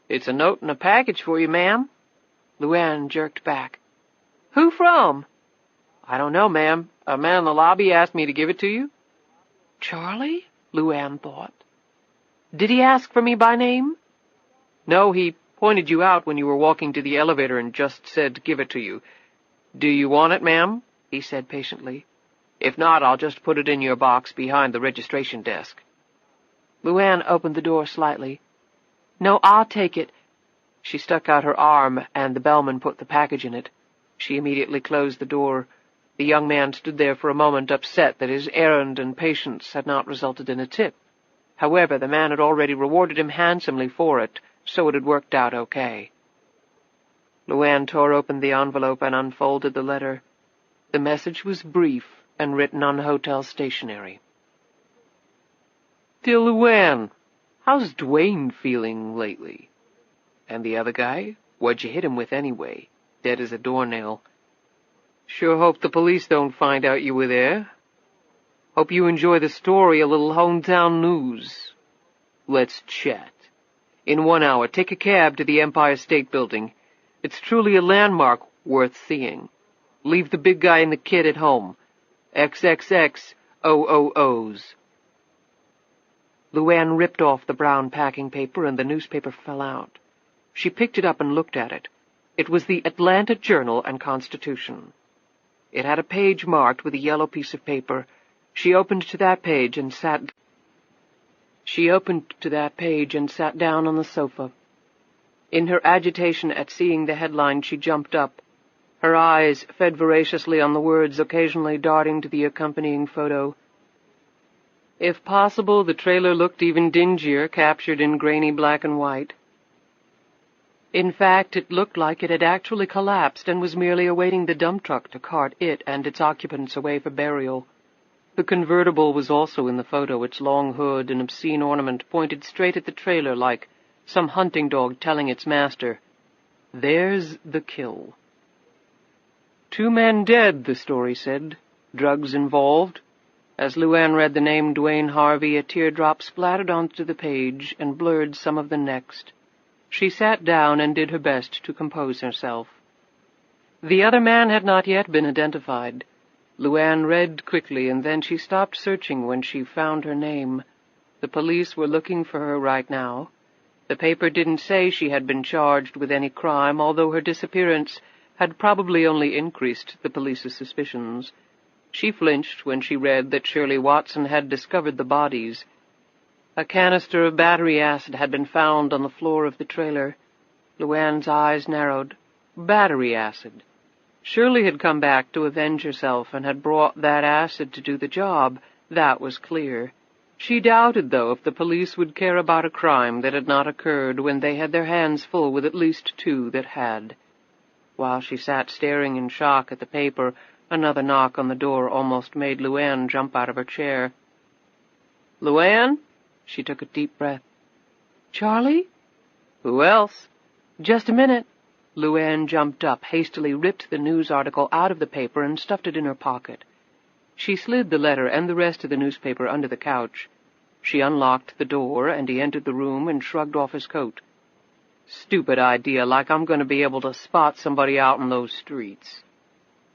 "It's a note and a package for you, ma'am." LuAnn jerked back. "Who from?" "I don't know, ma'am. A man in the lobby asked me to give it to you." "Charlie?" LuAnn thought. "Did he ask for me by name?" "No, he pointed you out when you were walking to the elevator and just said to give it to you. Do you want it, ma'am?" he said patiently. "If not, I'll just put it in your box behind the registration desk." LuAnn opened the door slightly. "No, I'll take it." She stuck out her arm, and the bellman put the package in it. She immediately closed the door. The young man stood there for a moment, upset that his errand and patience had not resulted in a tip. However, the man had already rewarded him handsomely for it, so it had worked out okay. LuAnn tore open the envelope and unfolded the letter. The message was brief and written on hotel stationery. "Dear LuAnn, how's Dwayne feeling lately? And the other guy? What'd you hit him with anyway? Dead as a doornail. Sure hope the police don't find out you were there. Hope you enjoy the story, a little hometown news. Let's chat. In 1 hour, take a cab to the Empire State Building. It's truly a landmark worth seeing. Leave the big guy and the kid at home. XXX OOOs." LuAnn ripped off the brown packing paper, and the newspaper fell out. She picked it up and looked at it. It was the Atlanta Journal and Constitution. It had a page marked with a yellow piece of paper. She opened to that page and sat down on the sofa. In her agitation at seeing the headline, she jumped up. Her eyes fed voraciously on the words, occasionally darting to the accompanying photo. If possible, the trailer looked even dingier, captured in grainy black and white. In fact, it looked like it had actually collapsed and was merely awaiting the dump truck to cart it and its occupants away for burial. The convertible was also in the photo, its long hood and obscene ornament pointed straight at the trailer like some hunting dog telling its master, "There's the kill." 2 men dead, the story said. Drugs involved. As LuAnn read the name Dwayne Harvey, a teardrop splattered onto the page and blurred some of the next. She sat down and did her best to compose herself. The other man had not yet been identified. LuAnn read quickly, and then she stopped searching when she found her name. The police were looking for her right now. The paper didn't say she had been charged with any crime, although her disappearance had probably only increased the police's suspicions. She flinched when she read that Shirley Watson had discovered the bodies. A canister of battery acid had been found on the floor of the trailer. LuAnn's eyes narrowed. Battery acid. Shirley had come back to avenge herself and had brought that acid to do the job. That was clear. She doubted, though, if the police would care about a crime that had not occurred when they had their hands full with at least 2 that had. While she sat staring in shock at the paper, another knock on the door almost made LuAnn jump out of her chair. "LuAnn?" She took a deep breath. "Charlie?" "Who else?" "Just a minute." LuAnn jumped up, hastily ripped the news article out of the paper and stuffed it in her pocket. She slid the letter and the rest of the newspaper under the couch. She unlocked the door, and he entered the room and shrugged off his coat. "Stupid idea, like I'm going to be able to spot somebody out in those streets."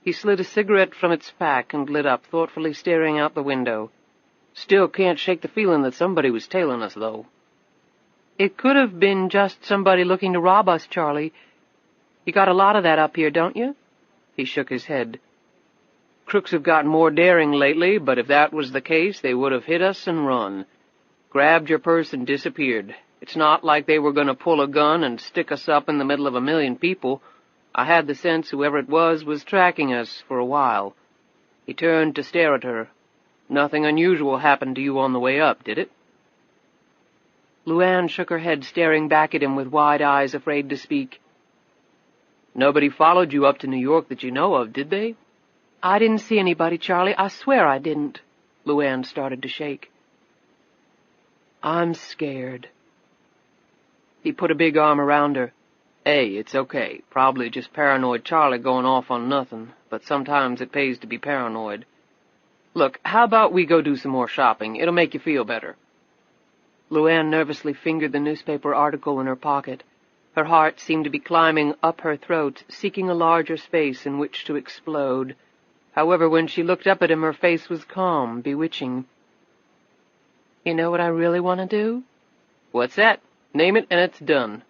He slid a cigarette from its pack and lit up, thoughtfully staring out the window. "Still can't shake the feeling that somebody was tailing us, though." "It could have been just somebody looking to rob us, Charlie. You got a lot of that up here, don't you?" He shook his head. "Crooks have gotten more daring lately, but if that was the case, they would have hit us and run. Grabbed your purse and disappeared. It's not like they were going to pull a gun and stick us up in the middle of 1,000,000 people. I had the sense whoever it was tracking us for a while." He turned to stare at her. "Nothing unusual happened to you on the way up, did it?" LuAnn shook her head, staring back at him with wide eyes, afraid to speak. "Nobody followed you up to New York that you know of, did they?" "I didn't see anybody, Charlie. I swear I didn't." LuAnn started to shake. "I'm scared." He put a big arm around her. "Hey, it's okay. Probably just paranoid Charlie going off on nothing, but sometimes it pays to be paranoid. Look, how about we go do some more shopping? It'll make you feel better." LuAnn nervously fingered the newspaper article in her pocket. Her heart seemed to be climbing up her throat, seeking a larger space in which to explode. However, when she looked up at him, her face was calm, bewitching. "You know what I really want to do?" "What's that? Name it and it's done."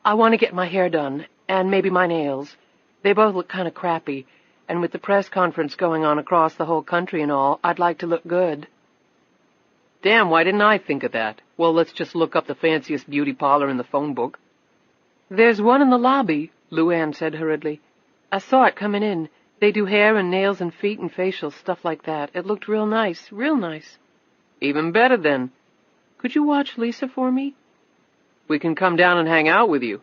"I want to get my hair done, and maybe my nails. They both look kind of crappy, and with the press conference going on across the whole country and all, I'd like to look good." "Damn, why didn't I think of that? Well, let's just look up the fanciest beauty parlor in the phone book." "There's one in the lobby," LuAnn said hurriedly. "I saw it coming in. They do hair and nails and feet and facials, stuff like that. It looked real nice, real nice." Even better, then. Could you watch Lisa for me? We can come down and hang out with you.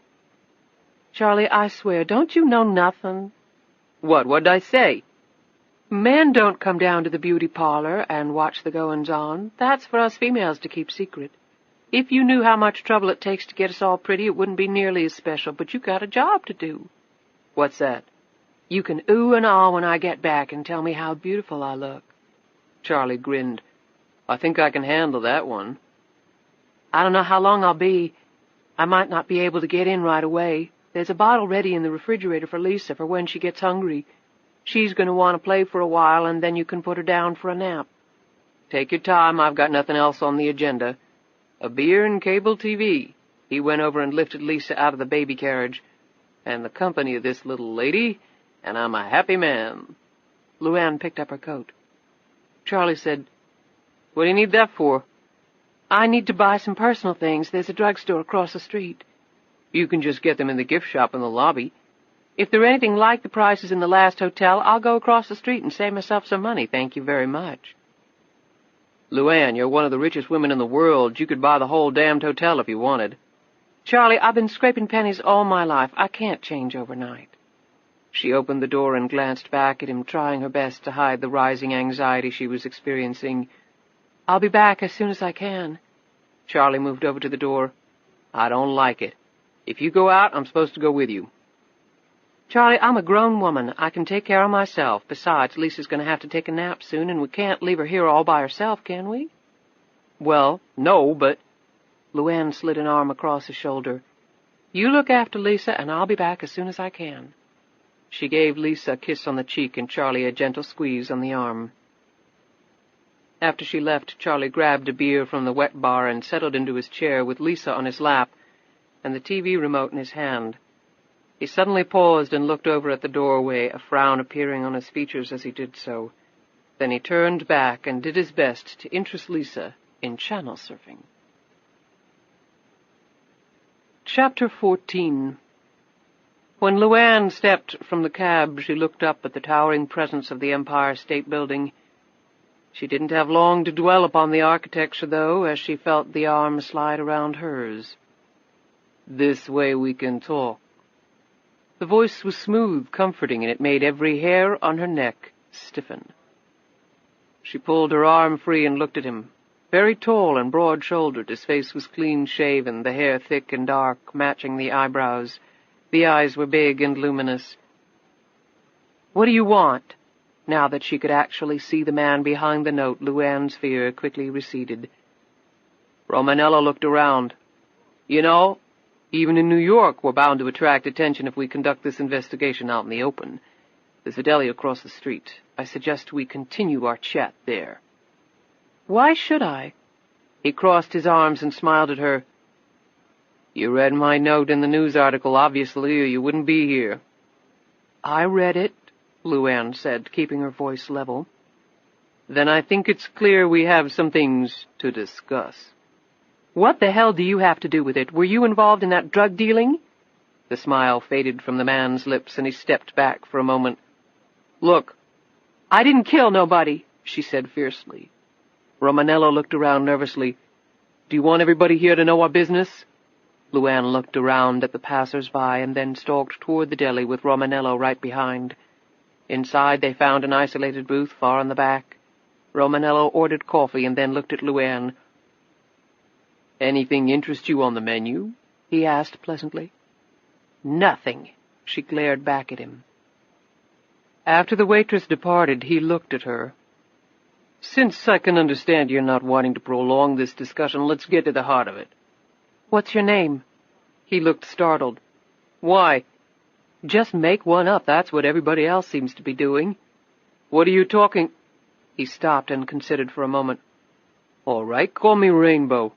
Charlie, I swear, don't you know nothing? What'd I say? Men don't come down to the beauty parlor and watch the goings-on. That's for us females to keep secret. If you knew how much trouble it takes to get us all pretty, it wouldn't be nearly as special, but you got a job to do. What's that? You can ooh and ah when I get back and tell me how beautiful I look. Charlie grinned. I think I can handle that one. I don't know how long I'll be. I might not be able to get in right away. There's a bottle ready in the refrigerator for Lisa for when she gets hungry. She's going to want to play for a while, and then you can put her down for a nap. Take your time. I've got nothing else on the agenda. A beer and cable TV. He went over and lifted Lisa out of the baby carriage. And the company of this little lady, and I'm a happy man. LuAnn picked up her coat. Charlie said, What do you need that for? I need to buy some personal things. There's a drugstore across the street. You can just get them in the gift shop in the lobby. If they're anything like the prices in the last hotel, I'll go across the street and save myself some money. Thank you very much. LuAnn, you're one of the richest women in the world. You could buy the whole damned hotel if you wanted. Charlie, I've been scraping pennies all my life. I can't change overnight. She opened the door and glanced back at him, trying her best to hide the rising anxiety she was experiencing. I'll be back as soon as I can. Charlie moved over to the door. I don't like it. If you go out, I'm supposed to go with you. Charlie, I'm a grown woman. I can take care of myself. Besides, Lisa's going to have to take a nap soon, and we can't leave her here all by herself, can we? Well, no, but... LuAnn slid an arm across his shoulder. You look after Lisa, and I'll be back as soon as I can. She gave Lisa a kiss on the cheek and Charlie a gentle squeeze on the arm. After she left, Charlie grabbed a beer from the wet bar and settled into his chair with Lisa on his lap and the TV remote in his hand. He suddenly paused and looked over at the doorway, a frown appearing on his features as he did so. Then he turned back and did his best to interest Lisa in channel surfing. Chapter 14. When LuAnn stepped from the cab, she looked up at the towering presence of the Empire State Building. She didn't have long to dwell upon the architecture, though, as she felt the arm slide around hers. This way we can talk. The voice was smooth, comforting, and it made every hair on her neck stiffen. She pulled her arm free and looked at him. Very tall and broad-shouldered, his face was clean-shaven, the hair thick and dark, matching the eyebrows. The eyes were big and luminous. What do you want? Now that she could actually see the man behind the note, LuAnn's fear quickly receded. Romanello looked around. You know, even in New York, we're bound to attract attention if we conduct this investigation out in the open. There's a deli across the street. I suggest we continue our chat there. Why should I? He crossed his arms and smiled at her. You read my note in the news article, obviously, or you wouldn't be here. I read it, LuAnn said, keeping her voice level. Then I think it's clear we have some things to discuss. What the hell do you have to do with it? Were you involved in that drug dealing? The smile faded from the man's lips, and he stepped back for a moment. Look, I didn't kill nobody, she said fiercely. Romanello looked around nervously. Do you want everybody here to know our business? LuAnn looked around at the passers-by and then stalked toward the deli with Romanello right behind. Inside they found an isolated booth far in the back. Romanello ordered coffee and then looked at LuAnn. Anything interest you on the menu? He asked pleasantly. Nothing, she glared back at him. After the waitress departed, he looked at her. Since I can understand you're not wanting to prolong this discussion, let's get to the heart of it. What's your name? He looked startled. Why? Just make one up. That's what everybody else seems to be doing. What are you talking? He stopped and considered for a moment. All right, call me Rainbow.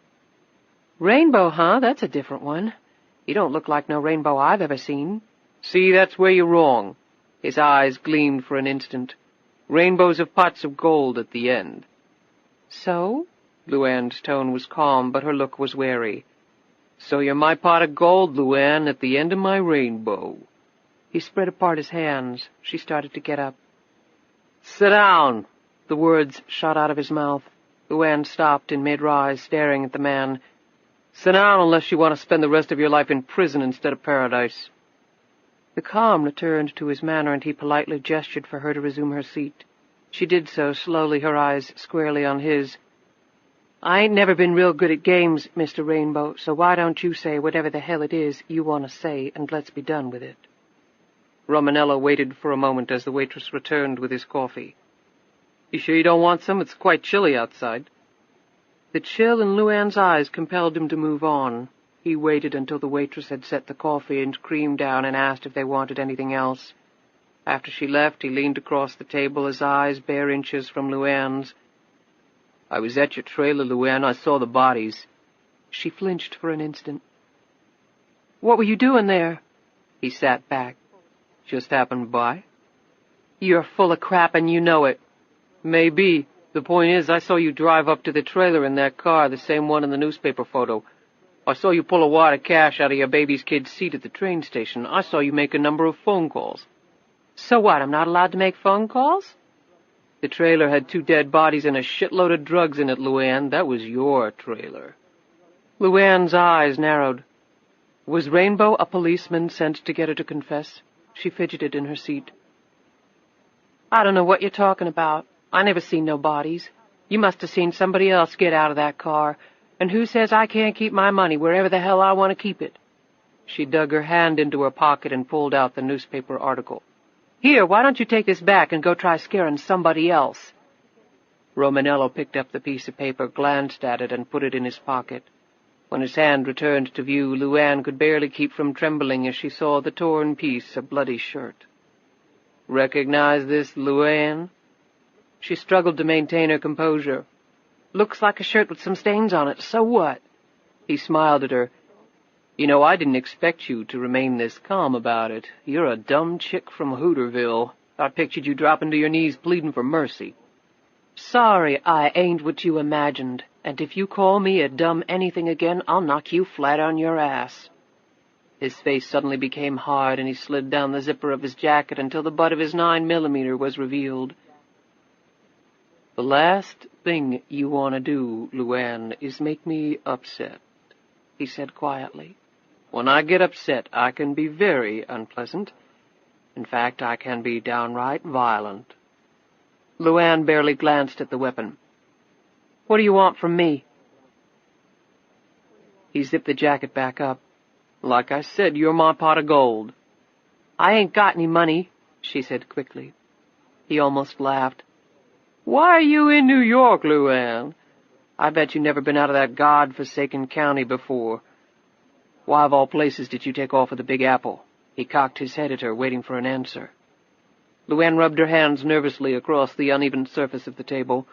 Rainbow, huh? That's a different one. You don't look like no rainbow I've ever seen. See, that's where you're wrong. His eyes gleamed for an instant. Rainbows have pots of gold at the end. So? LuAnn's tone was calm, but her look was wary. So you're my pot of gold, LuAnn, at the end of my rainbow. He spread apart his hands. She started to get up. Sit down. The words shot out of his mouth. LuAnn stopped in mid-rise, staring at the man. "Sit down unless you want to spend the rest of your life in prison instead of paradise." The calm returned to his manner, and he politely gestured for her to resume her seat. She did so, slowly, her eyes squarely on his. "I ain't never been real good at games, Mr. Rainbow, so why don't you say whatever the hell it is you want to say, and let's be done with it." Romanello waited for a moment as the waitress returned with his coffee. "You sure you don't want some? It's quite chilly outside." The chill in LuAnn's eyes compelled him to move on. He waited until the waitress had set the coffee and cream down and asked if they wanted anything else. After she left, he leaned across the table, his eyes bare inches from LuAnn's. "I was at your trailer, LuAnn. I saw the bodies." She flinched for an instant. "What were you doing there?" He sat back. "Just happened by." "You're full of crap, and you know it." "Maybe. The point is, I saw you drive up to the trailer in that car, the same one in the newspaper photo. I saw you pull a wad of cash out of your baby's kid's seat at the train station. I saw you make a number of phone calls." "So what, I'm not allowed to make phone calls?" "The trailer had 2 dead bodies and a shitload of drugs in it, LuAnn. That was your trailer." LuAnn's eyes narrowed. Was Rainbow a policeman sent to get her to confess? She fidgeted in her seat. "I don't know what you're talking about. I never seen no bodies. You must have seen somebody else get out of that car. And who says I can't keep my money wherever the hell I want to keep it?" She dug her hand into her pocket and pulled out the newspaper article. "Here, why don't you take this back and go try scaring somebody else?" Romanello picked up the piece of paper, glanced at it, and put it in his pocket. When his hand returned to view, LuAnn could barely keep from trembling as she saw the torn piece of bloody shirt. "Recognize this, LuAnn?" She struggled to maintain her composure. "Looks like a shirt with some stains on it. So what?" He smiled at her. "You know, I didn't expect you to remain this calm about it. You're a dumb chick from Hooterville. I pictured you dropping to your knees pleading for mercy." "Sorry I ain't what you imagined, and if you call me a dumb anything again, I'll knock you flat on your ass." His face suddenly became hard, and he slid down the zipper of his jacket until the butt of his 9mm was revealed. "The last thing you want to do, LuAnn, is make me upset," he said quietly. "When I get upset, I can be very unpleasant. In fact, I can be downright violent." LuAnn barely glanced at the weapon. "What do you want from me?" He zipped the jacket back up. "Like I said, you're my pot of gold." "I ain't got any money," she said quickly. He almost laughed. "Why are you in New York, LuAnn? I bet you've never been out of that God-forsaken county before. Why, of all places, did you take off with the Big Apple?" He cocked his head at her, waiting for an answer. LuAnn rubbed her hands nervously across the uneven surface of the table.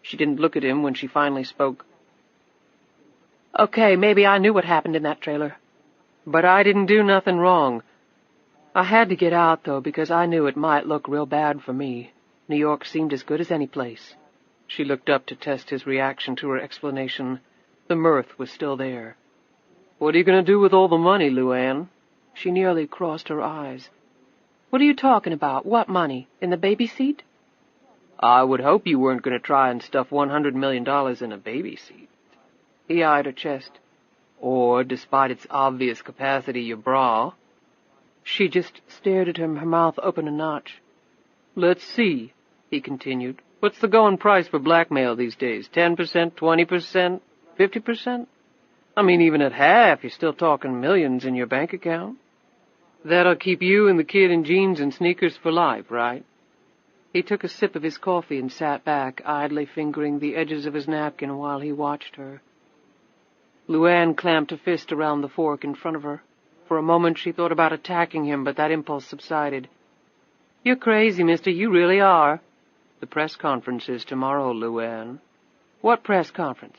She didn't look at him when she finally spoke. "Okay, maybe I knew what happened in that trailer. But I didn't do nothing wrong. I had to get out, though, because I knew it might look real bad for me. New York seemed as good as any place." She looked up to test his reaction to her explanation. The mirth was still there. "What are you going to do with all the money, LuAnn?" She nearly crossed her eyes. "What are you talking about? What money? In the baby seat?" "I would hope you weren't going to try and stuff $100 million in a baby seat." He eyed her chest. "Or, despite its obvious capacity, your bra." She just stared at him, her mouth open a notch. "Let's see," he continued. "What's the going price for blackmail these days? 10%, 20%, 50%? I mean, even at half, you're still talking millions in your bank account. That'll keep you and the kid in jeans and sneakers for life, right?" He took a sip of his coffee and sat back, idly fingering the edges of his napkin while he watched her. LuAnn clamped a fist around the fork in front of her. For a moment she thought about attacking him, but that impulse subsided. "You're crazy, mister, you really are." "The press conference is tomorrow, LuAnn." "What press conference?"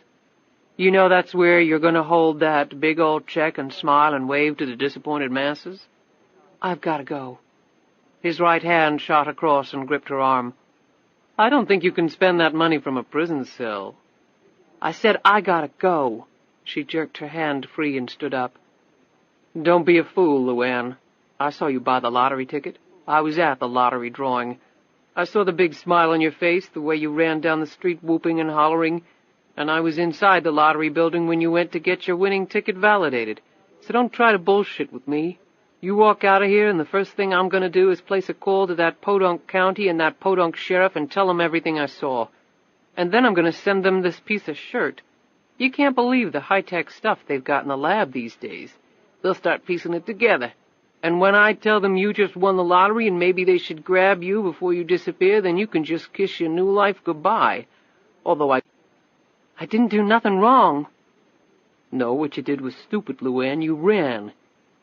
"You know that's where you're going to hold that big old check and smile and wave to the disappointed masses?" "I've got to go." His right hand shot across and gripped her arm. "I don't think you can spend that money from a prison cell." "I said I gotta go." She jerked her hand free and stood up. "Don't be a fool, LuAnn. I saw you buy the lottery ticket. I was at the lottery drawing. I saw the big smile on your face, the way you ran down the street whooping and hollering. And I was inside the lottery building when you went to get your winning ticket validated. So don't try to bullshit with me. You walk out of here, and the first thing I'm going to do is place a call to that podunk county and that podunk sheriff and tell them everything I saw. And then I'm going to send them this piece of shirt. You can't believe the high-tech stuff they've got in the lab these days. They'll start piecing it together. And when I tell them you just won the lottery and maybe they should grab you before you disappear, then you can just kiss your new life goodbye. Although I didn't do nothing wrong. No, what you did was stupid, LuAnn. You ran.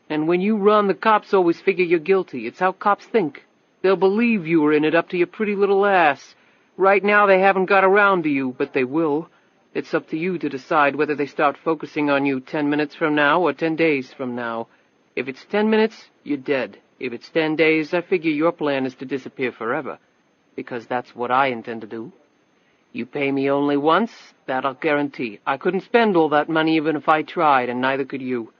And when you run, the cops always figure you're guilty. It's how cops think. They'll believe you were in it up to your pretty little ass. Right now they haven't got around to you, but they will. It's up to you to decide whether they start focusing on you 10 minutes from now or 10 days from now. If it's 10 minutes, you're dead. If it's 10 days, I figure your plan is to disappear forever. Because that's what I intend to do. You pay me only once, that I'll guarantee. I couldn't spend all that money even if I tried, and neither could you.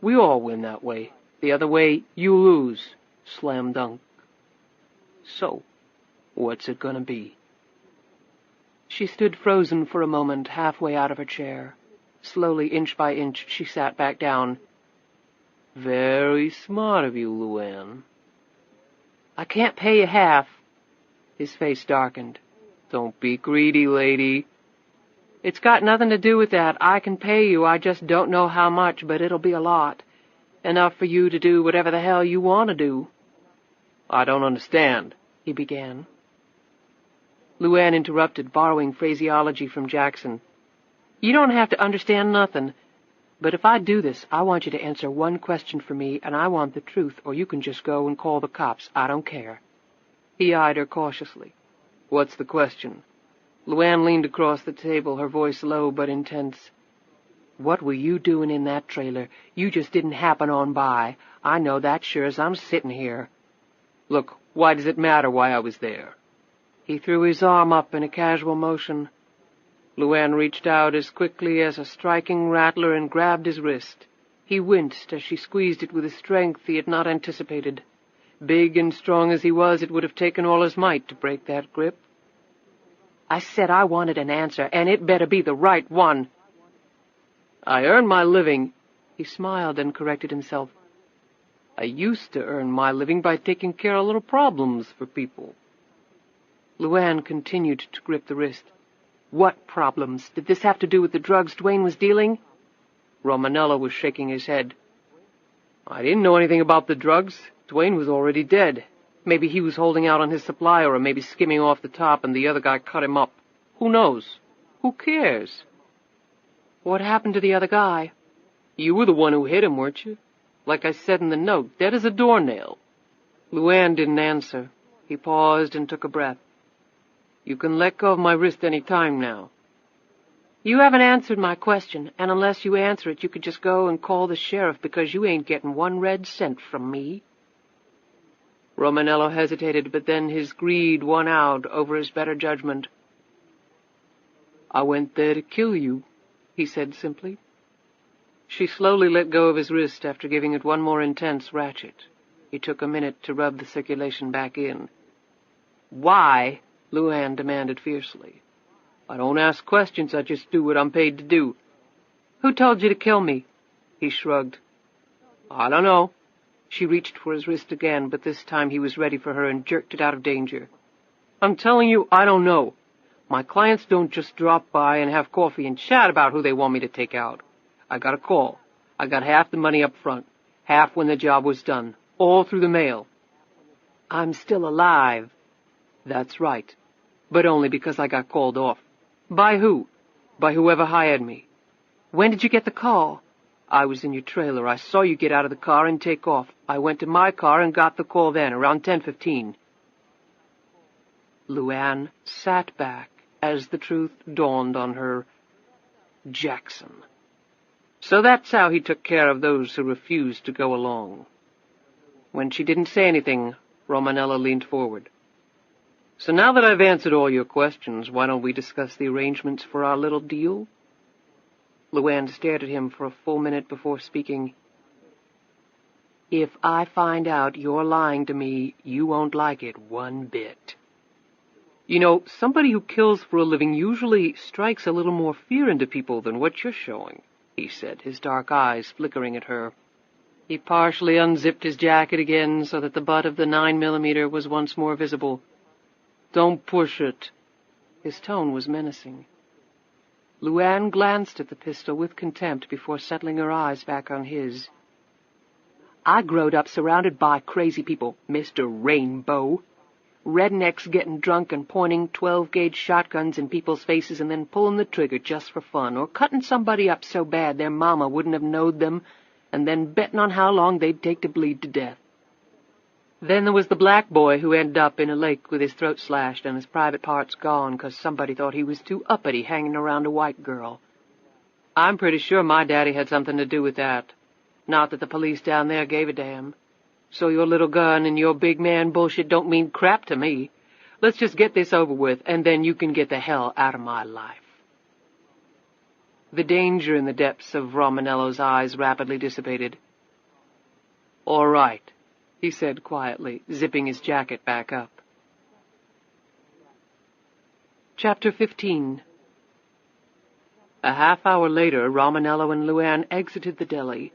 We all win that way. The other way, you lose. Slam dunk. So, what's it gonna be? She stood frozen for a moment, halfway out of her chair. Slowly, inch by inch, she sat back down. Very smart of you, LuAnn. I can't pay you half. His face darkened. Don't be greedy, lady. It's got nothing to do with that. I can pay you, I just don't know how much, but it'll be a lot. Enough for you to do whatever the hell you want to do. I don't understand, he began. LuAnn interrupted, borrowing phraseology from Jackson. You don't have to understand nothing. But if I do this, I want you to answer one question for me, and I want the truth, or you can just go and call the cops. I don't care. He eyed her cautiously. What's the question? LuAnn leaned across the table, her voice low but intense. What were you doing in that trailer? You just didn't happen on by. I know that sure as I'm sitting here. Look, why does it matter why I was there? He threw his arm up in a casual motion. LuAnn reached out as quickly as a striking rattler and grabbed his wrist. He winced as she squeezed it with a strength he had not anticipated. Big and strong as he was, it would have taken all his might to break that grip. I said I wanted an answer, and it better be the right one. I earn my living. He smiled and corrected himself. I used to earn my living by taking care of little problems for people. LuAnn continued to grip the wrist. What problems? Did this have to do with the drugs Dwayne was dealing? Romanello was shaking his head. I didn't know anything about the drugs. Dwayne was already dead. Maybe he was holding out on his supply, or maybe skimming off the top and the other guy cut him up. Who knows? Who cares? What happened to the other guy? You were the one who hit him, weren't you? Like I said in the note, dead as a doornail. LuAnn didn't answer. He paused and took a breath. You can let go of my wrist any time now. You haven't answered my question, and unless you answer it, you could just go and call the sheriff, because you ain't getting 1 red cent from me. Romanello hesitated, but then his greed won out over his better judgment. I went there to kill you, he said simply. She slowly let go of his wrist after giving it one more intense ratchet. He took a minute to rub the circulation back in. Why? LuAnn demanded fiercely. I don't ask questions, I just do what I'm paid to do. Who told you to kill me? He shrugged. I don't know. She reached for his wrist again, but this time he was ready for her and jerked it out of danger. I'm telling you, I don't know. My clients don't just drop by and have coffee and chat about who they want me to take out. I got a call. I got half the money up front, half when the job was done, all through the mail. I'm still alive. That's right, but only because I got called off. By who? By whoever hired me. When did you get the call? I was in your trailer. I saw you get out of the car and take off. I went to my car and got the call then, around 10:15. LuAnn sat back as the truth dawned on her. Jackson. So that's how he took care of those who refused to go along. When she didn't say anything, Romanello leaned forward. So now that I've answered all your questions, why don't we discuss the arrangements for our little deal? LuAnn stared at him for a full minute before speaking. If I find out you're lying to me, you won't like it one bit. You know, somebody who kills for a living usually strikes a little more fear into people than what you're showing," he said, his dark eyes flickering at her. He partially unzipped his jacket again so that the butt of the 9mm was once more visible. "Don't push it." His tone was menacing. LuAnn glanced at the pistol with contempt before settling her eyes back on his. "I growed up surrounded by crazy people, Mr. Rainbow. Rednecks getting drunk and pointing 12-gauge shotguns in people's faces and then pulling the trigger just for fun, or cutting somebody up so bad their mama wouldn't have knowed them, and then betting on how long they'd take to bleed to death. Then there was the black boy who ended up in a lake with his throat slashed and his private parts gone 'cause somebody thought he was too uppity hanging around a white girl. I'm pretty sure my daddy had something to do with that. Not that the police down there gave a damn. So your little gun and your big man bullshit don't mean crap to me. Let's just get this over with, and then you can get the hell out of my life." The danger in the depths of Romanello's eyes rapidly dissipated. "All right," he said quietly, zipping his jacket back up. Chapter 15. A half-hour later, Romanello and LuAnn exited the deli.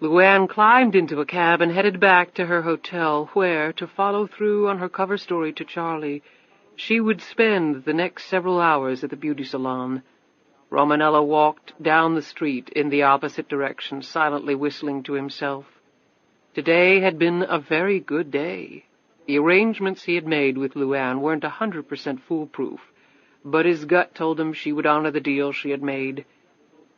LuAnn climbed into a cab and headed back to her hotel, where, to follow through on her cover story to Charlie, she would spend the next several hours at the beauty salon. Romanello walked down the street in the opposite direction, silently whistling to himself. Today had been a very good day. The arrangements he had made with LuAnn weren't 100% foolproof, but his gut told him she would honor the deal she had made.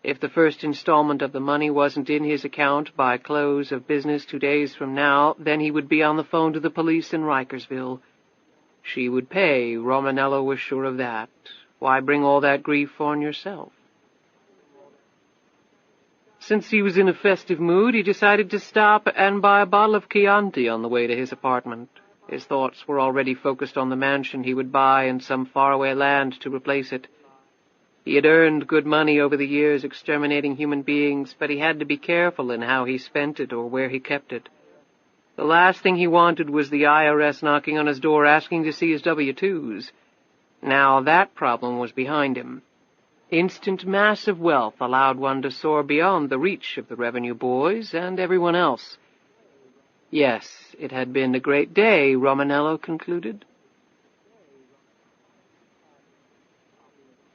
If the first installment of the money wasn't in his account by close of business 2 days from now, then he would be on the phone to the police in Rikersville. She would pay, Romanello was sure of that. Why bring all that grief on yourself? Since he was in a festive mood, he decided to stop and buy a bottle of Chianti on the way to his apartment. His thoughts were already focused on the mansion he would buy in some faraway land to replace it. He had earned good money over the years exterminating human beings, but he had to be careful in how he spent it or where he kept it. The last thing he wanted was the IRS knocking on his door asking to see his W-2s. Now that problem was behind him. Instant massive wealth allowed one to soar beyond the reach of the revenue boys and everyone else. Yes, it had been a great day, Romanello concluded.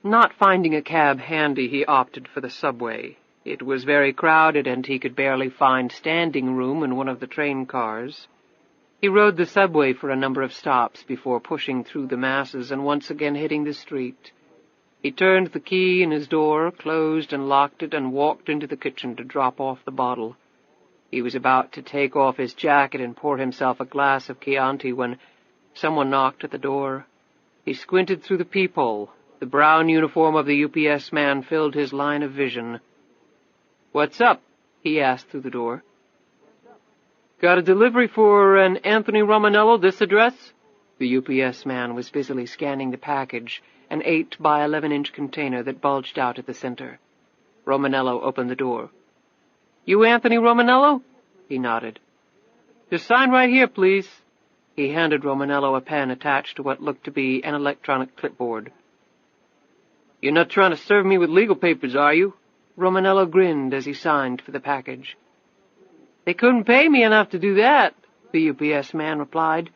Not finding a cab handy, he opted for the subway. It was very crowded, and he could barely find standing room in one of the train cars. He rode the subway for a number of stops before pushing through the masses and once again hitting the street. He turned the key in his door, closed and locked it, and walked into the kitchen to drop off the bottle. He was about to take off his jacket and pour himself a glass of Chianti when someone knocked at the door. He squinted through the peephole. The brown uniform of the UPS man filled his line of vision. "What's up?" he asked through the door. "Got a delivery for an Anthony Romanello, this address?" The UPS man was busily scanning the package, an 8 by 11-inch container that bulged out at the center. Romanello opened the door. "You Anthony Romanello?" He nodded. "Just sign right here, please." He handed Romanello a pen attached to what looked to be an electronic clipboard. "You're not trying to serve me with legal papers, are you?" Romanello grinned as he signed for the package. "They couldn't pay me enough to do that," the UPS man replied.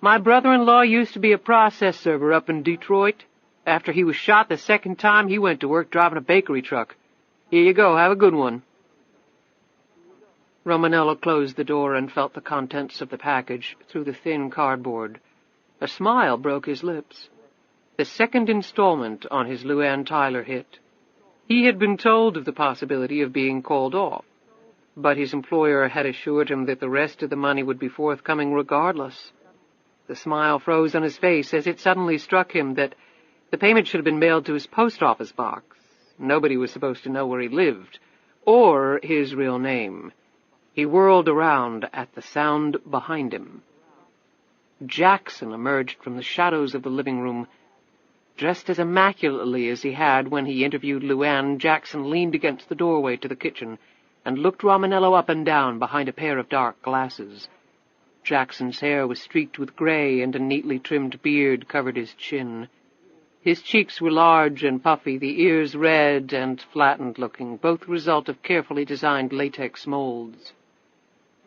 "My brother-in-law used to be a process server up in Detroit. After he was shot the second time, he went to work driving a bakery truck. Here you go, have a good one." Romanello closed the door and felt the contents of the package through the thin cardboard. A smile broke his lips. The second installment on his LuAnn Tyler hit. He had been told of the possibility of being called off, but his employer had assured him that the rest of the money would be forthcoming regardless. The smile froze on his face as it suddenly struck him that the payment should have been mailed to his post office box. Nobody was supposed to know where he lived, or his real name. He whirled around at the sound behind him. Jackson emerged from the shadows of the living room. Dressed as immaculately as he had when he interviewed LuAnn, Jackson leaned against the doorway to the kitchen and looked Romanello up and down behind a pair of dark glasses. Jackson's hair was streaked with gray, and a neatly trimmed beard covered his chin. His cheeks were large and puffy, the ears red and flattened-looking, both the result of carefully designed latex molds.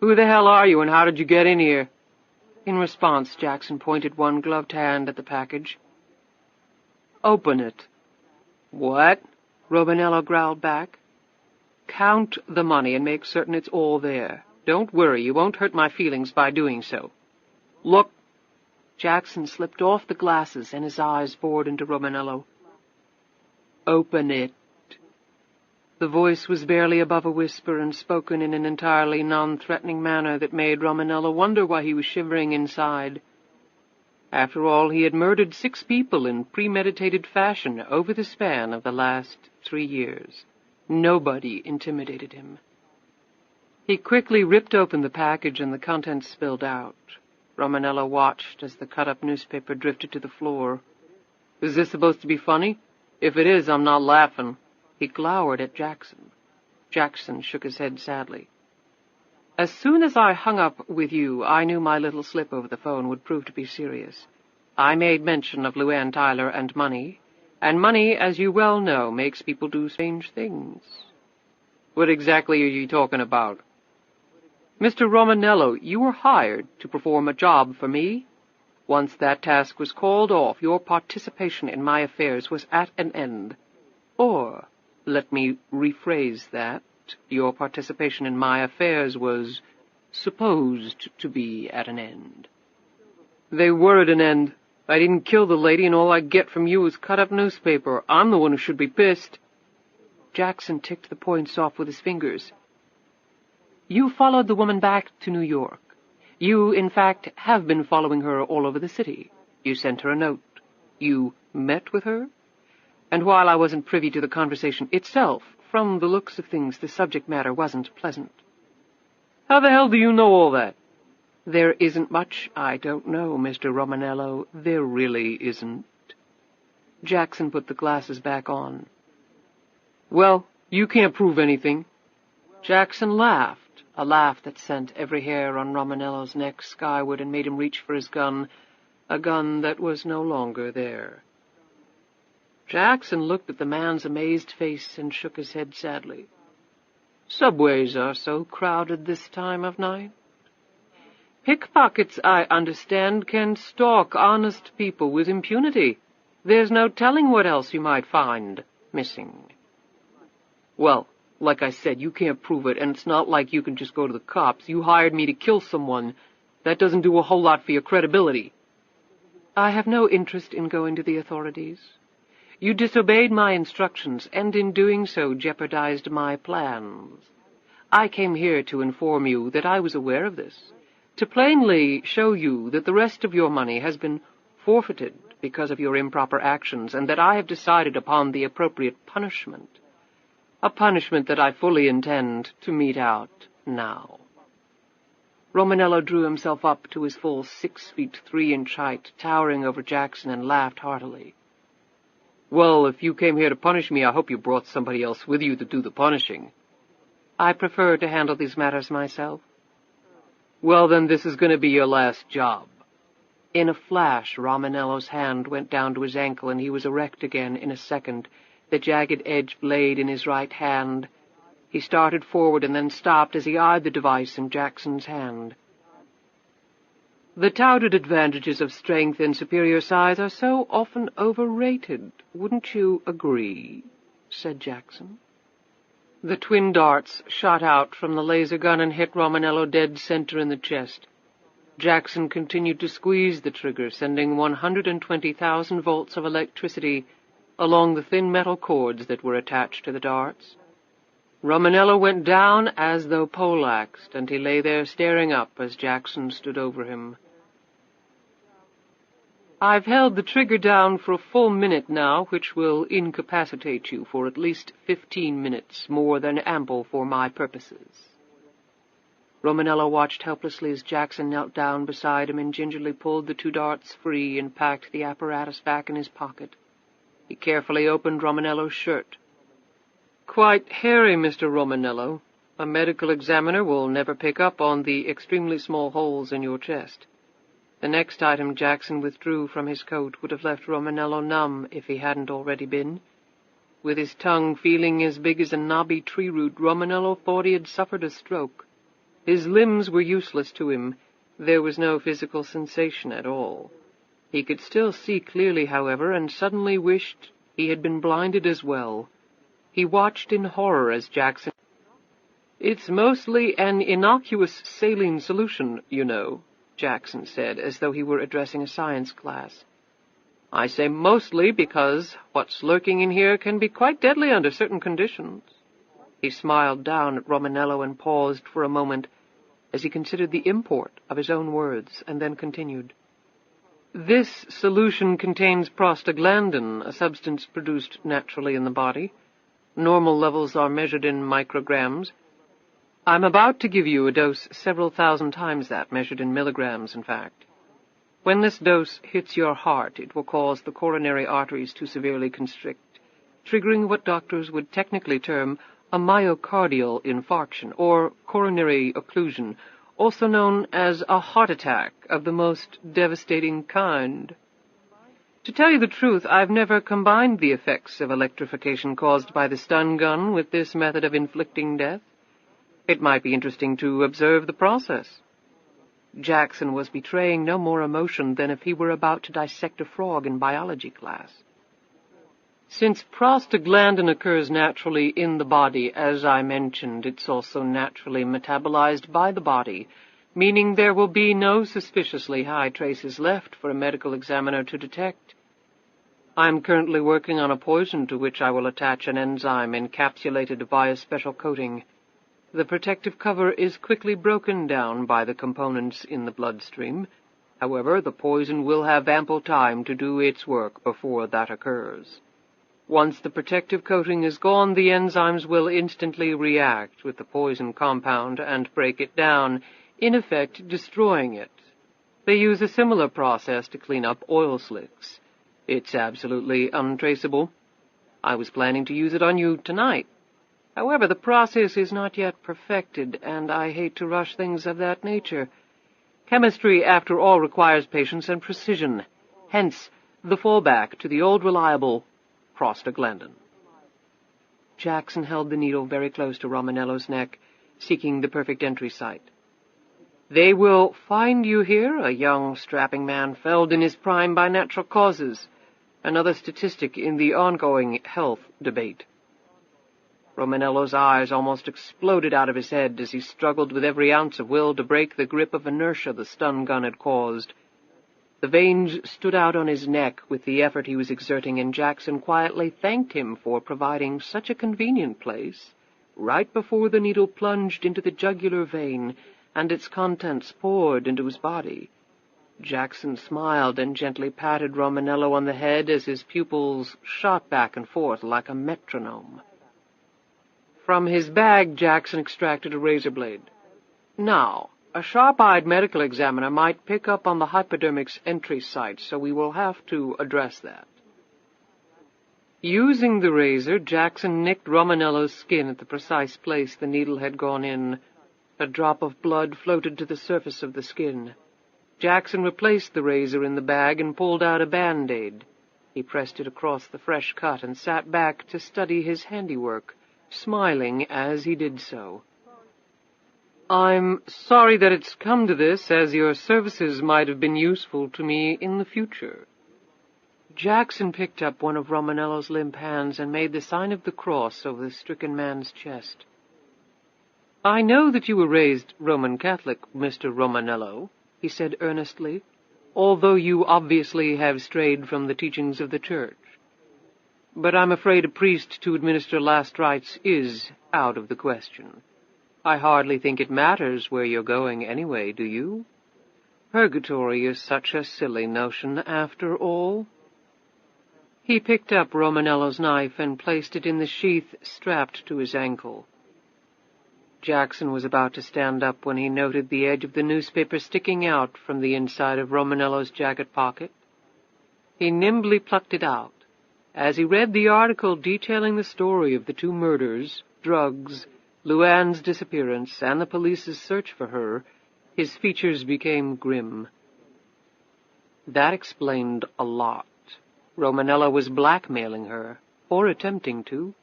"Who the hell are you, and how did you get in here?" In response, Jackson pointed one gloved hand at the package. "Open it." "What?" Romanello growled back. "Count the money and make certain it's all there. Don't worry, you won't hurt my feelings by doing so." "Look." Jackson slipped off the glasses, and his eyes bored into Romanello. "Open it." The voice was barely above a whisper, and spoken in an entirely non-threatening manner that made Romanello wonder why he was shivering inside. After all, he had murdered 6 people in premeditated fashion over the span of the last 3 years. Nobody intimidated him. He quickly ripped open the package, and the contents spilled out. Romanello watched as the cut-up newspaper drifted to the floor. "Is this supposed to be funny? If it is, I'm not laughing." He glowered at Jackson. Jackson shook his head sadly. "As soon as I hung up with you, I knew my little slip over the phone would prove to be serious. I made mention of LuAnn Tyler and money, as you well know, makes people do strange things." "What exactly are you talking about?" "Mr. Romanello, you were hired to perform a job for me. Once that task was called off, your participation in my affairs was at an end. Or, let me rephrase that, your participation in my affairs was supposed to be at an end." "They were at an end. I didn't kill the lady, and all I get from you is cut-up newspaper. I'm the one who should be pissed." Jackson ticked the points off with his fingers. "You followed the woman back to New York. You, in fact, have been following her all over the city. You sent her a note. You met with her? And while I wasn't privy to the conversation itself, from the looks of things, the subject matter wasn't pleasant." "How the hell do you know all that?" "There isn't much I don't know, Mr. Romanello. There really isn't." Jackson put the glasses back on. "Well, you can't prove anything." Jackson laughed, a laugh that sent every hair on Romanello's neck skyward and made him reach for his gun, a gun that was no longer there. Jackson looked at the man's amazed face and shook his head sadly. "Subways are so crowded this time of night. Pickpockets, I understand, can stalk honest people with impunity. There's no telling what else you might find missing." "Well, like I said, you can't prove it, and it's not like you can just go to the cops. You hired me to kill someone. That doesn't do a whole lot for your credibility." "I have no interest in going to the authorities. You disobeyed my instructions, and in doing so jeopardized my plans. I came here to inform you that I was aware of this, to plainly show you that the rest of your money has been forfeited because of your improper actions, and that I have decided upon the appropriate punishment. A punishment that I fully intend to mete out now." Romanello drew himself up to his full 6 feet 3 inch height, towering over Jackson, and laughed heartily. "Well, if you came here to punish me, I hope you brought somebody else with you to do the punishing." "I prefer to handle these matters myself." "Well, then this is going to be your last job." In a flash, Romanello's hand went down to his ankle, and he was erect again in a second, the jagged-edged blade in his right hand. He started forward and then stopped as he eyed the device in Jackson's hand. "The touted advantages of strength and superior size are so often overrated, wouldn't you agree?" said Jackson. The twin darts shot out from the laser gun and hit Romanello dead center in the chest. Jackson continued to squeeze the trigger, sending 120,000 volts of electricity along the thin metal cords that were attached to the darts. Romanello went down as though poleaxed, and he lay there staring up as Jackson stood over him. "I've held the trigger down for a full minute now, which will incapacitate you for at least 15 minutes, more than ample for my purposes." Romanello watched helplessly as Jackson knelt down beside him and gingerly pulled the 2 darts free and packed the apparatus back in his pocket. He carefully opened Romanello's shirt. "Quite hairy, Mr. Romanello. A medical examiner will never pick up on the extremely small holes in your chest. The next item Jackson withdrew from his coat would have left Romanello numb if he hadn't already been. With his tongue feeling as big as a knobby tree root, Romanello thought he had suffered a stroke. His limbs were useless to him. There was no physical sensation at all. He could still see clearly, however, and suddenly wished he had been blinded as well. He watched in horror as Jackson— "It's mostly an innocuous saline solution, you know," Jackson said, as though he were addressing a science class. "I say mostly because what's lurking in here can be quite deadly under certain conditions." He smiled down at Romanello and paused for a moment as he considered the import of his own words, and then continued. "This solution contains prostaglandin, a substance produced naturally in the body. Normal levels are measured in micrograms. I'm about to give you a dose several thousand times that, measured in milligrams, in fact. When this dose hits your heart, it will cause the coronary arteries to severely constrict, triggering what doctors would technically term a myocardial infarction, or coronary occlusion, also known as a heart attack of the most devastating kind. To tell you the truth, I've never combined the effects of electrification caused by the stun gun with this method of inflicting death. It might be interesting to observe the process." Jackson was betraying no more emotion than if he were about to dissect a frog in biology class. "Since prostaglandin occurs naturally in the body, as I mentioned, it's also naturally metabolized by the body, meaning there will be no suspiciously high traces left for a medical examiner to detect. I'm currently working on a poison to which I will attach an enzyme encapsulated by a special coating. The protective cover is quickly broken down by the components in the bloodstream. However, the poison will have ample time to do its work before that occurs. Once the protective coating is gone, the enzymes will instantly react with the poison compound and break it down, in effect destroying it. They use a similar process to clean up oil slicks. It's absolutely untraceable. I was planning to use it on you tonight. However, the process is not yet perfected, and I hate to rush things of that nature. Chemistry, after all, requires patience and precision. Hence, the fallback to the old reliable prostaglandin." Jackson held the needle very close to Romanello's neck, seeking the perfect entry site. "They will find you here, a young, strapping man felled in his prime by natural causes, another statistic in the ongoing health debate." Romanello's eyes almost exploded out of his head as he struggled with every ounce of will to break the grip of inertia the stun gun had caused. The veins stood out on his neck with the effort he was exerting, and Jackson quietly thanked him for providing such a convenient place, right before the needle plunged into the jugular vein and its contents poured into his body. Jackson smiled and gently patted Romanello on the head as his pupils shot back and forth like a metronome. From his bag, Jackson extracted a razor blade. "Now, a sharp-eyed medical examiner might pick up on the hypodermic's entry site, so we will have to address that." Using the razor, Jackson nicked Romanello's skin at the precise place the needle had gone in. A drop of blood floated to the surface of the skin. Jackson replaced the razor in the bag and pulled out a Band-Aid. He pressed it across the fresh cut and sat back to study his handiwork, smiling as he did so. "I'm sorry that it's come to this, as your services might have been useful to me in the future." Jackson picked up one of Romanello's limp hands and made the sign of the cross over the stricken man's chest. "I know that you were raised Roman Catholic, Mr. Romanello," he said earnestly, "although you obviously have strayed from the teachings of the Church. But I'm afraid a priest to administer last rites is out of the question. I hardly think it matters where you're going anyway, do you? Purgatory is such a silly notion, after all." He picked up Romanello's knife and placed it in the sheath strapped to his ankle. Jackson was about to stand up when he noted the edge of the newspaper sticking out from the inside of Romanello's jacket pocket. He nimbly plucked it out. As he read the article detailing the story of the two murders, drugs, LuAnn's disappearance and the police's search for her, his features became grim. That explained a lot. Romanella was blackmailing her, or attempting to.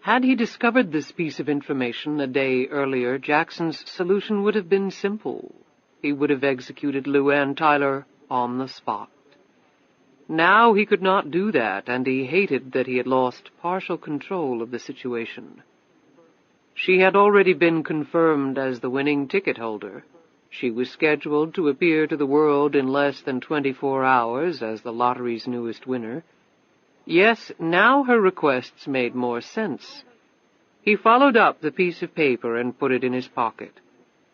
Had he discovered this piece of information a day earlier, Jackson's solution would have been simple. He would have executed LuAnn Tyler on the spot. Now he could not do that, and he hated that he had lost partial control of the situation. She had already been confirmed as the winning ticket holder. She was scheduled to appear to the world in less than 24 hours as the lottery's newest winner. Yes, now her requests made more sense. He followed up the piece of paper and put it in his pocket.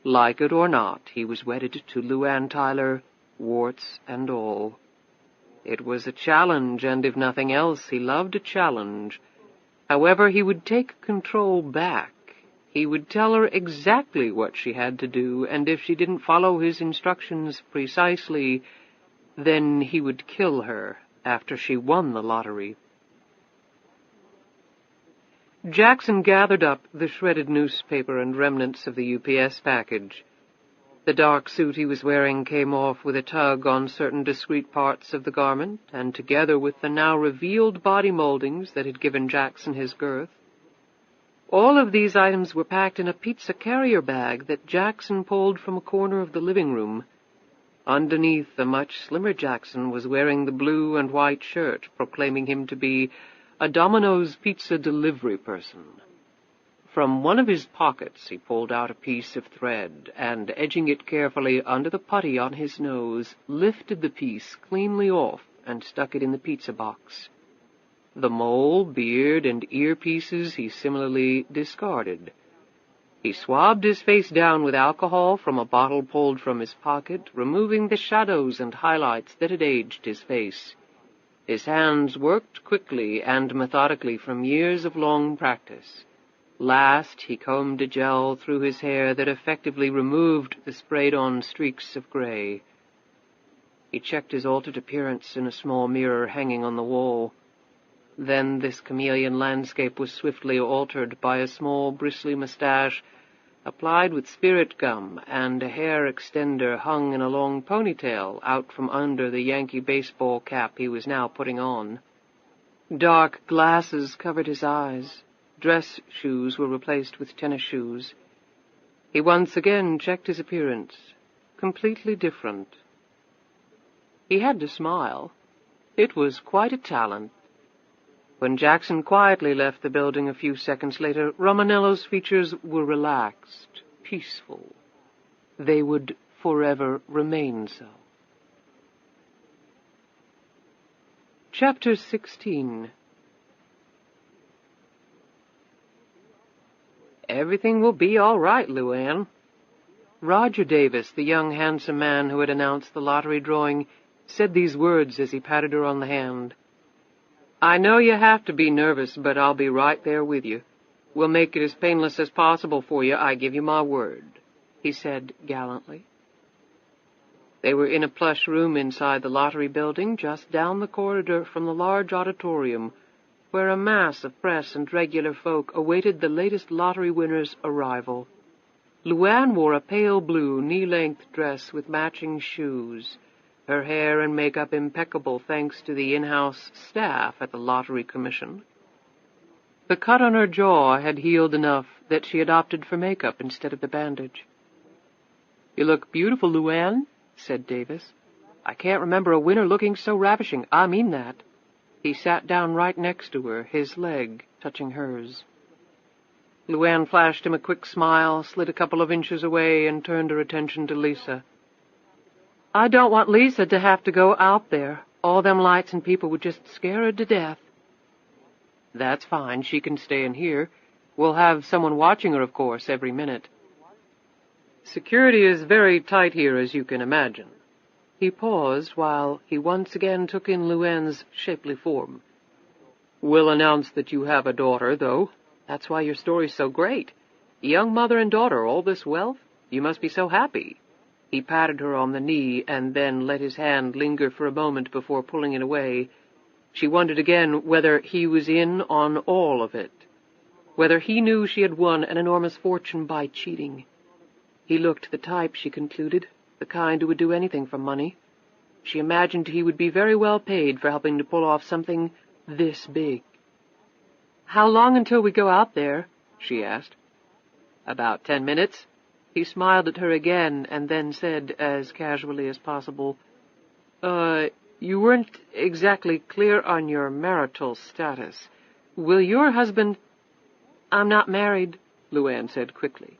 Like it or not, he was wedded to LuAnn Tyler, warts and all. It was a challenge, and if nothing else, he loved a challenge. However, he would take control back. He would tell her exactly what she had to do, and if she didn't follow his instructions precisely, then he would kill her after she won the lottery. Jackson gathered up the shredded newspaper and remnants of the UPS package. The dark suit he was wearing came off with a tug on certain discrete parts of the garment, and together with the now revealed body moldings that had given Jackson his girth. All of these items were packed in a pizza carrier bag that Jackson pulled from a corner of the living room. Underneath, the much slimmer Jackson was wearing the blue and white shirt, proclaiming him to be a Domino's pizza delivery person. From one of his pockets he pulled out a piece of thread, and, edging it carefully under the putty on his nose, lifted the piece cleanly off and stuck it in the pizza box. The mole, beard, and earpieces he similarly discarded. He swabbed his face down with alcohol from a bottle pulled from his pocket, removing the shadows and highlights that had aged his face. His hands worked quickly and methodically from years of long practice. Last, he combed a gel through his hair that effectively removed the sprayed-on streaks of gray. He checked his altered appearance in a small mirror hanging on the wall. Then this chameleon landscape was swiftly altered by a small, bristly mustache applied with spirit gum, and a hair extender hung in a long ponytail out from under the Yankee baseball cap he was now putting on. Dark glasses covered his eyes. Dress shoes were replaced with tennis shoes. He once again checked his appearance. Completely different. He had to smile. It was quite a talent. When Jackson quietly left the building a few seconds later, Romanello's features were relaxed, peaceful. They would forever remain so. Chapter 16. Everything will be all right, LuAnn. Roger Davis, the young, handsome man who had announced the lottery drawing, said these words as he patted her on the hand. I know you have to be nervous, but I'll be right there with you. We'll make it as painless as possible for you, I give you my word, he said gallantly. They were in a plush room inside the lottery building, just down the corridor from the large auditorium, where a mass of press and regular folk awaited the latest lottery winner's arrival. LuAnn wore a pale blue, knee-length dress with matching shoes, her hair and makeup impeccable thanks to the in-house staff at the Lottery Commission. The cut on her jaw had healed enough that she had opted for makeup instead of the bandage. You look beautiful, LuAnn, said Davis. I can't remember a winner looking so ravishing. I mean that. He sat down right next to her, his leg touching hers. LuAnn flashed him a quick smile, slid a couple of inches away, and turned her attention to Lisa. I don't want Lisa to have to go out there. All them lights and people would just scare her to death. That's fine. She can stay in here. We'll have someone watching her, of course, every minute. Security is very tight here, as you can imagine. He paused while he once again took in LuAnn's shapely form. We'll announce that you have a daughter, though. That's why your story's so great. Young mother and daughter, all this wealth? You must be so happy. He patted her on the knee and then let his hand linger for a moment before pulling it away. She wondered again whether he was in on all of it. whether he knew she had won an enormous fortune by cheating. He looked the type, she concluded, the kind who would do anything for money. She imagined he would be very well paid for helping to pull off something this big. "How long until we go out there?" she asked. "About 10 minutes. He smiled at her again and then said, as casually as possible, You weren't exactly clear on your marital status. Will your husband—" "I'm not married," LuAnn said quickly.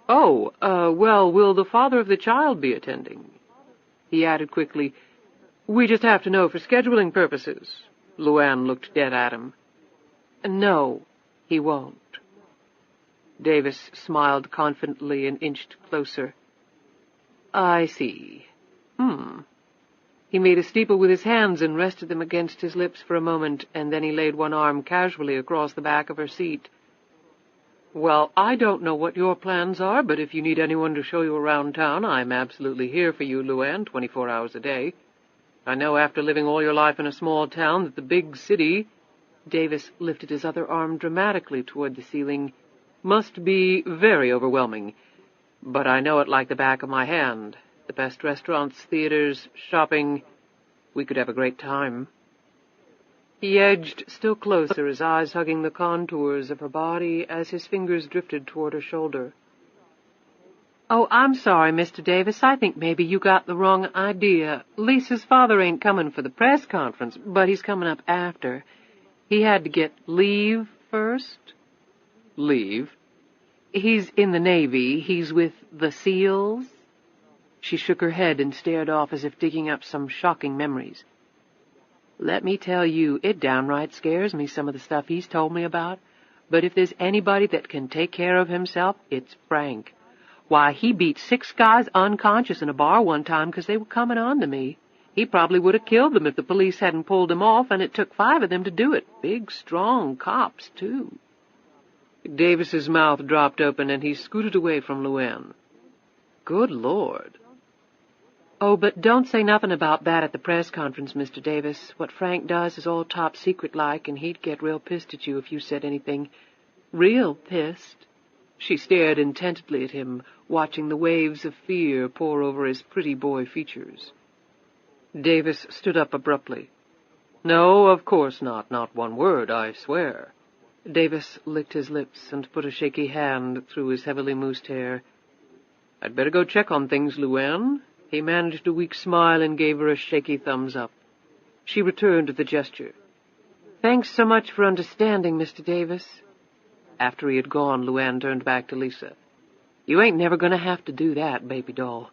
"Oh, well, will the father of the child be attending?" He added quickly, "We just have to know for scheduling purposes." LuAnn looked dead at him. "No, he won't." Davis smiled confidently and inched closer. "I see. He made a steeple with his hands and rested them against his lips for a moment, and then he laid one arm casually across the back of her seat. "Well, I don't know what your plans are, but if you need anyone to show you around town, I'm absolutely here for you, LuAnn, 24 hours a day. I know after living all your life in a small town that the big city—" Davis lifted his other arm dramatically toward the ceiling— "must be very overwhelming. But I know it like the back of my hand. The best restaurants, theaters, shopping. We could have a great time." He edged still closer, his eyes hugging the contours of her body as his fingers drifted toward her shoulder. "Oh, I'm sorry, Mr. Davis. I think maybe you got the wrong idea. Lisa's father ain't coming for the press conference, but he's coming up after. He had to get leave first." "Leave?" "He's in the Navy. He's with the SEALs." She shook her head and stared off as if digging up some shocking memories. "Let me tell you, it downright scares me, some of the stuff he's told me about. But if there's anybody that can take care of himself, it's Frank. Why, he beat 6 guys unconscious in a bar one time because they were coming on to me. He probably would have killed them if the police hadn't pulled him off, and it took 5 of them to do it. Big, strong cops, too." Davis's mouth dropped open, and he scooted away from LuAnn. "Good Lord." "Oh, but don't say nothing about that at the press conference, Mr. Davis. What Frank does is all top secret-like, and he'd get real pissed at you if you said anything. Real pissed." She stared intently at him, watching the waves of fear pour over his pretty boy features. Davis stood up abruptly. "No, of course not. Not one word, I swear." Davis licked his lips and put a shaky hand through his heavily moosed hair. "I'd better go check on things, LuAnn." He managed a weak smile and gave her a shaky thumbs up. She returned the gesture. "Thanks so much for understanding, Mr. Davis." After he had gone, LuAnn turned back to Lisa. "You ain't never going to have to do that, baby doll.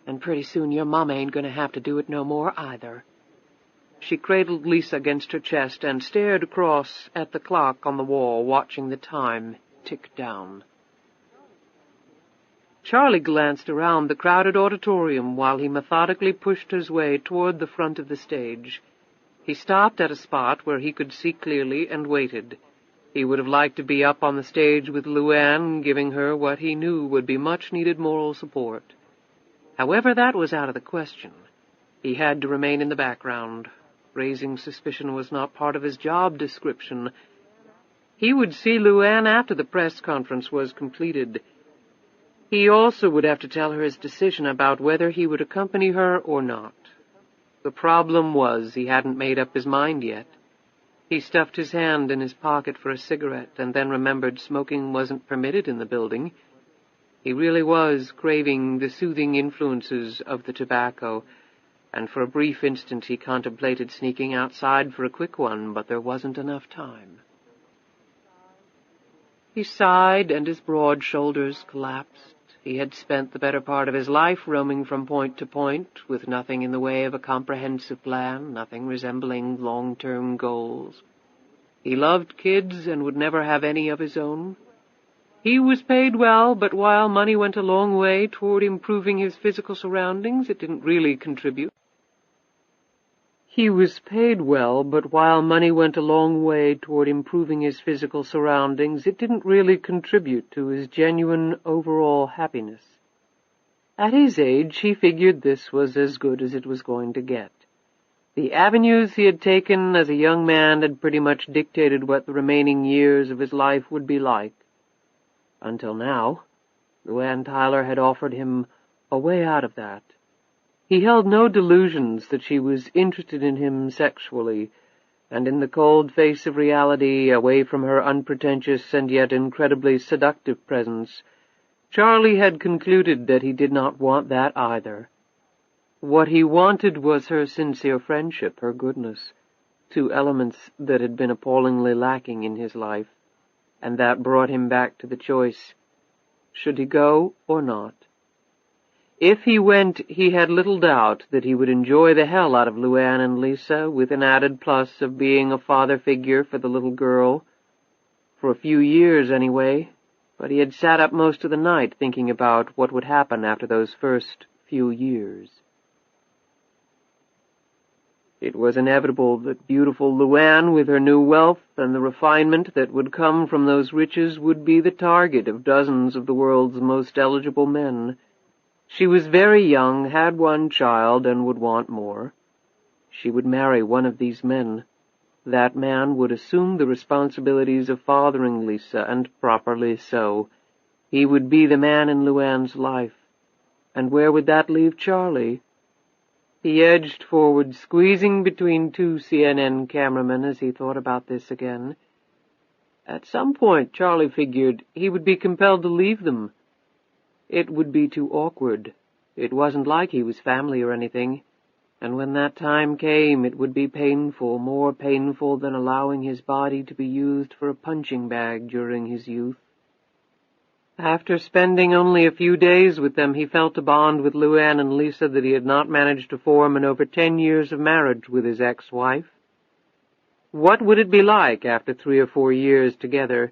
And pretty soon your mama ain't going to have to do it no more, either." She cradled Lisa against her chest and stared across at the clock on the wall, watching the time tick down. Charlie glanced around the crowded auditorium while he methodically pushed his way toward the front of the stage. He stopped at a spot where he could see clearly and waited. He would have liked to be up on the stage with LuAnn, giving her what he knew would be much-needed moral support. However, that was out of the question. He had to remain in the background. Raising suspicion was not part of his job description. He would see LuAnn after the press conference was completed. He also would have to tell her his decision about whether he would accompany her or not. The problem was he hadn't made up his mind yet. He stuffed his hand in his pocket for a cigarette and then remembered smoking wasn't permitted in the building. He really was craving the soothing influences of the tobacco, and for a brief instant he contemplated sneaking outside for a quick one, but there wasn't enough time. He sighed, and his broad shoulders collapsed. He had spent the better part of his life roaming from point to point, with nothing in the way of a comprehensive plan, nothing resembling long-term goals. He loved kids and would never have any of his own. He was paid well, but while money went a long way toward improving his physical surroundings, it didn't really contribute. He was paid well, but while money went a long way toward improving his physical surroundings, it didn't really contribute to his genuine overall happiness. At his age, he figured this was as good as it was going to get. The avenues he had taken as a young man had pretty much dictated what the remaining years of his life would be like. Until now, LuAnn Tyler had offered him a way out of that. He held no delusions that she was interested in him sexually, and in the cold face of reality, away from her unpretentious and yet incredibly seductive presence, Charlie had concluded that he did not want that either. What he wanted was her sincere friendship, her goodness, two elements that had been appallingly lacking in his life, and that brought him back to the choice. Should he go or not? If he went, he had little doubt that he would enjoy the hell out of LuAnn and Lisa, with an added plus of being a father figure for the little girl. For a few years, anyway, but he had sat up most of the night thinking about what would happen after those first few years. It was inevitable that beautiful LuAnn, with her new wealth and the refinement that would come from those riches, would be the target of dozens of the world's most eligible men. She was very young, had one child, and would want more. She would marry one of these men. That man would assume the responsibilities of fathering Lisa, and properly so. He would be the man in LuAnn's life. And where would that leave Charlie? He edged forward, squeezing between two CNN cameramen as he thought about this again. At some point, Charlie figured, he would be compelled to leave them. It would be too awkward. It wasn't like he was family or anything, and when that time came, it would be painful, more painful than allowing his body to be used for a punching bag during his youth. After spending only a few days with them, he felt a bond with LuAnn and Lisa that he had not managed to form in over 10 years of marriage with his ex-wife. What would it be like after 3 or 4 years together?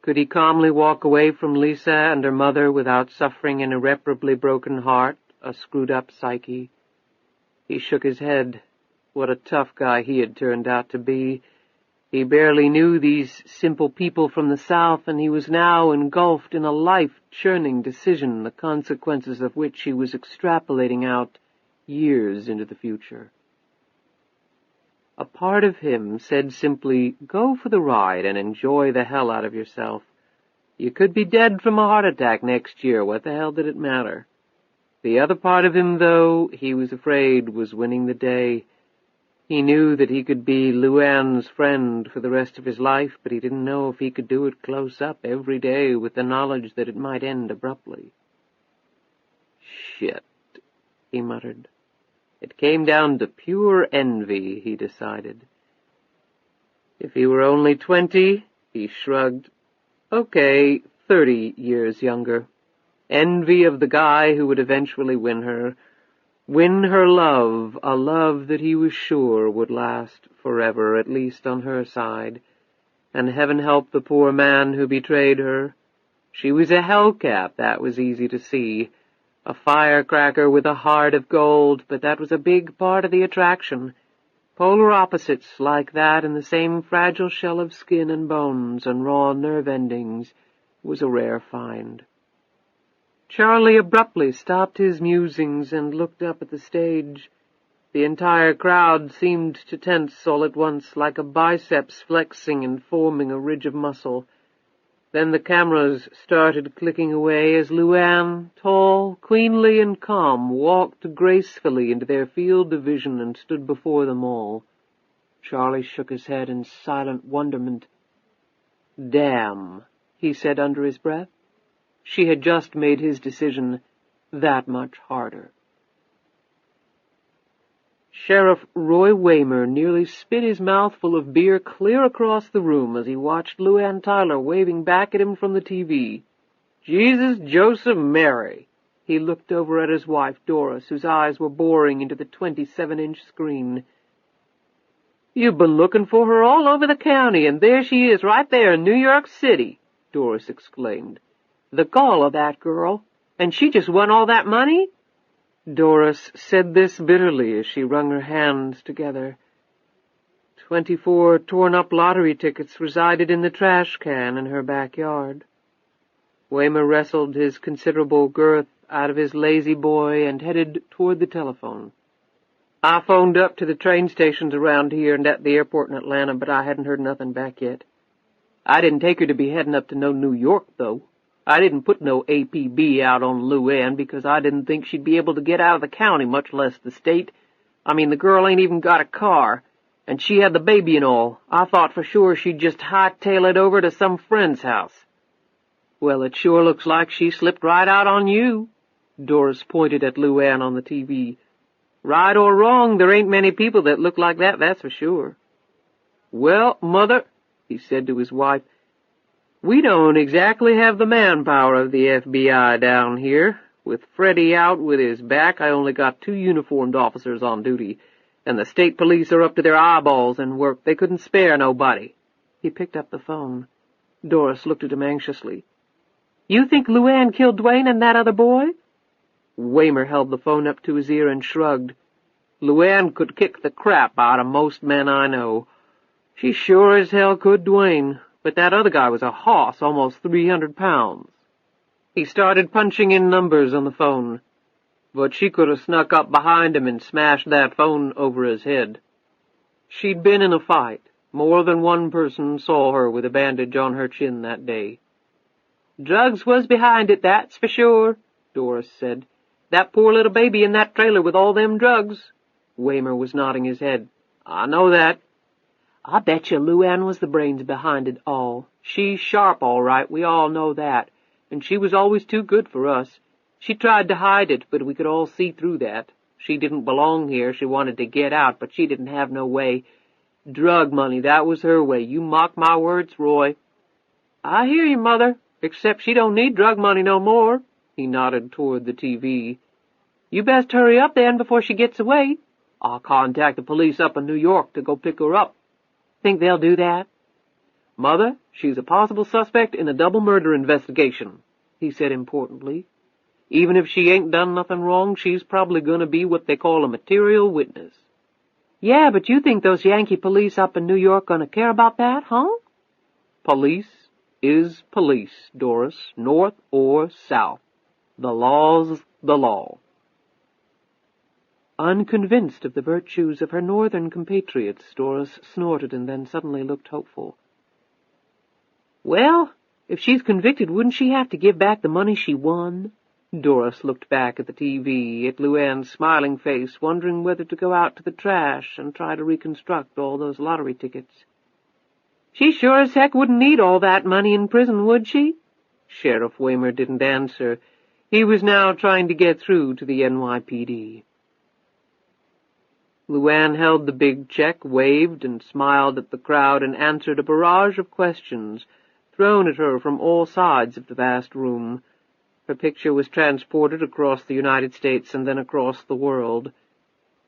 Could he calmly walk away from Lisa and her mother without suffering an irreparably broken heart, a screwed-up psyche? He shook his head. What a tough guy he had turned out to be. He barely knew these simple people from the South, and he was now engulfed in a life-churning decision, the consequences of which he was extrapolating out years into the future. A part of him said simply, go for the ride and enjoy the hell out of yourself. You could be dead from a heart attack next year. What the hell did it matter? The other part of him, though, he was afraid was winning the day. He knew that he could be LuAnn's friend for the rest of his life, but he didn't know if he could do it close up every day with the knowledge that it might end abruptly. Shit, he muttered. It came down to pure envy, he decided. If he were only 20, he shrugged. Okay, 30 years younger. Envy of the guy who would eventually win her love, a love that he was sure would last forever, at least on her side. And heaven help the poor man who betrayed her. She was a hellcat, that was easy to see. A firecracker with a heart of gold, but that was a big part of the attraction. Polar opposites like that in the same fragile shell of skin and bones and raw nerve endings was a rare find. Charlie abruptly stopped his musings and looked up at the stage. The entire crowd seemed to tense all at once, like a biceps flexing and forming a ridge of muscle. Then the cameras started clicking away as LuAnn, tall, queenly, and calm, walked gracefully into their field of vision and stood before them all. Charlie shook his head in silent wonderment. "Damn," he said under his breath. She had just made his decision that much harder. Sheriff Roy Waymer nearly spit his mouthful of beer clear across the room as he watched LuAnn Tyler waving back at him from the TV. "Jesus, Joseph, Mary!" He looked over at his wife, Doris, whose eyes were boring into the 27-inch screen. "You've been looking for her all over the county, and there she is, right there in New York City," Doris exclaimed. "The gall of that girl! And she just won all that money?" Doris said this bitterly as she wrung her hands together. 24 torn-up lottery tickets resided in the trash can in her backyard. Waymer wrestled his considerable girth out of his lazy boy and headed toward the telephone. I phoned up to the train stations around here and at the airport in Atlanta, but I hadn't heard nothing back yet. I didn't take her to be heading up to no New York, though. I didn't put no APB out on LuAnn because I didn't think she'd be able to get out of the county, much less the state. I mean, the girl ain't even got a car, and she had the baby and all. I thought for sure she'd just hightail it over to some friend's house. Well, it sure looks like she slipped right out on you. Doris pointed at LuAnn on the TV. Right or wrong, there ain't many people that look like that, that's for sure. Well, Mother, he said to his wife, we don't exactly have the manpower of the FBI down here. With Freddie out with his back, I only got 2 uniformed officers on duty, and the state police are up to their eyeballs in work. They couldn't spare nobody. He picked up the phone. Doris looked at him anxiously. You think LuAnn killed Dwayne and that other boy? Waymer held the phone up to his ear and shrugged. LuAnn could kick the crap out of most men I know. She sure as hell could Dwayne, but that other guy was a hoss, almost 300 pounds. He started punching in numbers on the phone, but she could have snuck up behind him and smashed that phone over his head. She'd been in a fight. More than one person saw her with a bandage on her chin that day. Drugs was behind it, that's for sure, Doris said. That poor little baby in that trailer with all them drugs. Waymer was nodding his head. I know that. I bet you LuAnn was the brains behind it all. She's sharp, all right, we all know that. And she was always too good for us. She tried to hide it, but we could all see through that. She didn't belong here. She wanted to get out, but she didn't have no way. Drug money, that was her way. You mock my words, Roy. I hear you, Mother, except she don't need drug money no more. He nodded toward the TV. You best hurry up, then, before she gets away. I'll contact the police up in New York to go pick her up. Think they'll do that? Mother, she's a possible suspect in a double murder investigation, he said importantly. Even if she ain't done nothing wrong, she's probably going to be what they call a material witness. Yeah, but you think those Yankee police up in New York going to care about that, huh? Police is police, Doris, north or south. The law's the law. Unconvinced of the virtues of her northern compatriots, Doris snorted and then suddenly looked hopeful. Well, if she's convicted, wouldn't she have to give back the money she won? Doris looked back at the TV, at LuAnn's smiling face, wondering whether to go out to the trash and try to reconstruct all those lottery tickets. She sure as heck wouldn't need all that money in prison, would she? Sheriff Waymer didn't answer. He was now trying to get through to the NYPD. LuAnn held the big check, waved, and smiled at the crowd and answered a barrage of questions thrown at her from all sides of the vast room. Her picture was transported across the United States and then across the world.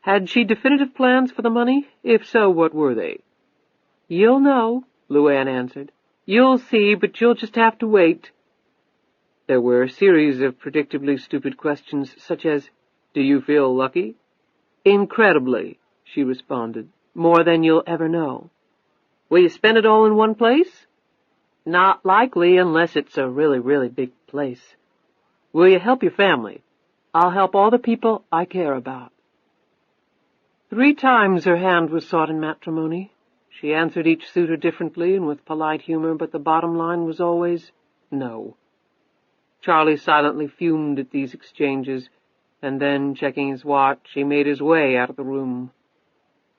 Had she definitive plans for the money? If so, what were they? You'll know, LuAnn answered. You'll see, but you'll just have to wait. There were a series of predictably stupid questions, such as, Do you feel lucky? Incredibly, she responded. More than you'll ever know. Will you spend it all in one place? Not likely, unless it's a really, really big place. Will you help your family? I'll help all the people I care about. 3 times her hand was sought in matrimony. She answered each suitor differently and with polite humor, but the bottom line was always no. Charlie silently fumed at these exchanges, and then, checking his watch, he made his way out of the room.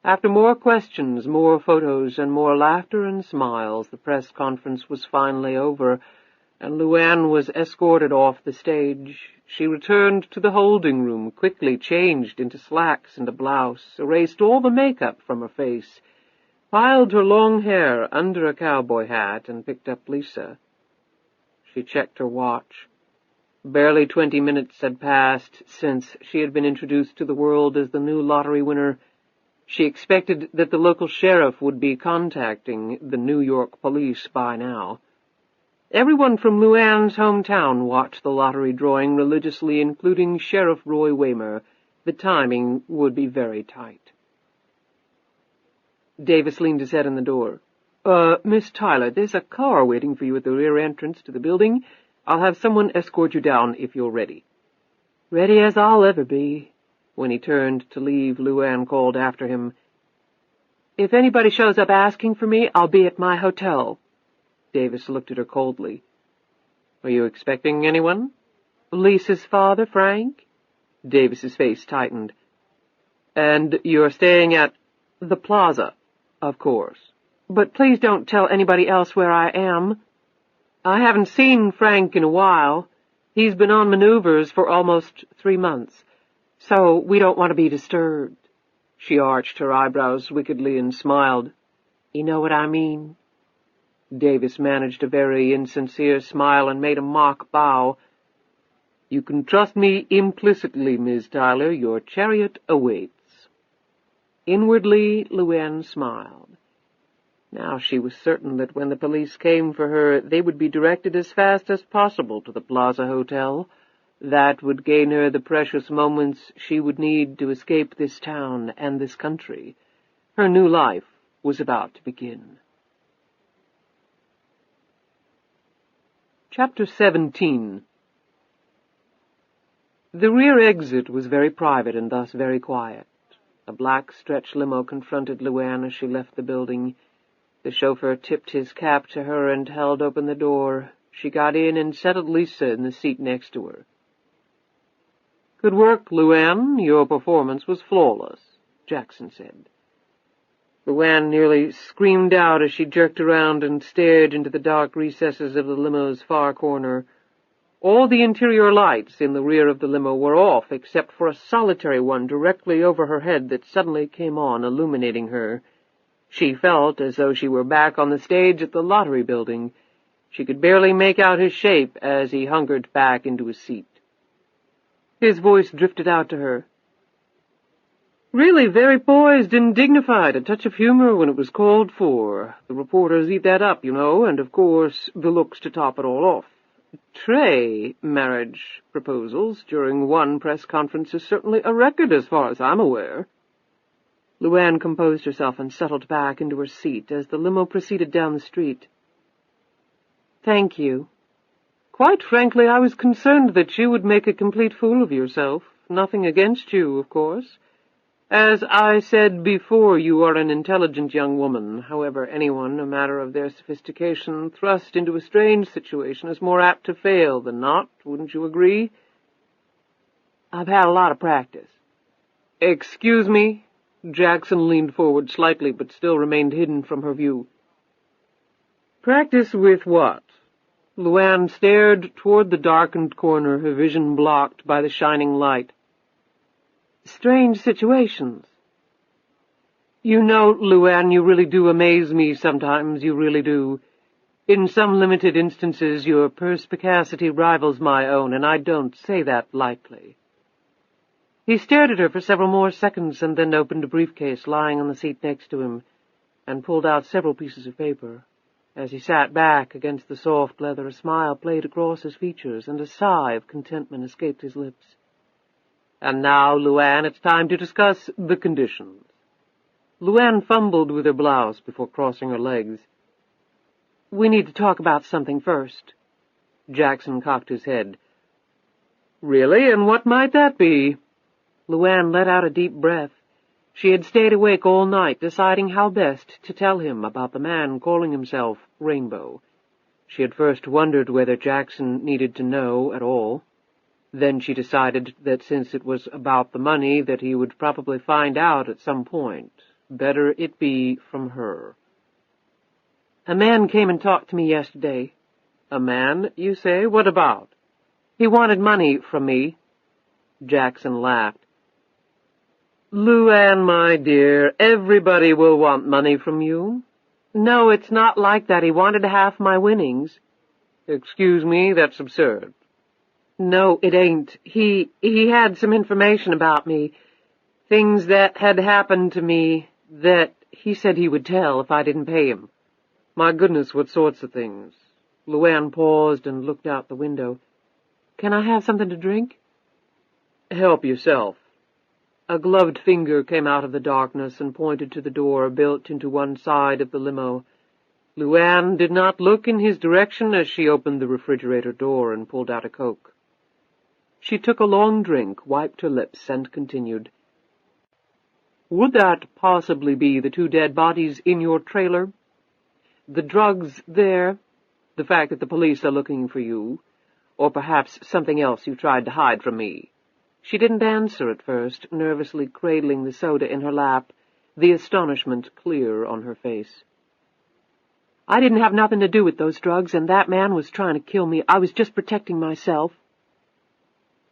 After more questions, more photos, and more laughter and smiles, the press conference was finally over, and LuAnn was escorted off the stage. She returned to the holding room, quickly changed into slacks and a blouse, erased all the makeup from her face, piled her long hair under a cowboy hat, and picked up Lisa. She checked her watch. Barely 20 minutes had passed since she had been introduced to the world as the new lottery winner. She expected that the local sheriff would be contacting the New York police by now. Everyone from LuAnn's hometown watched the lottery drawing religiously, including Sheriff Roy Waymer. The timing would be very tight. Davis leaned his head in the door. Miss Tyler, there's a car waiting for you at the rear entrance to the building. I'll have someone escort you down if you're ready. Ready as I'll ever be. When he turned to leave, LuAnn called after him, "If anybody shows up asking for me, I'll be at my hotel." Davis looked at her coldly. "Are you expecting anyone?" "Lisa's father, Frank." Davis's face tightened. "And you're staying at the Plaza, of course. But please don't tell anybody else where I am. I haven't seen Frank in a while. He's been on maneuvers for almost 3 months, so we don't want to be disturbed." She arched her eyebrows wickedly and smiled. "You know what I mean?" Davis managed a very insincere smile and made a mock bow. "You can trust me implicitly, Miss Tyler. Your chariot awaits." Inwardly, LuAnn smiled. Now she was certain that when the police came for her, they would be directed as fast as possible to the Plaza Hotel. That would gain her the precious moments she would need to escape this town and this country. Her new life was about to begin. Chapter 17. The rear exit was very private and thus very quiet. A black stretch limo confronted LuAnn as she left the building. The chauffeur tipped his cap to her and held open the door. She got in and settled Lisa in the seat next to her. "Good work, LuAnn. Your performance was flawless," Jackson said. LuAnn nearly screamed out as she jerked around and stared into the dark recesses of the limo's far corner. All the interior lights in the rear of the limo were off, except for a solitary one directly over her head that suddenly came on, illuminating her. She felt as though she were back on the stage at the Lottery Building. She could barely make out his shape as he hungered back into his seat. His voice drifted out to her. "Really very poised and dignified, a touch of humor when it was called for. The reporters eat that up, you know, and of course the looks to top it all off. Trey marriage proposals during one press conference is certainly a record as far as I'm aware." LuAnn composed herself and settled back into her seat as the limo proceeded down the street. "Thank you. Quite frankly, I was concerned that you would make a complete fool of yourself. Nothing against you, of course. As I said before, you are an intelligent young woman. However, anyone, no matter of their sophistication, thrust into a strange situation is more apt to fail than not, wouldn't you agree?" "I've had a lot of practice." "Excuse me?" Jackson leaned forward slightly, but still remained hidden from her view. "Practice with what?" LuAnn stared toward the darkened corner, her vision blocked by the shining light. "Strange situations." "You know, LuAnn, you really do amaze me sometimes, you really do. In some limited instances your perspicacity rivals my own, and I don't say that lightly." He stared at her for several more seconds and then opened a briefcase lying on the seat next to him and pulled out several pieces of paper. As he sat back against the soft leather, a smile played across his features and a sigh of contentment escaped his lips. "And now, LuAnn, it's time to discuss the conditions." LuAnn fumbled with her blouse before crossing her legs. "We need to talk about something first." Jackson cocked his head. "Really? And what might that be?" LuAnn let out a deep breath. She had stayed awake all night, deciding how best to tell him about the man calling himself Rainbow. She had first wondered whether Jackson needed to know at all. Then she decided that since it was about the money that he would probably find out at some point, better it be from her. "A man came and talked to me yesterday." "A man, you say? What about?" "He wanted money from me." Jackson laughed. "LuAnn, my dear, everybody will want money from you." "No, it's not like that. He wanted half my winnings." "Excuse me, that's absurd." "No, it ain't. He had some information about me, things that had happened to me that he said he would tell if I didn't pay him." "My goodness, what sorts of things?" LuAnn paused and looked out the window. "Can I have something to drink?" "Help yourself." A gloved finger came out of the darkness and pointed to the door built into one side of the limo. LuAnn did not look in his direction as she opened the refrigerator door and pulled out a Coke. She took a long drink, wiped her lips, and continued. Would that possibly be the 2 dead bodies in your trailer? The drugs there? The fact that the police are looking for you? Or perhaps something else you tried to hide from me? She didn't answer at first, nervously cradling the soda in her lap, the astonishment clear on her face. I didn't have nothing to do with those drugs, and that man was trying to kill me. I was just protecting myself.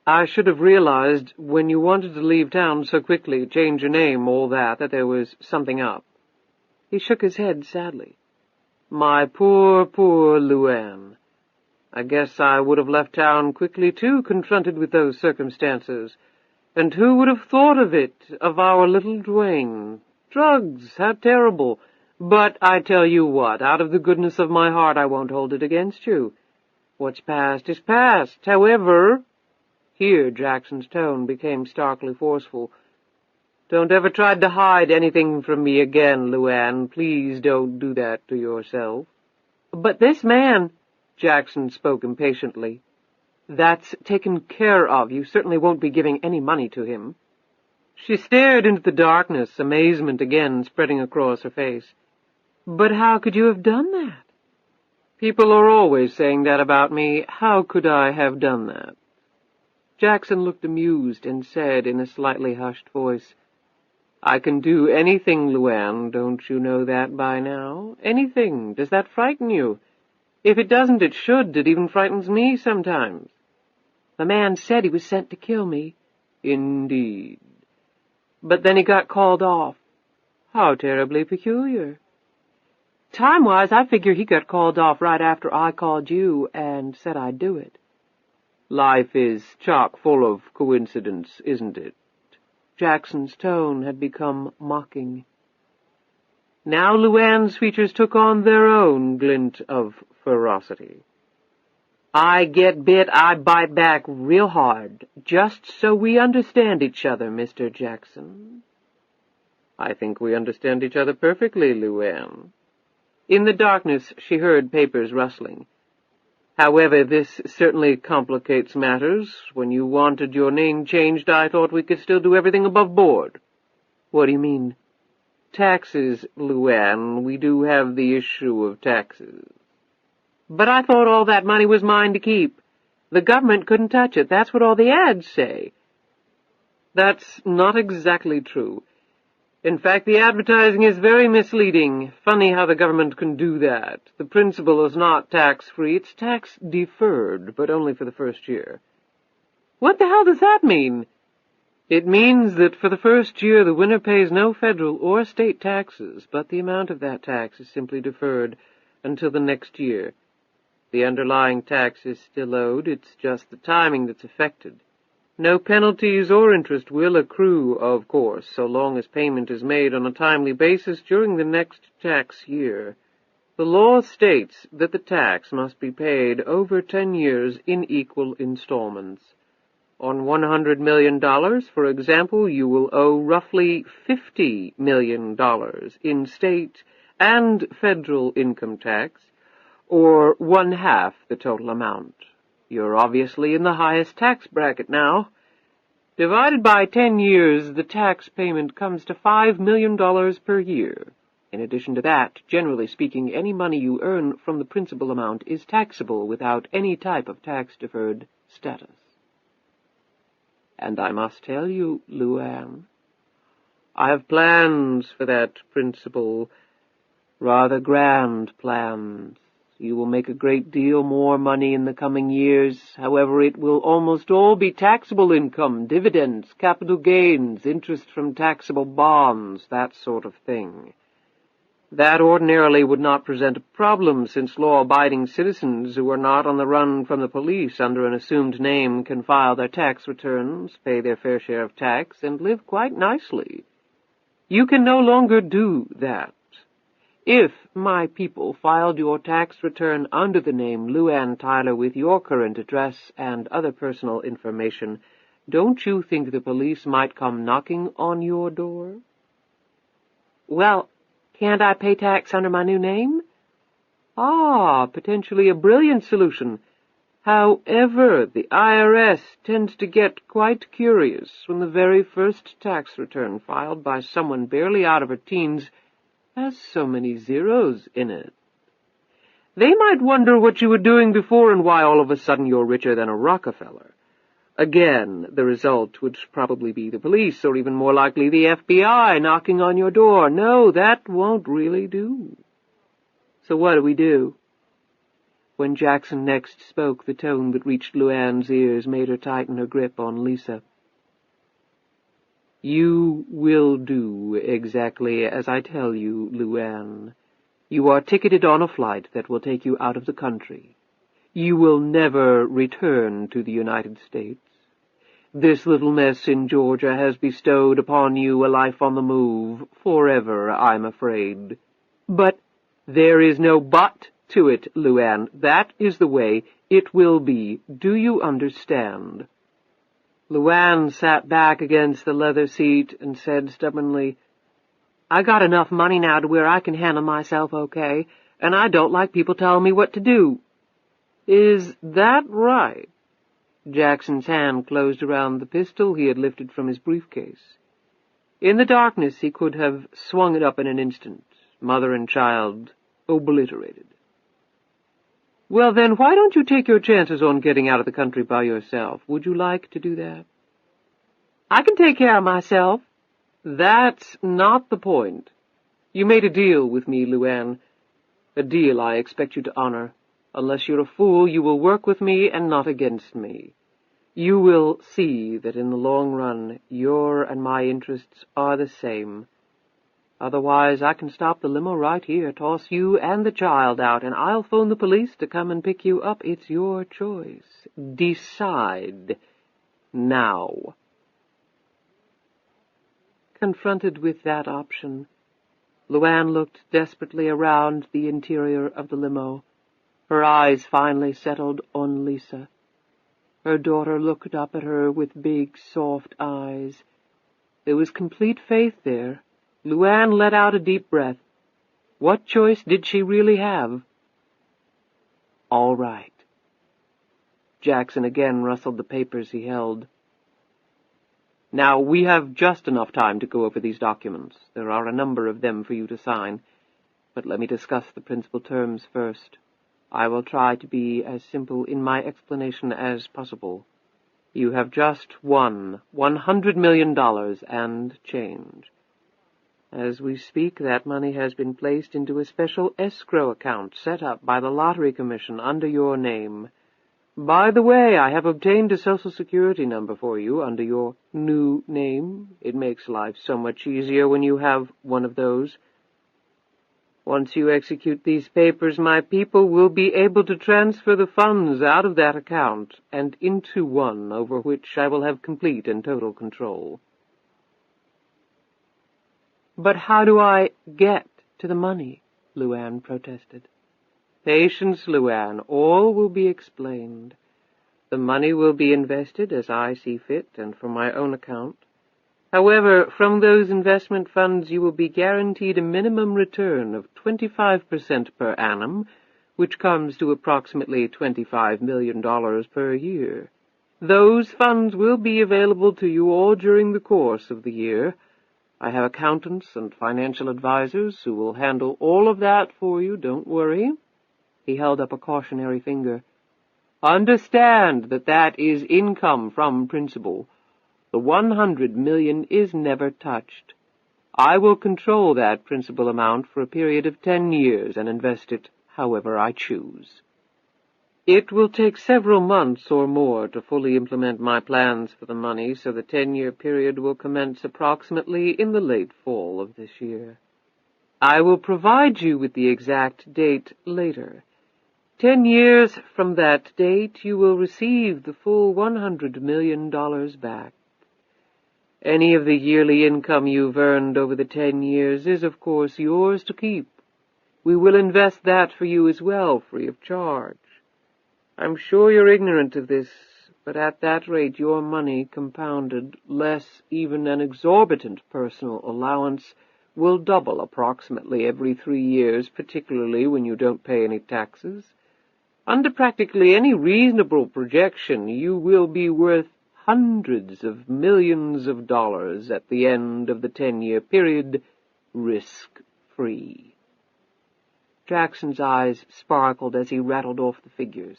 I should have realized, when you wanted to leave town so quickly, change your name, all that there was something up. He shook his head sadly. My poor, poor LuAnn. I guess I would have left town quickly, too, confronted with those circumstances. And who would have thought of it, of our little Dwayne? Drugs, how terrible! But I tell you what, out of the goodness of my heart I won't hold it against you. What's past is past. However— Here Jackson's tone became starkly forceful. Don't ever try to hide anything from me again, LuAnn. Please don't do that to yourself. But this man— Jackson spoke impatiently. That's taken care of. You certainly won't be giving any money to him. She stared into the darkness, amazement again spreading across her face. But how could you have done that? People are always saying that about me. How could I have done that? Jackson looked amused and said in a slightly hushed voice, I can do anything, LuAnn. Don't you know that by now? Anything. Does that frighten you? If it doesn't, it should. It even frightens me sometimes. The man said he was sent to kill me. Indeed. But then he got called off. How terribly peculiar. Time-wise, I figure he got called off right after I called you and said I'd do it. Life is chock full of coincidence, isn't it? Jackson's tone had become mocking. Now LuAnn's features took on their own glint of ferocity. I get bit, I bite back real hard, just so we understand each other, Mr. Jackson. I think we understand each other perfectly, LuAnn. In the darkness she heard papers rustling. However, this certainly complicates matters. When you wanted your name changed, I thought we could still do everything above board. What do you mean? Taxes, LuAnn. We do have the issue of taxes. But I thought all that money was mine to keep. The government couldn't touch it. That's what all the ads say. That's not exactly true. In fact, the advertising is very misleading. Funny how the government can do that. The principal is not tax-free. It's tax-deferred, but only for the first year. What the hell does that mean? It means that for the first year the winner pays no federal or state taxes, but the amount of that tax is simply deferred until the next year. The underlying tax is still owed. It's just the timing that's affected. No penalties or interest will accrue, of course, so long as payment is made on a timely basis during the next tax year. The law states that the tax must be paid over 10 years in equal installments. On $100 million, for example, you will owe roughly $50 million in state and federal income tax, or 1/2 the total amount. You're obviously in the highest tax bracket now. Divided by 10 years, the tax payment comes to $5 million per year. In addition to that, generally speaking, any money you earn from the principal amount is taxable without any type of tax-deferred status. And I must tell you, LuAnn, I have plans for that principal, rather grand plans. You will make a great deal more money in the coming years. However, it will almost all be taxable income, dividends, capital gains, interest from taxable bonds, that sort of thing. That ordinarily would not present a problem, since law-abiding citizens who are not on the run from the police under an assumed name can file their tax returns, pay their fair share of tax, and live quite nicely. You can no longer do that. If my people filed your tax return under the name LuAnn Tyler with your current address and other personal information, don't you think the police might come knocking on your door? Well, can't I pay tax under my new name? Ah, potentially a brilliant solution. However, the IRS tends to get quite curious when the very first tax return filed by someone barely out of her teens has so many zeros in it. They might wonder what you were doing before and why all of a sudden you're richer than a Rockefeller. Again, the result would probably be the police, or even more likely the FBI, knocking on your door. No, that won't really do. So what do? When Jackson next spoke, the tone that reached LuAnn's ears made her tighten her grip on Lisa. You will do exactly as I tell you, LuAnn. You are ticketed on a flight that will take you out of the country. You will never return to the United States. This little mess in Georgia has bestowed upon you a life on the move, forever, I'm afraid. But there is no but to it, LuAnn. That is the way it will be. Do you understand? LuAnn sat back against the leather seat and said stubbornly, I got enough money now to where I can handle myself okay, and I don't like people telling me what to do. Is that right? Jackson's hand closed around the pistol he had lifted from his briefcase. In the darkness he could have swung it up in an instant, mother and child obliterated. Well, then, why don't you take your chances on getting out of the country by yourself? Would you like to do that? I can take care of myself. That's not the point. You made a deal with me, LuAnn. A deal I expect you to honor. Unless you're a fool, you will work with me and not against me. You will see that in the long run, your and my interests are the same. Otherwise, I can stop the limo right here, toss you and the child out, and I'll phone the police to come and pick you up. It's your choice. Decide. Now. Confronted with that option, LuAnn looked desperately around the interior of the limo. Her eyes finally settled on Lisa. Her daughter looked up at her with big, soft eyes. There was complete faith there. LuAnn let out a deep breath. What choice did she really have? All right. Jackson again rustled the papers he held. Now, we have just enough time to go over these documents. There are a number of them for you to sign. But let me discuss the principal terms first. I will try to be as simple in my explanation as possible. You have just won $100 million and change. As we speak, that money has been placed into a special escrow account set up by the Lottery Commission under your name. By the way, I have obtained a Social Security number for you under your new name. It makes life so much easier when you have one of those. Once you execute these papers, my people will be able to transfer the funds out of that account and into one over which I will have complete and total control. But how do I get to the money? LuAnn protested. Patience, LuAnn. All will be explained. The money will be invested as I see fit and from my own account. However, from those investment funds you will be guaranteed a minimum return of 25% per annum, which comes to approximately $25 million per year. Those funds will be available to you all during the course of the year. I have accountants and financial advisors who will handle all of that for you, don't worry. He held up a cautionary finger. Understand that that is income from principal. The $100 million is never touched. I will control that principal amount for a period of 10 years and invest it however I choose. It will take several months or more to fully implement my plans for the money, so the 10-year period will commence approximately in the late fall of this year. I will provide you with the exact date later. 10 years from that date, you will receive the full $100 million back. Any of the yearly income you've earned over the 10 years is, of course, yours to keep. We will invest that for you as well, free of charge. I'm sure you're ignorant of this, but at that rate your money, compounded, less even an exorbitant personal allowance, will double approximately every 3 years, particularly when you don't pay any taxes. Under practically any reasonable projection, you will be worth hundreds of millions of dollars at the end of the 10-year period, risk-free. Jackson's eyes sparkled as he rattled off the figures.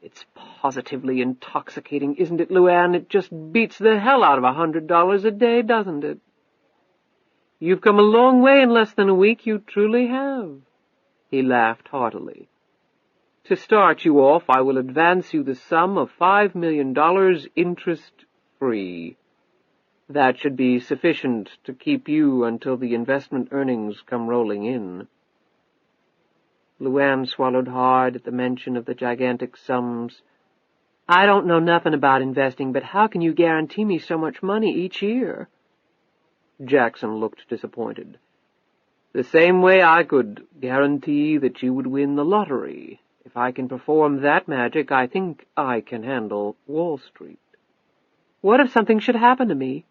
It's positively intoxicating, isn't it, LuAnn? It just beats the hell out of $100 a day, doesn't it? You've come a long way in less than a week, you truly have. He laughed heartily. To start you off, I will advance you the sum of $5 million interest-free. That should be sufficient to keep you until the investment earnings come rolling in. LuAnn swallowed hard at the mention of the gigantic sums. I don't know nothing about investing, but how can you guarantee me so much money each year? Jackson looked disappointed. The same way I could guarantee that you would win the lottery. If I can perform that magic, I think I can handle Wall Street. What if something should happen to me?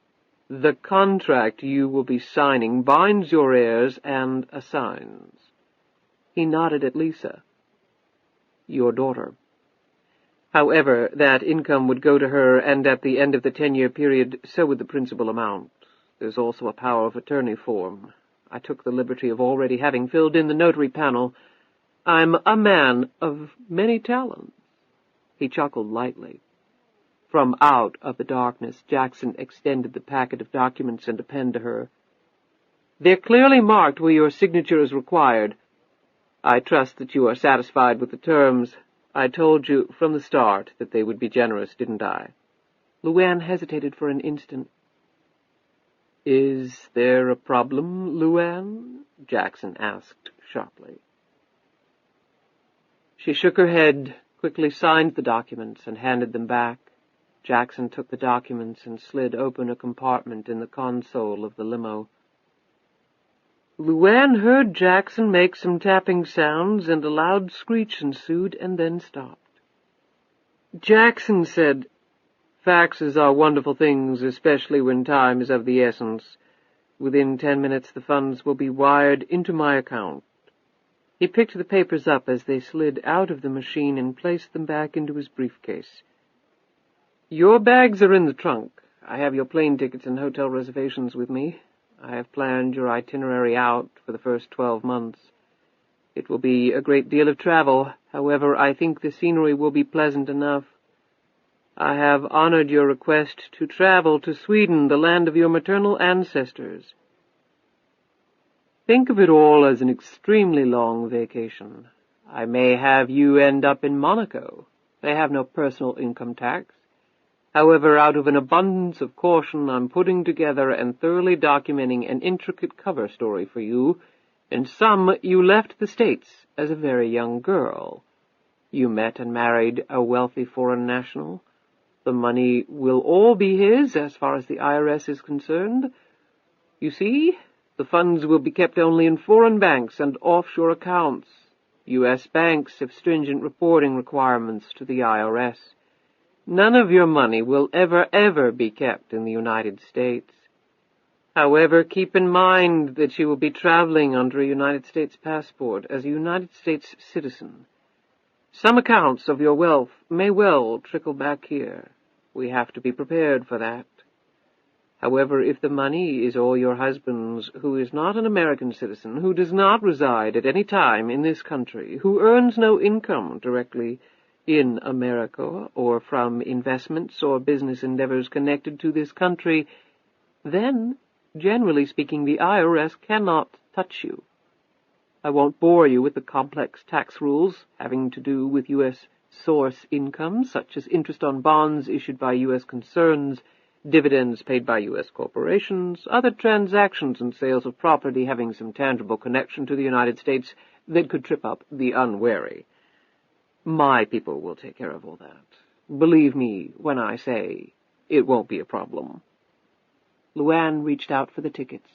The contract you will be signing binds your heirs and assigns. He nodded at Lisa. Your daughter. However, that income would go to her, and at the end of the 10-year period, so would the principal amount. There's also a power of attorney form. I took the liberty of already having filled in the notary panel. I'm a man of many talents. He chuckled lightly. From out of the darkness, Jackson extended the packet of documents and a pen to her. They're clearly marked where your signature is required. I trust that you are satisfied with the terms. I told you from the start that they would be generous, didn't I? LuAnn hesitated for an instant. Is there a problem, LuAnn? Jackson asked sharply. She shook her head, quickly signed the documents, and handed them back. Jackson took the documents and slid open a compartment in the console of the limo. LuAnn heard Jackson make some tapping sounds, and a loud screech ensued, and then stopped. Jackson said, Faxes are wonderful things, especially when time is of the essence. Within 10 minutes the funds will be wired into my account. He picked the papers up as they slid out of the machine and placed them back into his briefcase. Your bags are in the trunk. I have your plane tickets and hotel reservations with me. I have planned your itinerary out for the first 12 months. It will be a great deal of travel. However, I think the scenery will be pleasant enough. I have honored your request to travel to Sweden, the land of your maternal ancestors. Think of it all as an extremely long vacation. I may have you end up in Monaco. They have no personal income tax. However, out of an abundance of caution, I'm putting together and thoroughly documenting an intricate cover story for you. In sum, you left the States as a very young girl. You met and married a wealthy foreign national. The money will all be his as far as the IRS is concerned. You see, the funds will be kept only in foreign banks and offshore accounts. U.S. banks have stringent reporting requirements to the IRS. None of your money will ever be kept in the United States. However, keep in mind that you will be traveling under a United States passport as a United States citizen. Some accounts of your wealth may well trickle back here. We have to be prepared for that. However, if the money is all your husband's, who is not an American citizen, who does not reside at any time in this country, who earns no income directly in America or from investments or business endeavors connected to this country, then, generally speaking, the IRS cannot touch you. I won't bore you with the complex tax rules having to do with U.S. source income, such as interest on bonds issued by U.S. concerns, dividends paid by U.S. corporations, other transactions and sales of property having some tangible connection to the United States that could trip up the unwary. My people will take care of all that. Believe me when I say it won't be a problem. LuAnn reached out for the tickets.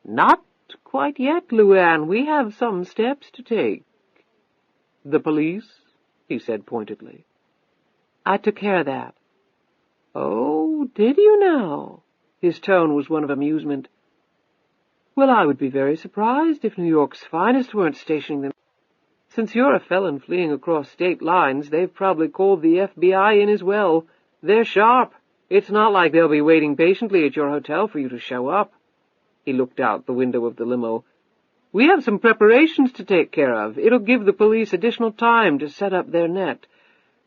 Not quite yet, LuAnn. We have some steps to take. The police? He said pointedly. I took care of that. Oh, did you now? His tone was one of amusement. Well, I would be very surprised if New York's finest weren't stationing Since you're a felon fleeing across state lines, they've probably called the FBI in as well. They're sharp. It's not like they'll be waiting patiently at your hotel for you to show up." He looked out the window of the limo. "We have some preparations to take care of. It'll give the police additional time to set up their net.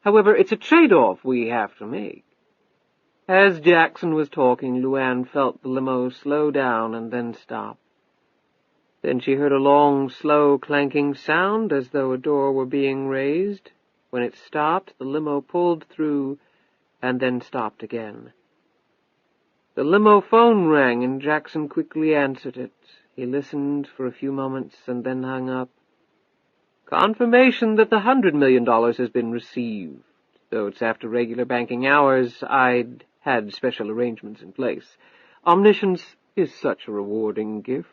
However, it's a trade-off we have to make." As Jackson was talking, LuAnn felt the limo slow down and then stop. Then she heard a long, slow, clanking sound as though a door were being raised. When it stopped, the limo pulled through and then stopped again. The limo phone rang, and Jackson quickly answered it. He listened for a few moments and then hung up. "Confirmation that the $100 million has been received. Though it's after regular banking hours, I'd had special arrangements in place. Omniscience is such a rewarding gift."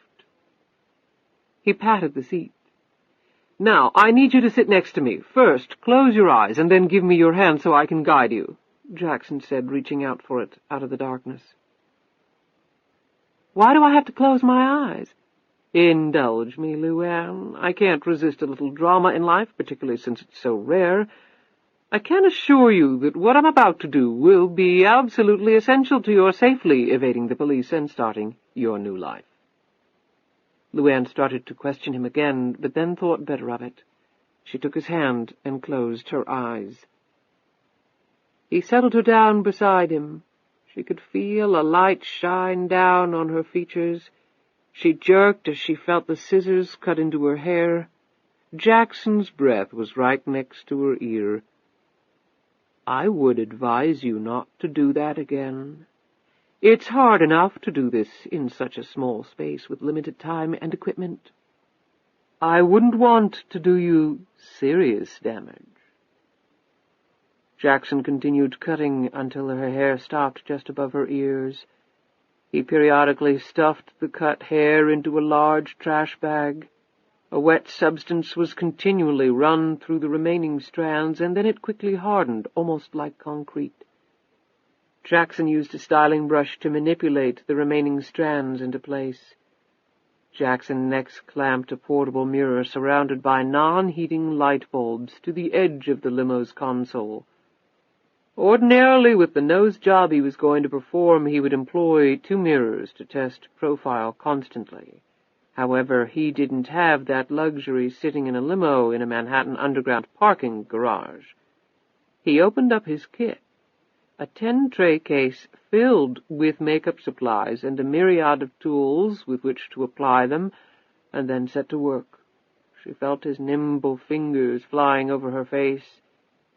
He patted the seat. "Now, I need you to sit next to me. First, close your eyes, and then give me your hand so I can guide you," Jackson said, reaching out for it out of the darkness. "Why do I have to close my eyes?" "Indulge me, LuAnn. I can't resist a little drama in life, particularly since it's so rare. I can assure you that what I'm about to do will be absolutely essential to your safely evading the police and starting your new life." LuAnn started to question him again, but then thought better of it. She took his hand and closed her eyes. He settled her down beside him. She could feel a light shine down on her features. She jerked as she felt the scissors cut into her hair. Jackson's breath was right next to her ear. "I would advise you not to do that again. It's hard enough to do this in such a small space with limited time and equipment. I wouldn't want to do you serious damage." Jackson continued cutting until her hair stopped just above her ears. He periodically stuffed the cut hair into a large trash bag. A wet substance was continually run through the remaining strands, and then it quickly hardened, almost like concrete. Jackson used a styling brush to manipulate the remaining strands into place. Jackson next clamped a portable mirror surrounded by non-heating light bulbs to the edge of the limo's console. Ordinarily, with the nose job he was going to perform, he would employ 2 mirrors to test profile constantly. However, he didn't have that luxury sitting in a limo in a Manhattan underground parking garage. He opened up his kit, a 10-tray case filled with makeup supplies and a myriad of tools with which to apply them, and then set to work. She felt his nimble fingers flying over her face.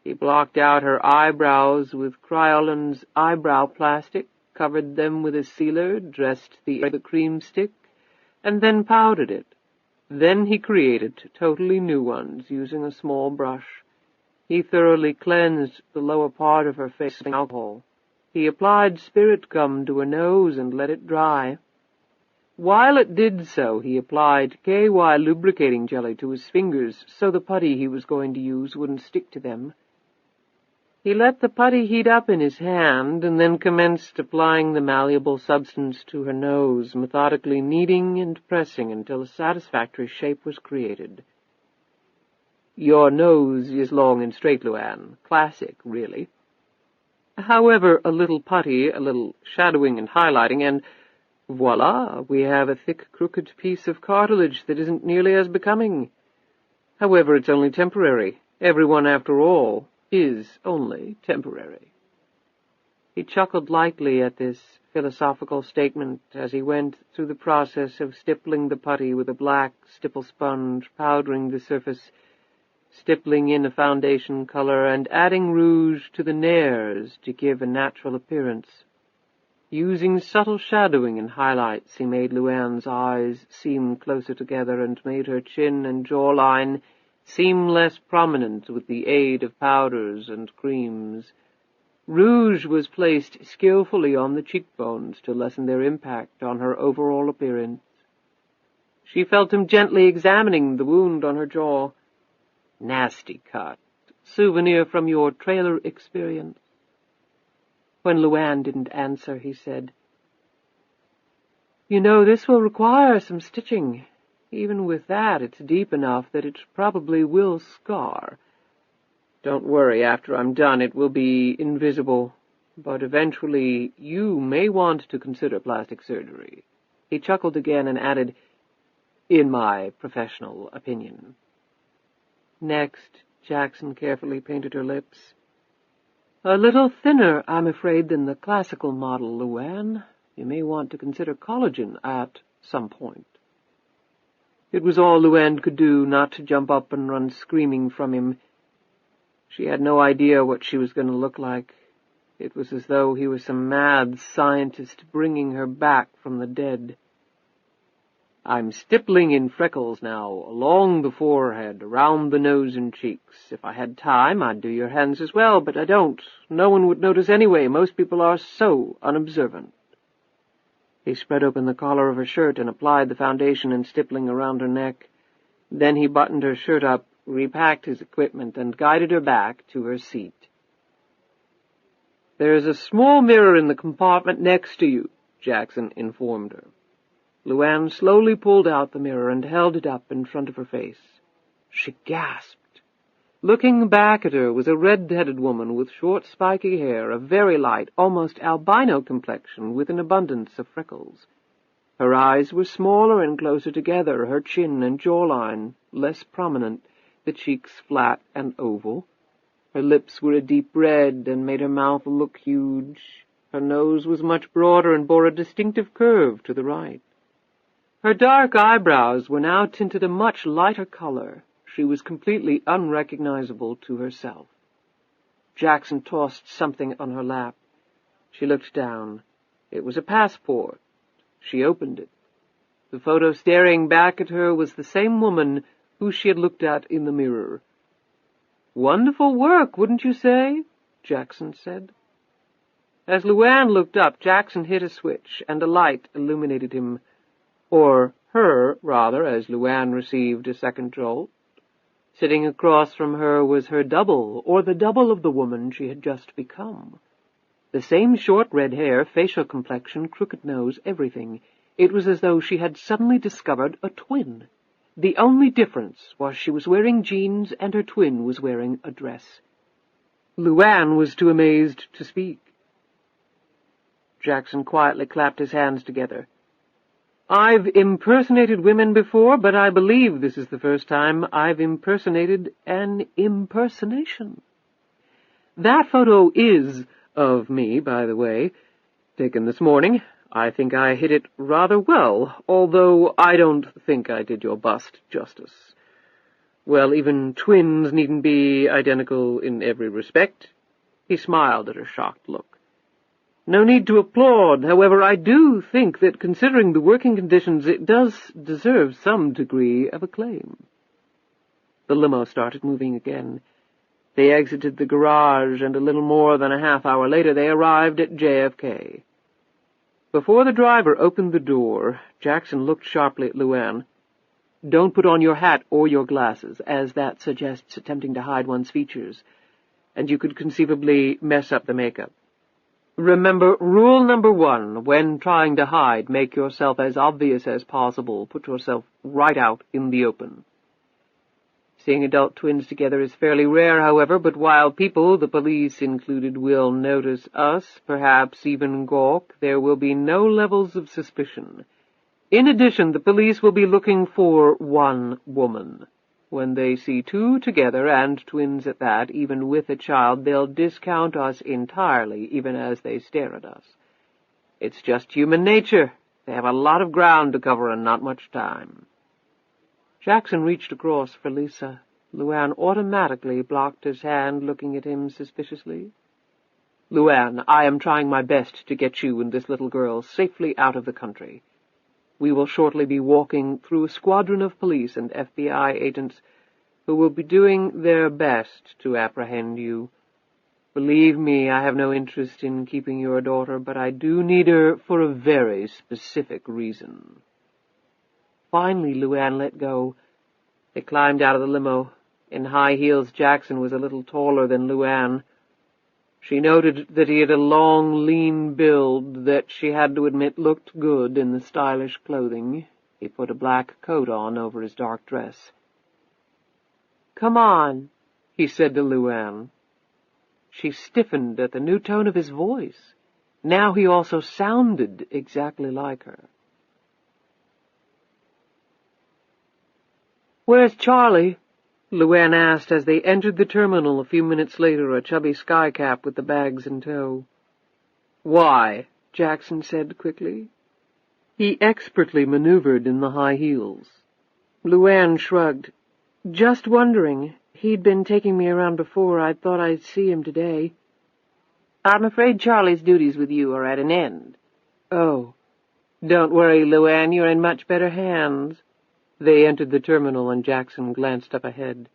He blocked out her eyebrows with Cryolan's eyebrow plastic, covered them with a sealer, dressed the cream stick, and then powdered it. Then he created totally new ones using a small brush. He thoroughly cleansed the lower part of her face with alcohol. He applied spirit gum to her nose and let it dry. While it did so, he applied KY lubricating jelly to his fingers so the putty he was going to use wouldn't stick to them. He let the putty heat up in his hand and then commenced applying the malleable substance to her nose, methodically kneading and pressing until a satisfactory shape was created. "Your nose is long and straight, LuAnn. Classic, really. However, a little putty, a little shadowing and highlighting, and voila, we have a thick, crooked piece of cartilage that isn't nearly as becoming. However, it's only temporary. Everyone, after all, is only temporary." He chuckled lightly at this philosophical statement as he went through the process of stippling the putty with a black stipple sponge, powdering the surface, stippling in a foundation color, and adding rouge to the nares to give a natural appearance. Using subtle shadowing and highlights, he made LuAnn's eyes seem closer together and made her chin and jawline seem less prominent with the aid of powders and creams. Rouge was placed skillfully on the cheekbones to lessen their impact on her overall appearance. She felt him gently examining the wound on her jaw. "Nasty cut. Souvenir from your trailer experience." When LuAnn didn't answer, he said, "You know, this will require some stitching. Even with that, it's deep enough that it probably will scar. Don't worry, after I'm done it will be invisible, but eventually you may want to consider plastic surgery." He chuckled again and added, "in my professional opinion." Next, Jackson carefully painted her lips. "A little thinner, I'm afraid, than the classical model, LuAnn. You may want to consider collagen at some point." It was all LuAnn could do not to jump up and run screaming from him. She had no idea what she was going to look like. It was as though he was some mad scientist bringing her back from the dead. "I'm stippling in freckles now, along the forehead, around the nose and cheeks. If I had time, I'd do your hands as well, but I don't. No one would notice anyway. Most people are so unobservant." He spread open the collar of her shirt and applied the foundation and stippling around her neck. Then he buttoned her shirt up, repacked his equipment, and guided her back to her seat. "There's a small mirror in the compartment next to you," Jackson informed her. LuAnn slowly pulled out the mirror and held it up in front of her face. She gasped. Looking back at her was a red-headed woman with short, spiky hair, a very light, almost albino complexion, with an abundance of freckles. Her eyes were smaller and closer together, her chin and jawline less prominent, the cheeks flat and oval. Her lips were a deep red and made her mouth look huge. Her nose was much broader and bore a distinctive curve to the right. Her dark eyebrows were now tinted a much lighter color. She was completely unrecognizable to herself. Jackson tossed something on her lap. She looked down. It was a passport. She opened it. The photo staring back at her was the same woman who she had looked at in the mirror. "Wonderful work, wouldn't you say?" Jackson said. As LuAnn looked up, Jackson hit a switch, and a light illuminated him, or her, rather, as LuAnn received a second jolt. Sitting across from her was her double, or the double of the woman she had just become. The same short red hair, facial complexion, crooked nose, everything. It was as though she had suddenly discovered a twin. The only difference was she was wearing jeans and her twin was wearing a dress. LuAnn was too amazed to speak. Jackson quietly clapped his hands together. "I've impersonated women before, but I believe this is the first time I've impersonated an impersonation. That photo is of me, by the way, taken this morning. I think I hit it rather well, although I don't think I did your bust justice. Well, even twins needn't be identical in every respect." He smiled at her shocked look. "No need to applaud. However, I do think that, considering the working conditions, it does deserve some degree of acclaim." The limo started moving again. They exited the garage, and a little more than a half-hour later they arrived at JFK. Before the driver opened the door, Jackson looked sharply at LuAnn. "Don't put on your hat or your glasses, as that suggests attempting to hide one's features, and you could conceivably mess up the makeup. Remember, rule number 1, when trying to hide, make yourself as obvious as possible. Put yourself right out in the open." Seeing adult twins together is fairly rare, however, but while people, the police included, will notice us, perhaps even gawk, there will be no levels of suspicion. In addition, the police will be looking for one woman. When they see two together, and twins at that, even with a child, they'll discount us entirely, even as they stare at us. It's just human nature. They have a lot of ground to cover and not much time. Jackson reached across for Lisa. LuAnn automatically blocked his hand, looking at him suspiciously. "LuAnn, I am trying my best to get you and this little girl safely out of the country. We will shortly be walking through a squadron of police and FBI agents who will be doing their best to apprehend you. Believe me, I have no interest in keeping your daughter, but I do need her for a very specific reason." Finally, LuAnn let go. They climbed out of the limo. In high heels, Jackson was a little taller than LuAnn. She noted that he had a long, lean build that she had to admit looked good in the stylish clothing. He put a black coat on over his dark dress. "Come on," he said to LuAnn. She stiffened at the new tone of his voice. Now he also sounded exactly like her. "Where's Charlie?" LuAnn asked as they entered the terminal a few minutes later, a chubby skycap with the bags in tow. "Why?" Jackson said quickly. He expertly maneuvered in the high heels. LuAnn shrugged. "Just wondering. He'd been taking me around before. I thought I'd see him today." "I'm afraid Charlie's duties with you are at an end." "Oh. Don't worry, LuAnn, you're in much better hands." They entered the terminal, and Jackson glanced up ahead.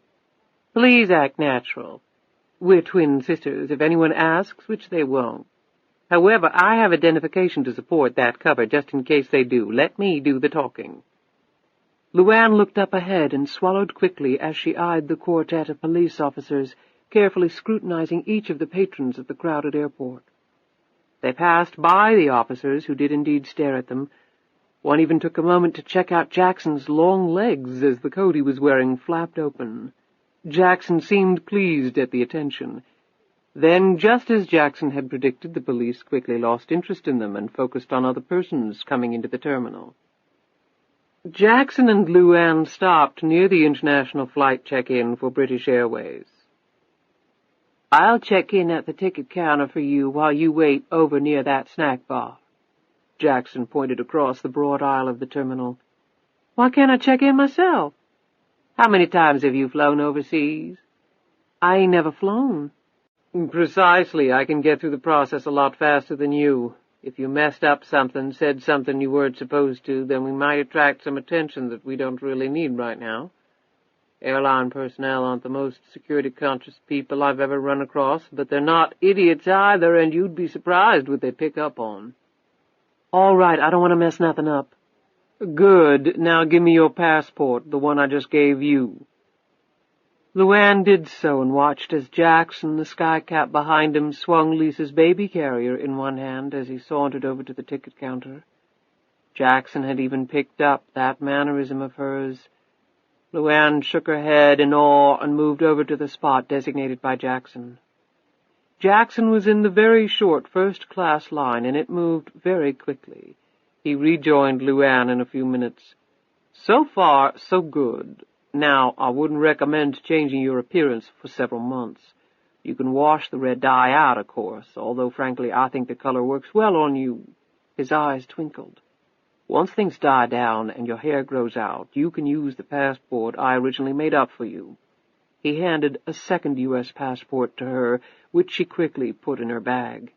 "Please act natural. We're twin sisters, if anyone asks, which they won't. However, I have identification to support that cover, just in case they do. Let me do the talking." LuAnn looked up ahead and swallowed quickly as she eyed the quartet of police officers, carefully scrutinizing each of the patrons at the crowded airport. They passed by the officers, who did indeed stare at them. One even took a moment to check out Jackson's long legs as the coat he was wearing flapped open. Jackson seemed pleased at the attention. Then, just as Jackson had predicted, the police quickly lost interest in them and focused on other persons coming into the terminal. Jackson and LuAnn stopped near the international flight check-in for British Airways. "I'll check in at the ticket counter for you while you wait over near that snack bar." Jackson pointed across the broad aisle of the terminal. "Why can't I check in myself?" "How many times have you flown overseas?" "I ain't never flown." "Precisely. I can get through the process a lot faster than you. If you messed up something, said something you weren't supposed to, then we might attract some attention that we don't really need right now. Airline personnel aren't the most security-conscious people I've ever run across, but they're not idiots either, and you'd be surprised what they pick up on." "All right, I don't want to mess nothing up." "Good. Now give me your passport, the one I just gave you." LuAnn did so and watched as Jackson, the skycap behind him, swung Lisa's baby carrier in one hand as he sauntered over to the ticket counter. Jackson had even picked up that mannerism of hers. LuAnn shook her head in awe and moved over to the spot designated by Jackson. Jackson was in the very short first-class line, and it moved very quickly. He rejoined LuAnn in a few minutes. "So far, so good. Now, I wouldn't recommend changing your appearance for several months. You can wash the red dye out, of course, although, frankly, I think the color works well on you." His eyes twinkled. "Once things die down and your hair grows out, you can use the passport I originally made up for you." He handed a second U.S. passport to her, which she quickly put in her bag.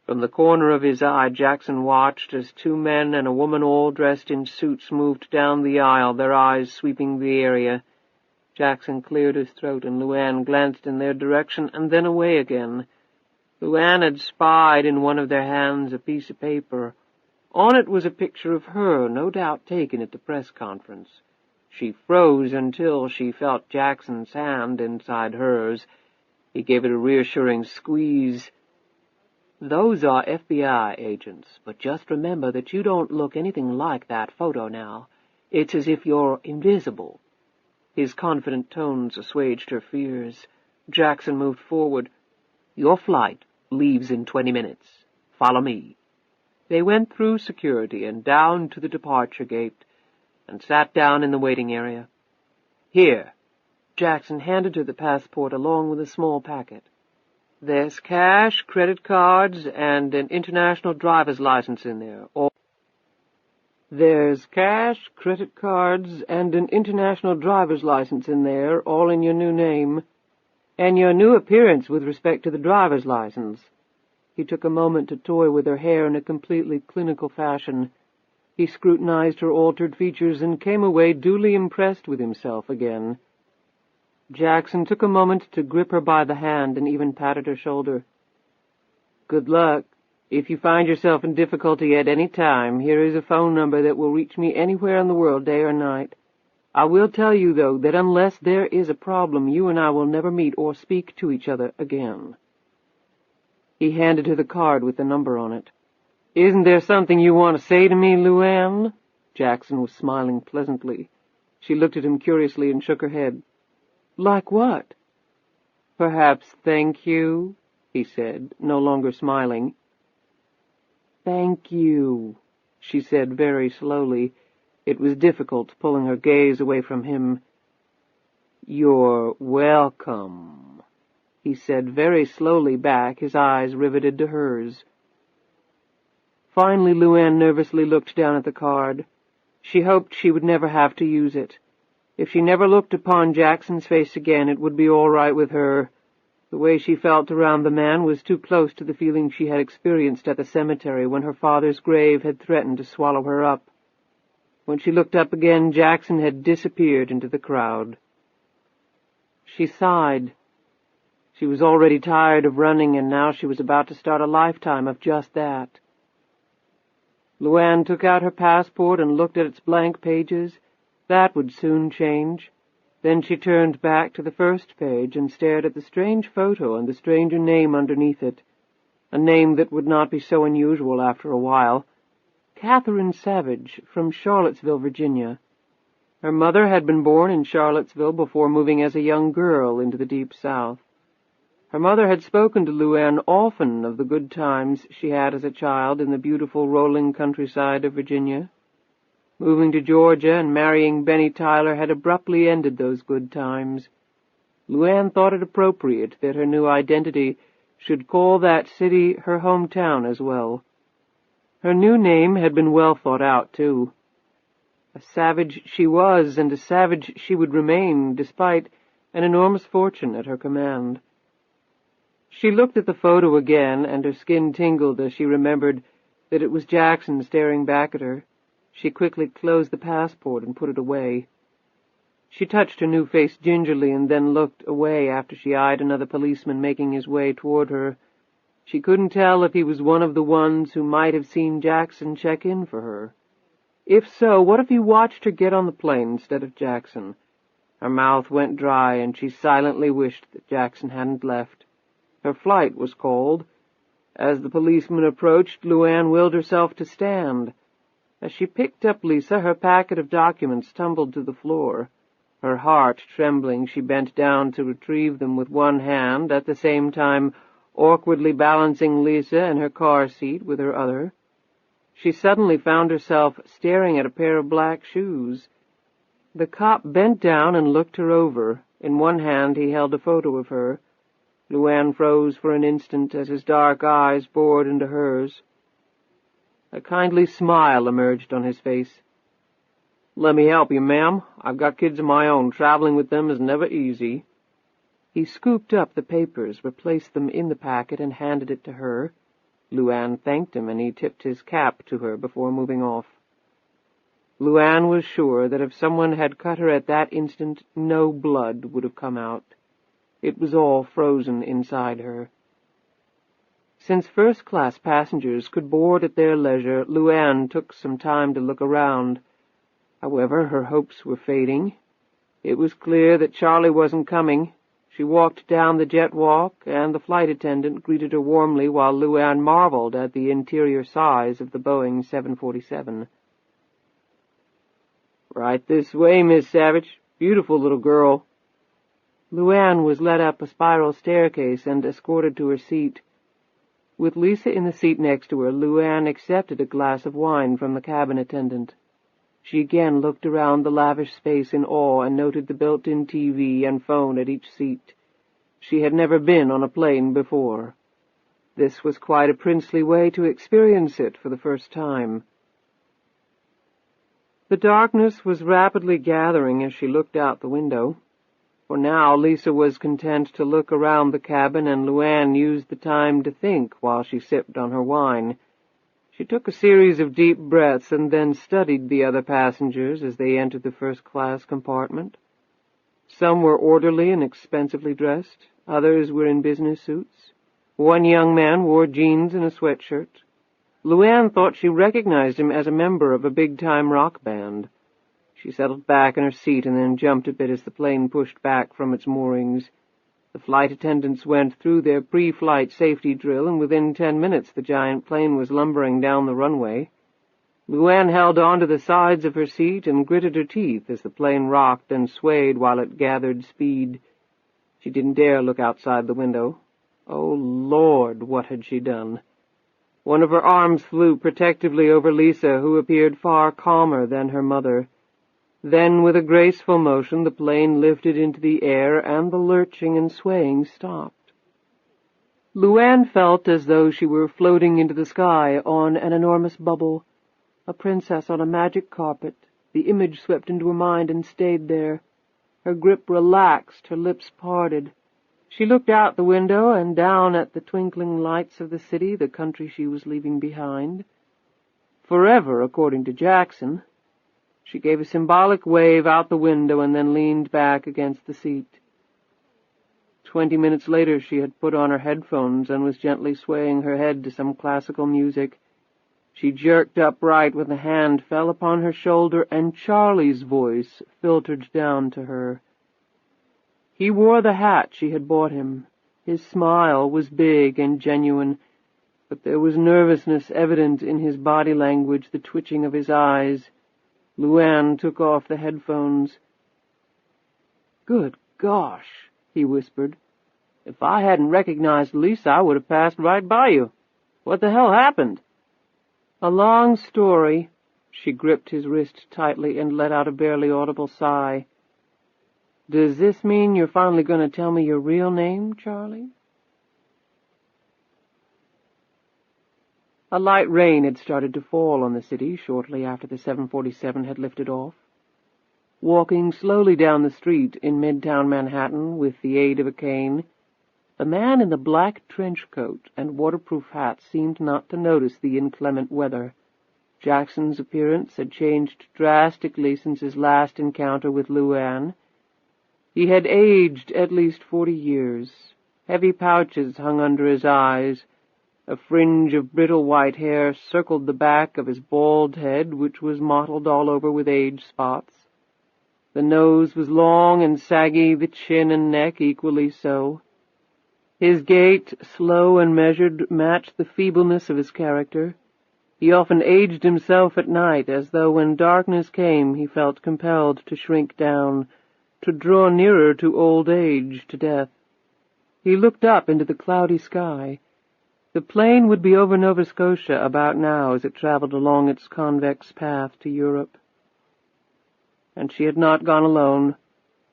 From the corner of his eye, Jackson watched as two men and a woman all dressed in suits moved down the aisle, their eyes sweeping the area. Jackson cleared his throat, and LuAnn glanced in their direction and then away again. LuAnn had spied in one of their hands a piece of paper. On it was a picture of her, no doubt taken at the press conference. She froze until she felt Jackson's hand inside hers. He gave it a reassuring squeeze. "Those are FBI agents, but just remember that you don't look anything like that photo now. It's as if you're invisible." His confident tones assuaged her fears. Jackson moved forward. "Your flight leaves in 20 minutes. Follow me." They went through security and down to the departure gate and sat down in the waiting area. "Here." Jackson handed her the passport along with a small packet. "There's cash, credit cards, and an international driver's license in there. There's cash, credit cards, and an international driver's license in there, all in your new name, and your new appearance with respect to the driver's license." He took a moment to toy with her hair in a completely clinical fashion. He scrutinized her altered features and came away duly impressed with himself again. Jackson took a moment to grip her by the hand and even patted her shoulder. "Good luck. If you find yourself in difficulty at any time, here is a phone number that will reach me anywhere in the world, day or night. I will tell you, though, that unless there is a problem, you and I will never meet or speak to each other again." He handed her the card with the number on it. "Isn't there something you want to say to me, LuAnn?" Jackson was smiling pleasantly. She looked at him curiously and shook her head. "Like what?" "Perhaps thank you," he said, no longer smiling. "Thank you," she said very slowly. It was difficult, pulling her gaze away from him. "You're welcome," he said very slowly back, his eyes riveted to hers. Finally, LuAnn nervously looked down at the card. She hoped she would never have to use it. If she never looked upon Jackson's face again, it would be all right with her. The way she felt around the man was too close to the feeling she had experienced at the cemetery when her father's grave had threatened to swallow her up. When she looked up again, Jackson had disappeared into the crowd. She sighed. She was already tired of running, and now she was about to start a lifetime of just that. LuAnn took out her passport and looked at its blank pages. That would soon change. Then she turned back to the first page and stared at the strange photo and the stranger name underneath it, a name that would not be so unusual after a while. Catherine Savage, from Charlottesville, Virginia. Her mother had been born in Charlottesville before moving as a young girl into the Deep South. Her mother had spoken to LuAnn often of the good times she had as a child in the beautiful rolling countryside of Virginia. Moving to Georgia and marrying Benny Tyler had abruptly ended those good times. LuAnn thought it appropriate that her new identity should call that city her hometown as well. Her new name had been well thought out, too. A savage she was, and a savage she would remain, despite an enormous fortune at her command. She looked at the photo again, and her skin tingled as she remembered that it was Jackson staring back at her. She quickly closed the passport and put it away. She touched her new face gingerly and then looked away after she eyed another policeman making his way toward her. She couldn't tell if he was one of the ones who might have seen Jackson check in for her. If so, what if he watched her get on the plane instead of Jackson? Her mouth went dry, and she silently wished that Jackson hadn't left. Her flight was called. As the policeman approached, LuAnn willed herself to stand. As she picked up Lisa, her packet of documents tumbled to the floor. Her heart trembling, she bent down to retrieve them with one hand, at the same time awkwardly balancing Lisa in her car seat with her other. She suddenly found herself staring at a pair of black shoes. The cop bent down and looked her over. In one hand he held a photo of her. LuAnn froze for an instant as his dark eyes bored into hers. A kindly smile emerged on his face. "Let me help you, ma'am. I've got kids of my own. Traveling with them is never easy." He scooped up the papers, replaced them in the packet, and handed it to her. LuAnn thanked him, and he tipped his cap to her before moving off. LuAnn was sure that if someone had cut her at that instant, no blood would have come out. It was all frozen inside her. Since first-class passengers could board at their leisure, LuAnn took some time to look around. However, her hopes were fading. It was clear that Charlie wasn't coming. She walked down the jet walk, and the flight attendant greeted her warmly while LuAnn marveled at the interior size of the Boeing 747. "Right this way, Miss Savage. Beautiful little girl." LuAnn was led up a spiral staircase and escorted to her seat. With Lisa in the seat next to her, LuAnn accepted a glass of wine from the cabin attendant. She again looked around the lavish space in awe and noted the built-in TV and phone at each seat. She had never been on a plane before. This was quite a princely way to experience it for the first time. The darkness was rapidly gathering as she looked out the window. For now, Lisa was content to look around the cabin, and LuAnn used the time to think while she sipped on her wine. She took a series of deep breaths and then studied the other passengers as they entered the first-class compartment. Some were orderly and expensively dressed. Others were in business suits. One young man wore jeans and a sweatshirt. LuAnn thought she recognized him as a member of a big-time rock band. She settled back in her seat and then jumped a bit as the plane pushed back from its moorings. The flight attendants went through their pre-flight safety drill, and within 10 minutes the giant plane was lumbering down the runway. LuAnn held on to the sides of her seat and gritted her teeth as the plane rocked and swayed while it gathered speed. She didn't dare look outside the window. Oh, Lord, what had she done? One of her arms flew protectively over Lisa, who appeared far calmer than her mother. Then, with a graceful motion, the plane lifted into the air, and the lurching and swaying stopped. LuAnn felt as though she were floating into the sky on an enormous bubble, a princess on a magic carpet. The image swept into her mind and stayed there. Her grip relaxed, her lips parted. She looked out the window and down at the twinkling lights of the city, the country she was leaving behind. Forever, according to Jackson. She gave a symbolic wave out the window and then leaned back against the seat. 20 minutes later she had put on her headphones and was gently swaying her head to some classical music. She jerked upright when a hand fell upon her shoulder, and Charlie's voice filtered down to her. He wore the hat she had bought him. His smile was big and genuine, but there was nervousness evident in his body language, the twitching of his eyes. LuAnn took off the headphones. "Good gosh," he whispered. "If I hadn't recognized Lisa, I would have passed right by you. What the hell happened?" "A long story." She gripped his wrist tightly and let out a barely audible sigh. "Does this mean you're finally going to tell me your real name, Charlie?" A light rain had started to fall on the city shortly after the 747 had lifted off. Walking slowly down the street in midtown Manhattan with the aid of a cane, the man in the black trench coat and waterproof hat seemed not to notice the inclement weather. Jackson's appearance had changed drastically since his last encounter with LuAnn. He had aged at least 40 years. Heavy pouches hung under his eyes. A fringe of brittle white hair circled the back of his bald head, which was mottled all over with age spots. The nose was long and saggy, the chin and neck equally so. His gait, slow and measured, matched the feebleness of his character. He often aged himself at night, as though when darkness came he felt compelled to shrink down, to draw nearer to old age, to death. He looked up into the cloudy sky. The plane would be over Nova Scotia about now as it traveled along its convex path to Europe. And she had not gone alone.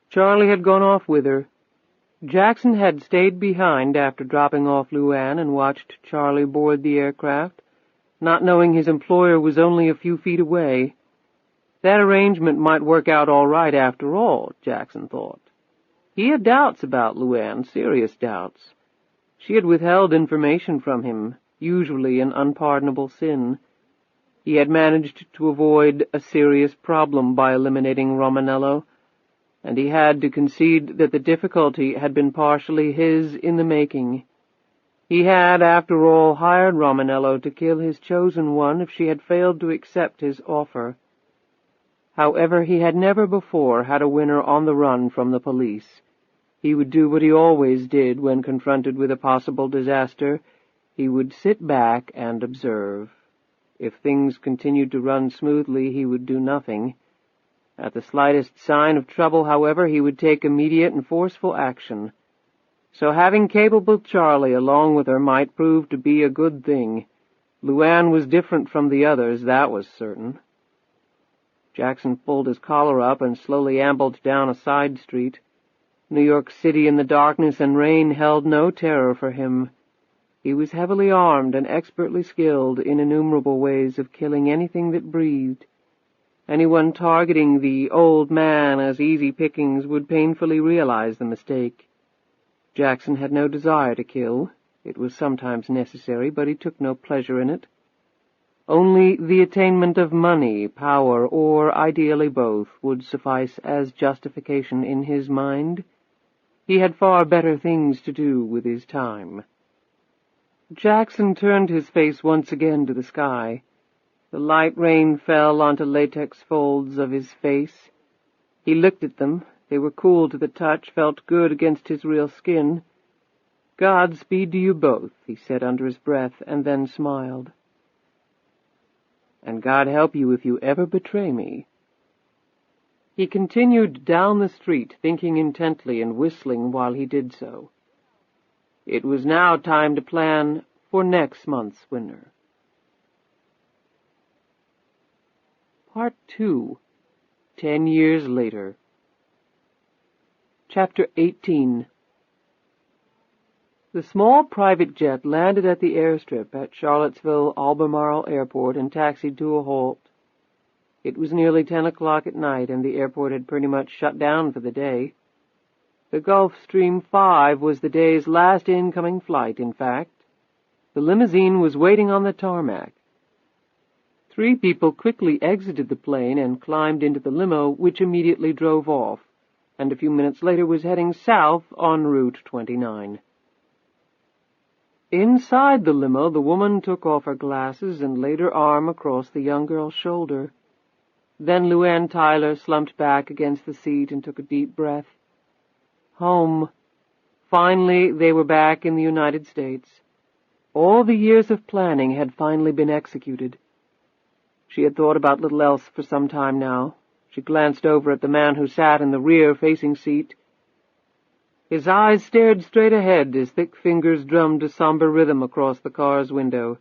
Charlie had gone off with her. Jackson had stayed behind after dropping off LuAnn and watched Charlie board the aircraft, not knowing his employer was only a few feet away. That arrangement might work out all right after all, Jackson thought. He had doubts about LuAnn, serious doubts. She had withheld information from him, usually an unpardonable sin. He had managed to avoid a serious problem by eliminating Romanello, and he had to concede that the difficulty had been partially his in the making. He had, after all, hired Romanello to kill his chosen one if she had failed to accept his offer. However, he had never before had a winner on the run from the police. He would do what he always did when confronted with a possible disaster. He would sit back and observe. If things continued to run smoothly, he would do nothing. At the slightest sign of trouble, however, he would take immediate and forceful action. So having capable Charlie along with her might prove to be a good thing. LuAnn was different from the others, that was certain. Jackson pulled his collar up and slowly ambled down a side street. New York City in the darkness and rain held no terror for him. He was heavily armed and expertly skilled in innumerable ways of killing anything that breathed. Anyone targeting the old man as easy pickings would painfully realize the mistake. Jackson had no desire to kill. It was sometimes necessary, but he took no pleasure in it. Only the attainment of money, power, or ideally both, would suffice as justification in his mind. He had far better things to do with his time. Jackson turned his face once again to the sky. The light rain fell onto latex folds of his face. He looked at them. They were cool to the touch, felt good against his real skin. "Godspeed to you both," he said under his breath, and then smiled. and God help you if you ever betray me." He continued down the street, thinking intently and whistling while he did so. It was now time to plan for next month's winner. Part 2. 10 years later. Chapter 18. The small private jet landed at the airstrip at Charlottesville-Albemarle Airport and taxied to a halt. It was nearly 10 o'clock at night, and the airport had pretty much shut down for the day. The Gulfstream 5 was the day's last incoming flight, in fact. The limousine was waiting on the tarmac. 3 people quickly exited the plane and climbed into the limo, which immediately drove off, and a few minutes later was heading south on Route 29. Inside the limo, the woman took off her glasses and laid her arm across the young girl's shoulder. Then LuAnn Tyler slumped back against the seat and took a deep breath. Home. Finally, they were back in the United States. All the years of planning had finally been executed. She had thought about little else for some time now. She glanced over at the man who sat in the rear-facing seat. His eyes stared straight ahead as thick fingers drummed a somber rhythm across the car's window.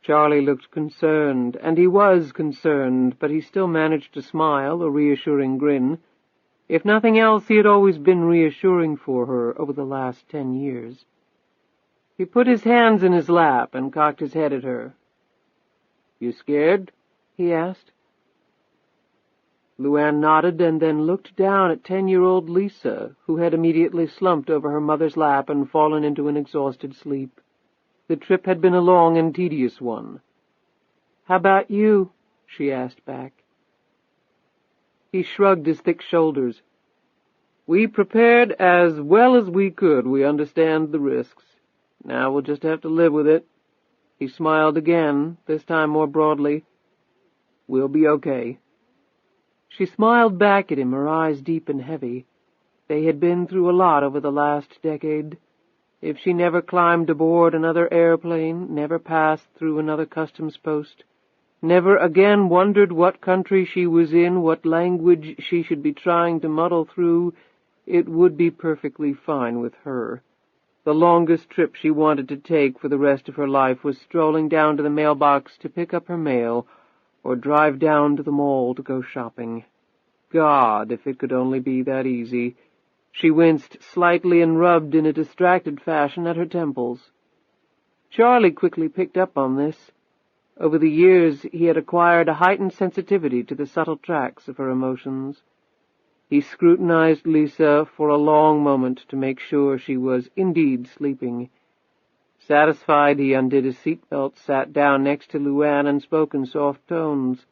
Charlie looked concerned, and he was concerned, but he still managed to smile, a reassuring grin. If nothing else, he had always been reassuring for her over the last 10 years. He put his hands in his lap and cocked his head at her. "You scared?" he asked. LuAnn nodded and then looked down at 10-year-old Lisa, who had immediately slumped over her mother's lap and fallen into an exhausted sleep. The trip had been a long and tedious one. "How about you?" she asked back. He shrugged his thick shoulders. "We prepared as well as we could. We understand the risks. Now we'll just have to live with it." He smiled again, this time more broadly. "We'll be okay." She smiled back at him, her eyes deep and heavy. They had been through a lot over the last decade. If she never climbed aboard another airplane, never passed through another customs post, never again wondered what country she was in, what language she should be trying to muddle through, it would be perfectly fine with her. The longest trip she wanted to take for the rest of her life was strolling down to the mailbox to pick up her mail, or drive down to the mall to go shopping. God, if it could only be that easy. She winced slightly and rubbed in a distracted fashion at her temples. Charlie quickly picked up on this. Over the years, he had acquired a heightened sensitivity to the subtle tracks of her emotions. He scrutinized Lisa for a long moment to make sure she was indeed sleeping. Satisfied, he undid his seatbelt, sat down next to LuAnn, and spoke in soft tones.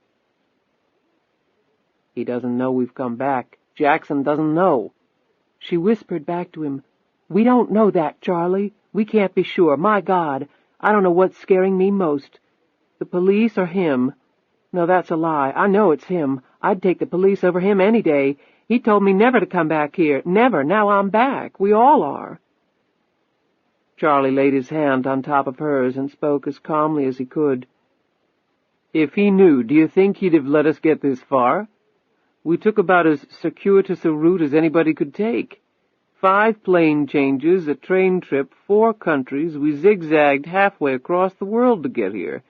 "He doesn't know we've come back. Jackson doesn't know." She whispered back to him, "We don't know that, Charlie. We can't be sure. My God, I don't know what's scaring me most. The police or him. No, that's a lie. I know it's him. I'd take the police over him any day. He told me never to come back here. Never. Now I'm back. We all are." Charlie laid his hand on top of hers and spoke as calmly as he could. "If he knew, do you think he'd have let us get this far? We took about as circuitous a route as anybody could take. 5 plane changes, a train trip, 4 countries. We zigzagged halfway across the world to get here.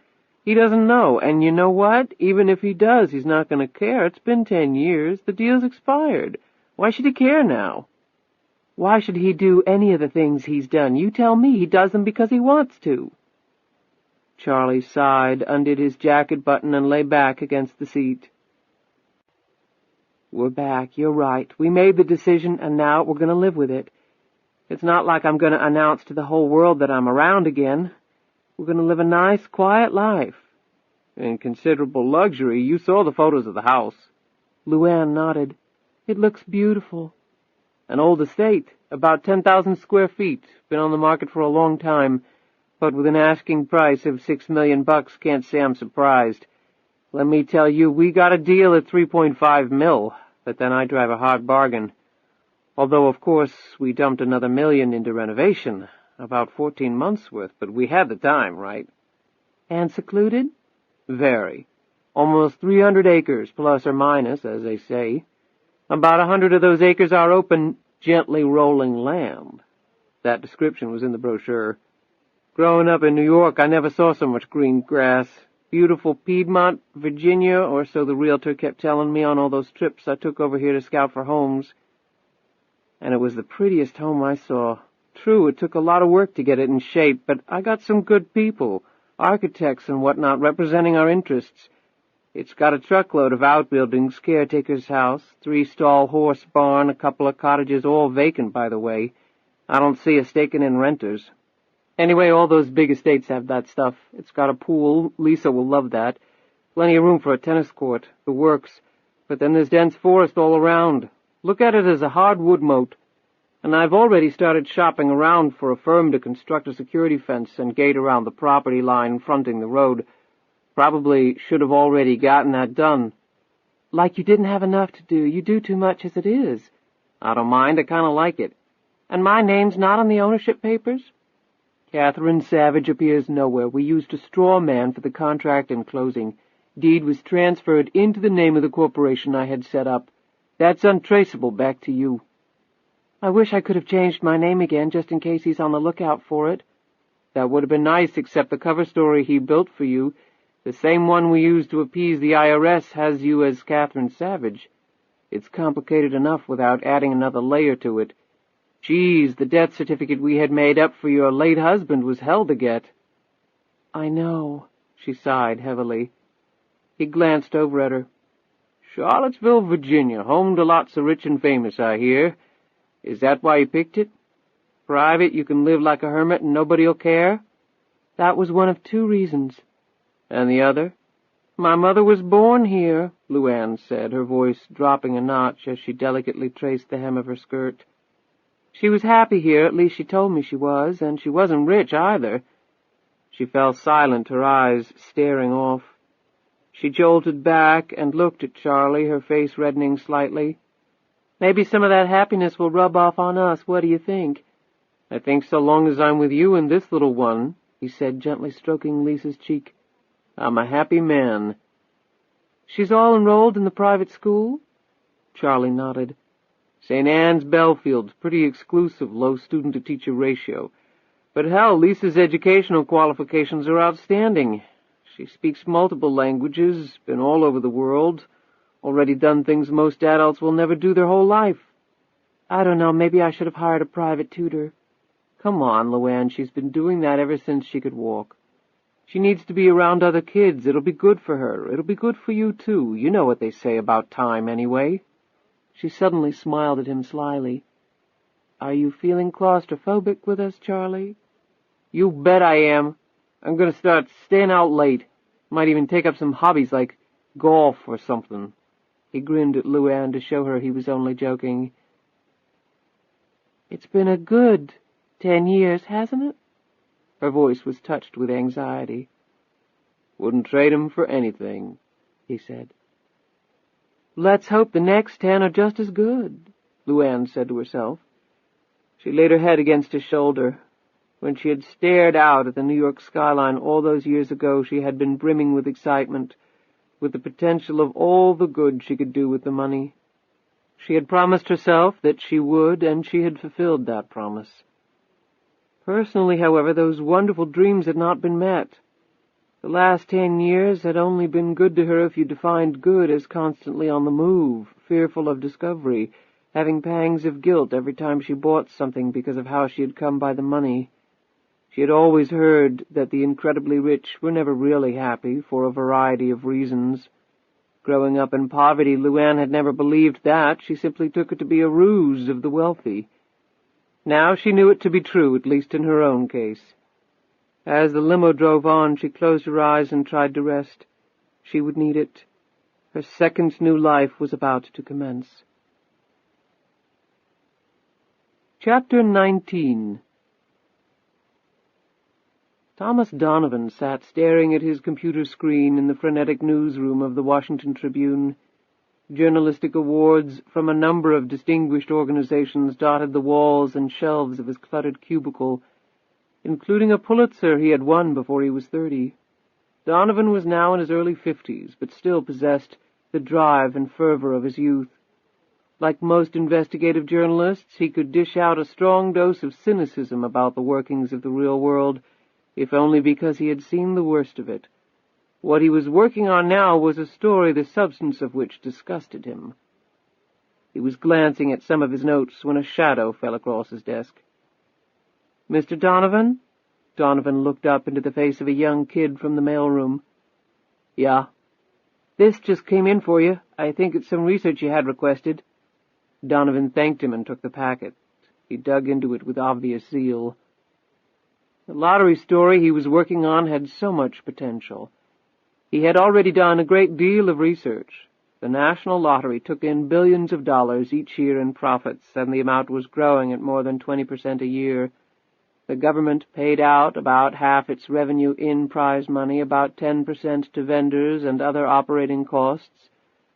He doesn't know, and you know what? Even if he does, he's not going to care. It's been 10 years. The deal's expired. Why should he care now? Why should he do any of the things he's done? You tell me. He does them because he wants to." Charlie sighed, undid his jacket button, and lay back against the seat. "We're back. You're right. We made the decision, and now we're going to live with it. It's not like I'm going to announce to the whole world that I'm around again. We're going to live a nice, quiet life." "In considerable luxury. You saw the photos of the house." LuAnn nodded. "It looks beautiful." "An old estate, about 10,000 square feet. Been on the market for a long time, but with an asking price of $6 million, can't say I'm surprised. Let me tell you, we got a deal at 3.5 mil, but then I drive a hard bargain. Although, of course, we dumped another $1 million into renovation, about 14 months' worth, but we had the time, right?" "And secluded?" "Very. Almost 300 acres, plus or minus, as they say. About 100 of those acres are open, gently rolling land. That description was in the brochure. Growing up in New York, I never saw so much green grass. Beautiful Piedmont, Virginia, or so the realtor kept telling me on all those trips I took over here to scout for homes. And it was the prettiest home I saw. True, it took a lot of work to get it in shape, but I got some good people, architects and whatnot, representing our interests. It's got a truckload of outbuildings, caretaker's house, 3-stall horse barn, a couple of cottages, all vacant, by the way. I don't see us taking in renters. Anyway, all those big estates have that stuff. It's got a pool. Lisa will love that. Plenty of room for a tennis court. The works. But then there's dense forest all around. Look at it as a hardwood moat. And I've already started shopping around for a firm to construct a security fence and gate around the property line fronting the road. Probably should have already gotten that done. Like you didn't have enough to do. You do too much as it is. I don't mind. I kind of like it. And my name's not on the ownership papers? Catherine Savage appears nowhere. We used a straw man for the contract and closing. Deed was transferred into the name of the corporation I had set up. That's untraceable back to you. I wish I could have changed my name again, just in case he's on the lookout for it. That would have been nice, except the cover story he built for you, the same one we used to appease the IRS, has you as Catherine Savage. It's complicated enough without adding another layer to it. Geez, the death certificate we had made up for your late husband was hell to get. I know, she sighed heavily. He glanced over at her. Charlottesville, Virginia, home to lots of rich and famous, I hear. Is that why you picked it? Private, you can live like a hermit and nobody'll care? That was one of 2 reasons. And the other? My mother was born here, LuAnn said, her voice dropping a notch as she delicately traced the hem of her skirt. She was happy here, at least she told me she was, and she wasn't rich either. She fell silent, her eyes staring off. She jolted back and looked at Charlie, her face reddening slightly. Maybe some of that happiness will rub off on us. What do you think? I think so long as I'm with you and this little one, he said, gently stroking Lisa's cheek. I'm a happy man. She's all enrolled in the private school? Charlie nodded. St. Anne's Bellfield's pretty exclusive, low student-to-teacher ratio. But hell, Lisa's educational qualifications are outstanding. She speaks multiple languages, been all over the world, already done things most adults will never do their whole life. I don't know, maybe I should have hired a private tutor. Come on, LuAnn, she's been doing that ever since she could walk. She needs to be around other kids. It'll be good for her. It'll be good for you, too. You know what they say about time, anyway. She suddenly smiled at him slyly. Are you feeling claustrophobic with us, Charlie? You bet I am. I'm going to start staying out late. Might even take up some hobbies like golf or something. He grinned at LuAnn to show her he was only joking. It's been a good 10 years, hasn't it? Her voice was touched with anxiety. Wouldn't trade 'em for anything, he said. Let's hope the next 10 are just as good, LuAnn said to herself. She laid her head against his shoulder. When she had stared out at the New York skyline all those years ago, she had been brimming with excitement, with the potential of all the good she could do with the money. She had promised herself that she would, and she had fulfilled that promise. Personally, however, those wonderful dreams had not been met. The last 10 years had only been good to her if you defined good as constantly on the move, fearful of discovery, having pangs of guilt every time she bought something because of how she had come by the money. She had always heard that the incredibly rich were never really happy for a variety of reasons. Growing up in poverty, LuAnn had never believed that. She simply took it to be a ruse of the wealthy. Now she knew it to be true, at least in her own case. As the limo drove on, she closed her eyes and tried to rest. She would need it. Her second new life was about to commence. Chapter 19. Thomas Donovan sat staring at his computer screen in the frenetic newsroom of the Washington Tribune. Journalistic awards from a number of distinguished organizations dotted the walls and shelves of his cluttered cubicle, including a Pulitzer he had won before he was 30. Donovan was now in his early 50s, but still possessed the drive and fervor of his youth. Like most investigative journalists, he could dish out a strong dose of cynicism about the workings of the real world, if only because he had seen the worst of it. What he was working on now was a story the substance of which disgusted him. He was glancing at some of his notes when a shadow fell across his desk. "Mr. Donovan?" Donovan looked up into the face of a young kid from the mailroom. "Yeah." "This just came in for you. I think it's some research you had requested." Donovan thanked him and took the packet. He dug into it with obvious zeal. The lottery story he was working on had so much potential. He had already done a great deal of research. The National Lottery took in billions of dollars each year in profits, and the amount was growing at more than 20% a year. The government paid out about half its revenue in prize money, about 10% to vendors and other operating costs,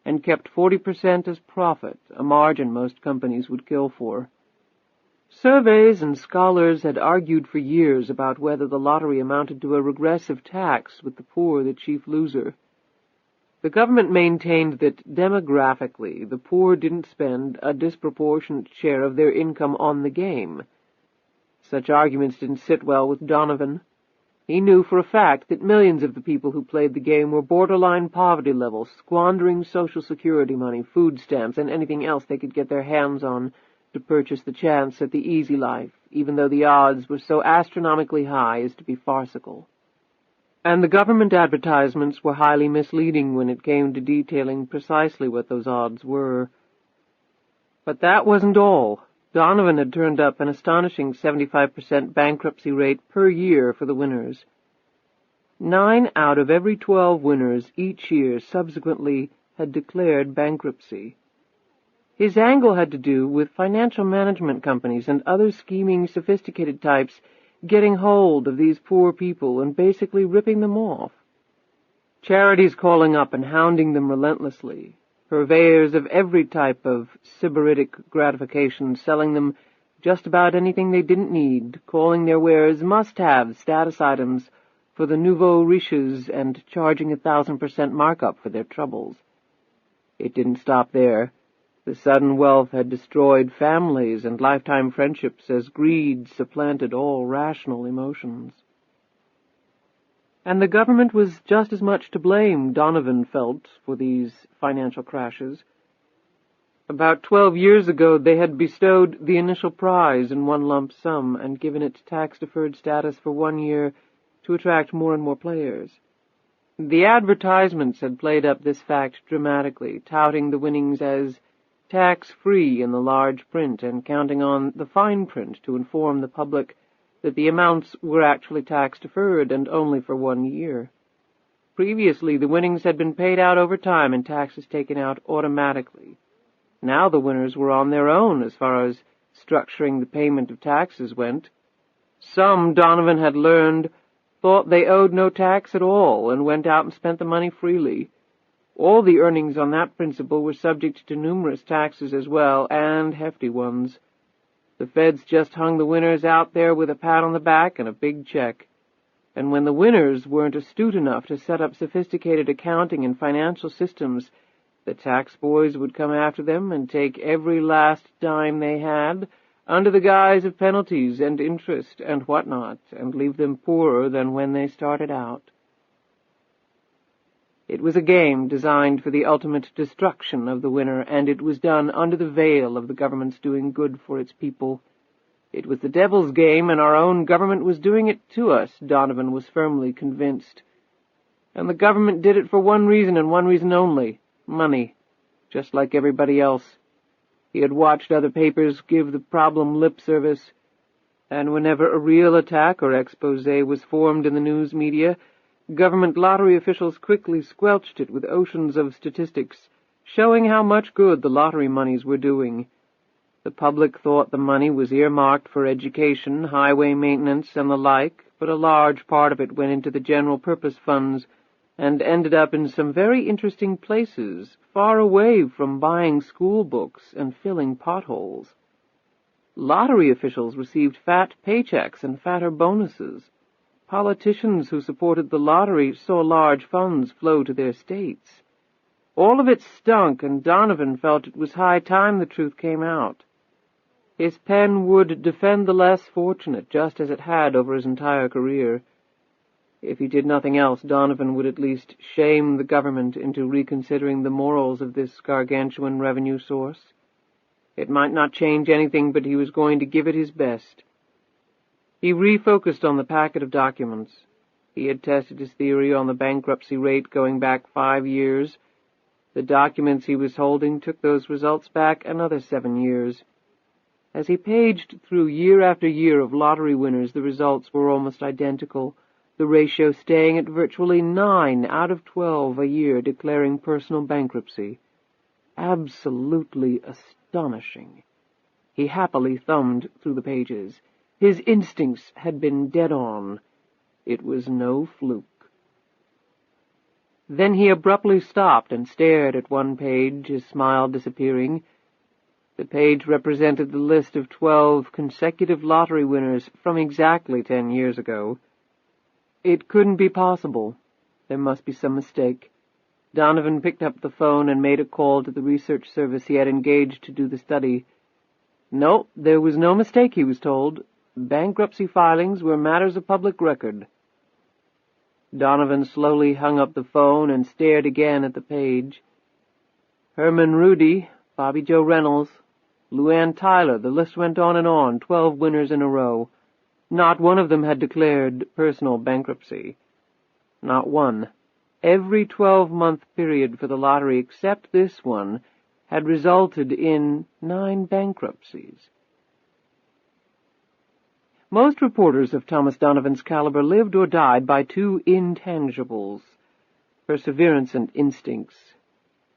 and kept 40% as profit, a margin most companies would kill for. Surveys and scholars had argued for years about whether the lottery amounted to a regressive tax, with the poor the chief loser. The government maintained that demographically the poor didn't spend a disproportionate share of their income on the game. Such arguments didn't sit well with Donovan. He knew for a fact that millions of the people who played the game were borderline poverty level, squandering Social Security money, food stamps, and anything else they could get their hands on to purchase the chance at the easy life, even though the odds were so astronomically high as to be farcical. And the government advertisements were highly misleading when it came to detailing precisely what those odds were. But that wasn't all. Donovan had turned up an astonishing 75% bankruptcy rate per year for the winners. 9 out of every 12 winners each year subsequently had declared bankruptcy. His angle had to do with financial management companies and other scheming, sophisticated types getting hold of these poor people and basically ripping them off. Charities calling up and hounding them relentlessly. Purveyors of every type of sybaritic gratification, selling them just about anything they didn't need, calling their wares must-have status items for the nouveau riches and charging 1,000% markup for their troubles. It didn't stop there. The sudden wealth had destroyed families and lifetime friendships as greed supplanted all rational emotions. And the government was just as much to blame, Donovan felt, for these financial crashes. About 12 years ago they had bestowed the initial prize in one lump sum and given it tax-deferred status for 1 year to attract more and more players. The advertisements had played up this fact dramatically, touting the winnings as tax-free in the large print and counting on the fine print to inform the public that the amounts were actually tax-deferred and only for 1 year. Previously, the winnings had been paid out over time and taxes taken out automatically. Now the winners were on their own as far as structuring the payment of taxes went. Some, Donovan had learned, thought they owed no tax at all and went out and spent the money freely. All the earnings on that principle were subject to numerous taxes as well, and hefty ones. The feds just hung the winners out there with a pat on the back and a big check. And when the winners weren't astute enough to set up sophisticated accounting and financial systems, the tax boys would come after them and take every last dime they had, under the guise of penalties and interest and whatnot, and leave them poorer than when they started out. It was a game designed for the ultimate destruction of the winner, and it was done under the veil of the government's doing good for its people. It was the devil's game, and our own government was doing it to us, Donovan was firmly convinced. And the government did it for one reason and one reason only: money, just like everybody else. He had watched other papers give the problem lip service, and whenever a real attack or exposé was formed in the news media, government lottery officials quickly squelched it with oceans of statistics, showing how much good the lottery monies were doing. The public thought the money was earmarked for education, highway maintenance, and the like, but a large part of it went into the general-purpose funds and ended up in some very interesting places, far away from buying school books and filling potholes. Lottery officials received fat paychecks and fatter bonuses. Politicians who supported the lottery saw large funds flow to their states. All of it stunk, and Donovan felt it was high time the truth came out. His pen would defend the less fortunate, just as it had over his entire career. If he did nothing else, Donovan would at least shame the government into reconsidering the morals of this gargantuan revenue source. It might not change anything, but he was going to give it his best. He refocused on the packet of documents. He had tested his theory on the bankruptcy rate going back 5 years. The documents he was holding took those results back another 7 years. As he paged through year after year of lottery winners, the results were almost identical, the ratio staying at virtually 9 out of 12 a year declaring personal bankruptcy. Absolutely astonishing. He happily thumbed through the pages. His instincts had been dead on. It was no fluke. Then he abruptly stopped and stared at one page, his smile disappearing. The page represented the list of 12 consecutive lottery winners from exactly 10 years ago. It couldn't be possible. There must be some mistake. Donovan picked up the phone and made a call to the research service he had engaged to do the study. No, there was no mistake, he was told. Bankruptcy filings were matters of public record. Donovan slowly hung up the phone and stared again at the page. Herman Rudy, Bobby Joe Reynolds, LuAnn Tyler, the list went on and on, 12 winners in a row. Not one of them had declared personal bankruptcy. Not one. Every 12-month period for the lottery except this one had resulted in 9 bankruptcies. Most reporters of Thomas Donovan's caliber lived or died by 2 intangibles, perseverance and instincts.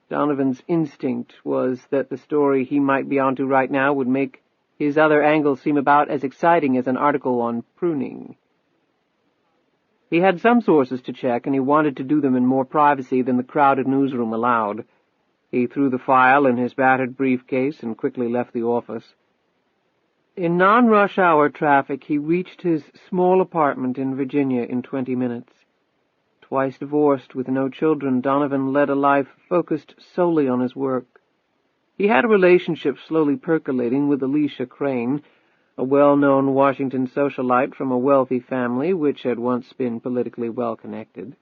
Donovan's instinct was that the story he might be onto right now would make his other angles seem about as exciting as an article on pruning. He had some sources to check, and he wanted to do them in more privacy than the crowded newsroom allowed. He threw the file in his battered briefcase and quickly left the office. In non-rush hour traffic, he reached his small apartment in Virginia in 20 minutes. Twice divorced, with no children, Donovan led a life focused solely on his work. He had a relationship slowly percolating with Alicia Crane, a well-known Washington socialite from a wealthy family which had once been politically well-connected.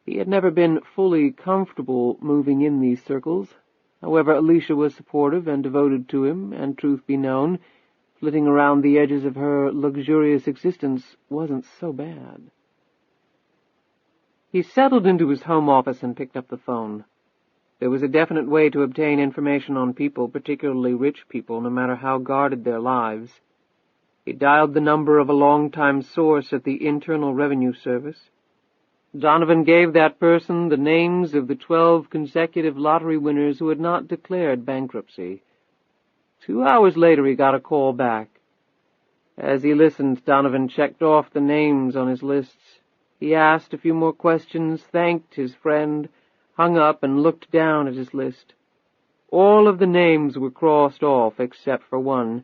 He had never been fully comfortable moving in these circles. However, Alicia was supportive and devoted to him, and truth be known, flitting around the edges of her luxurious existence wasn't so bad. He settled into his home office and picked up the phone. There was a definite way to obtain information on people, particularly rich people, no matter how guarded their lives. He dialed the number of a long-time source at the Internal Revenue Service. Donovan gave that person the names of the 12 consecutive lottery winners who had not declared bankruptcy. 2 hours later he got a call back. As he listened, Donovan checked off the names on his lists. He asked a few more questions, thanked his friend, hung up, and looked down at his list. All of the names were crossed off except for one.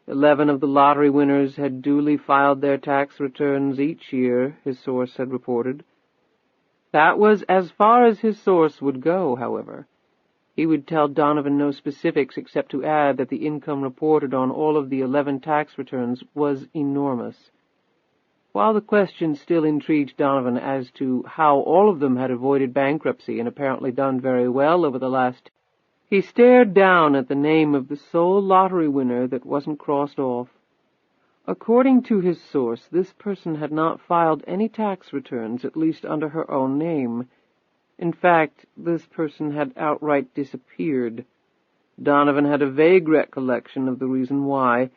11 of the lottery winners had duly filed their tax returns each year, his source had reported. That was as far as his source would go, however. He would tell Donovan no specifics except to add that the income reported on all of the 11 tax returns was enormous. While the question still intrigued Donovan as to how all of them had avoided bankruptcy and apparently done very well over the last, he stared down at the name of the sole lottery winner that wasn't crossed off. According to his source, this person had not filed any tax returns, at least under her own name. In fact, this person had outright disappeared. Donovan had a vague recollection of the reason why.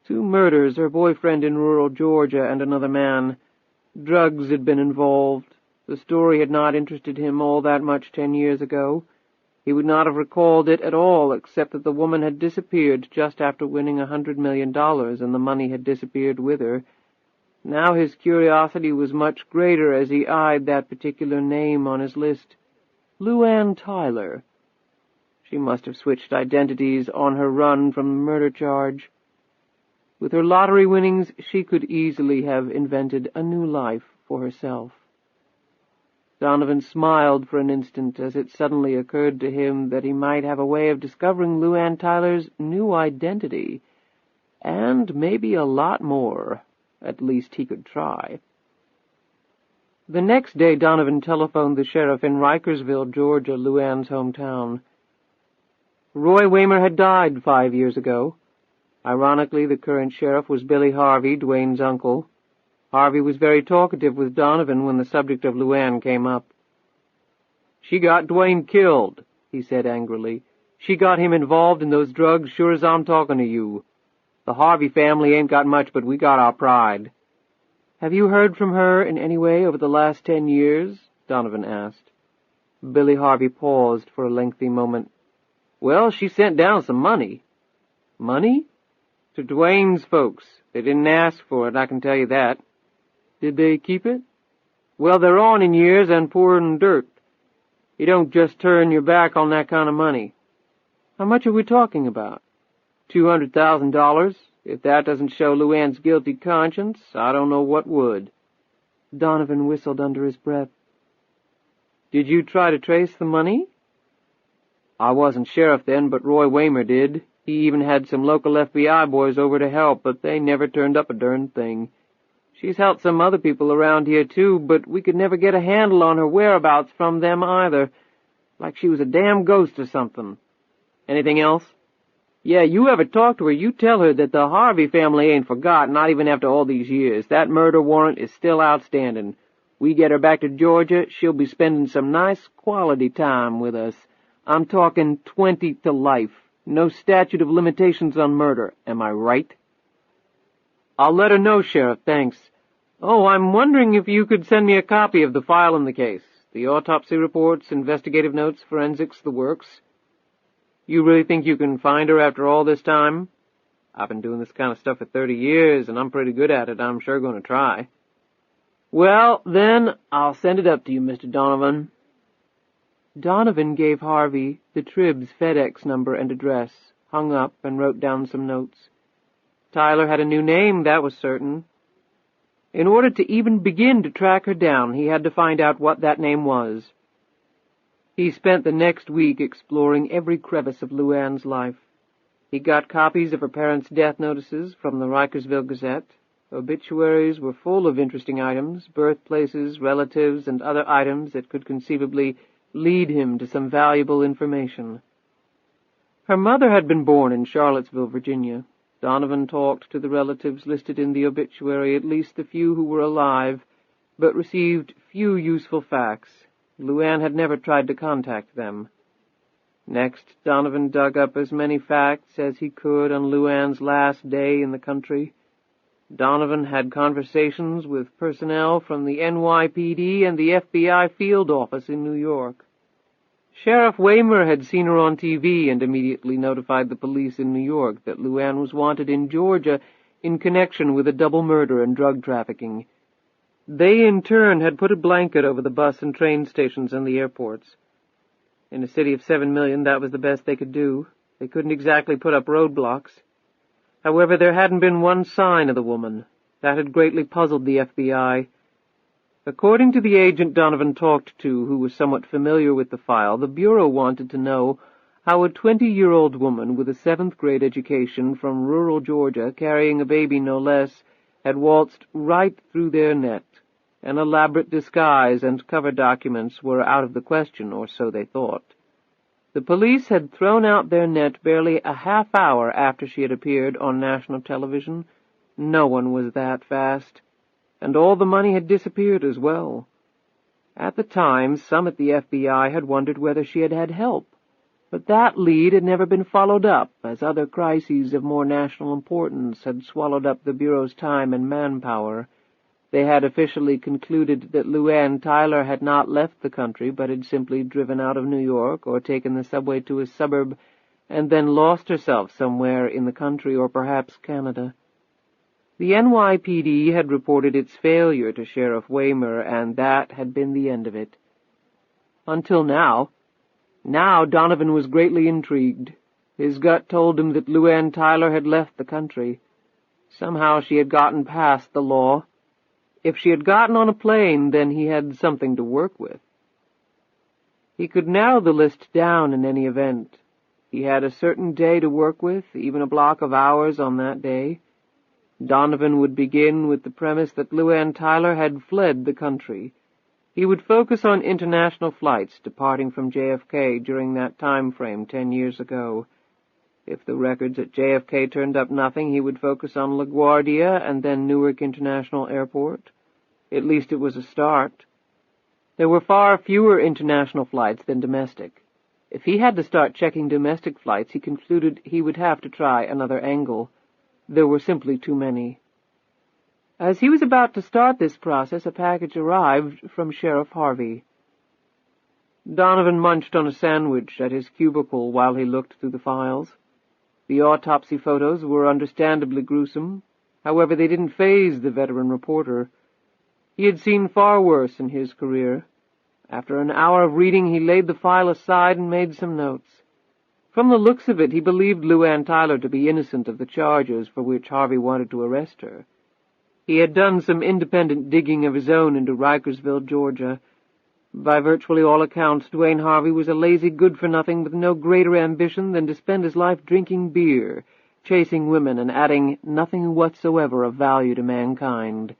2 murders, her boyfriend in rural Georgia and another man. Drugs had been involved. The story had not interested him all that much 10 years ago. He would not have recalled it at all, except that the woman had disappeared just after winning $100 million, and the money had disappeared with her. Now his curiosity was much greater as he eyed that particular name on his list, LuAnn Tyler. She must have switched identities on her run from the murder charge. With her lottery winnings, she could easily have invented a new life for herself. Donovan smiled for an instant as it suddenly occurred to him that he might have a way of discovering LuAnn Tyler's new identity, and maybe a lot more. At least he could try. The next day Donovan telephoned the sheriff in Rikersville, Georgia, LuAnn's hometown. Roy Waymer had died 5 years ago. Ironically, the current sheriff was Billy Harvey, Dwayne's uncle. Harvey was very talkative with Donovan when the subject of LuAnn came up. "She got Dwayne killed," he said angrily. "She got him involved in those drugs sure as I'm talking to you. The Harvey family ain't got much, but we got our pride." "Have you heard from her in any way over the last 10 years?" Donovan asked. Billy Harvey paused for a lengthy moment. "Well, she sent down some money." "Money?" "To Dwayne's folks. They didn't ask for it, I can tell you that." "Did they keep it?" "Well, they're on in years and poor in dirt. You don't just turn your back on that kind of money." "How much are we talking about?" $200,000. If that doesn't show LuAnn's guilty conscience, I don't know what would." Donovan whistled under his breath. "Did you try to trace the money?" "I wasn't sheriff then, but Roy Waymer did. He even had some local FBI boys over to help, but they never turned up a darn thing. She's helped some other people around here, too, but we could never get a handle on her whereabouts from them either. Like she was a damn ghost or something." "Anything else?" "Yeah, you ever talk to her, you tell her that the Harvey family ain't forgot, not even after all these years. That murder warrant is still outstanding. We get her back to Georgia, she'll be spending some nice quality time with us. I'm talking 20 to life. No statute of limitations on murder. Am I right?" "I'll let her know, Sheriff, thanks. Oh, I'm wondering if you could send me a copy of the file in the case. The autopsy reports, investigative notes, forensics, the works." "You really think you can find her after all this time?" "I've been doing this kind of stuff for 30 years, and I'm pretty good at it. I'm sure going to try." "Well, then, I'll send it up to you, Mr. Donovan." Donovan gave Harvey the Trib's FedEx number and address, hung up, and wrote down some notes. Tyler had a new name, that was certain. In order to even begin to track her down, he had to find out what that name was. He spent the next week exploring every crevice of LuAnn's life. He got copies of her parents' death notices from the Rikersville Gazette. Obituaries were full of interesting items, birthplaces, relatives, and other items that could conceivably lead him to some valuable information. Her mother had been born in Charlottesville, Virginia. Donovan talked to the relatives listed in the obituary, at least the few who were alive, but received few useful facts. LuAnn had never tried to contact them. Next, Donovan dug up as many facts as he could on LuAnn's last day in the country. Donovan had conversations with personnel from the NYPD and the FBI field office in New York. Sheriff Waymer had seen her on TV and immediately notified the police in New York that LuAnn was wanted in Georgia in connection with a double murder and drug trafficking. They, in turn, had put a blanket over the bus and train stations and the airports. In a city of 7 million, that was the best they could do. They couldn't exactly put up roadblocks. However, there hadn't been one sign of the woman. That had greatly puzzled the FBI. According to the agent Donovan talked to, who was somewhat familiar with the file, the Bureau wanted to know how a 20-year-old woman with a 7th-grade education from rural Georgia, carrying a baby no less, had waltzed right through their net. An elaborate disguise and cover documents were out of the question, or so they thought. The police had thrown out their net barely a half hour after she had appeared on national television. No one was that fast. And all the money had disappeared as well. At the time, some at the FBI had wondered whether she had had help, but that lead had never been followed up, as other crises of more national importance had swallowed up the Bureau's time and manpower. They had officially concluded that LuAnn Tyler had not left the country, but had simply driven out of New York or taken the subway to a suburb and then lost herself somewhere in the country or perhaps Canada. The NYPD had reported its failure to Sheriff Waymer, and that had been the end of it. Until now. Now Donovan was greatly intrigued. His gut told him that LuAnn Tyler had left the country. Somehow she had gotten past the law. If she had gotten on a plane, then he had something to work with. He could narrow the list down in any event. He had a certain day to work with, even a block of hours on that day. Donovan would begin with the premise that LuAnn Tyler had fled the country. He would focus on international flights departing from JFK during that time frame 10 years ago. If the records at JFK turned up nothing, he would focus on LaGuardia and then Newark International Airport. At least it was a start. There were far fewer international flights than domestic. If he had to start checking domestic flights, he concluded he would have to try another angle. There were simply too many. As he was about to start this process, a package arrived from Sheriff Harvey. Donovan munched on a sandwich at his cubicle while he looked through the files. The autopsy photos were understandably gruesome. However, they didn't faze the veteran reporter. He had seen far worse in his career. After an hour of reading, he laid the file aside and made some notes. From the looks of it, he believed LuAnn Tyler to be innocent of the charges for which Harvey wanted to arrest her. He had done some independent digging of his own into Rikersville, Georgia. By virtually all accounts, Dwayne Harvey was a lazy good-for-nothing with no greater ambition than to spend his life drinking beer, chasing women, and adding nothing whatsoever of value to mankind.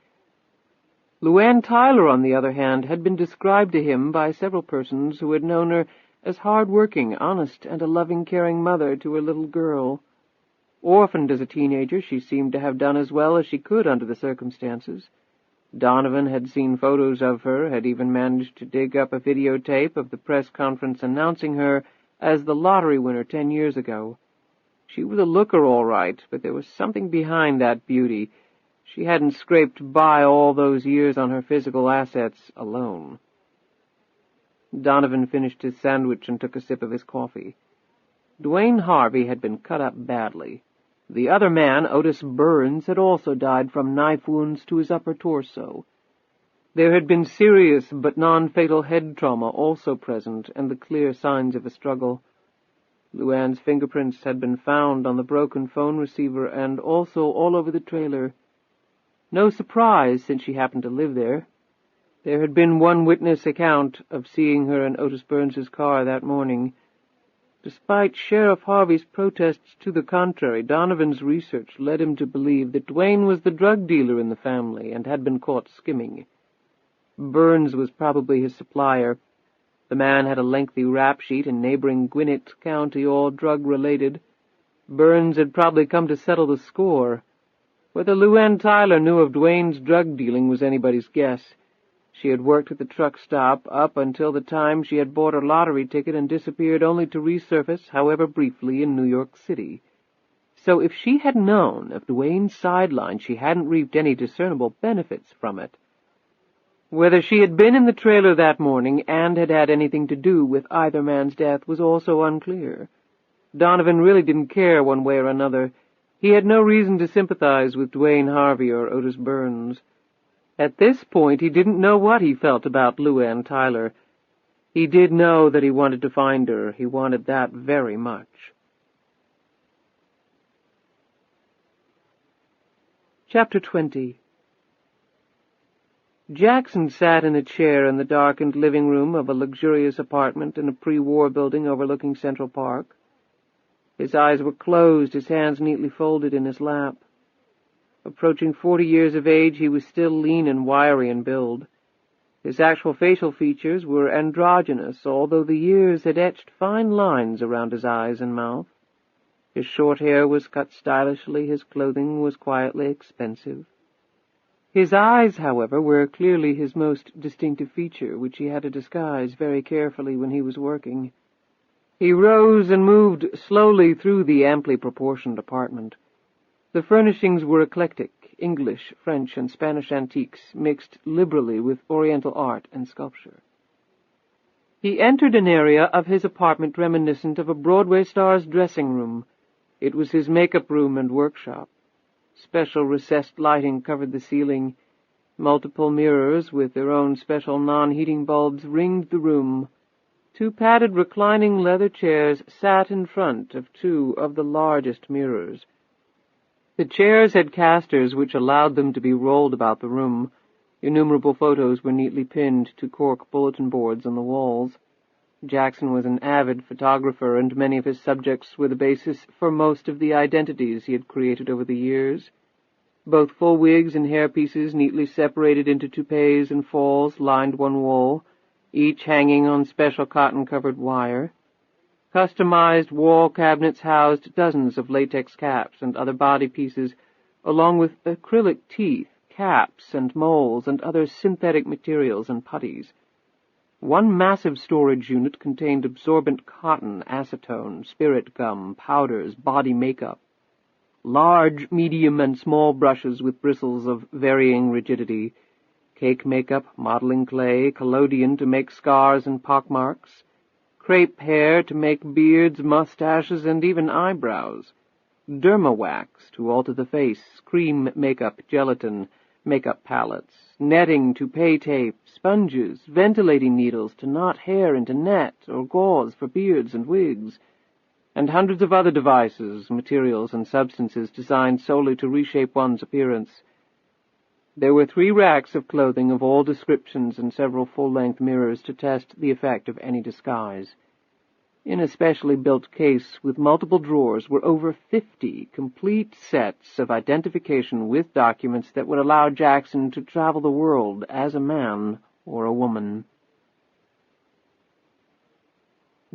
LuAnn Tyler, on the other hand, had been described to him by several persons who had known her as hard-working, honest, and a loving, caring mother to her little girl. Orphaned as a teenager, she seemed to have done as well as she could under the circumstances. Donovan had seen photos of her, had even managed to dig up a videotape of the press conference announcing her as the lottery winner 10 years ago. She was a looker, all right, but there was something behind that beauty. She hadn't scraped by all those years on her physical assets alone. Donovan finished his sandwich and took a sip of his coffee. Dwayne Harvey had been cut up badly. The other man, Otis Burns, had also died from knife wounds to his upper torso. There had been serious but non-fatal head trauma also present, and the clear signs of a struggle. LuAnn's fingerprints had been found on the broken phone receiver and also all over the trailer. No surprise, since she happened to live there. There had been one witness account of seeing her in Otis Burns's car that morning. Despite Sheriff Harvey's protests to the contrary, Donovan's research led him to believe that Dwayne was the drug dealer in the family and had been caught skimming. Burns was probably his supplier. The man had a lengthy rap sheet in neighboring Gwinnett County, all drug-related. Burns had probably come to settle the score. Whether LuAnn Tyler knew of Dwayne's drug dealing was anybody's guess. She had worked at the truck stop up until the time she had bought her lottery ticket and disappeared only to resurface, however briefly, in New York City. So if she had known of Dwayne's sideline, she hadn't reaped any discernible benefits from it. Whether she had been in the trailer that morning and had had anything to do with either man's death was also unclear. Donovan really didn't care one way or another. He had no reason to sympathize with Dwayne Harvey or Otis Burns. At this point, he didn't know what he felt about LuAnn Tyler. He did know that he wanted to find her. He wanted that very much. Chapter 20. Jackson sat in a chair in the darkened living room of a luxurious apartment in a pre-war building overlooking Central Park. His eyes were closed, his hands neatly folded in his lap. Approaching 40 years of age, he was still lean and wiry in build. His actual facial features were androgynous, although the years had etched fine lines around his eyes and mouth. His short hair was cut stylishly, his clothing was quietly expensive. His eyes, however, were clearly his most distinctive feature, which he had to disguise very carefully when he was working. He rose and moved slowly through the amply proportioned apartment. The furnishings were eclectic, English, French, and Spanish antiques, mixed liberally with Oriental art and sculpture. He entered an area of his apartment reminiscent of a Broadway star's dressing room. It was his makeup room and workshop. Special recessed lighting covered the ceiling. Multiple mirrors with their own special non-heating bulbs ringed the room. 2 padded reclining leather chairs sat in front of 2 of the largest mirrors. The chairs had casters which allowed them to be rolled about the room. Innumerable photos were neatly pinned to cork bulletin boards on the walls. Jackson was an avid photographer, and many of his subjects were the basis for most of the identities he had created over the years. Both full wigs and hairpieces, neatly separated into toupees and falls, lined one wall, each hanging on special cotton-covered wire. Customized wall cabinets housed dozens of latex caps and other body pieces, along with acrylic teeth, caps and moles and other synthetic materials and putties. One massive storage unit contained absorbent cotton, acetone, spirit gum, powders, body makeup. Large, medium, and small brushes with bristles of varying rigidity, cake makeup, modeling clay, collodion to make scars and pockmarks, crepe hair to make beards, mustaches, and even eyebrows, derma wax to alter the face, cream makeup, gelatin, makeup palettes, netting, toupee tape, sponges, ventilating needles to knot hair into net or gauze for beards and wigs, and hundreds of other devices, materials, and substances designed solely to reshape one's appearance. There were 3 racks of clothing of all descriptions and several full-length mirrors to test the effect of any disguise. In a specially built case with multiple drawers were over 50 complete sets of identification with documents that would allow Jackson to travel the world as a man or a woman.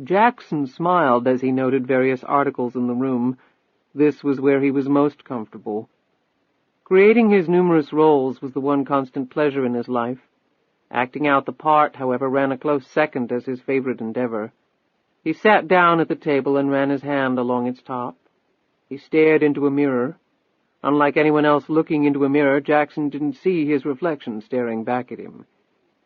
Jackson smiled as he noted various articles in the room. This was where he was most comfortable. Creating his numerous roles was the one constant pleasure in his life. Acting out the part, however, ran a close second as his favorite endeavor. He sat down at the table and ran his hand along its top. He stared into a mirror. Unlike anyone else looking into a mirror, Jackson didn't see his reflection staring back at him.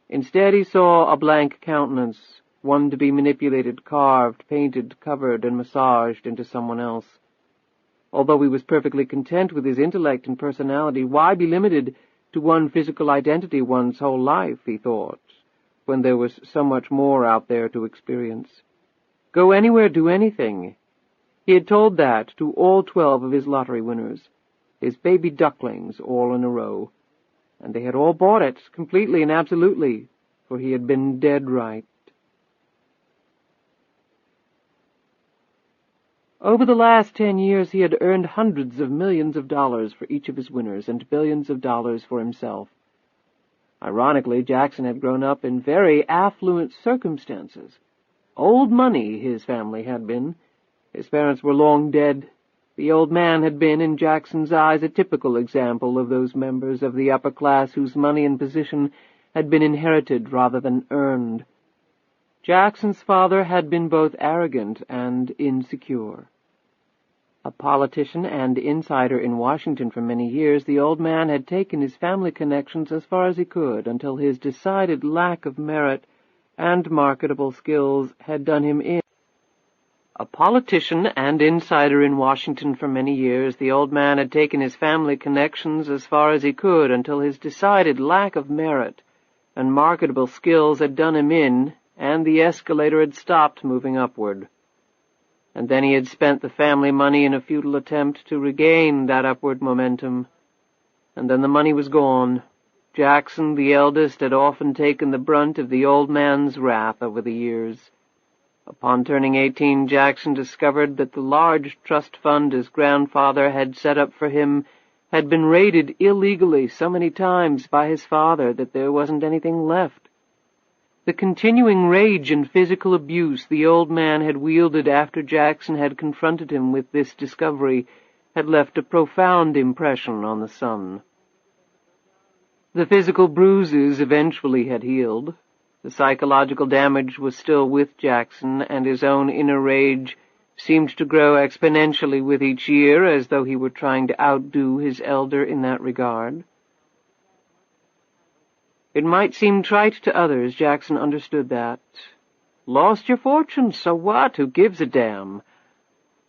Instead, he saw a blank countenance, one to be manipulated, carved, painted, covered, and massaged into someone else. Although he was perfectly content with his intellect and personality, why be limited to one physical identity one's whole life, he thought, when there was so much more out there to experience? Go anywhere, do anything. He had told that to all 12 of his lottery winners, his baby ducklings all in a row, and they had all bought it, completely and absolutely, for he had been dead right. Over the last 10 years he had earned hundreds of millions of dollars for each of his winners and billions of dollars for himself. Ironically, Jackson had grown up in very affluent circumstances. Old money, his family had been. His parents were long dead. The old man had been, in Jackson's eyes, a typical example of those members of the upper class whose money and position had been inherited rather than earned. Jackson's father had been both arrogant and insecure. A politician and insider in Washington for many years, the old man had taken his family connections as far as he could until his decided lack of merit and marketable skills had done him in. A politician and insider in Washington for many years, the old man had taken his family connections as far as he could until his decided lack of merit and marketable skills had done him in, and the escalator had stopped moving upward. And then he had spent the family money in a futile attempt to regain that upward momentum. And then the money was gone. Jackson, the eldest, had often taken the brunt of the old man's wrath over the years. Upon turning 18, Jackson discovered that the large trust fund his grandfather had set up for him had been raided illegally so many times by his father that there wasn't anything left. The continuing rage and physical abuse the old man had wielded after Jackson had confronted him with this discovery had left a profound impression on the son. The physical bruises eventually had healed. The psychological damage was still with Jackson, and his own inner rage seemed to grow exponentially with each year, as though he were trying to outdo his elder in that regard. It might seem trite to others, Jackson understood that. Lost your fortune, so what? Who gives a damn?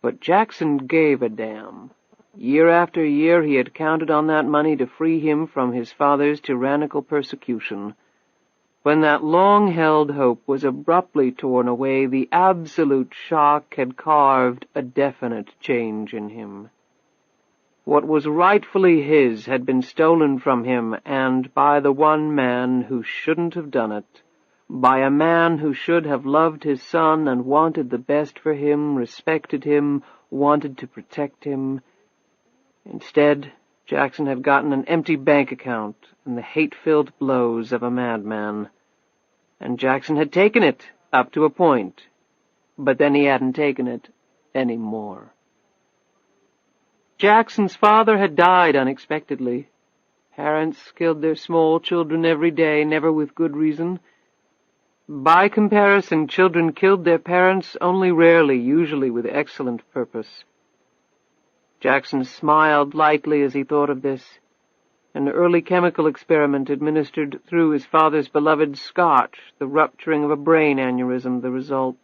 But Jackson gave a damn. Year after year he had counted on that money to free him from his father's tyrannical persecution. When that long-held hope was abruptly torn away, the absolute shock had carved a definite change in him. What was rightfully his had been stolen from him, and by the one man who shouldn't have done it, by a man who should have loved his son and wanted the best for him, respected him, wanted to protect him. Instead, Jackson had gotten an empty bank account and the hate-filled blows of a madman. And Jackson had taken it, up to a point, but then he hadn't taken it any more. Jackson's father had died unexpectedly. Parents killed their small children every day, never with good reason. By comparison, children killed their parents only rarely, usually with excellent purpose. Jackson smiled lightly as he thought of this. An early chemical experiment administered through his father's beloved Scotch, the rupturing of a brain aneurysm, the result.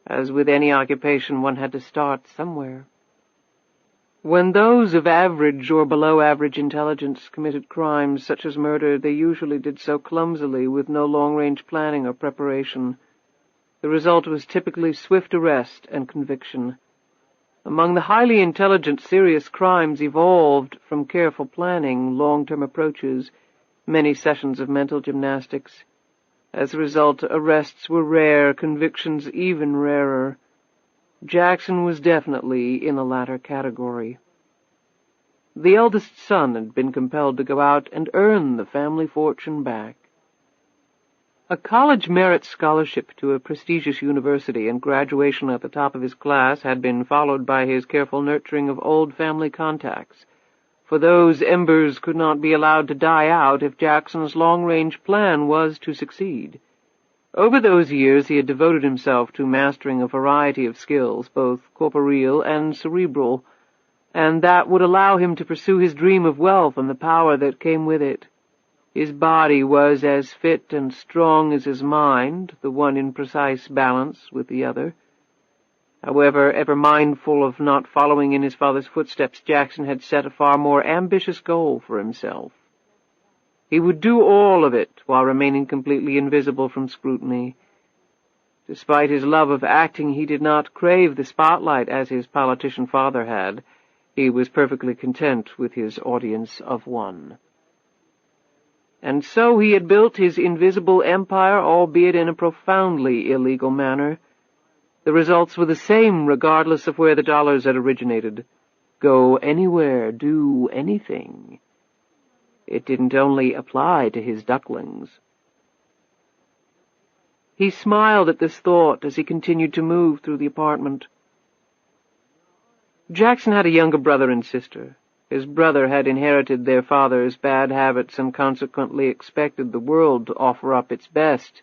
As with any occupation, one had to start somewhere. When those of average or below average intelligence committed crimes such as murder, they usually did so clumsily, with no long-range planning or preparation. The result was typically swift arrest and conviction. Among the highly intelligent, serious crimes evolved from careful planning, long-term approaches, many sessions of mental gymnastics. As a result, arrests were rare, convictions even rarer. Jackson was definitely in the latter category. The eldest son had been compelled to go out and earn the family fortune back. A college merit scholarship to a prestigious university and graduation at the top of his class had been followed by his careful nurturing of old family contacts, for those embers could not be allowed to die out if Jackson's long-range plan was to succeed. Over those years he had devoted himself to mastering a variety of skills, both corporeal and cerebral, and that would allow him to pursue his dream of wealth and the power that came with it. His body was as fit and strong as his mind, the one in precise balance with the other. However, ever mindful of not following in his father's footsteps, Jackson had set a far more ambitious goal for himself. He would do all of it while remaining completely invisible from scrutiny. Despite his love of acting, he did not crave the spotlight as his politician father had. He was perfectly content with his audience of one. And so he had built his invisible empire, albeit in a profoundly illegal manner. The results were the same regardless of where the dollars had originated. Go anywhere, do anything. It didn't only apply to his ducklings. He smiled at this thought as he continued to move through the apartment. Jackson had a younger brother and sister. His brother had inherited their father's bad habits and consequently expected the world to offer up its best,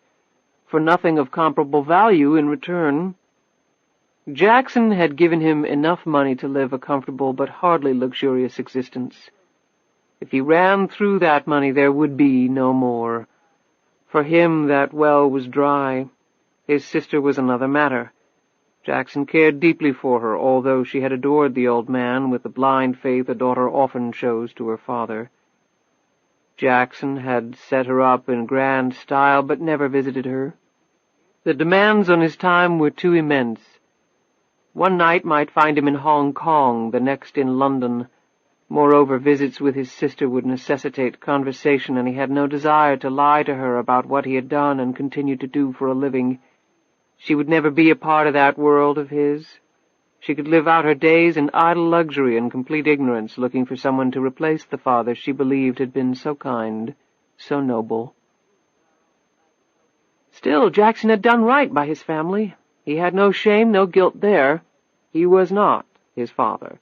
for nothing of comparable value in return. Jackson had given him enough money to live a comfortable but hardly luxurious existence. If he ran through that money, there would be no more. For him, that well was dry. His sister was another matter. Jackson cared deeply for her, although she had adored the old man with the blind faith a daughter often shows to her father. Jackson had set her up in grand style, but never visited her. The demands on his time were too immense. One night might find him in Hong Kong, the next in London. Moreover, visits with his sister would necessitate conversation, and he had no desire to lie to her about what he had done and continued to do for a living. She would never be a part of that world of his. She could live out her days in idle luxury and complete ignorance, looking for someone to replace the father she believed had been so kind, so noble. Still, Jackson had done right by his family. He had no shame, no guilt there. He was not his father.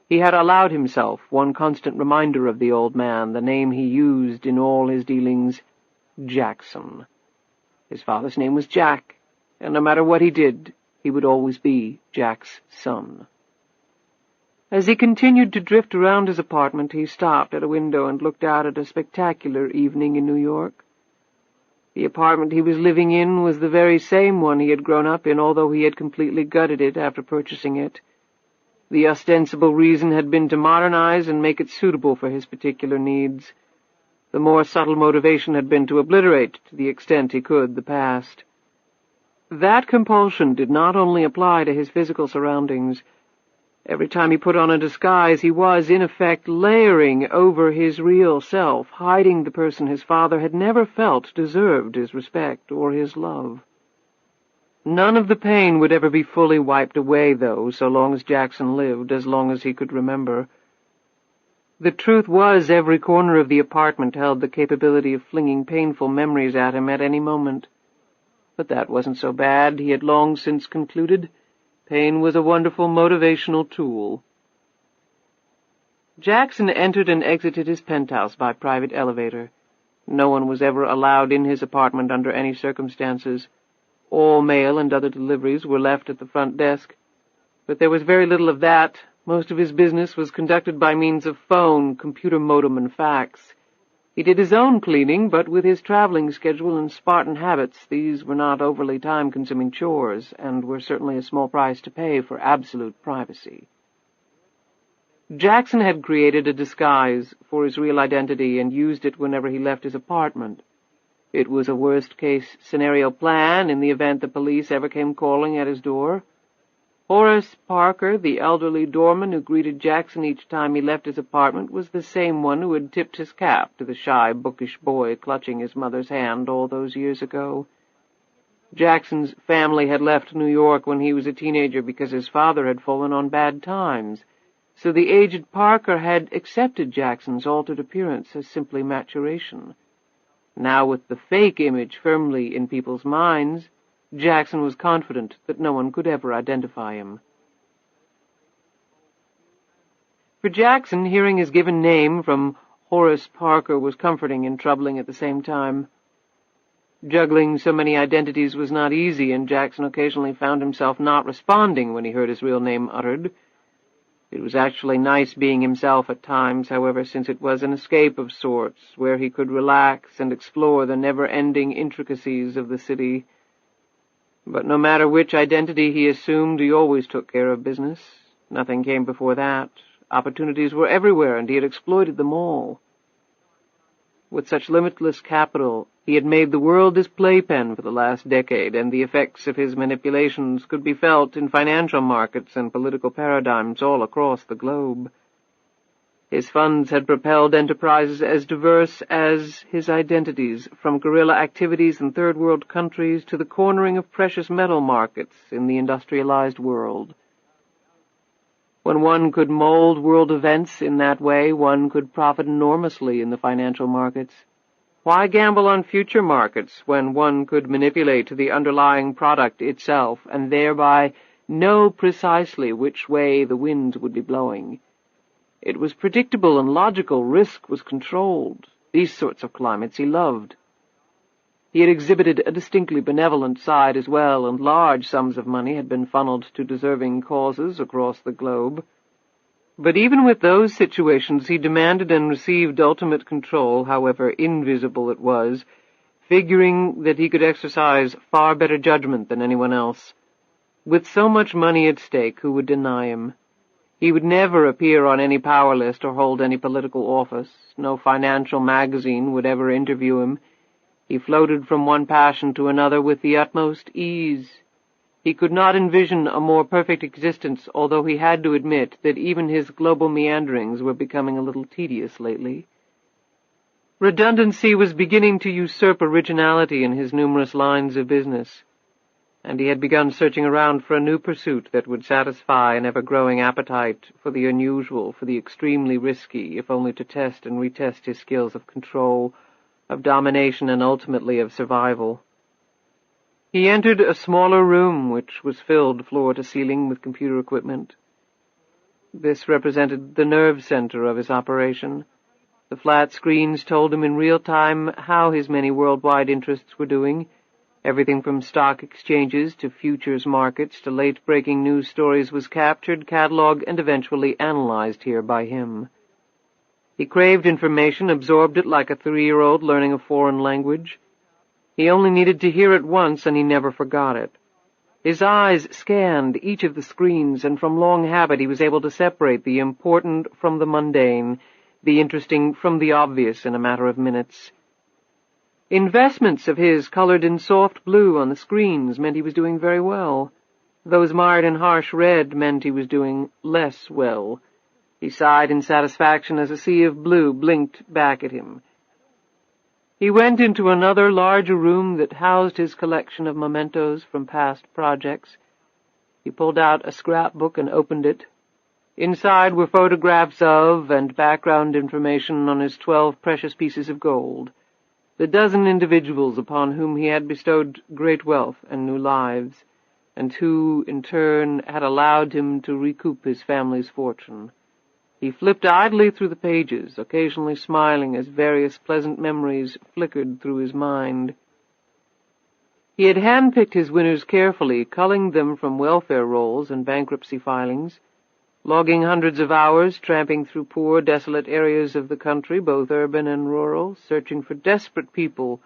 He had allowed himself one constant reminder of the old man, the name he used in all his dealings, Jackson. His father's name was Jack, and no matter what he did, he would always be Jack's son. As he continued to drift around his apartment, he stopped at a window and looked out at a spectacular evening in New York. The apartment he was living in was the very same one he had grown up in, although he had completely gutted it after purchasing it. The ostensible reason had been to modernize and make it suitable for his particular needs. The more subtle motivation had been to obliterate, to the extent he could, the past. That compulsion did not only apply to his physical surroundings. Every time he put on a disguise, he was, in effect, layering over his real self, hiding the person his father had never felt deserved his respect or his love. None of the pain would ever be fully wiped away, though, so long as Jackson lived, as long as he could remember. The truth was, every corner of the apartment held the capability of flinging painful memories at him at any moment. But that wasn't so bad, he had long since concluded. Pain was a wonderful motivational tool. Jackson entered and exited his penthouse by private elevator. No one was ever allowed in his apartment under any circumstances. All mail and other deliveries were left at the front desk. But there was very little of that. Most of his business was conducted by means of phone, computer modem, and fax. He did his own cleaning, but with his traveling schedule and Spartan habits, these were not overly time-consuming chores, and were certainly a small price to pay for absolute privacy. Jackson had created a disguise for his real identity and used it whenever he left his apartment. It was a worst-case scenario plan in the event the police ever came calling at his door. Horace Parker, the elderly doorman who greeted Jackson each time he left his apartment, was the same one who had tipped his cap to the shy, bookish boy clutching his mother's hand all those years ago. Jackson's family had left New York when he was a teenager because his father had fallen on bad times, so the aged Parker had accepted Jackson's altered appearance as simply maturation. Now, with the fake image firmly in people's minds, Jackson was confident that no one could ever identify him. For Jackson, hearing his given name from Horace Parker was comforting and troubling at the same time. Juggling so many identities was not easy, and Jackson occasionally found himself not responding when he heard his real name uttered. It was actually nice being himself at times, however, since it was an escape of sorts, where he could relax and explore the never-ending intricacies of the city. But no matter which identity he assumed, he always took care of business. Nothing came before that. Opportunities were everywhere, and he had exploited them all. With such limitless capital, he had made the world his playpen for the last decade, and the effects of his manipulations could be felt in financial markets and political paradigms all across the globe. His funds had propelled enterprises as diverse as his identities, from guerrilla activities in third-world countries to the cornering of precious metal markets in the industrialized world. When one could mold world events in that way, one could profit enormously in the financial markets. Why gamble on future markets when one could manipulate the underlying product itself and thereby know precisely which way the winds would be blowing? It was predictable and logical. Risk was controlled. These sorts of climates he loved. He had exhibited a distinctly benevolent side as well, and large sums of money had been funneled to deserving causes across the globe. But even with those situations, he demanded and received ultimate control, however invisible it was, figuring that he could exercise far better judgment than anyone else. With so much money at stake, who would deny him? He would never appear on any power list or hold any political office. No financial magazine would ever interview him. He floated from one passion to another with the utmost ease. He could not envision a more perfect existence, although he had to admit that even his global meanderings were becoming a little tedious lately. Redundancy was beginning to usurp originality in his numerous lines of business, and he had begun searching around for a new pursuit that would satisfy an ever-growing appetite for the unusual, for the extremely risky, if only to test and retest his skills of control, of domination, and ultimately of survival. He entered a smaller room, which was filled floor to ceiling with computer equipment. This represented the nerve center of his operation. The flat screens told him in real time how his many worldwide interests were doing. Everything from stock exchanges to futures markets to late-breaking news stories was captured, catalogued, and eventually analyzed here by him. He craved information, absorbed it like a 3-year-old learning a foreign language. He only needed to hear it once, and he never forgot it. His eyes scanned each of the screens, and from long habit he was able to separate the important from the mundane, the interesting from the obvious in a matter of minutes. Investments of his colored in soft blue on the screens meant he was doing very well. Those marred in harsh red meant he was doing less well. He sighed in satisfaction as a sea of blue blinked back at him. He went into another larger room that housed his collection of mementos from past projects. He pulled out a scrapbook and opened it. Inside were photographs of and background information on his 12 precious pieces of gold, the dozen individuals upon whom he had bestowed great wealth and new lives, and who, in turn, had allowed him to recoup his family's fortune. He flipped idly through the pages, occasionally smiling as various pleasant memories flickered through his mind. He had handpicked his winners carefully, culling them from welfare rolls and bankruptcy filings, logging hundreds of hours, tramping through poor, desolate areas of the country, both urban and rural, searching for desperate people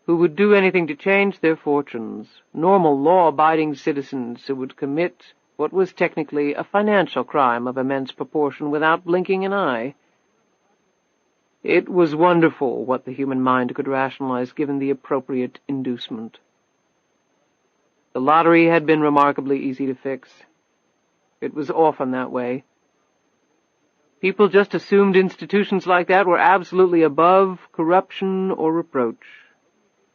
who would do anything to change their fortunes, normal, law-abiding citizens who would commit what was technically a financial crime of immense proportion without blinking an eye. It was wonderful what the human mind could rationalize given the appropriate inducement. The lottery had been remarkably easy to fix. It was often that way. People just assumed institutions like that were absolutely above corruption or reproach.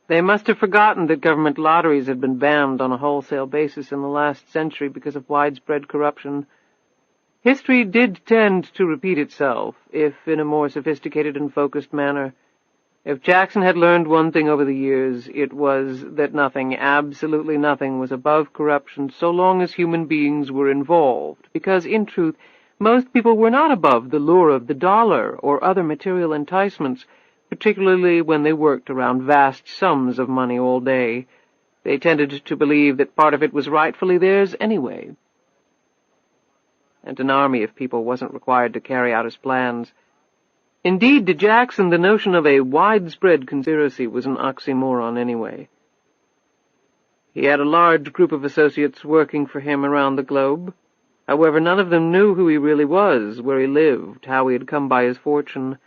They must have forgotten that government lotteries had been banned on a wholesale basis in the last century because of widespread corruption. History did tend to repeat itself, if in a more sophisticated and focused manner. If Jackson had learned one thing over the years, it was that nothing, absolutely nothing, was above corruption so long as human beings were involved, because, in truth, most people were not above the lure of the dollar or other material enticements, particularly when they worked around vast sums of money all day. They tended to believe that part of it was rightfully theirs anyway. And an army of people wasn't required to carry out his plans. Indeed, to Jackson, the notion of a widespread conspiracy was an oxymoron anyway. He had a large group of associates working for him around the globe. However, none of them knew who he really was, where he lived, how he had come by his fortune.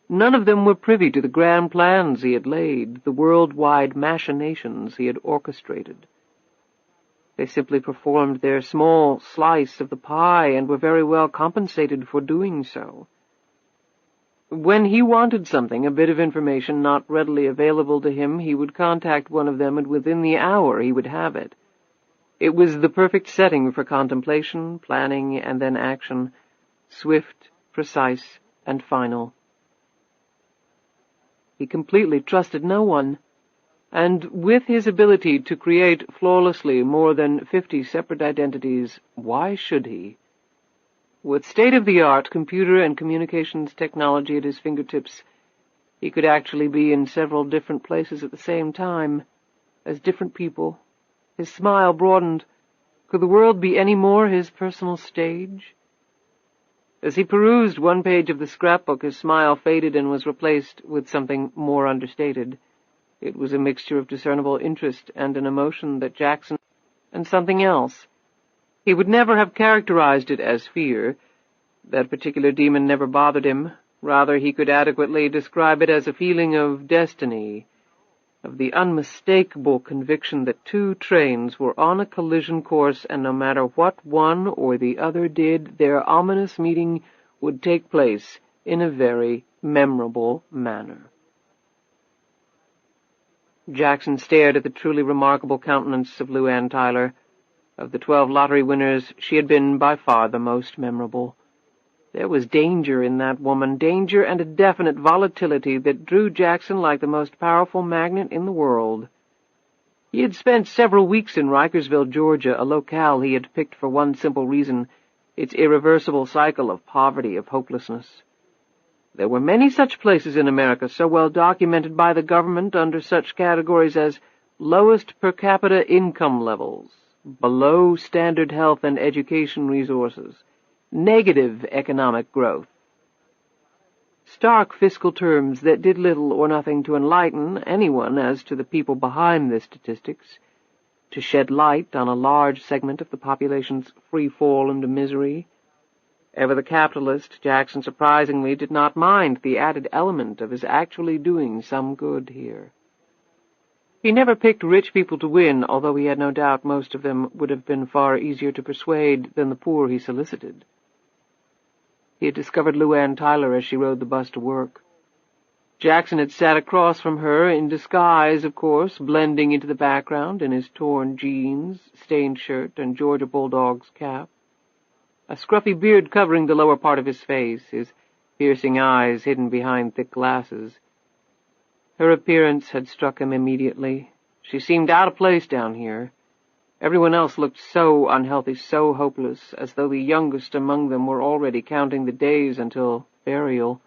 None of them were privy to the grand plans he had laid, the worldwide machinations he had orchestrated. They simply performed their small slice of the pie and were very well compensated for doing so. When he wanted something, a bit of information not readily available to him, he would contact one of them, and within the hour he would have it. It was the perfect setting for contemplation, planning, and then action, swift, precise, and final. He completely trusted no one, and with his ability to create flawlessly more than 50 separate identities, why should he? With state-of-the-art computer and communications technology at his fingertips, he could actually be in several different places at the same time, as different people. His smile broadened. Could the world be any more his personal stage? As he perused one page of the scrapbook, his smile faded and was replaced with something more understated. It was a mixture of discernible interest and an emotion that Jackson and something else. He would never have characterized it as fear. That particular demon never bothered him. Rather, he could adequately describe it as a feeling of destiny, of the unmistakable conviction that two trains were on a collision course, and no matter what one or the other did, their ominous meeting would take place in a very memorable manner. Jackson stared at the truly remarkable countenance of LuAnn Tyler. Of the 12 lottery winners, she had been by far the most memorable. There was danger in that woman, danger and a definite volatility that drew Jackson like the most powerful magnet in the world. He had spent several weeks in Rikersville, Georgia, a locale he had picked for one simple reason, its irreversible cycle of poverty, of hopelessness. There were many such places in America, so well documented by the government under such categories as lowest per capita income levels, below standard health and education resources, negative economic growth. Stark fiscal terms that did little or nothing to enlighten anyone as to the people behind the statistics, to shed light on a large segment of the population's free fall into misery. Ever the capitalist, Jackson surprisingly did not mind the added element of his actually doing some good here. He never picked rich people to win, although he had no doubt most of them would have been far easier to persuade than the poor he solicited. He had discovered LuAnn Tyler as she rode the bus to work. Jackson had sat across from her, in disguise, of course, blending into the background in his torn jeans, stained shirt, and Georgia Bulldog's cap, a scruffy beard covering the lower part of his face, his piercing eyes hidden behind thick glasses. Her appearance had struck him immediately. She seemed out of place down here. Everyone else looked so unhealthy, so hopeless, as though the youngest among them were already counting the days until burial.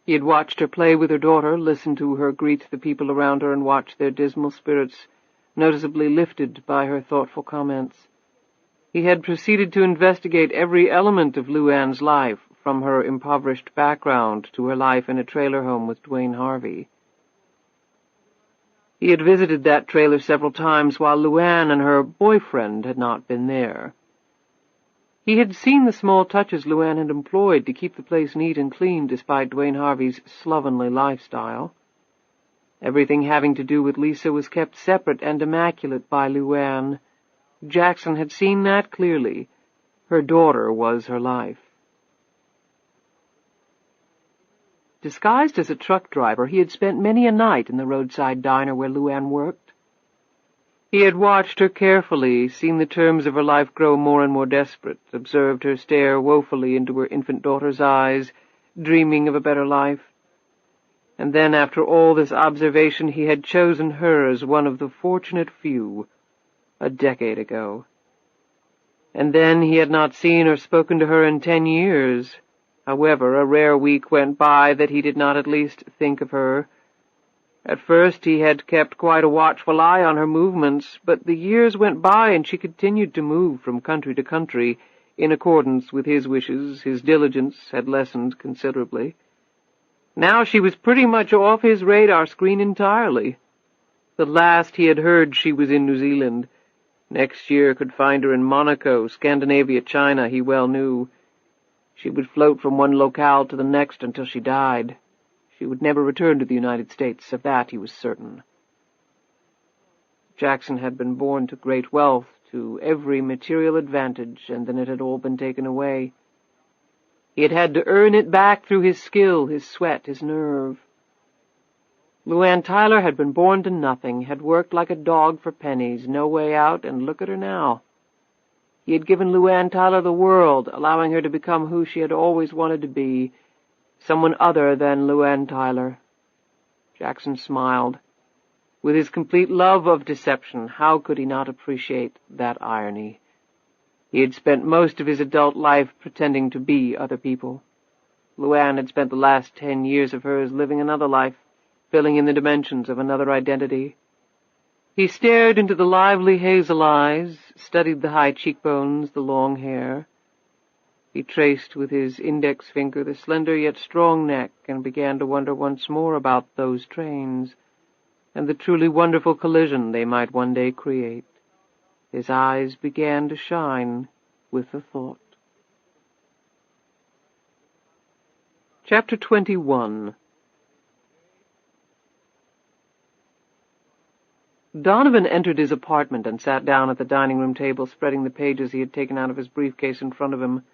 He had watched her play with her daughter, listened to her greet the people around her, and watched their dismal spirits, noticeably lifted by her thoughtful comments. He had proceeded to investigate every element of LuAnn's life, from her impoverished background to her life in a trailer home with Dwayne Harvey. He had visited that trailer several times while LuAnn and her boyfriend had not been there. He had seen the small touches LuAnn had employed to keep the place neat and clean despite Dwayne Harvey's slovenly lifestyle. Everything having to do with Lisa was kept separate and immaculate by LuAnn. Jackson had seen that clearly. Her daughter was her life. Disguised as a truck driver, he had spent many a night in the roadside diner where LuAnn worked. He had watched her carefully, seen the terms of her life grow more and more desperate, observed her stare woefully into her infant daughter's eyes, dreaming of a better life. And then, after all this observation, he had chosen her as one of the fortunate few, a decade ago. And then he had not seen or spoken to her in 10 years. However, a rare week went by that he did not at least think of her. At first he had kept quite a watchful eye on her movements, but the years went by and she continued to move from country to country in accordance with his wishes. His diligence had lessened considerably. Now she was pretty much off his radar screen entirely. The last he had heard she was in New Zealand. Next year could find her in Monaco, Scandinavia, China, he well knew. She would float from one locale to the next until she died. She would never return to the United States, of that he was certain. Jackson had been born to great wealth, to every material advantage, and then it had all been taken away. He had had to earn it back through his skill, his sweat, his nerve. LuAnn Tyler had been born to nothing, had worked like a dog for pennies, no way out, and look at her now. He had given LuAnn Tyler the world, allowing her to become who she had always wanted to be, someone other than LuAnn Tyler. Jackson smiled. With his complete love of deception, how could he not appreciate that irony? He had spent most of his adult life pretending to be other people. LuAnn had spent the last 10 years of hers living another life, filling in the dimensions of another identity. He stared into the lively hazel eyes, studied the high cheekbones, the long hair. He traced with his index finger the slender yet strong neck and began to wonder once more about those trains and the truly wonderful collision they might one day create. His eyes began to shine with the thought. Chapter 21. Donovan entered his apartment and sat down at the dining-room table, spreading the pages he had taken out of his briefcase in front of him.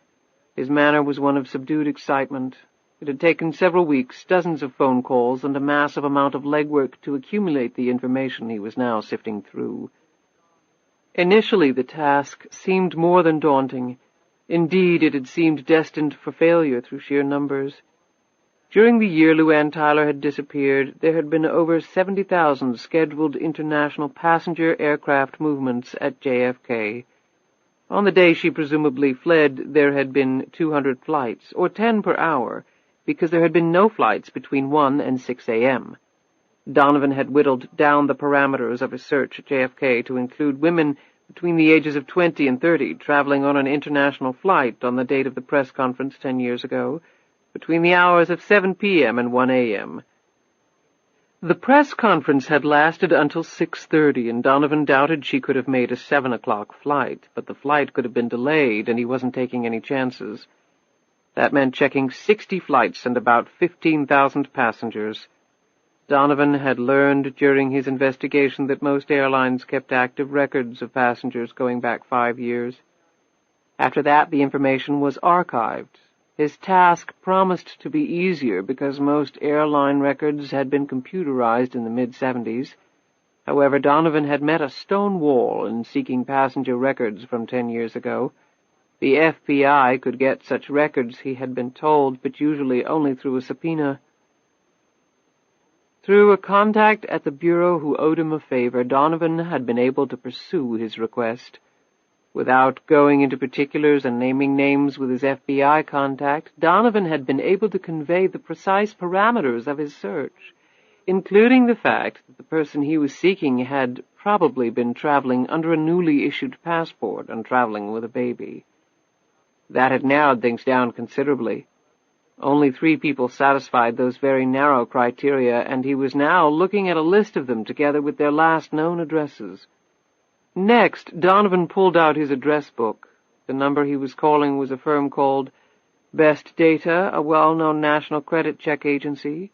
His manner was one of subdued excitement. It had taken several weeks, dozens of phone calls, and a massive amount of legwork to accumulate the information he was now sifting through. Initially, the task seemed more than daunting. Indeed, it had seemed destined for failure through sheer numbers. During the year LuAnn Tyler had disappeared, there had been over 70,000 scheduled international passenger aircraft movements at JFK. On the day she presumably fled, there had been 200 flights, or 10 per hour, because there had been no flights between 1 and 6 a.m. Donovan had whittled down the parameters of his search at JFK to include women between the ages of 20 and 30 traveling on an international flight on the date of the press conference 10 years ago, between the hours of 7 p.m. and 1 a.m. The press conference had lasted until 6:30, and Donovan doubted she could have made a 7 o'clock flight, but the flight could have been delayed, and he wasn't taking any chances. That meant checking 60 flights and about 15,000 passengers. Donovan had learned during his investigation that most airlines kept active records of passengers going back 5 years. After that, the information was archived. His task promised to be easier because most airline records had been computerized in the mid-'70s. However, Donovan had met a stone wall in seeking passenger records from 10 years ago. The FBI could get such records, he had been told, but usually only through a subpoena. Through a contact at the Bureau who owed him a favor, Donovan had been able to pursue his request. Without going into particulars and naming names with his FBI contact, Donovan had been able to convey the precise parameters of his search, including the fact that the person he was seeking had probably been traveling under a newly issued passport and traveling with a baby. That had narrowed things down considerably. Only 3 people satisfied those very narrow criteria, and he was now looking at a list of them together with their last known addresses. Next, Donovan pulled out his address book. The number he was calling was a firm called Best Data, a well-known national credit check agency.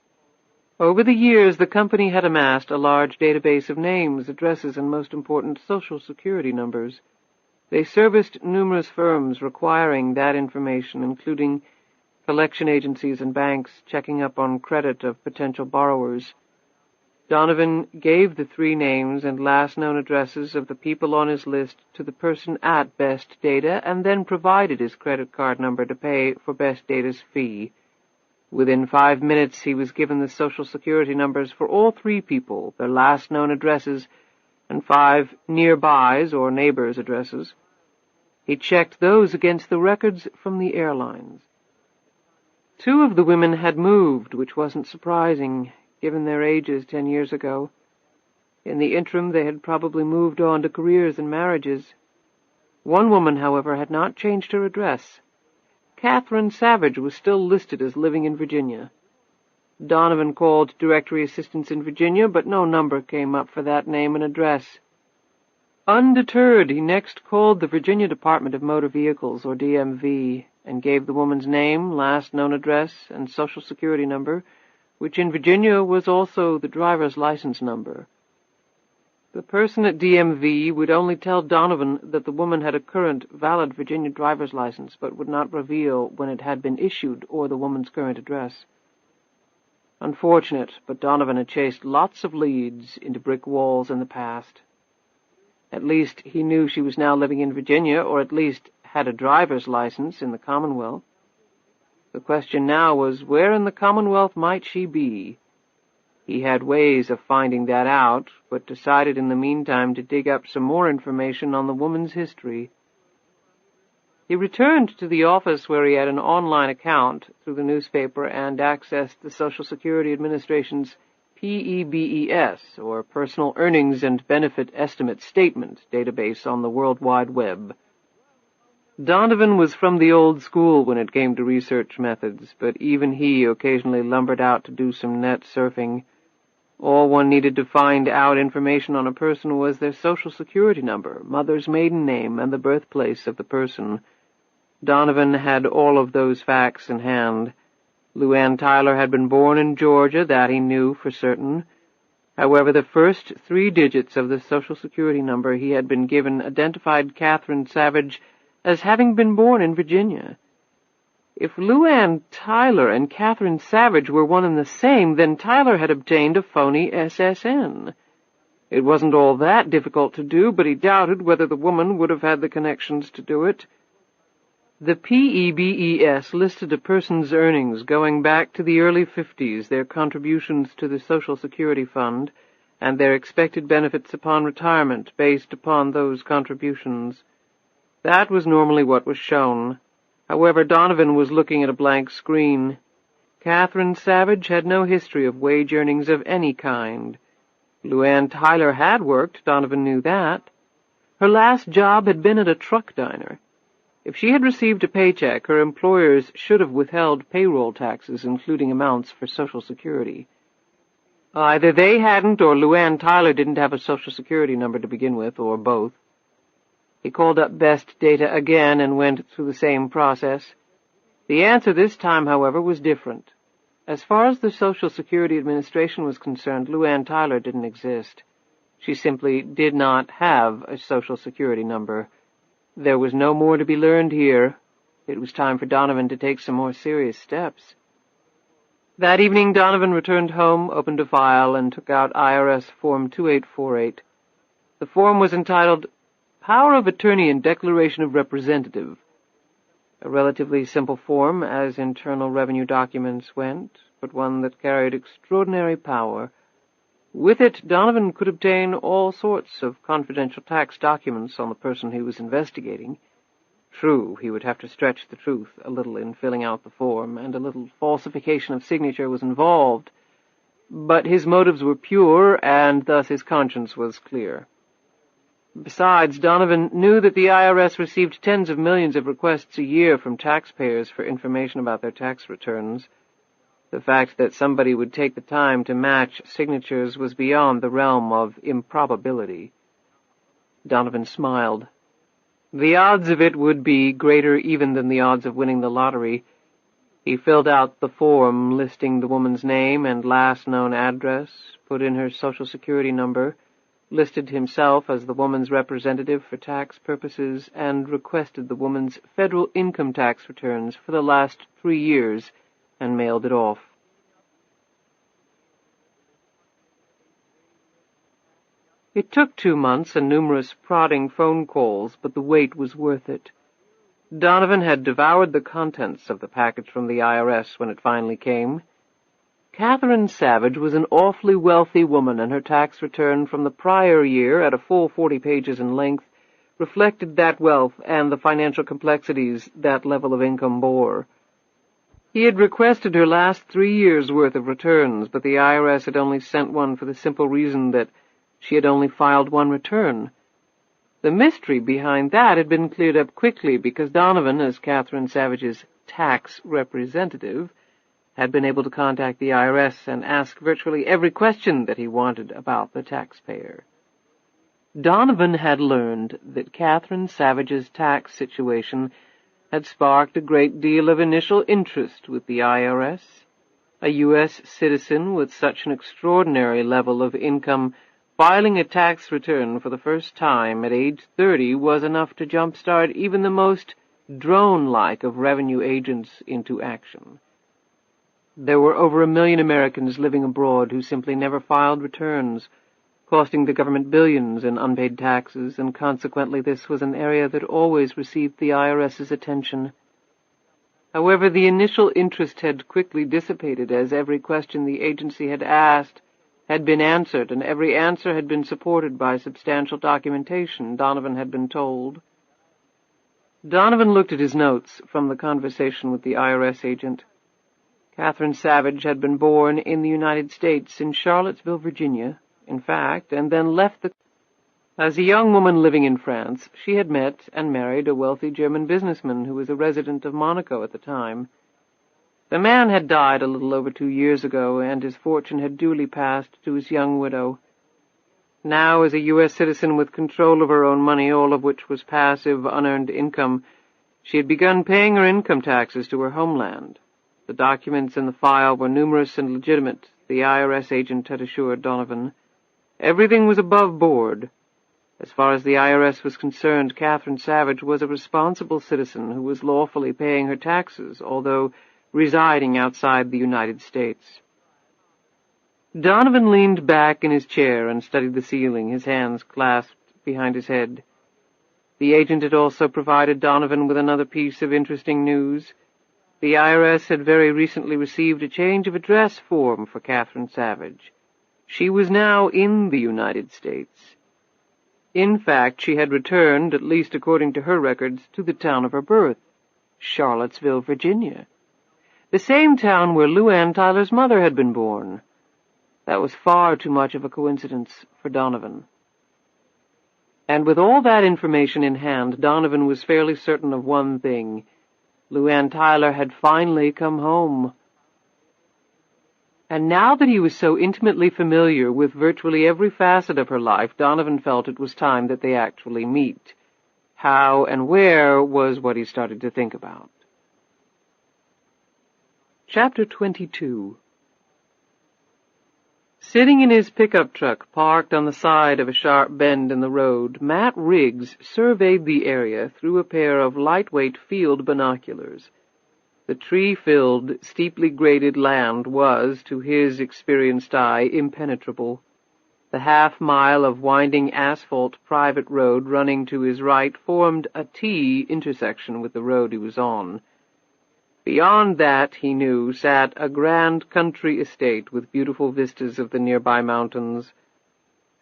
Over the years, the company had amassed a large database of names, addresses, and most important, Social Security numbers. They serviced numerous firms requiring that information, including collection agencies and banks checking up on credit of potential borrowers. Donovan gave the 3 names and last known addresses of the people on his list to the person at Best Data, and then provided his credit card number to pay for Best Data's fee. Within 5 minutes, he was given the Social Security numbers for all 3 people, their last known addresses, and 5 nearbys or neighbors' addresses. He checked those against the records from the airlines. 2 of the women had moved, which wasn't surprising, given their ages 10 years ago. In the interim, they had probably moved on to careers and marriages. One woman, however, had not changed her address. Catherine Savage was still listed as living in Virginia. Donovan called directory assistance in Virginia, but no number came up for that name and address. Undeterred, he next called the Virginia Department of Motor Vehicles, or DMV, and gave the woman's name, last known address, and Social Security number, which in Virginia was also the driver's license number. The person at DMV would only tell Donovan that the woman had a current, valid Virginia driver's license, but would not reveal when it had been issued or the woman's current address. Unfortunate, but Donovan had chased lots of leads into brick walls in the past. At least he knew she was now living in Virginia, or at least had a driver's license in the Commonwealth. The question now was, where in the Commonwealth might she be? He had ways of finding that out, but decided in the meantime to dig up some more information on the woman's history. He returned to the office where he had an online account through the newspaper and accessed the Social Security Administration's PEBES, or Personal Earnings and Benefit Estimate Statement, database on the World Wide Web. Donovan was from the old school when it came to research methods, but even he occasionally lumbered out to do some net surfing. All one needed to find out information on a person was their Social Security number, mother's maiden name, and the birthplace of the person. Donovan had all of those facts in hand. LuAnn Tyler had been born in Georgia, that he knew for certain. However, the first 3 digits of the Social Security number he had been given identified Catherine Savage as having been born in Virginia. If LuAnn Tyler and Catherine Savage were one and the same, then Tyler had obtained a phony SSN. It wasn't all that difficult to do, but he doubted whether the woman would have had the connections to do it. The PEBES listed a person's earnings going back to the early 50s, their contributions to the Social Security Fund, and their expected benefits upon retirement based upon those contributions. That was normally what was shown. However, Donovan was looking at a blank screen. Catherine Savage had no history of wage earnings of any kind. LuAnn Tyler had worked, Donovan knew that. Her last job had been at a truck diner. If she had received a paycheck, her employers should have withheld payroll taxes, including amounts for Social Security. Either they hadn't, or LuAnn Tyler didn't have a Social Security number to begin with, or both. He called up Best Data again and went through the same process. The answer this time, however, was different. As far as the Social Security Administration was concerned, LuAnn Tyler didn't exist. She simply did not have a Social Security number. There was no more to be learned here. It was time for Donovan to take some more serious steps. That evening, Donovan returned home, opened a file, and took out IRS Form 2848. The form was entitled Power of Attorney and Declaration of Representative. A relatively simple form, as Internal Revenue documents went, but one that carried extraordinary power. With it, Donovan could obtain all sorts of confidential tax documents on the person he was investigating. True, he would have to stretch the truth a little in filling out the form, and a little falsification of signature was involved, but his motives were pure, and thus his conscience was clear. Besides, Donovan knew that the IRS received tens of millions of requests a year from taxpayers for information about their tax returns. The fact that somebody would take the time to match signatures was beyond the realm of improbability. Donovan smiled. The odds of it would be greater even than the odds of winning the lottery. He filled out the form listing the woman's name and last known address, put in her Social Security number, listed himself as the woman's representative for tax purposes, and requested the woman's federal income tax returns for the last 3 years, and mailed it off. It took 2 months and numerous prodding phone calls, but the wait was worth it. Donovan had devoured the contents of the package from the IRS when it finally came. Catherine Savage was an awfully wealthy woman, and her tax return from the prior year, at a full 40 pages in length, reflected that wealth and the financial complexities that level of income bore. He had requested her last 3 years' worth of returns, but the IRS had only sent one for the simple reason that she had only filed one return. The mystery behind that had been cleared up quickly because Donovan, as Catherine Savage's tax representative, had been able to contact the IRS and ask virtually every question that he wanted about the taxpayer. Donovan had learned that Catherine Savage's tax situation had sparked a great deal of initial interest with the IRS. A U.S. citizen with such an extraordinary level of income filing a tax return for the first time at age 30 was enough to jumpstart even the most drone-like of revenue agents into action. There were over 1 million Americans living abroad who simply never filed returns, costing the government billions in unpaid taxes, and consequently this was an area that always received the IRS's attention. However, the initial interest had quickly dissipated as every question the agency had asked had been answered, and every answer had been supported by substantial documentation, Donovan had been told. Donovan looked at his notes from the conversation with the IRS agent. Catherine Savage had been born in the United States, in Charlottesville, Virginia, in fact, and then left the... As a young woman living in France, she had met and married a wealthy German businessman who was a resident of Monaco at the time. The man had died a little over 2 years ago, and his fortune had duly passed to his young widow. Now, as a U.S. citizen with control of her own money, all of which was passive, unearned income, she had begun paying her income taxes to her homeland. The documents in the file were numerous and legitimate, the IRS agent had assured Donovan. Everything was above board. As far as the IRS was concerned, Catherine Savage was a responsible citizen who was lawfully paying her taxes, although residing outside the United States. Donovan leaned back in his chair and studied the ceiling, his hands clasped behind his head. The agent had also provided Donovan with another piece of interesting news. The IRS had very recently received a change of address form for Catherine Savage. She was now in the United States. In fact, she had returned, at least according to her records, to the town of her birth, Charlottesville, Virginia, the same town where LuAnn Tyler's mother had been born. That was far too much of a coincidence for Donovan. And with all that information in hand, Donovan was fairly certain of one thing. LuAnn Tyler had finally come home. And now that he was so intimately familiar with virtually every facet of her life, Donovan felt it was time that they actually meet. How and where was what he started to think about. Chapter 22. Sitting in his pickup truck parked on the side of a sharp bend in the road, Matt Riggs surveyed the area through a pair of lightweight field binoculars. The tree-filled, steeply graded land was, to his experienced eye, impenetrable. The half-mile of winding asphalt private road running to his right formed a T intersection with the road he was on. Beyond that, he knew, sat a grand country estate with beautiful vistas of the nearby mountains.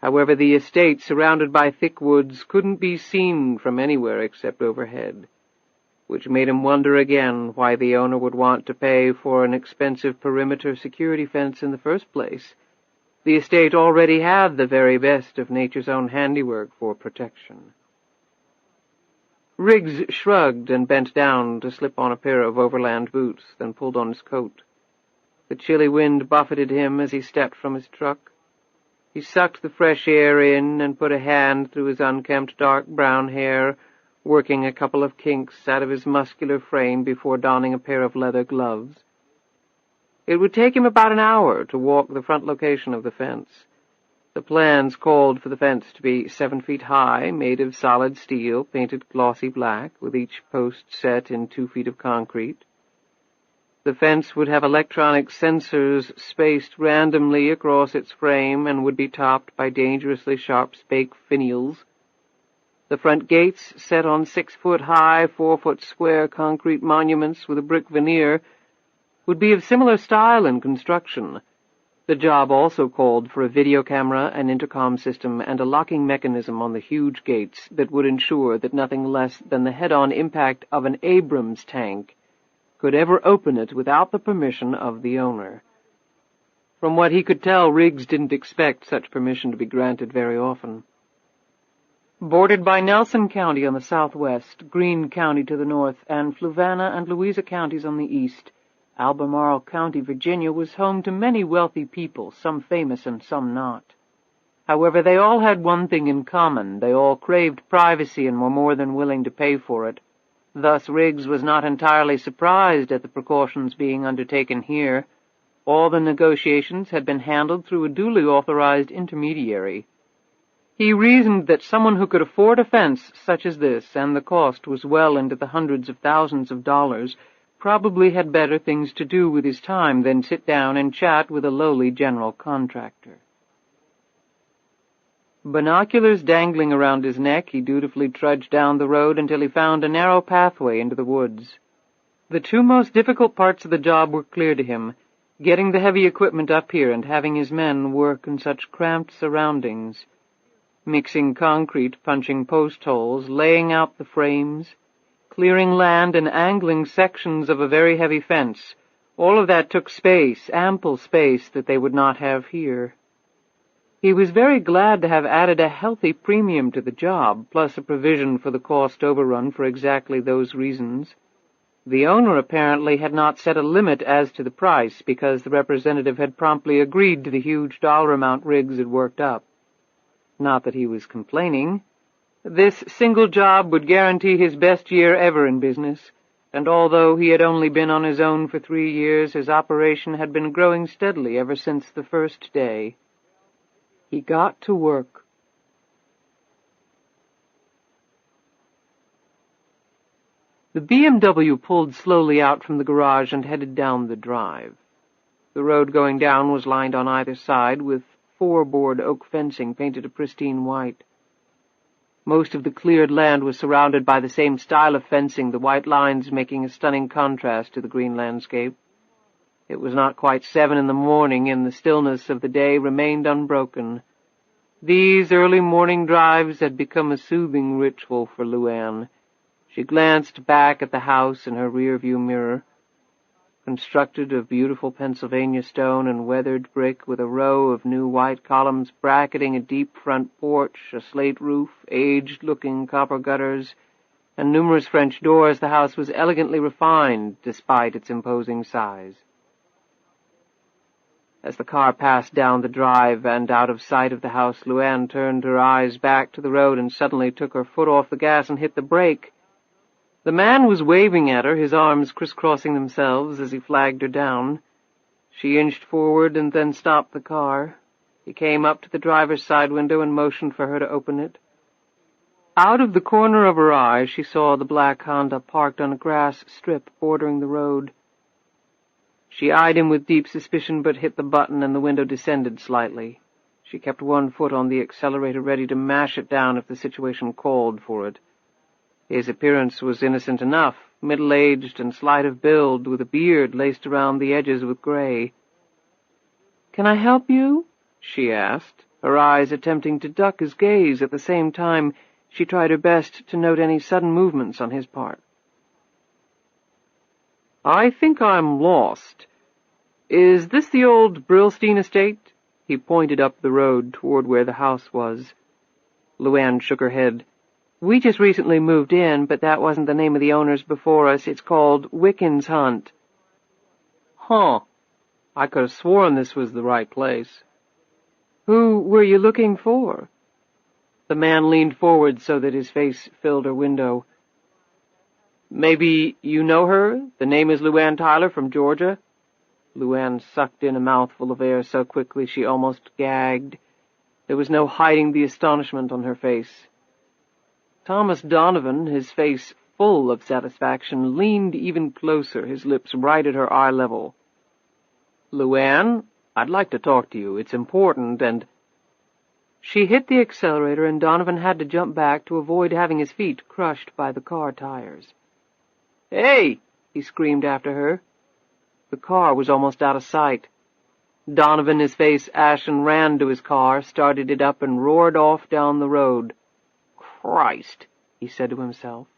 However, the estate, surrounded by thick woods, couldn't be seen from anywhere except overhead, which made him wonder again why the owner would want to pay for an expensive perimeter security fence in the first place. The estate already had the very best of nature's own handiwork for protection. Riggs shrugged and bent down to slip on a pair of overland boots, then pulled on his coat. The chilly wind buffeted him as he stepped from his truck. He sucked the fresh air in and put a hand through his unkempt dark brown hair, working a couple of kinks out of his muscular frame before donning a pair of leather gloves. It would take him about an hour to walk the front location of the fence. The plans called for the fence to be 7 feet high, made of solid steel, painted glossy black, with each post set in 2 feet of concrete. The fence would have electronic sensors spaced randomly across its frame and would be topped by dangerously sharp spake finials. The front gates, set on 6-foot-high, 4-foot square concrete monuments with a brick veneer, would be of similar style and construction. The job also called for a video camera, an intercom system, and a locking mechanism on the huge gates that would ensure that nothing less than the head-on impact of an Abrams tank could ever open it without the permission of the owner. From what he could tell, Riggs didn't expect such permission to be granted very often. Bordered by Nelson County on the southwest, Greene County to the north, and Fluvanna and Louisa counties on the east, Albemarle County, Virginia, was home to many wealthy people, some famous and some not. However, they all had one thing in common. They all craved privacy and were more than willing to pay for it. Thus Riggs was not entirely surprised at the precautions being undertaken here. All the negotiations had been handled through a duly authorized intermediary. He reasoned that someone who could afford a fence such as this, and the cost was well into the hundreds of thousands of dollars, probably had better things to do with his time than sit down and chat with a lowly general contractor. Binoculars dangling around his neck, he dutifully trudged down the road until he found a narrow pathway into the woods. The two most difficult parts of the job were clear to him, getting the heavy equipment up here and having his men work in such cramped surroundings, mixing concrete, punching post holes, laying out the frames, clearing land and angling sections of a very heavy fence. All of that took space, ample space that they would not have here. He was very glad to have added a healthy premium to the job, plus a provision for the cost overrun for exactly those reasons. The owner apparently had not set a limit as to the price, because the representative had promptly agreed to the huge dollar amount Riggs had worked up. Not that he was complaining. This single job would guarantee his best year ever in business, and although he had only been on his own for 3 years, his operation had been growing steadily ever since the first day. He got to work. The BMW pulled slowly out from the garage and headed down the drive. The road going down was lined on either side with 4-board oak fencing painted a pristine white. Most of the cleared land was surrounded by the same style of fencing, the white lines making a stunning contrast to the green landscape. It was not quite 7 in the morning, and the stillness of the day remained unbroken. These early morning drives had become a soothing ritual for LuAnn. She glanced back at the house in her rear-view mirror. Constructed of beautiful Pennsylvania stone and weathered brick, with a row of new white columns bracketing a deep front porch, a slate roof, aged-looking copper gutters, and numerous French doors, the house was elegantly refined despite its imposing size. As the car passed down the drive and out of sight of the house, LuAnn turned her eyes back to the road and suddenly took her foot off the gas and hit the brake. The man was waving at her, his arms crisscrossing themselves as he flagged her down. She inched forward and then stopped the car. He came up to the driver's side window and motioned for her to open it. Out of the corner of her eye, she saw the black Honda parked on a grass strip bordering the road. She eyed him with deep suspicion, but hit the button and the window descended slightly. She kept one foot on the accelerator, ready to mash it down if the situation called for it. His appearance was innocent enough, middle-aged and slight of build, with a beard laced around the edges with gray. "Can I help you?" she asked, her eyes attempting to duck his gaze. At the same time, she tried her best to note any sudden movements on his part. "I think I'm lost. Is this the old Brillstein estate?" He pointed up the road toward where the house was. LuAnn shook her head. "We just recently moved in, but that wasn't the name of the owners before us. It's called Wiccan's Hunt." "Huh. I could have sworn this was the right place." "Who were you looking for?" The man leaned forward so that his face filled her window. "Maybe you know her? The name is LuAnn Tyler from Georgia?" LuAnn sucked in a mouthful of air so quickly she almost gagged. There was no hiding the astonishment on her face. Thomas Donovan, his face full of satisfaction, leaned even closer, his lips right at her eye level. "LuAnn, I'd like to talk to you. It's important, and—" She hit the accelerator, and Donovan had to jump back to avoid having his feet crushed by the car tires. "Hey!" he screamed after her. The car was almost out of sight. Donovan, his face ashen, ran to his car, started it up, and roared off down the road. "Christ," he said to himself.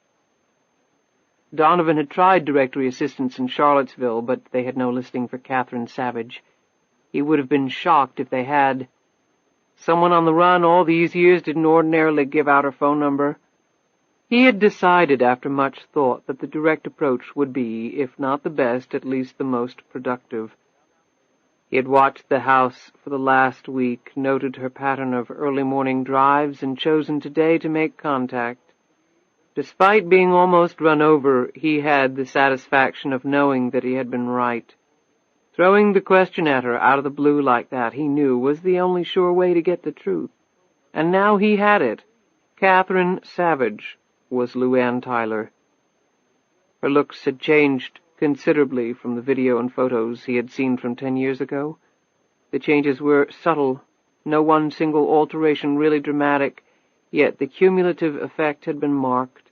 Donovan had tried directory assistance in Charlottesville, but they had no listing for Catherine Savage. He would have been shocked if they had. Someone on the run all these years didn't ordinarily give out her phone number. He had decided after much thought that the direct approach would be, if not the best, at least the most productive. He had watched the house for the last week, noted her pattern of early morning drives, and chosen today to make contact. Despite being almost run over, he had the satisfaction of knowing that he had been right. Throwing the question at her out of the blue like that, he knew, was the only sure way to get the truth. And now he had it. Catherine Savage was LuAnn Tyler. Her looks had changed considerably from the video and photos he had seen from 10 years ago. The changes were subtle, no one single alteration really dramatic, yet the cumulative effect had been marked.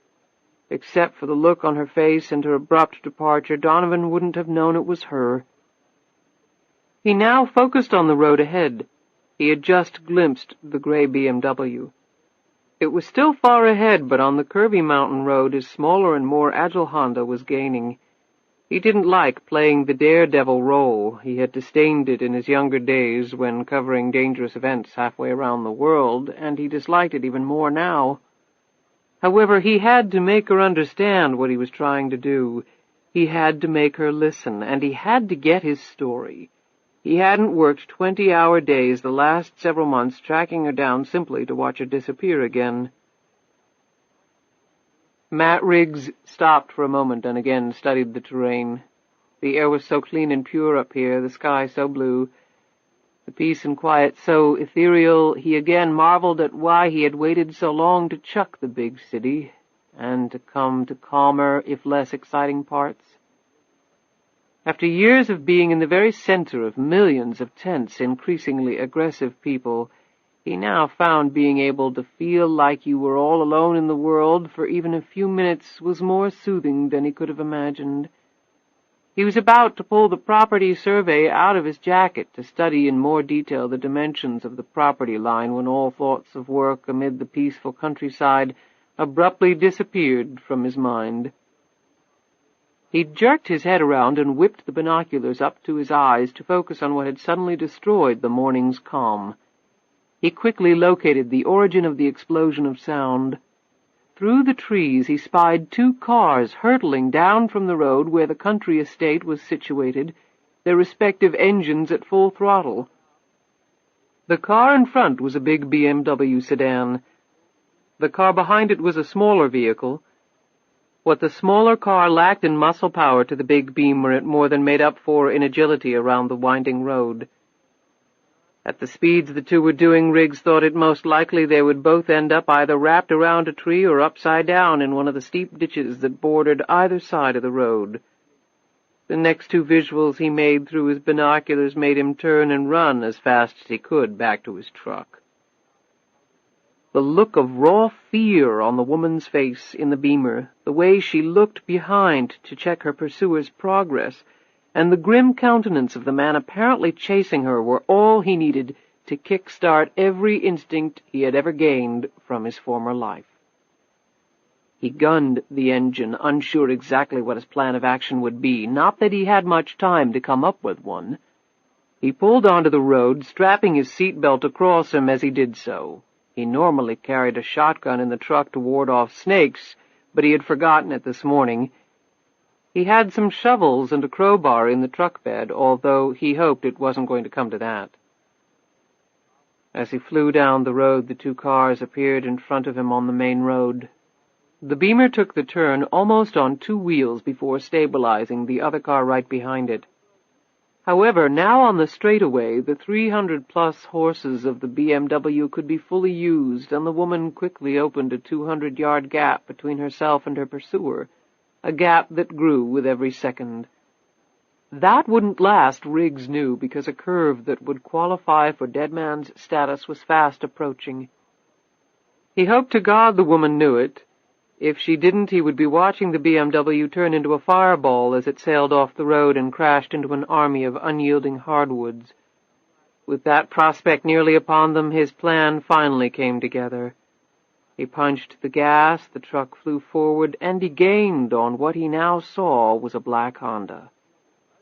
Except for the look on her face and her abrupt departure, Donovan wouldn't have known it was her. He now focused on the road ahead. He had just glimpsed the gray BMW. It was still far ahead, but on the curvy mountain road his smaller and more agile Honda was gaining. He didn't like playing the daredevil role. He had disdained it in his younger days when covering dangerous events halfway around the world, and he disliked it even more now. However, he had to make her understand what he was trying to do. He had to make her listen, and he had to get his story. He hadn't worked 20-hour days the last several months tracking her down simply to watch her disappear again. Matt Riggs stopped for a moment and again studied the terrain. The air was so clean and pure up here, the sky so blue, the peace and quiet so ethereal. He again marveled at why he had waited so long to chuck the big city and to come to calmer, if less exciting parts. After years of being in the very center of millions of tense, increasingly aggressive people, he now found being able to feel like you were all alone in the world for even a few minutes was more soothing than he could have imagined. He was about to pull the property survey out of his jacket to study in more detail the dimensions of the property line when all thoughts of work amid the peaceful countryside abruptly disappeared from his mind. He jerked his head around and whipped the binoculars up to his eyes to focus on what had suddenly destroyed the morning's calm. He quickly located the origin of the explosion of sound. Through the trees he spied 2 cars hurtling down from the road where the country estate was situated, their respective engines at full throttle. The car in front was a big BMW sedan. The car behind it was a smaller vehicle. What the smaller car lacked in muscle power to the big Beamer, it more than made up for in agility around the winding road. At the speeds the two were doing, Riggs thought it most likely they would both end up either wrapped around a tree or upside down in one of the steep ditches that bordered either side of the road. The next two visuals he made through his binoculars made him turn and run as fast as he could back to his truck. The look of raw fear on the woman's face in the Beamer, the way she looked behind to check her pursuer's progress, and the grim countenance of the man apparently chasing her were all he needed to kick-start every instinct he had ever gained from his former life. He gunned the engine, unsure exactly what his plan of action would be, not that he had much time to come up with one. He pulled onto the road, strapping his seat-belt across him as he did so. He normally carried a shotgun in the truck to ward off snakes, but he had forgotten it this morning. He had some shovels and a crowbar in the truck bed, although he hoped it wasn't going to come to that. As he flew down the road, the two cars appeared in front of him on the main road. The Beamer took the turn almost on two wheels before stabilizing, the other car right behind it. However, now on the straightaway, the 300-plus horses of the BMW could be fully used, and the woman quickly opened a 200-yard gap between herself and her pursuer, a gap that grew with every second. That wouldn't last, Riggs knew, because a curve that would qualify for Dead Man's status was fast approaching. He hoped to God the woman knew it. If she didn't, he would be watching the BMW turn into a fireball as it sailed off the road and crashed into an army of unyielding hardwoods. With that prospect nearly upon them, his plan finally came together. He punched the gas, the truck flew forward, and he gained on what he now saw was a black Honda.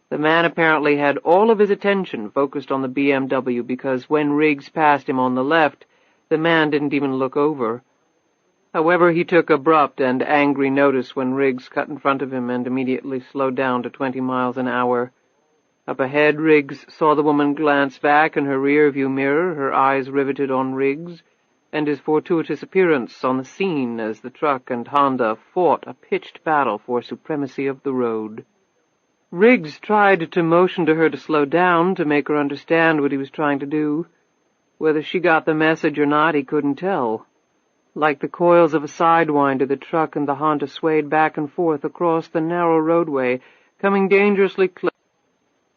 The man apparently had all of his attention focused on the BMW because when Riggs passed him on the left, the man didn't even look over. However, he took abrupt and angry notice when Riggs cut in front of him and immediately slowed down to 20 miles an hour. Up ahead, Riggs saw the woman glance back in her rear-view mirror, her eyes riveted on Riggs, and his fortuitous appearance on the scene as the truck and Honda fought a pitched battle for supremacy of the road. Riggs tried to motion to her to slow down, to make her understand what he was trying to do. Whether she got the message or not, he couldn't tell. Like the coils of a sidewinder, the truck and the Honda swayed back and forth across the narrow roadway, coming dangerously close.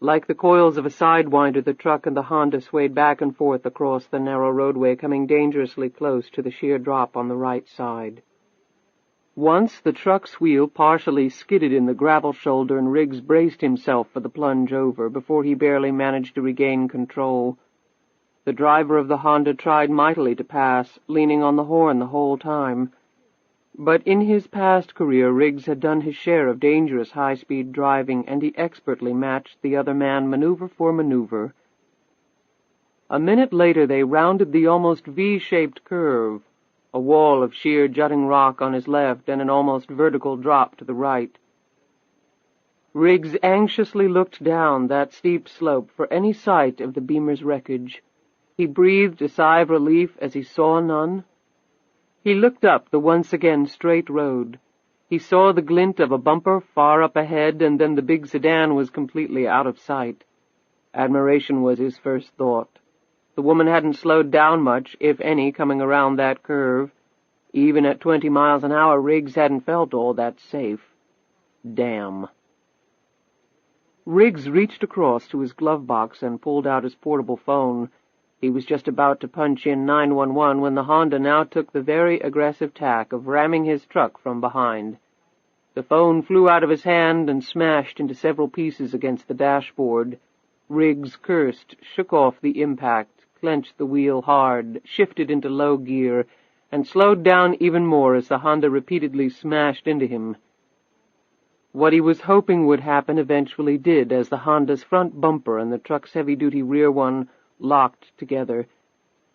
Like the coils of a sidewinder, the truck and the Honda swayed back and forth across the narrow roadway, coming dangerously close to the sheer drop on the right side. Once the truck's wheel partially skidded in the gravel shoulder, and Riggs braced himself for the plunge over before he barely managed to regain control. The driver of the Honda tried mightily to pass, leaning on the horn the whole time. But in his past career, Riggs had done his share of dangerous high-speed driving, and he expertly matched the other man maneuver for maneuver. A minute later they rounded the almost V-shaped curve, a wall of sheer jutting rock on his left and an almost vertical drop to the right. Riggs anxiously looked down that steep slope for any sight of the Beamer's wreckage. He breathed a sigh of relief as he saw none. He looked up the once again straight road. He saw the glint of a bumper far up ahead, and then the big sedan was completely out of sight. Admiration was his first thought. The woman hadn't slowed down much, if any, coming around that curve. Even at 20 miles an hour, Riggs hadn't felt all that safe. Damn. Riggs reached across to his glove box and pulled out his portable phone. He was just about to punch in 911 when the Honda now took the very aggressive tack of ramming his truck from behind. The phone flew out of his hand and smashed into several pieces against the dashboard. Riggs cursed, shook off the impact, clenched the wheel hard, shifted into low gear, and slowed down even more as the Honda repeatedly smashed into him. What he was hoping would happen eventually did, as the Honda's front bumper and the truck's heavy-duty rear one locked together.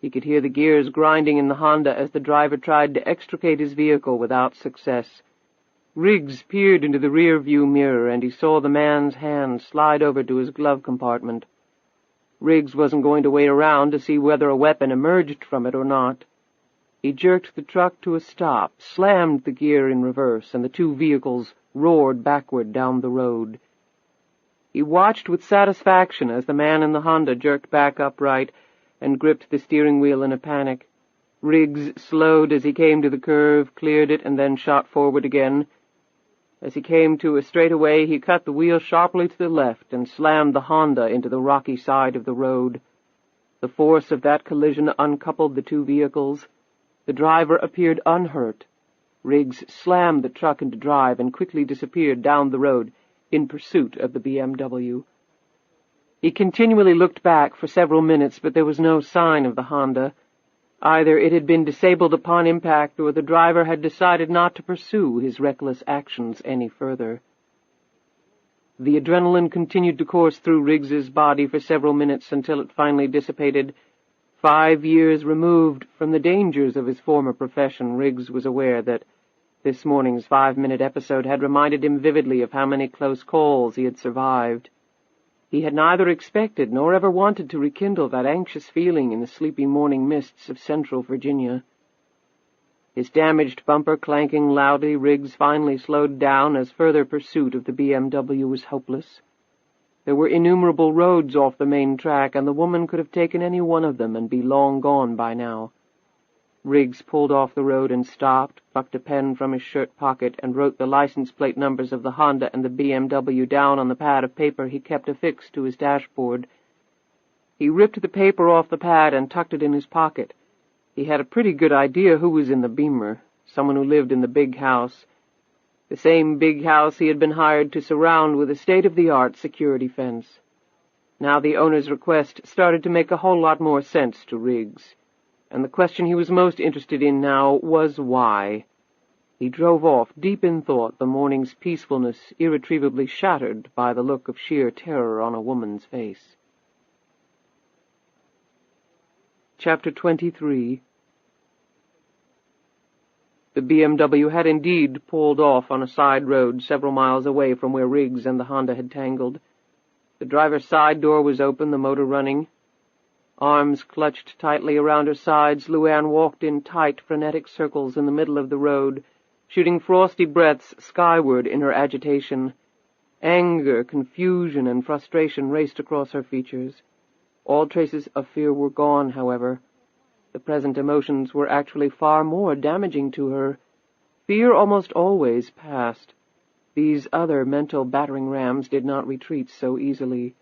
He could hear the gears grinding in the Honda as the driver tried to extricate his vehicle without success. Riggs peered into the rear-view mirror, and he saw the man's hand slide over to his glove compartment. Riggs wasn't going to wait around to see whether a weapon emerged from it or not. He jerked the truck to a stop, slammed the gear in reverse, and the two vehicles roared backward down the road. He watched with satisfaction as the man in the Honda jerked back upright and gripped the steering wheel in a panic. Riggs slowed as he came to the curve, cleared it, and then shot forward again. As he came to a straightaway, he cut the wheel sharply to the left and slammed the Honda into the rocky side of the road. The force of that collision uncoupled the two vehicles. The driver appeared unhurt. Riggs slammed the truck into drive and quickly disappeared down the road in pursuit of the BMW. He continually looked back for several minutes, but there was no sign of the Honda. Either it had been disabled upon impact, or the driver had decided not to pursue his reckless actions any further. The adrenaline continued to course through Riggs's body for several minutes until it finally dissipated. 5 years removed from the dangers of his former profession, Riggs was aware that this morning's 5-minute episode had reminded him vividly of how many close calls he had survived. He had neither expected nor ever wanted to rekindle that anxious feeling in the sleepy morning mists of central Virginia. His damaged bumper clanking loudly, Riggs finally slowed down as further pursuit of the BMW was hopeless. There were innumerable roads off the main track, and the woman could have taken any one of them and be long gone by now. Riggs pulled off the road and stopped, plucked a pen from his shirt pocket, and wrote the license plate numbers of the Honda and the BMW down on the pad of paper he kept affixed to his dashboard. He ripped the paper off the pad and tucked it in his pocket. He had a pretty good idea who was in the Beamer, someone who lived in the big house. The same big house he had been hired to surround with a state-of-the-art security fence. Now the owner's request started to make a whole lot more sense to Riggs, and the question he was most interested in now was why. He drove off, deep in thought, the morning's peacefulness irretrievably shattered by the look of sheer terror on a woman's face. Chapter 23. The BMW had indeed pulled off on a side road several miles away from where Riggs and the Honda had tangled. The driver's side door was open, the motor running. Arms clutched tightly around her sides, LuAnn walked in tight, frenetic circles in the middle of the road, shooting frosty breaths skyward in her agitation. Anger, confusion, and frustration raced across her features. All traces of fear were gone, however. The present emotions were actually far more damaging to her. Fear almost always passed. These other mental battering rams did not retreat so easily.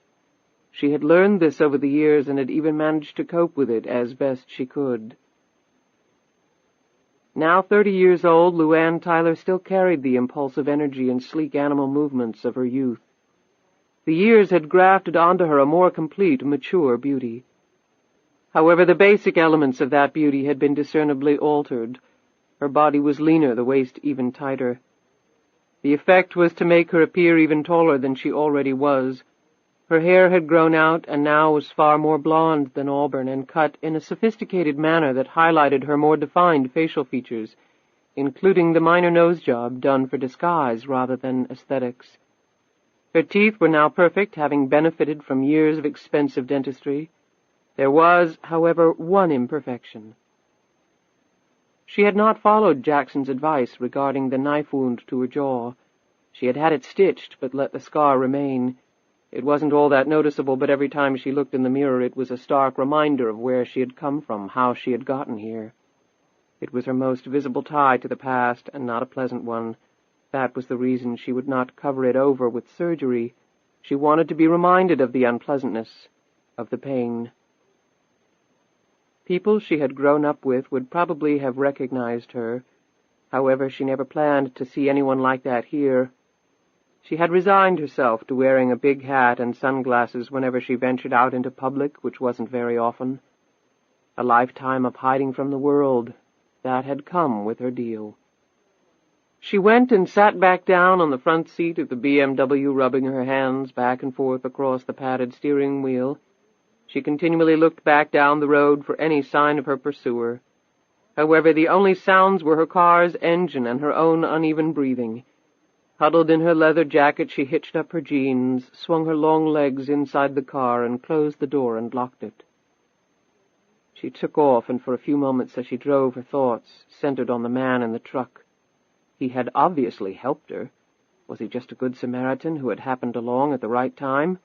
She had learned this over the years and had even managed to cope with it as best she could. Now 30 years old, LuAnn Tyler still carried the impulsive energy and sleek animal movements of her youth. The years had grafted onto her a more complete, mature beauty. However, the basic elements of that beauty had been discernibly altered. Her body was leaner, the waist even tighter. The effect was to make her appear even taller than she already was. Her hair had grown out and now was far more blonde than auburn, and cut in a sophisticated manner that highlighted her more defined facial features, including the minor nose job done for disguise rather than aesthetics. Her teeth were now perfect, having benefited from years of expensive dentistry. There was, however, one imperfection. She had not followed Jackson's advice regarding the knife wound to her jaw. She had had it stitched, but let the scar remain. It wasn't all that noticeable, but every time she looked in the mirror it was a stark reminder of where she had come from, how she had gotten here. It was her most visible tie to the past, and not a pleasant one. That was the reason she would not cover it over with surgery. She wanted to be reminded of the unpleasantness, of the pain. People she had grown up with would probably have recognized her. However, she never planned to see anyone like that here. She had resigned herself to wearing a big hat and sunglasses whenever she ventured out into public, which wasn't very often. A lifetime of hiding from the world, that had come with her deal. She went and sat back down on the front seat of the BMW, rubbing her hands back and forth across the padded steering wheel. She continually looked back down the road for any sign of her pursuer. However, the only sounds were her car's engine and her own uneven breathing. Huddled in her leather jacket, she hitched up her jeans, swung her long legs inside the car, and closed the door and locked it. She took off, and for a few moments as she drove, her thoughts centered on the man in the truck. He had obviously helped her. Was he just a good Samaritan who had happened along at the right time?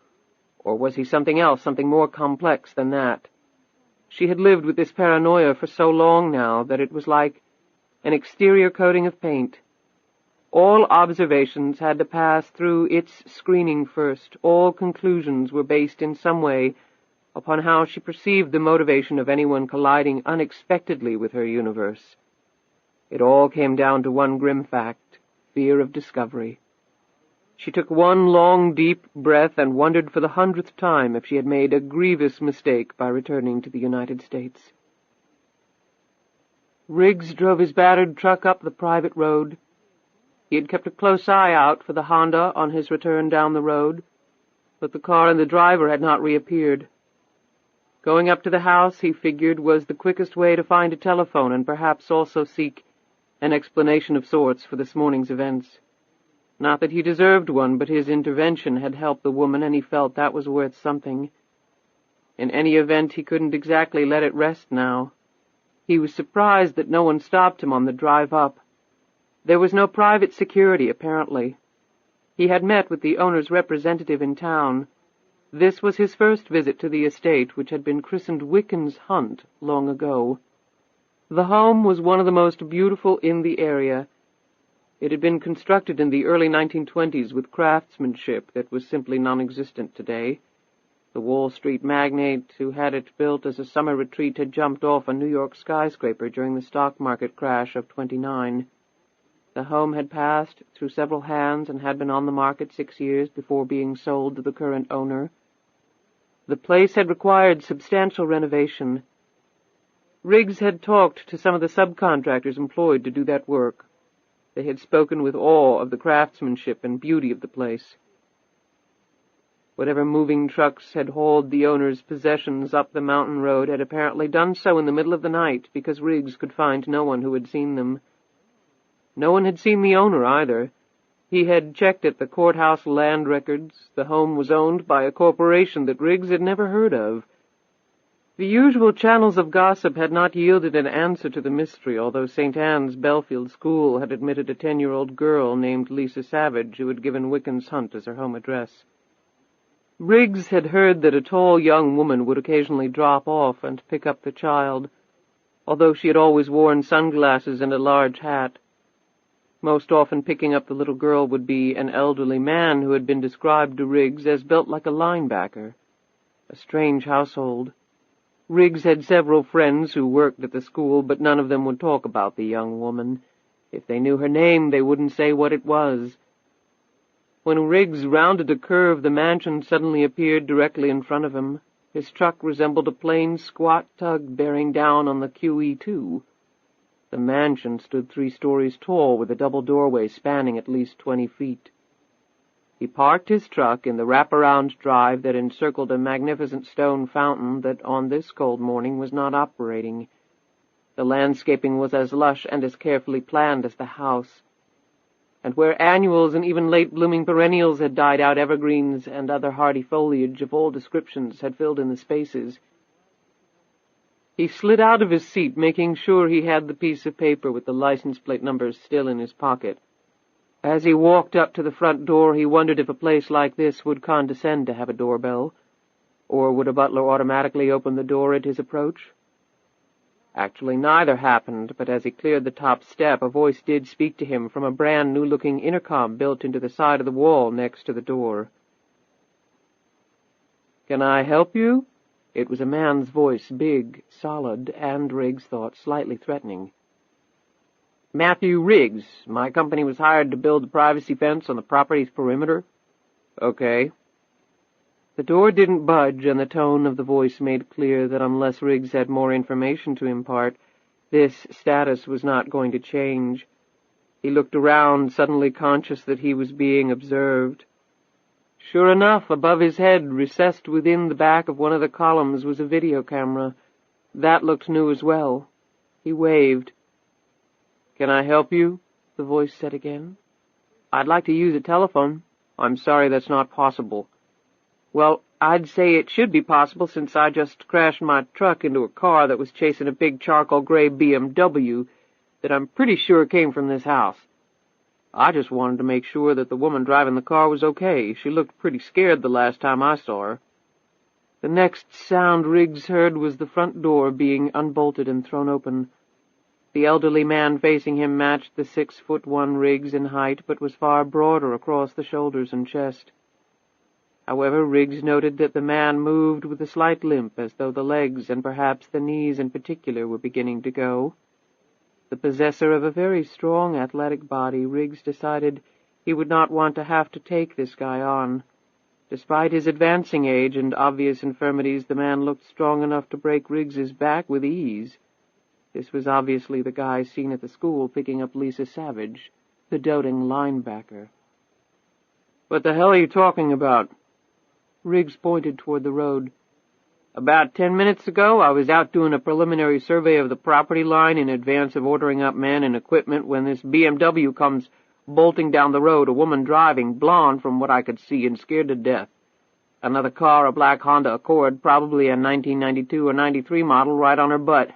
Or was he something else, something more complex than that? She had lived with this paranoia for so long now that it was like an exterior coating of paint. All observations had to pass through its screening first. All conclusions were based in some way upon how she perceived the motivation of anyone colliding unexpectedly with her universe. It all came down to one grim fact: fear of discovery. She took one long, deep breath and wondered for the 100th time if she had made a grievous mistake by returning to the United States. Riggs drove his battered truck up the private road. He had kept a close eye out for the Honda on his return down the road, but the car and the driver had not reappeared. Going up to the house, he figured, was the quickest way to find a telephone and perhaps also seek an explanation of sorts for this morning's events. Not that he deserved one, but his intervention had helped the woman, and he felt that was worth something. In any event, he couldn't exactly let it rest now. He was surprised that no one stopped him on the drive up. There was no private security, apparently. He had met with the owner's representative in town. This was his first visit to the estate, which had been christened Wickham's Hunt long ago. The home was one of the most beautiful in the area. It had been constructed in the early 1920s with craftsmanship that was simply non-existent today. The Wall Street magnate who had it built as a summer retreat had jumped off a New York skyscraper during the stock market crash of '29. The home had passed through several hands and had been on the market 6 years before being sold to the current owner. The place had required substantial renovation. Riggs had talked to some of the subcontractors employed to do that work. They had spoken with awe of the craftsmanship and beauty of the place. Whatever moving trucks had hauled the owner's possessions up the mountain road had apparently done so in the middle of the night, because Riggs could find no one who had seen them. No one had seen the owner, either. He had checked at the courthouse land records. The home was owned by a corporation that Riggs had never heard of. The usual channels of gossip had not yielded an answer to the mystery, although St. Anne's Belfield School had admitted a 10-year-old girl named Lisa Savage who had given Wickham's Hunt as her home address. Riggs had heard that a tall young woman would occasionally drop off and pick up the child, although she had always worn sunglasses and a large hat. Most often picking up the little girl would be an elderly man who had been described to Riggs as built like a linebacker. A strange household. Riggs had several friends who worked at the school, but none of them would talk about the young woman. If they knew her name, they wouldn't say what it was. When Riggs rounded a curve, the mansion suddenly appeared directly in front of him. His truck resembled a plain, squat tug bearing down on the QE2. The mansion stood 3 stories tall, with a double doorway spanning at least 20 feet. He parked his truck in the wraparound drive that encircled a magnificent stone fountain that on this cold morning was not operating. The landscaping was as lush and as carefully planned as the house, and where annuals and even late-blooming perennials had died out, evergreens and other hardy foliage of all descriptions had filled in the spaces. He slid out of his seat, making sure he had the piece of paper with the license plate numbers still in his pocket. As he walked up to the front door, he wondered if a place like this would condescend to have a doorbell, or would a butler automatically open the door at his approach? Actually, neither happened, but as he cleared the top step, a voice did speak to him from a brand-new-looking intercom built into the side of the wall next to the door. "Can I help you?" It was a man's voice, big, solid, and, Riggs thought, slightly threatening. "Matthew Riggs. My company was hired to build a privacy fence on the property's perimeter." "Okay." The door didn't budge, and the tone of the voice made clear that unless Riggs had more information to impart, this status was not going to change. He looked around, suddenly conscious that he was being observed. Sure enough, above his head, recessed within the back of one of the columns, was a video camera. That looked new as well. He waved. "Can I help you?" the voice said again. "I'd like to use a telephone." "I'm sorry, that's not possible." "Well, I'd say it should be possible since I just crashed my truck into a car that was chasing a big charcoal gray BMW that I'm pretty sure came from this house. I just wanted to make sure that the woman driving the car was okay. She looked pretty scared the last time I saw her. The next sound Riggs heard was the front door being unbolted and thrown open. The elderly man facing him matched the 6'1" Riggs in height, but was far broader across the shoulders and chest. However, Riggs noted that the man moved with a slight limp, as though the legs, and perhaps the knees in particular, were beginning to go. The possessor of a very strong athletic body, Riggs decided he would not want to have to take this guy on. Despite his advancing age and obvious infirmities, the man looked strong enough to break Riggs's back with ease. This was obviously the guy seen at the school picking up Lisa Savage, the doting linebacker. "What the hell are you talking about?" Riggs pointed toward the road. "About 10 minutes ago, I was out doing a preliminary survey of the property line in advance of ordering up men and equipment when this BMW comes bolting down the road, a woman driving, blonde from what I could see and scared to death. Another car, a black Honda Accord, probably a 1992 or 93 model, right on her butt.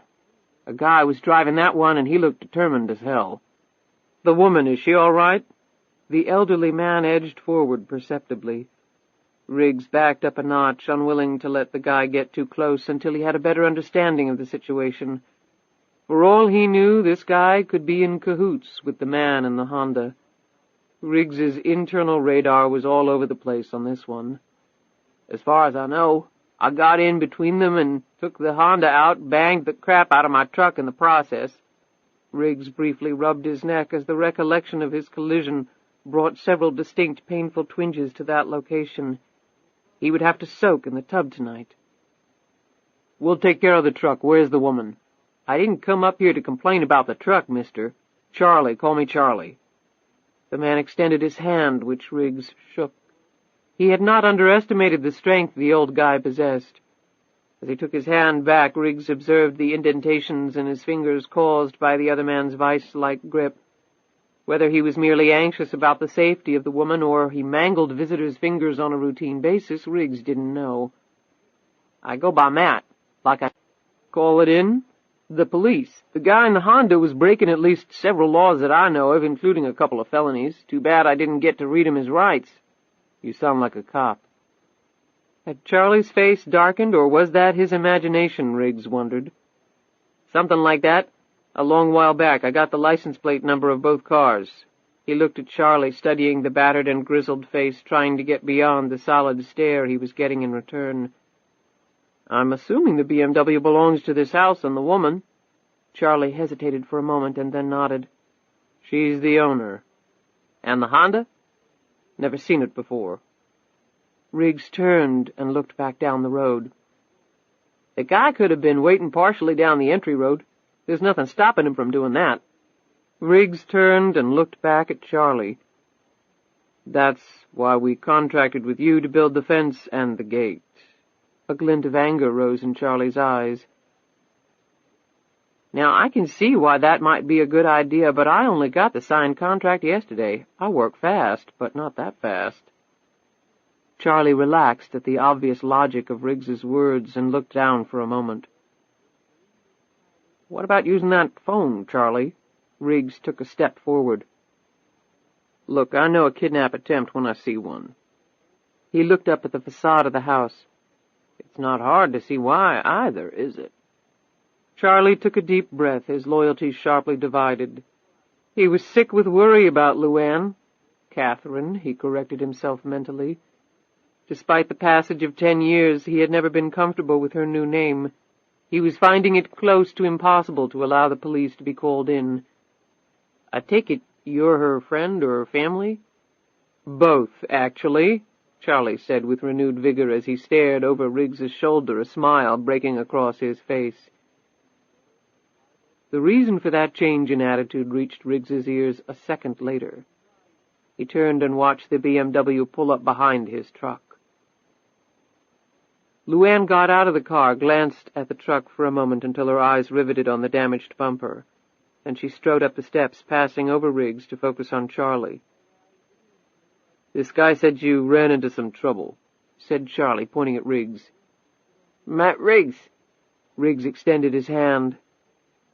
A guy was driving that one, and he looked determined as hell." "The woman, is she all right?" The elderly man edged forward perceptibly. Riggs backed up a notch, unwilling to let the guy get too close until he had a better understanding of the situation. For all he knew, this guy could be in cahoots with the man in the Honda. Riggs's internal radar was all over the place on this one. "As far as I know, I got in between them and took the Honda out, banged the crap out of my truck in the process." Riggs briefly rubbed his neck as the recollection of his collision brought several distinct painful twinges to that location. He would have to soak in the tub tonight. "We'll take care of the truck. Where's the woman?" "I didn't come up here to complain about the truck, mister." "Charlie. Call me Charlie." The man extended his hand, which Riggs shook. He had not underestimated the strength the old guy possessed. As he took his hand back, Riggs observed the indentations in his fingers caused by the other man's vice-like grip. Whether he was merely anxious about the safety of the woman or he mangled visitors' fingers on a routine basis, Riggs didn't know. "I go by Matt. Like I call it in?" "The police. The guy in the Honda was breaking at least several laws that I know of, including a couple of felonies. Too bad I didn't get to read him his rights." "You sound like a cop." Had Charlie's face darkened, or was that his imagination, Riggs wondered. "Something like that. A long while back. I got the license plate number of both cars." He looked at Charlie, studying the battered and grizzled face, trying to get beyond the solid stare he was getting in return. "I'm assuming the BMW belongs to this house and the woman." Charlie hesitated for a moment and then nodded. "She's the owner." "And the Honda?" "Never seen it before." Riggs turned and looked back down the road. "The guy could have been waiting partially down the entry road. There's nothing stopping him from doing that." Riggs turned and looked back at Charlie. "That's why we contracted with you to build the fence and the gate." A glint of anger rose in Charlie's eyes. "Now, I can see why that might be a good idea, but I only got the signed contract yesterday. I work fast, but not that fast." Charlie relaxed at the obvious logic of Riggs's words and looked down for a moment. "What about using that phone, Charlie?" Riggs took a step forward. "Look, I know a kidnap attempt when I see one." He looked up at the facade of the house. "It's not hard to see why, either, is it?" Charlie took a deep breath, his loyalties sharply divided. He was sick with worry about LuAnn. Catherine, he corrected himself mentally. Despite the passage of 10 years, he had never been comfortable with her new name. He was finding it close to impossible to allow the police to be called in. "I take it you're her friend or family?" "Both, actually," Charlie said with renewed vigor as he stared over Riggs's shoulder, a smile breaking across his face. The reason for that change in attitude reached Riggs's ears a second later. He turned and watched the BMW pull up behind his truck. LuAnn got out of the car, glanced at the truck for a moment until her eyes riveted on the damaged bumper. Then she strode up the steps, passing over Riggs to focus on Charlie. "This guy said you ran into some trouble." said Charlie, pointing at Riggs. "Matt Riggs." Riggs extended his hand.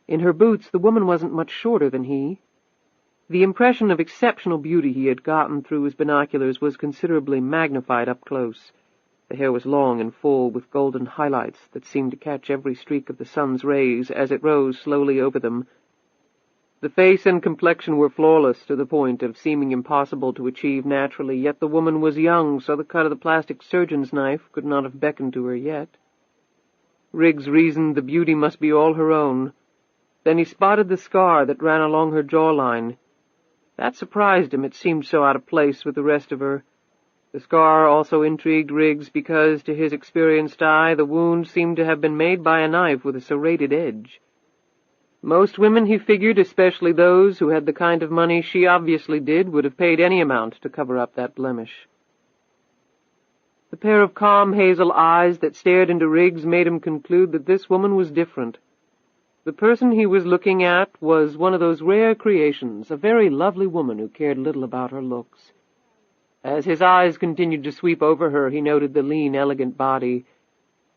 In her boots, the woman wasn't much shorter than he. The impression of exceptional beauty he had gotten through his binoculars was considerably magnified up close. The hair was long and full, with golden highlights that seemed to catch every streak of the sun's rays as it rose slowly over them. The face and complexion were flawless to the point of seeming impossible to achieve naturally, yet the woman was young, so the cut of the plastic surgeon's knife could not have beckoned to her yet. Riggs reasoned the beauty must be all her own. Then he spotted the scar that ran along her jawline. That surprised him, it seemed so out of place with the rest of her. The scar also intrigued Riggs because, to his experienced eye, the wound seemed to have been made by a knife with a serrated edge. Most women, he figured, especially those who had the kind of money she obviously did, would have paid any amount to cover up that blemish. The pair of calm hazel eyes that stared into Riggs made him conclude that this woman was different. The person he was looking at was one of those rare creations, a very lovely woman who cared little about her looks. As his eyes continued to sweep over her, he noted the lean, elegant body,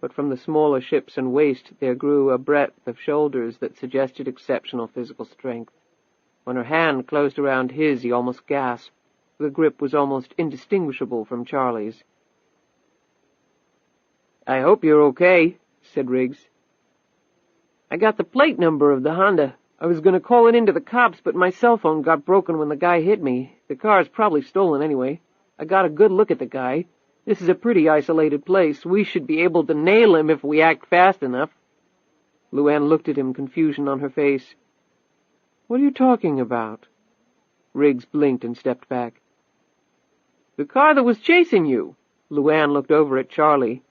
but from the smaller hips and waist there grew a breadth of shoulders that suggested exceptional physical strength. When her hand closed around his, he almost gasped. The grip was almost indistinguishable from Charlie's. "I hope you're okay," said Riggs. "I got the plate number of the Honda. I was going to call it in to the cops, but my cell phone got broken when the guy hit me. The car's probably stolen anyway. I got a good look at the guy. This is a pretty isolated place. We should be able to nail him if we act fast enough." LuAnn looked at him, confusion on her face. "What are you talking about?" Riggs blinked and stepped back. "The car that was chasing you." LuAnn looked over at Charlie.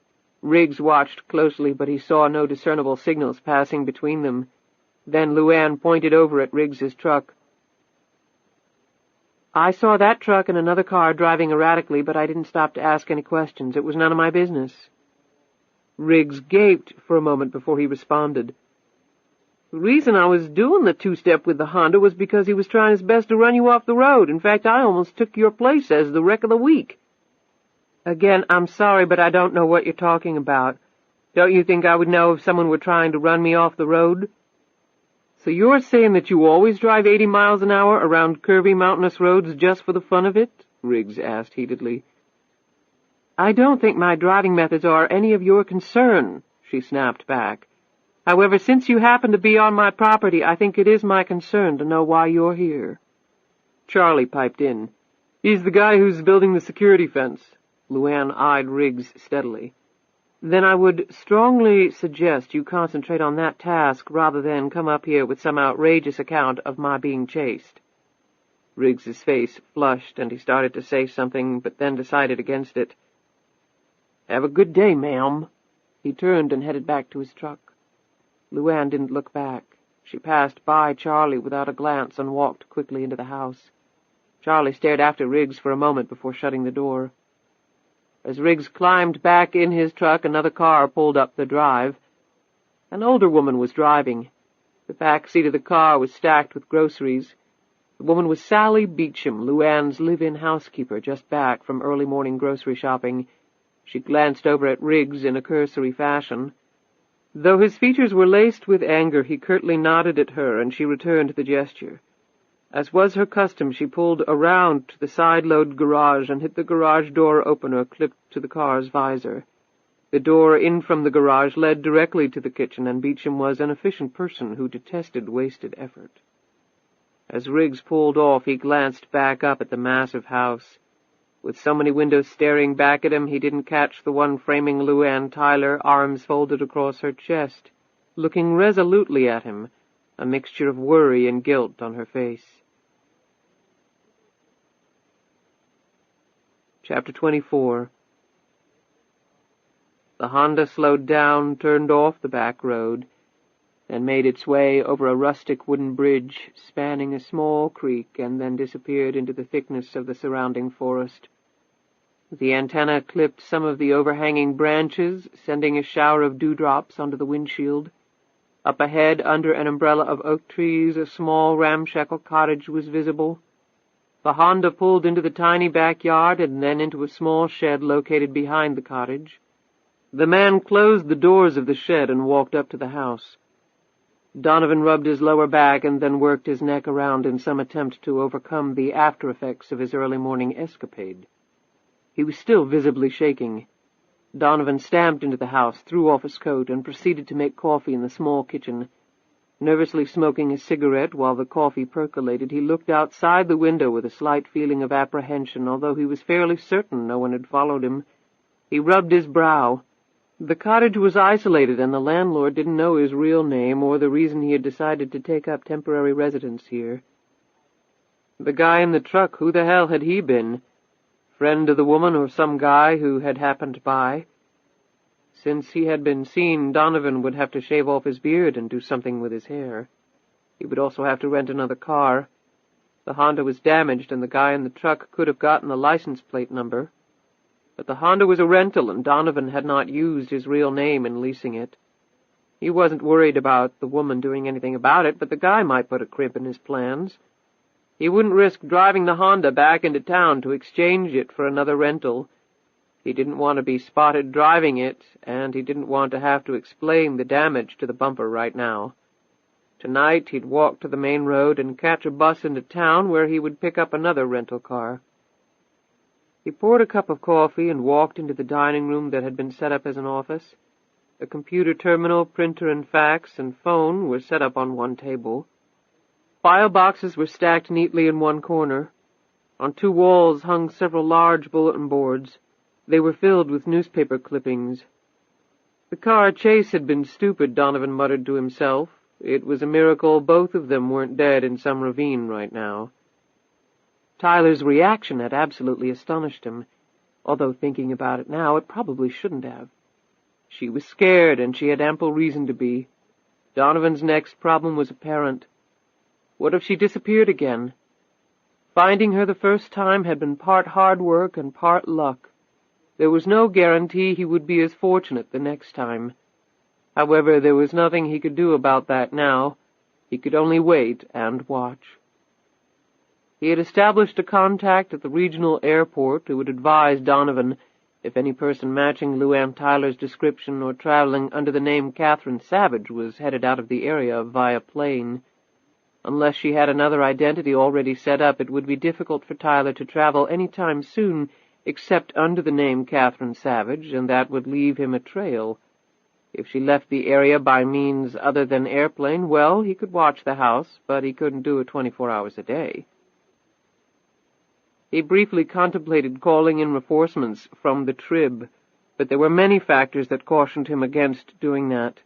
Riggs watched closely, but he saw no discernible signals passing between them. Then LuAnn pointed over at Riggs's truck. "I saw that truck and another car driving erratically, but I didn't stop to ask any questions. It was none of my business." Riggs gaped for a moment before he responded. "The reason I was doing the two-step with the Honda was because he was trying his best to run you off the road. In fact, I almost took your place as the wreck of the week." "Again, I'm sorry, but I don't know what you're talking about. Don't you think I would know if someone were trying to run me off the road?" "So you're saying that you always drive 80 miles an hour around curvy mountainous roads just for the fun of it?" Riggs asked heatedly. "I don't think my driving methods are any of your concern," she snapped back. "However, since you happen to be on my property, I think it is my concern to know why you're here." Charlie piped in. "He's the guy who's building the security fence." LuAnn eyed Riggs steadily. "Then I would strongly suggest you concentrate on that task rather than come up here with some outrageous account of my being chased." Riggs's face flushed, and he started to say something, but then decided against it. "Have a good day, ma'am." He turned and headed back to his truck. LuAnn didn't look back. She passed by Charlie without a glance and walked quickly into the house. Charlie stared after Riggs for a moment before shutting the door. As Riggs climbed back in his truck, another car pulled up the drive. An older woman was driving. The back seat of the car was stacked with groceries. The woman was Sally Beecham, LuAnn's live-in housekeeper, just back from early morning grocery shopping. She glanced over at Riggs in a cursory fashion. Though his features were laced with anger, he curtly nodded at her, and she returned the gesture. As was her custom, she pulled around to the side-load garage and hit the garage door opener clipped to the car's visor. The door in from the garage led directly to the kitchen, and Beecham was an efficient person who detested wasted effort. As Riggs pulled off, he glanced back up at the massive house. With so many windows staring back at him, he didn't catch the one framing LuAnn Tyler, arms folded across her chest, looking resolutely at him, a mixture of worry and guilt on her face. Chapter 24. The Honda slowed down, turned off the back road, and made its way over a rustic wooden bridge spanning a small creek, and then disappeared into the thickness of the surrounding forest. The antenna clipped some of the overhanging branches, sending a shower of dewdrops onto the windshield. Up ahead, under an umbrella of oak trees, a small ramshackle cottage was visible. The Honda pulled into the tiny backyard and then into a small shed located behind the cottage. The man closed the doors of the shed and walked up to the house. Donovan rubbed his lower back and then worked his neck around in some attempt to overcome the after-effects of his early morning escapade. He was still visibly shaking. Donovan stamped into the house, threw off his coat, and proceeded to make coffee in the small kitchen. Nervously smoking a cigarette while the coffee percolated, he looked outside the window with a slight feeling of apprehension, although he was fairly certain no one had followed him. He rubbed his brow. The cottage was isolated, and the landlord didn't know his real name or the reason he had decided to take up temporary residence here. The guy in the truck, who the hell had he been? Friend of the woman or some guy who had happened by? Since he had been seen, Donovan would have to shave off his beard and do something with his hair. He would also have to rent another car. The Honda was damaged, and the guy in the truck could have gotten the license plate number. But the Honda was a rental, and Donovan had not used his real name in leasing it. He wasn't worried about the woman doing anything about it, but the guy might put a crimp in his plans. He wouldn't risk driving the Honda back into town to exchange it for another rental. He didn't want to be spotted driving it, and he didn't want to have to explain the damage to the bumper right now. Tonight he'd walk to the main road and catch a bus into town where he would pick up another rental car. He poured a cup of coffee and walked into the dining room that had been set up as an office. A computer terminal, printer and fax and phone were set up on one table. File boxes were stacked neatly in one corner. On two walls hung several large bulletin boards. They were filled with newspaper clippings. The car chase had been stupid, Donovan muttered to himself. It was a miracle both of them weren't dead in some ravine right now. Tyler's reaction had absolutely astonished him, although thinking about it now, it probably shouldn't have. She was scared, and she had ample reason to be. Donovan's next problem was apparent. What if she disappeared again? Finding her the first time had been part hard work and part luck. There was no guarantee he would be as fortunate the next time. However, there was nothing he could do about that now. He could only wait and watch. He had established a contact at the regional airport who would advise Donovan if any person matching LuAnn Tyler's description or traveling under the name Catherine Savage was headed out of the area via plane. Unless she had another identity already set up, it would be difficult for Tyler to travel any time soon except under the name Catherine Savage, and that would leave him a trail. If she left the area by means other than airplane, well, he could watch the house, but he couldn't do it 24 hours a day. He briefly contemplated calling in reinforcements from the Trib, but there were many factors that cautioned him against doing that.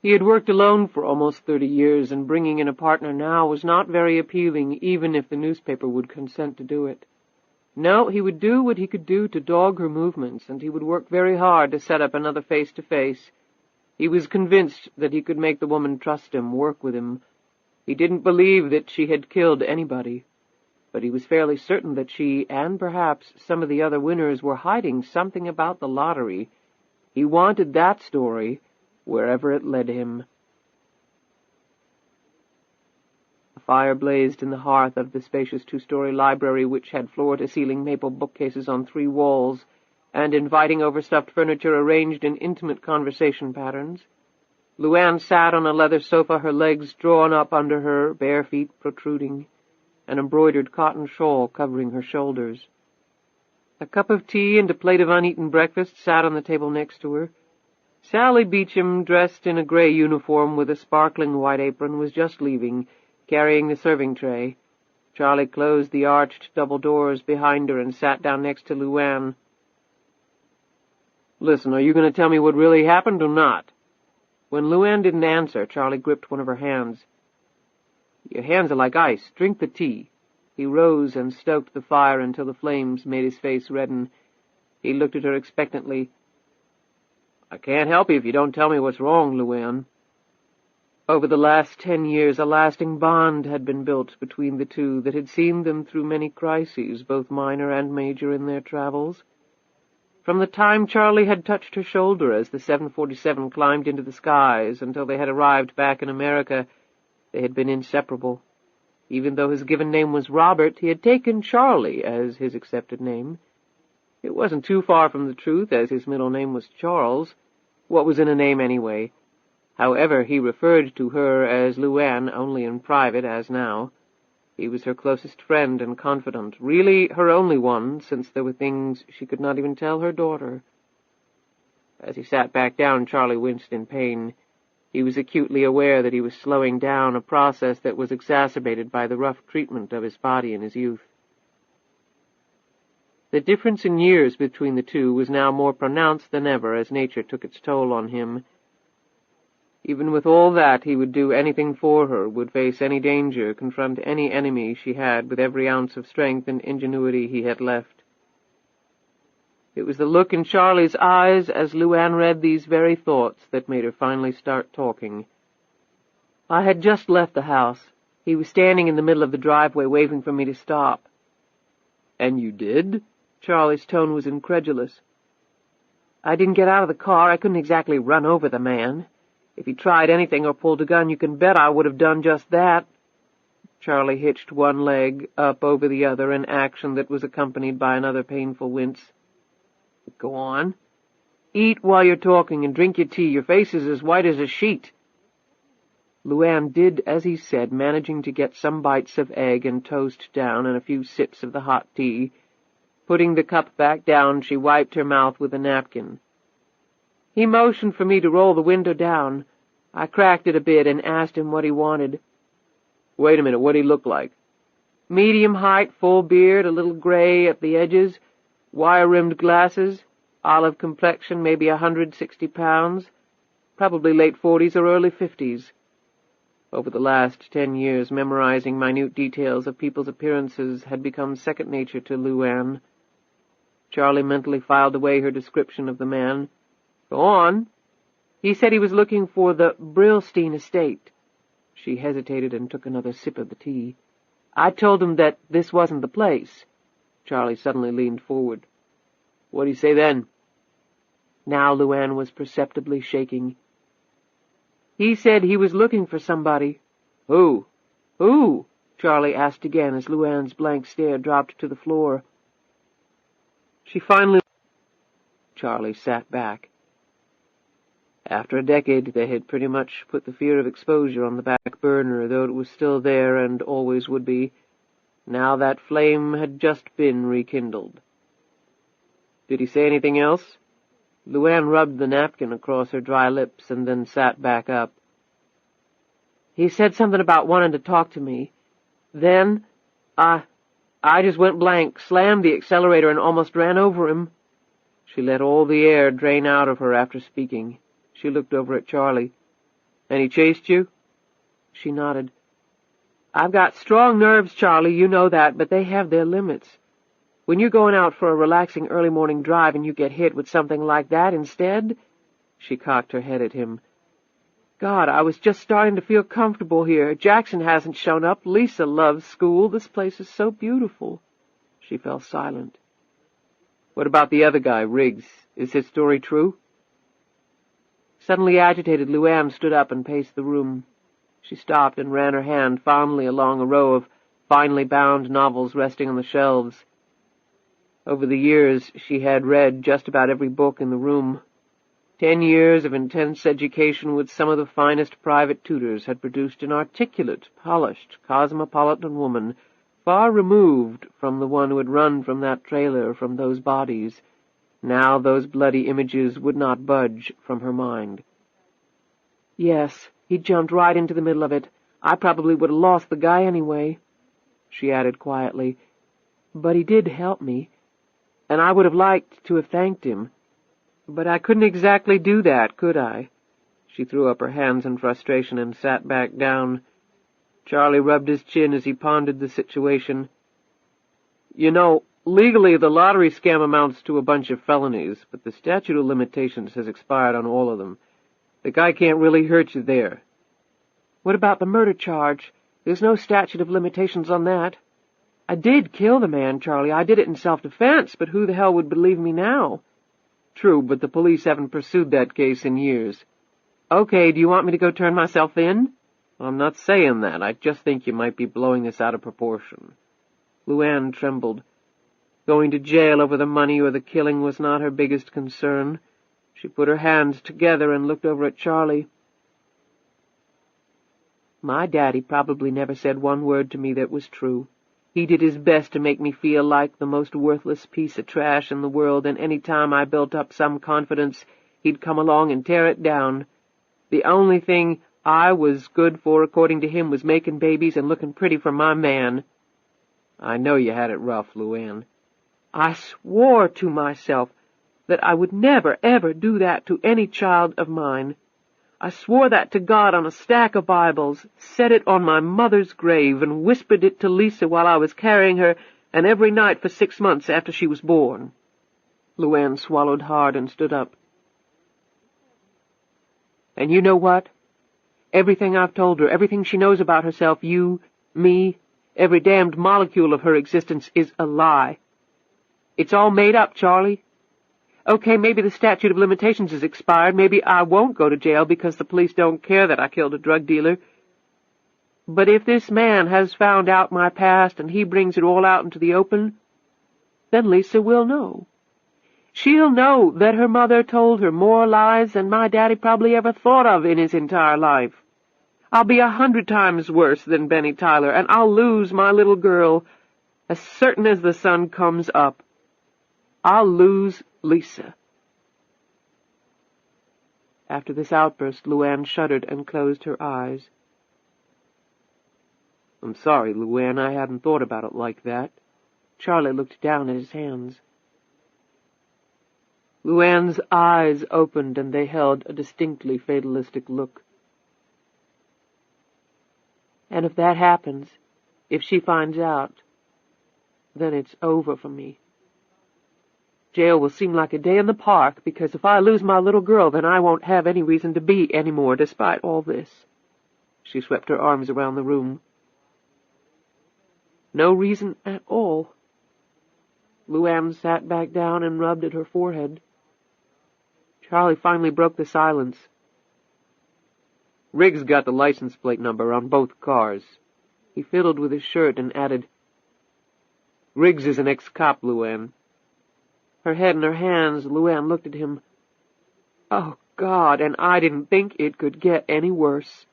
He had worked alone for almost 30 years, and bringing in a partner now was not very appealing, even if the newspaper would consent to do it. No, he would do what he could do to dog her movements, and he would work very hard to set up another face-to-face. He was convinced that he could make the woman trust him, work with him. He didn't believe that she had killed anybody, but he was fairly certain that she, and perhaps some of the other winners, were hiding something about the lottery. He wanted that story, wherever it led him. A fire blazed in the hearth of the spacious two-story library, which had floor-to-ceiling maple bookcases on 3 walls, and inviting overstuffed furniture arranged in intimate conversation patterns. LuAnn sat on a leather sofa, her legs drawn up under her, bare feet protruding, an embroidered cotton shawl covering her shoulders. A cup of tea and a plate of uneaten breakfast sat on the table next to her. Sally Beecham, dressed in a gray uniform with a sparkling white apron, was just leaving, carrying the serving tray. Charlie closed the arched double doors behind her and sat down next to LuAnn. "Listen, are you going to tell me what really happened or not?" When LuAnn didn't answer, Charlie gripped one of her hands. "Your hands are like ice. Drink the tea." He rose and stoked the fire until the flames made his face redden. He looked at her expectantly. "I can't help you if you don't tell me what's wrong, LuAnn." Over the last 10 years, a lasting bond had been built between the two that had seen them through many crises, both minor and major, in their travels. From the time Charlie had touched her shoulder as the 747 climbed into the skies until they had arrived back in America, they had been inseparable. Even though his given name was Robert, he had taken Charlie as his accepted name. It wasn't too far from the truth, as his middle name was Charles. What was in a name, anyway? However, he referred to her as LuAnn only in private, as now. He was her closest friend and confidant, really her only one, since there were things she could not even tell her daughter. As he sat back down, Charlie winced in pain. He was acutely aware that he was slowing down a process that was exacerbated by the rough treatment of his body in his youth. The difference in years between the two was now more pronounced than ever as nature took its toll on him. Even with all that, he would do anything for her, would face any danger, confront any enemy she had with every ounce of strength and ingenuity he had left. It was the look in Charlie's eyes as LuAnn read these very thoughts that made her finally start talking. I had just left the house. He was standing in the middle of the driveway waving for me to stop. "And you did?" Charlie's tone was incredulous. "I didn't get out of the car. I couldn't exactly run over the man. If he tried anything or pulled a gun, you can bet I would have done just that." Charlie hitched one leg up over the other, an action that was accompanied by another painful wince. "Go on. Eat while you're talking and drink your tea. Your face is as white as a sheet." LuAnn did as he said, managing to get some bites of egg and toast down and a few sips of the hot tea. Putting the cup back down, she wiped her mouth with a napkin. He motioned for me to roll the window down. I cracked it a bit and asked him what he wanted. "Wait a minute, what'd he look like?" "Medium height, full beard, a little gray at the edges, wire-rimmed glasses, olive complexion, maybe 160 pounds, probably late 40s or early 50s. Over the last 10 years, memorizing minute details of people's appearances had become second nature to LuAnn. Charlie mentally filed away her description of the man. "Go on." "He said he was looking for the Brillstein estate." She hesitated and took another sip of the tea. "I told him that this wasn't the place." Charlie suddenly leaned forward. "What'd he say then?" Now LuAnn was perceptibly shaking. "He said he was looking for somebody." "Who?" "Who?" Charlie asked again as LuAnn's blank stare dropped to the floor. She finally... Charlie sat back. After a decade, they had pretty much put the fear of exposure on the back burner, though it was still there and always would be. Now that flame had just been rekindled. "Did he say anything else?" LuAnn rubbed the napkin across her dry lips and then sat back up. "He said something about wanting to talk to me. Then, I just went blank, slammed the accelerator and almost ran over him." She let all the air drain out of her after speaking. She looked over at Charlie. "And he chased you?" She nodded. "I've got strong nerves, Charlie, you know that, but they have their limits. When you're going out for a relaxing early morning drive and you get hit with something like that instead..." She cocked her head at him. "God, I was just starting to feel comfortable here. Jackson hasn't shown up. Lisa loves school. This place is so beautiful." She fell silent. "What about the other guy, Riggs? Is his story true?" Suddenly agitated, LuAnn stood up and paced the room. She stopped and ran her hand fondly along a row of finely bound novels resting on the shelves. Over the years, she had read just about every book in the room. 10 years of intense education with some of the finest private tutors had produced an articulate, polished, cosmopolitan woman, far removed from the one who had run from that trailer, from those bodies. Now those bloody images would not budge from her mind. "Yes, he jumped right into the middle of it. I probably would have lost the guy anyway," she added quietly. "But he did help me, and I would have liked to have thanked him. But I couldn't exactly do that, could I?" She threw up her hands in frustration and sat back down. Charlie rubbed his chin as he pondered the situation. "You know, legally the lottery scam amounts to a bunch of felonies, but the statute of limitations has expired on all of them. The guy can't really hurt you there." "What about the murder charge? There's no statute of limitations on that." "I did kill the man, Charlie. I did it in self-defense, but who the hell would believe me now?" "True, but the police haven't pursued that case in years." "Okay, do you want me to go turn myself in?" I'm not saying that. I just think you might be blowing this out of proportion. LuAnn trembled. Going to jail over the money or the killing was not her biggest concern. She put her hands together and looked over at Charlie. My daddy probably never said one word to me that was true. He did his best to make me feel like the most worthless piece of trash in the world, and any time I built up some confidence, he'd come along and tear it down. The only thing I was good for, according to him, was making babies and looking pretty for my man. I know you had it rough, LuAnn. I swore to myself that I would never, ever do that to any child of mine. I swore that to God on a stack of Bibles, set it on my mother's grave, and whispered it to Lisa while I was carrying her, and every night for 6 months after she was born. LuAnn swallowed hard and stood up. And you know what? Everything I've told her, everything she knows about herself, you, me, every damned molecule of her existence is a lie. It's all made up, Charlie. Okay, maybe the statute of limitations is expired. Maybe I won't go to jail because the police don't care that I killed a drug dealer. But if this man has found out my past and he brings it all out into the open, then Lisa will know. She'll know that her mother told her more lies than my daddy probably ever thought of in his entire life. I'll be 100 times worse than Benny Tyler, and I'll lose my little girl as certain as the sun comes up. I'll lose Lisa. After this outburst, LuAnn shuddered and closed her eyes. I'm sorry, LuAnn, I hadn't thought about it like that. Charlie looked down at his hands. LuAnn's eyes opened, and they held a distinctly fatalistic look. And if that happens, if she finds out, then it's over for me. Jail will seem like a day in the park, because if I lose my little girl, then I won't have any reason to be any more, despite all this. She swept her arms around the room. No reason at all. LuAnn sat back down and rubbed at her forehead. Charlie finally broke the silence. Riggs got the license plate number on both cars. He fiddled with his shirt and added, Riggs is an ex-cop, LuAnn. Her head in her hands, LuAnn looked at him. Oh, God, and I didn't think it could get any worse.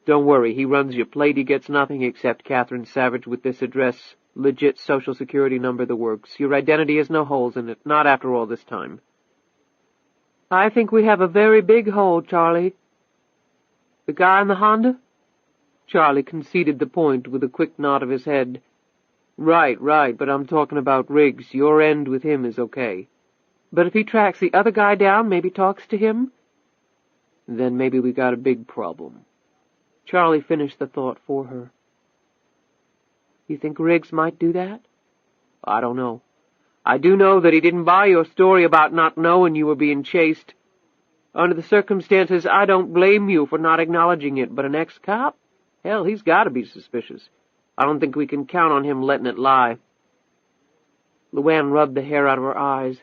Don't worry, he runs your plate. He gets nothing except Catherine Savage with this address, legit social security number, the works. Your identity has no holes in it, not after all this time. I think we have a very big hole, Charlie. The guy in the Honda? Charlie conceded the point with a quick nod of his head. Right, but I'm talking about Riggs. Your end with him is okay. But if he tracks the other guy down, maybe talks to him, then maybe we got a big problem. Charlie finished the thought for her. You think Riggs might do that? I don't know. I do know that he didn't buy your story about not knowing you were being chased. Under the circumstances, I don't blame you for not acknowledging it, but an ex-cop? Hell, he's got to be suspicious. I don't think we can count on him letting it lie. LuAnn rubbed the hair out of her eyes.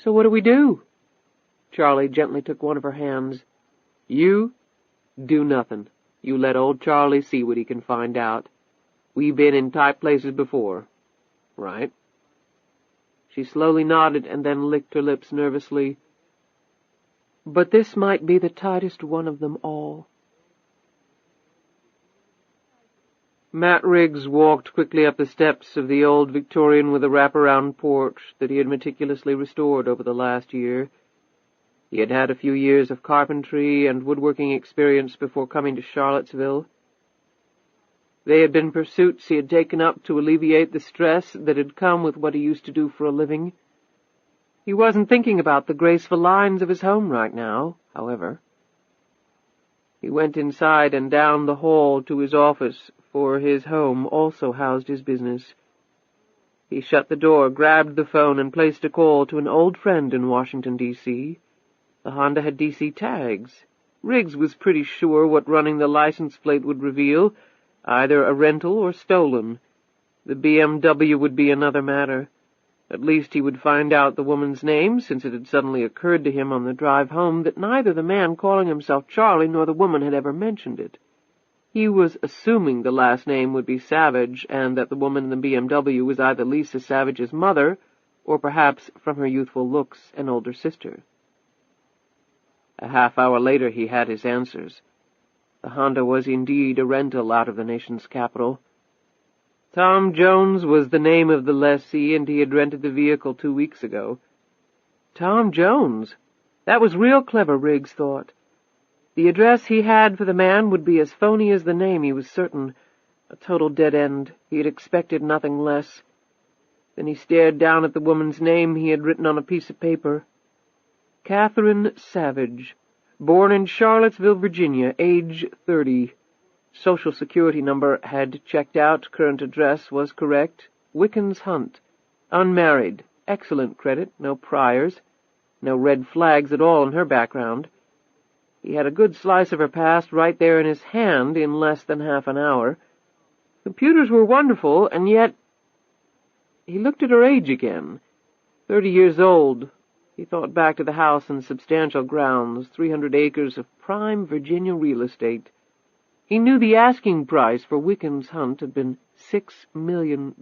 So what do we do? Charlie gently took one of her hands. You do nothing. You let old Charlie see what he can find out. We've been in tight places before, right? She slowly nodded and then licked her lips nervously. But this might be the tightest one of them all. Matt Riggs walked quickly up the steps of the old Victorian with a wraparound porch that he had meticulously restored over the last year. He had had a few years of carpentry and woodworking experience before coming to Charlottesville. They had been pursuits he had taken up to alleviate the stress that had come with what he used to do for a living. He wasn't thinking about the graceful lines of his home right now, however. He went inside and down the hall to his office, for his home also housed his business. He shut the door, grabbed the phone, and placed a call to an old friend in Washington, D.C. The Honda had D.C. tags. Riggs was pretty sure what running the license plate would reveal, either a rental or stolen. The BMW would be another matter. At least he would find out the woman's name, since it had suddenly occurred to him on the drive home that neither the man calling himself Charlie nor the woman had ever mentioned it. He was assuming the last name would be Savage, and that the woman in the BMW was either Lisa Savage's mother, or perhaps, from her youthful looks, an older sister. A half-hour later he had his answers. The Honda was indeed a rental out of the nation's capital. Tom Jones was the name of the lessee, and he had rented the vehicle 2 weeks ago. Tom Jones! That was real clever, Riggs thought. The address he had for the man would be as phony as the name, he was certain. A total dead end. He had expected nothing less. Then he stared down at the woman's name he had written on a piece of paper. Catherine Savage, born in Charlottesville, Virginia, age 30. Social Security number had checked out, current address was correct. Wickens Hunt, unmarried, excellent credit, no priors, no red flags at all in her background. He had a good slice of her past right there in his hand in less than half an hour. Computers were wonderful, and yet... He looked at her age again. 30 years old. He thought back to the house and substantial grounds, 300 acres of prime Virginia real estate. He knew the asking price for Wickens Hunt had been $6 million.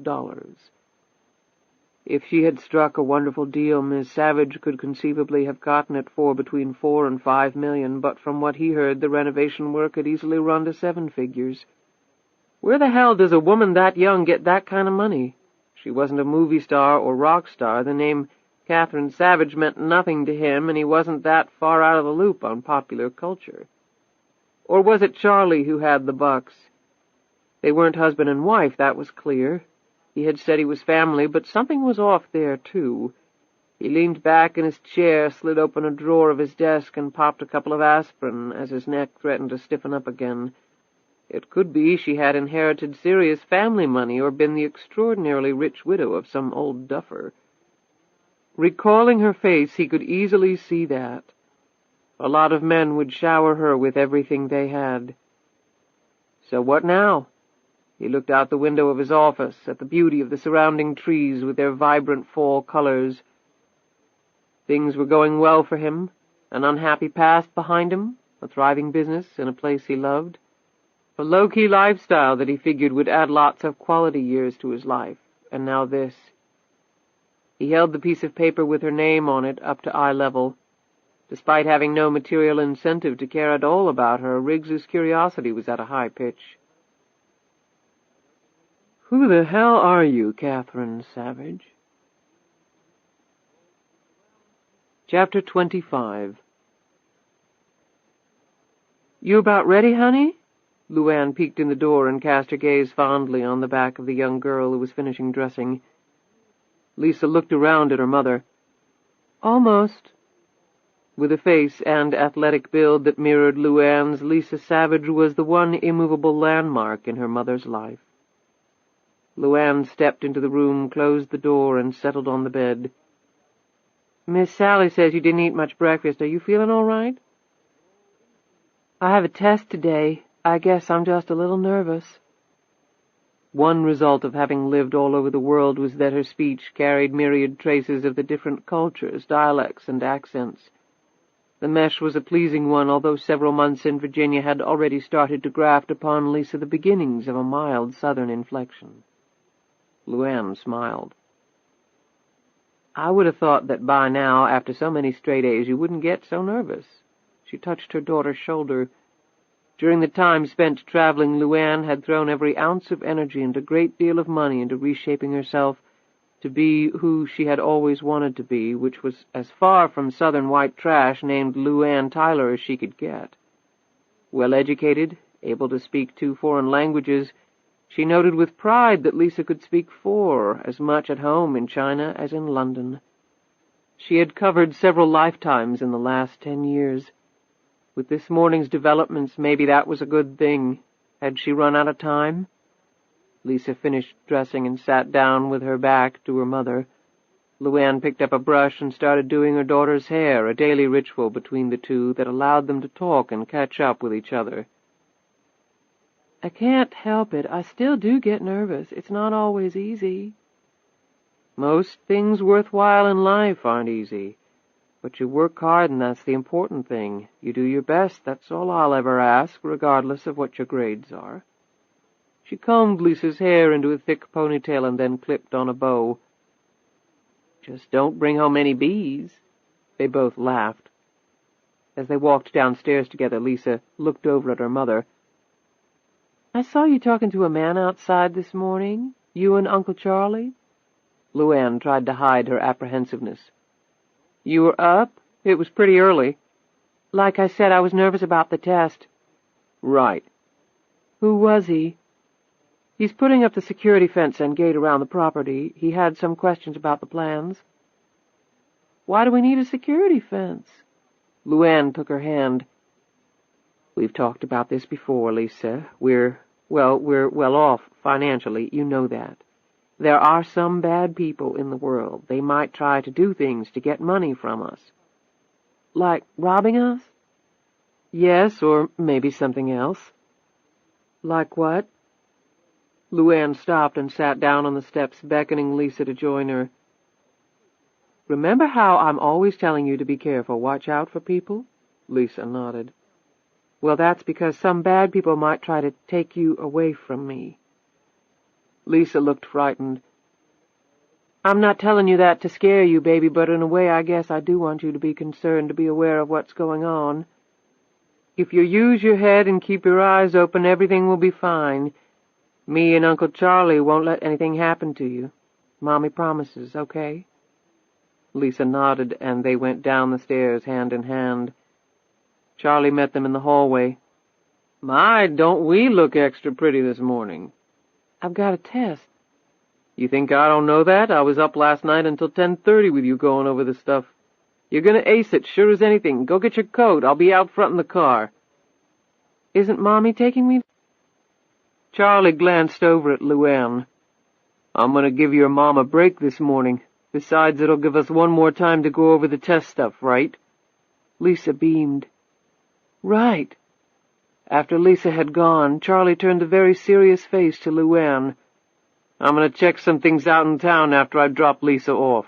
If she had struck a wonderful deal, Miss Savage could conceivably have gotten it for between $4 and $5 million, but from what he heard, the renovation work had easily run to 7 figures. Where the hell does a woman that young get that kind of money? She wasn't a movie star or rock star. The name Catherine Savage meant nothing to him, and he wasn't that far out of the loop on popular culture. Or was it Charlie who had the bucks? They weren't husband and wife, that was clear. He had said he was family, but something was off there, too. He leaned back in his chair, slid open a drawer of his desk, and popped a couple of aspirin as his neck threatened to stiffen up again. It could be she had inherited serious family money or been the extraordinarily rich widow of some old duffer. Recalling her face, he could easily see that. A lot of men would shower her with everything they had. So what now? He looked out the window of his office at the beauty of the surrounding trees with their vibrant fall colors. Things were going well for him, an unhappy past behind him, a thriving business in a place he loved, a low-key lifestyle that he figured would add lots of quality years to his life, and now this. He held the piece of paper with her name on it up to eye level. Despite having no material incentive to care at all about her, Riggs's curiosity was at a high pitch. "Who the hell are you, Catherine Savage?" Chapter 25. "You about ready, honey?" LuAnn peeked in the door and cast her gaze fondly on the back of the young girl who was finishing dressing. Lisa looked around at her mother. "Almost." With a face and athletic build that mirrored LuAnn's, Lisa Savage was the one immovable landmark in her mother's life. LuAnn stepped into the room, closed the door, and settled on the bed. "Miss Sally says you didn't eat much breakfast. Are you feeling all right?" "I have a test today. I guess I'm just a little nervous." One result of having lived all over the world was that her speech carried myriad traces of the different cultures, dialects, and accents. The mesh was a pleasing one, although several months in Virginia had already started to graft upon Lisa the beginnings of a mild southern inflection. LuAnn smiled. "I would have thought that by now, after so many straight A's, you wouldn't get so nervous." She touched her daughter's shoulder. During the time spent traveling, LuAnn had thrown every ounce of energy and a great deal of money into reshaping herself to be who she had always wanted to be, which was as far from southern white trash named LuAnn Tyler as she could get. Well-educated, able to speak 2 foreign languages, she noted with pride that Lisa could speak 4, as much at home in China as in London. She had covered several lifetimes in the last 10 years. With this morning's developments, maybe that was a good thing. Had she run out of time? Lisa finished dressing and sat down with her back to her mother. LuAnn picked up a brush and started doing her daughter's hair, a daily ritual between the two that allowed them to talk and catch up with each other. "I can't help it. I still do get nervous. It's not always easy." Most things worthwhile in life aren't easy, but you work hard and that's the important thing. You do your best, that's all I'll ever ask, regardless of what your grades are. She combed Lisa's hair into a thick ponytail and then clipped on a bow. Just don't bring home any B's. They both laughed. As they walked downstairs together, Lisa looked over at her mother. I saw you talking to a man outside this morning. You and Uncle Charlie? LuAnn tried to hide her apprehensiveness. You were up? It was pretty early. Like I said, I was nervous about the test. Right. Who was he? He's putting up the security fence and gate around the property. He had some questions about the plans. Why do we need a security fence? LuAnn took her hand. We've talked about this before, Lisa. We're well off financially, you know that. There are some bad people in the world. They might try to do things to get money from us. Like robbing us? Yes, or maybe something else. Like what? LuAnn stopped and sat down on the steps, beckoning Lisa to join her. Remember how I'm always telling you to be careful, watch out for people? Lisa nodded. Well, that's because some bad people might try to take you away from me. Lisa looked frightened. I'm not telling you that to scare you, baby, but in a way I guess I do want you to be concerned, to be aware of what's going on. If you use your head and keep your eyes open, everything will be fine. Me and Uncle Charlie won't let anything happen to you. Mommy promises, okay? Lisa nodded, and they went down the stairs hand in hand. Charlie met them in the hallway. My, don't we look extra pretty this morning? I've got a test. You think I don't know that? I was up last night until 10:30 with you going over the stuff. You're gonna ace it, sure as anything. Go get your coat. I'll be out front in the car. Isn't Mommy taking me? Charlie glanced over at LuAnn. I'm gonna give your mom a break this morning. Besides, it'll give us one more time to go over the test stuff, right? Lisa beamed. Right. After Lisa had gone, Charlie turned a very serious face to LuAnn. I'm going to check some things out in town after I drop Lisa off.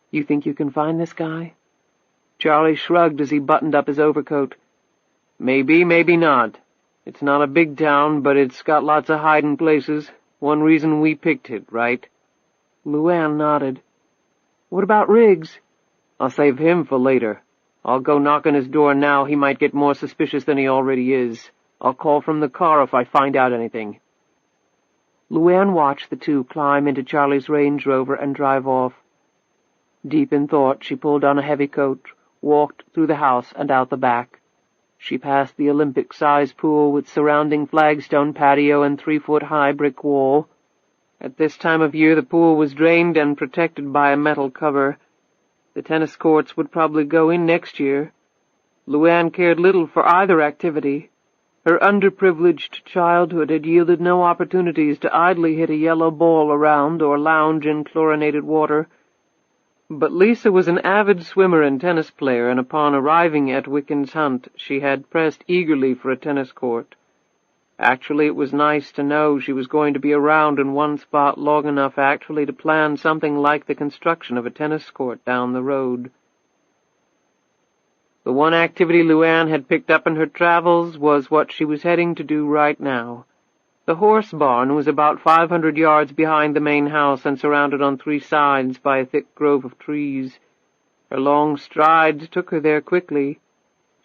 You think you can find this guy? Charlie shrugged as he buttoned up his overcoat. Maybe, maybe not. It's not a big town, but it's got lots of hiding places. One reason we picked it, right? LuAnn nodded. What about Riggs? I'll save him for later. I'll go knock on his door now. He might get more suspicious than he already is. I'll call from the car if I find out anything. LuAnn watched the two climb into Charlie's Range Rover and drive off. Deep in thought, she pulled on a heavy coat, walked through the house and out the back. She passed the Olympic-size pool with surrounding flagstone patio and 3-foot-high brick wall. At this time of year, the pool was drained and protected by a metal cover. The tennis courts would probably go in next year. LuAnn cared little for either activity. Her underprivileged childhood had yielded no opportunities to idly hit a yellow ball around or lounge in chlorinated water. But Lisa was an avid swimmer and tennis player, and upon arriving at Wickens Hunt, she had pressed eagerly for a tennis court. Actually, it was nice to know she was going to be around in one spot long enough actually to plan something like the construction of a tennis court down the road. The one activity LuAnn had picked up in her travels was what she was heading to do right now. The horse barn was about 500 yards behind the main house and surrounded on 3 sides by a thick grove of trees. Her long strides took her there quickly.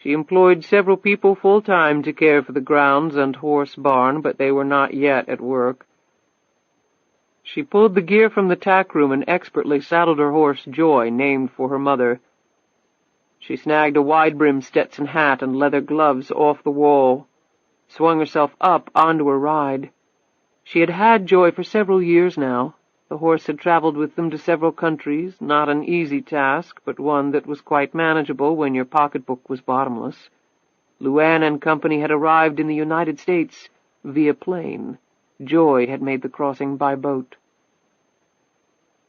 She employed several people full-time to care for the grounds and horse barn, but they were not yet at work. She pulled the gear from the tack room and expertly saddled her horse Joy, named for her mother. She snagged a wide-brimmed Stetson hat and leather gloves off the wall, swung herself up onto her ride. She had had Joy for several years now. The horse had traveled with them to several countries, not an easy task, but one that was quite manageable when your pocketbook was bottomless. LuAnn and company had arrived in the United States via plane. Joy had made the crossing by boat.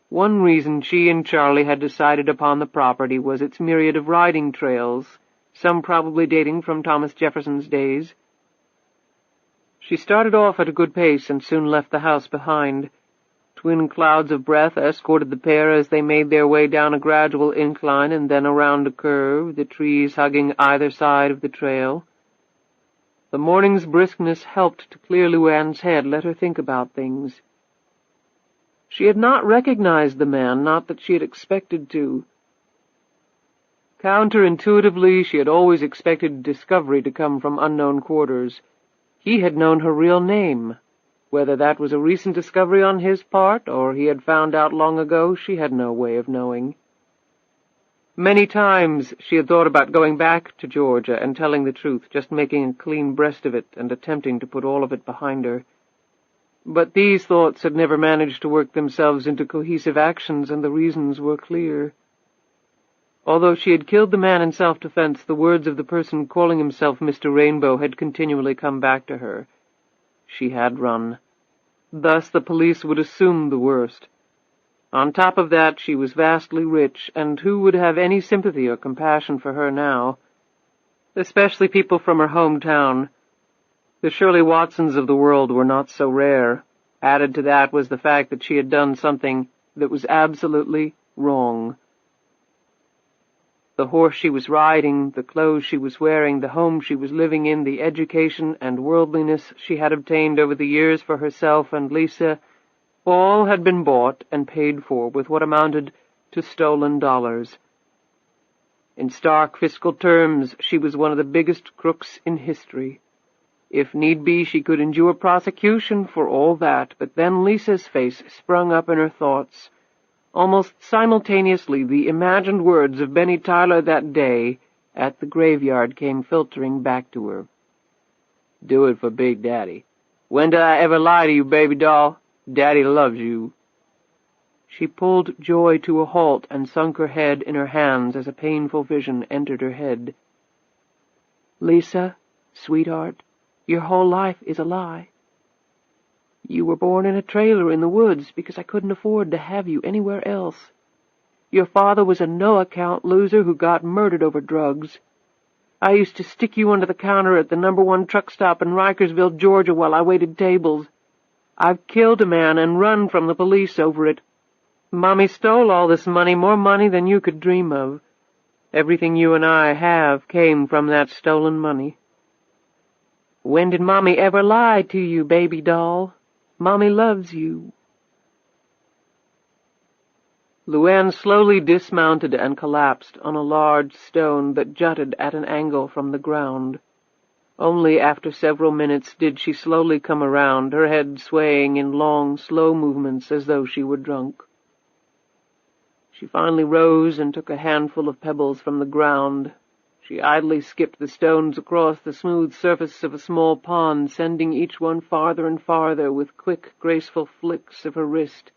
One reason she and Charlie had decided upon the property was its myriad of riding trails, some probably dating from Thomas Jefferson's days. She started off at a good pace and soon left the house behind. Twin clouds of breath escorted the pair as they made their way down a gradual incline and then around a curve, the trees hugging either side of the trail. The morning's briskness helped to clear LuAnn's head, let her think about things. She had not recognized the man, not that she had expected to. Counterintuitively, she had always expected discovery to come from unknown quarters. He had known her real name. Whether that was a recent discovery on his part, or he had found out long ago, she had no way of knowing. Many times she had thought about going back to Georgia and telling the truth, just making a clean breast of it and attempting to put all of it behind her. But these thoughts had never managed to work themselves into cohesive actions, and the reasons were clear. Although she had killed the man in self-defense, the words of the person calling himself Mr. Rainbow had continually come back to her. She had run. Thus the police would assume the worst. On top of that, she was vastly rich, and who would have any sympathy or compassion for her now? Especially people from her hometown. The Shirley Watsons of the world were not so rare. Added to that was the fact that she had done something that was absolutely wrong. The horse she was riding, the clothes she was wearing, the home she was living in, the education and worldliness she had obtained over the years for herself and Lisa, all had been bought and paid for with what amounted to stolen dollars. In stark fiscal terms, she was one of the biggest crooks in history. If need be, she could endure prosecution for all that, but then Lisa's face sprung up in her thoughts. Almost simultaneously, the imagined words of Benny Tyler that day at the graveyard came filtering back to her. "Do it for Big Daddy. When did I ever lie to you, baby doll? Daddy loves you." She pulled Joy to a halt and sunk her head in her hands as a painful vision entered her head. "Lisa, sweetheart, your whole life is a lie. You were born in a trailer in the woods because I couldn't afford to have you anywhere else. Your father was a no-account loser who got murdered over drugs. I used to stick you under the counter at the #1 truck stop in Rikersville, Georgia, while I waited tables. I've killed a man and run from the police over it. Mommy stole all this money, more money than you could dream of. Everything you and I have came from that stolen money. When did Mommy ever lie to you, baby doll? Mommy loves you." LuAnn slowly dismounted and collapsed on a large stone that jutted at an angle from the ground. Only after several minutes did she slowly come around, her head swaying in long, slow movements as though she were drunk. She finally rose and took a handful of pebbles from the ground. She idly skipped the stones across the smooth surface of a small pond, sending each one farther and farther with quick, graceful flicks of her wrist.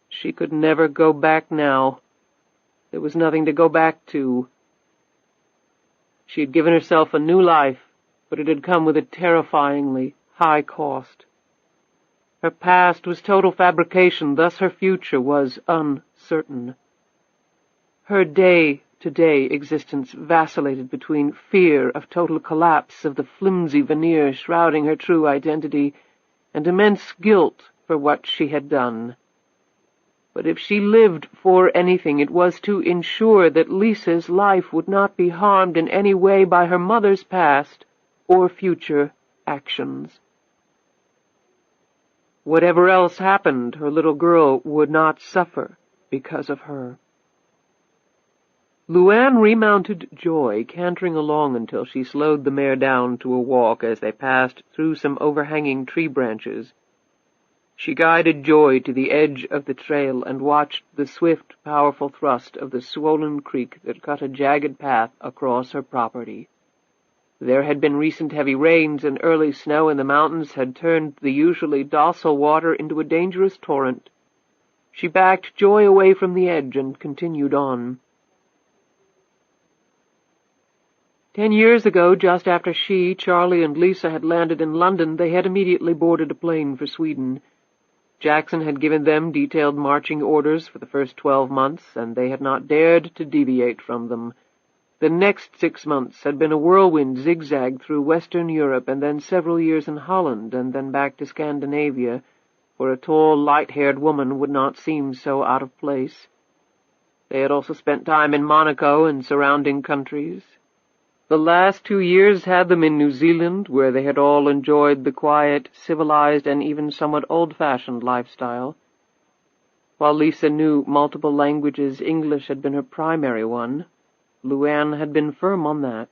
She could never go back now. There was nothing to go back to. She had given herself a new life, but it had come with a terrifyingly high cost. Her past was total fabrication, thus her future was uncertain. Her day-to-day existence vacillated between fear of total collapse of the flimsy veneer shrouding her true identity and immense guilt for what she had done. But if she lived for anything, it was to ensure that Lisa's life would not be harmed in any way by her mother's past or future actions. Whatever else happened, her little girl would not suffer because of her. LuAnn remounted Joy, cantering along until she slowed the mare down to a walk as they passed through some overhanging tree branches. She guided Joy to the edge of the trail and watched the swift, powerful thrust of the swollen creek that cut a jagged path across her property. There had been recent heavy rains, and early snow in the mountains had turned the usually docile water into a dangerous torrent. She backed Joy away from the edge and continued on. 10 years ago, just after she, Charlie, and Lisa had landed in London, they had immediately boarded a plane for Sweden. Jackson had given them detailed marching orders for the first 12 months, and they had not dared to deviate from them. The next 6 months had been a whirlwind zigzag through Western Europe, and then several years in Holland, and then back to Scandinavia, where a tall, light-haired woman would not seem so out of place. They had also spent time in Monaco and surrounding countries. The last 2 years had them in New Zealand, where they had all enjoyed the quiet, civilized, and even somewhat old-fashioned lifestyle. While Lisa knew multiple languages, English had been her primary one. LuAnn had been firm on that.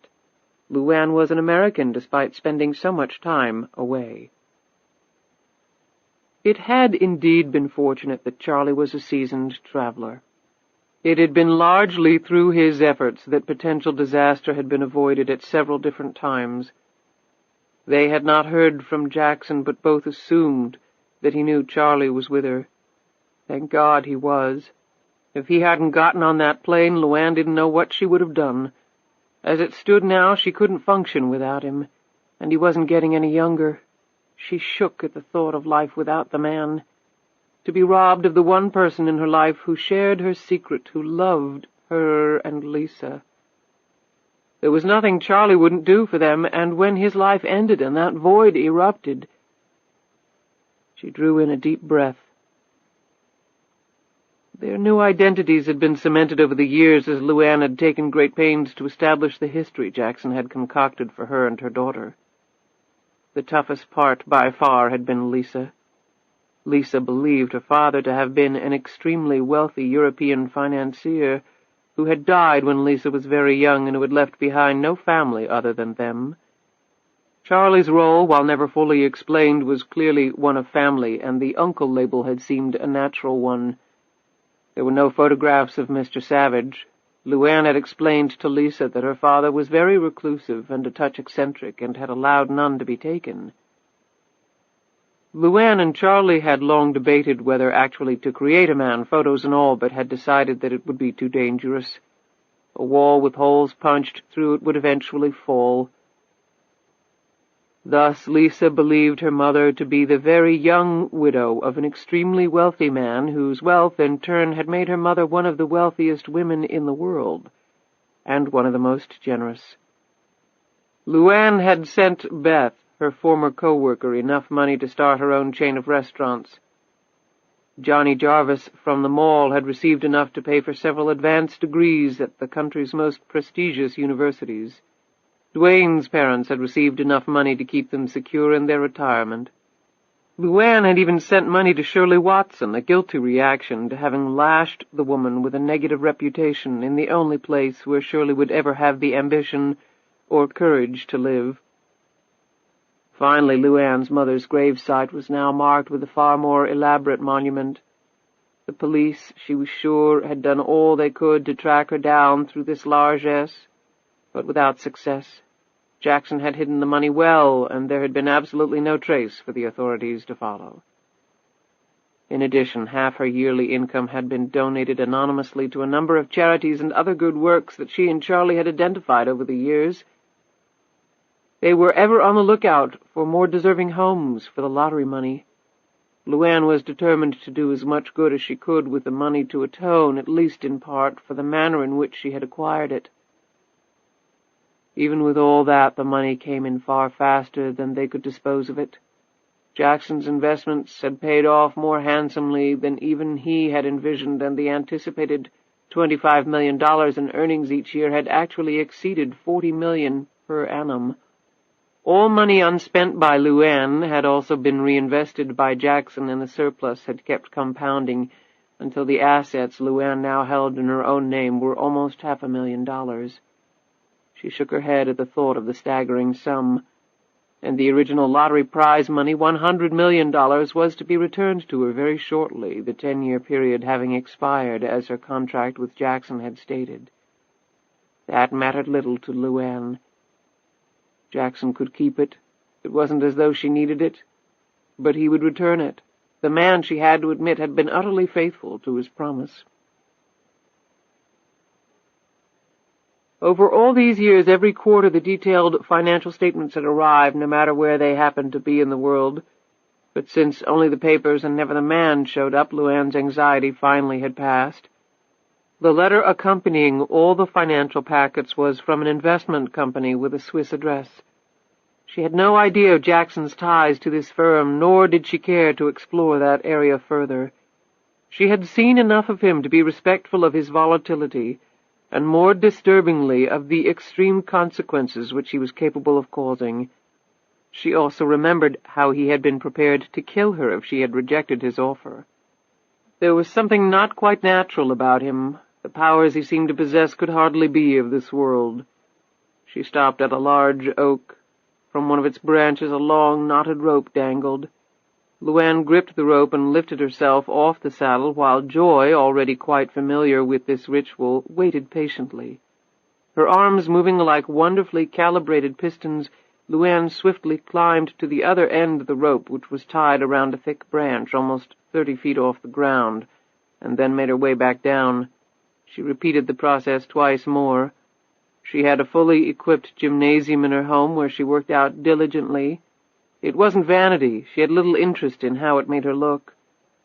LuAnn was an American, despite spending so much time away. It had indeed been fortunate that Charlie was a seasoned traveler. It had been largely through his efforts that potential disaster had been avoided at several different times. They had not heard from Jackson, but both assumed that he knew Charlie was with her. Thank God he was. If he hadn't gotten on that plane, LuAnn didn't know what she would have done. As it stood now, she couldn't function without him, and he wasn't getting any younger. She shook at the thought of life without the man. To be robbed of the one person in her life who shared her secret, who loved her and Lisa. There was nothing Charlie wouldn't do for them, and when his life ended and that void erupted, she drew in a deep breath. Their new identities had been cemented over the years as LuAnn had taken great pains to establish the history Jackson had concocted for her and her daughter. The toughest part, by far, had been Lisa. Lisa believed her father to have been an extremely wealthy European financier who had died when Lisa was very young and who had left behind no family other than them. Charlie's role, while never fully explained, was clearly one of family, and the uncle label had seemed a natural one. There were no photographs of Mr. Savage. LuAnn had explained to Lisa that her father was very reclusive and a touch eccentric, and had allowed none to be taken. LuAnn and Charlie had long debated whether actually to create a man, photos and all, but had decided that it would be too dangerous. A wall with holes punched through it would eventually fall. Thus Lisa believed her mother to be the very young widow of an extremely wealthy man, whose wealth in turn had made her mother one of the wealthiest women in the world, and one of the most generous. LuAnn had sent Beth, her former co-worker, enough money to start her own chain of restaurants. Johnny Jarvis from the mall had received enough to pay for several advanced degrees at the country's most prestigious universities. Dwayne's parents had received enough money to keep them secure in their retirement. LuAnn had even sent money to Shirley Watson, a guilty reaction to having lashed the woman with a negative reputation in the only place where Shirley would ever have the ambition or courage to live. Finally, LuAnn's mother's gravesite was now marked with a far more elaborate monument. The police, she was sure, had done all they could to track her down through this largesse, but without success. Jackson had hidden the money well, and there had been absolutely no trace for the authorities to follow. In addition, half her yearly income had been donated anonymously to a number of charities and other good works that she and Charlie had identified over the years. They were ever on the lookout for more deserving homes for the lottery money. LuAnn was determined to do as much good as she could with the money to atone, at least in part, for the manner in which she had acquired it. Even with all that, the money came in far faster than they could dispose of it. Jackson's investments had paid off more handsomely than even he had envisioned, and the anticipated $25 million in earnings each year had actually exceeded $40 million per annum. All money unspent by LuAnn had also been reinvested by Jackson, and the surplus had kept compounding until the assets LuAnn now held in her own name were almost $500,000. She shook her head at the thought of the staggering sum, and the original lottery prize money, $100 million, was to be returned to her very shortly, the 10-year period having expired, as her contract with Jackson had stated. That mattered little to LuAnn. Jackson could keep it. It wasn't as though she needed it, but he would return it. The man, she had to admit, had been utterly faithful to his promise. Over all these years, every quarter the detailed financial statements had arrived, no matter where they happened to be in the world. But since only the papers and never the man showed up, LuAnn's anxiety finally had passed. The letter accompanying all the financial packets was from an investment company with a Swiss address. She had no idea of Jackson's ties to this firm, nor did she care to explore that area further. She had seen enough of him to be respectful of his volatility, and more disturbingly of the extreme consequences which he was capable of causing. She also remembered how he had been prepared to kill her if she had rejected his offer. There was something not quite natural about him. The powers he seemed to possess could hardly be of this world. She stopped at a large oak. From one of its branches a long, knotted rope dangled. LuAnn gripped the rope and lifted herself off the saddle, while Joy, already quite familiar with this ritual, waited patiently. Her arms moving like wonderfully calibrated pistons, LuAnn swiftly climbed to the other end of the rope, which was tied around a thick branch almost 30 feet off the ground, and then made her way back down. She repeated the process twice more. She had a fully equipped gymnasium in her home where she worked out diligently. It wasn't vanity. She had little interest in how it made her look.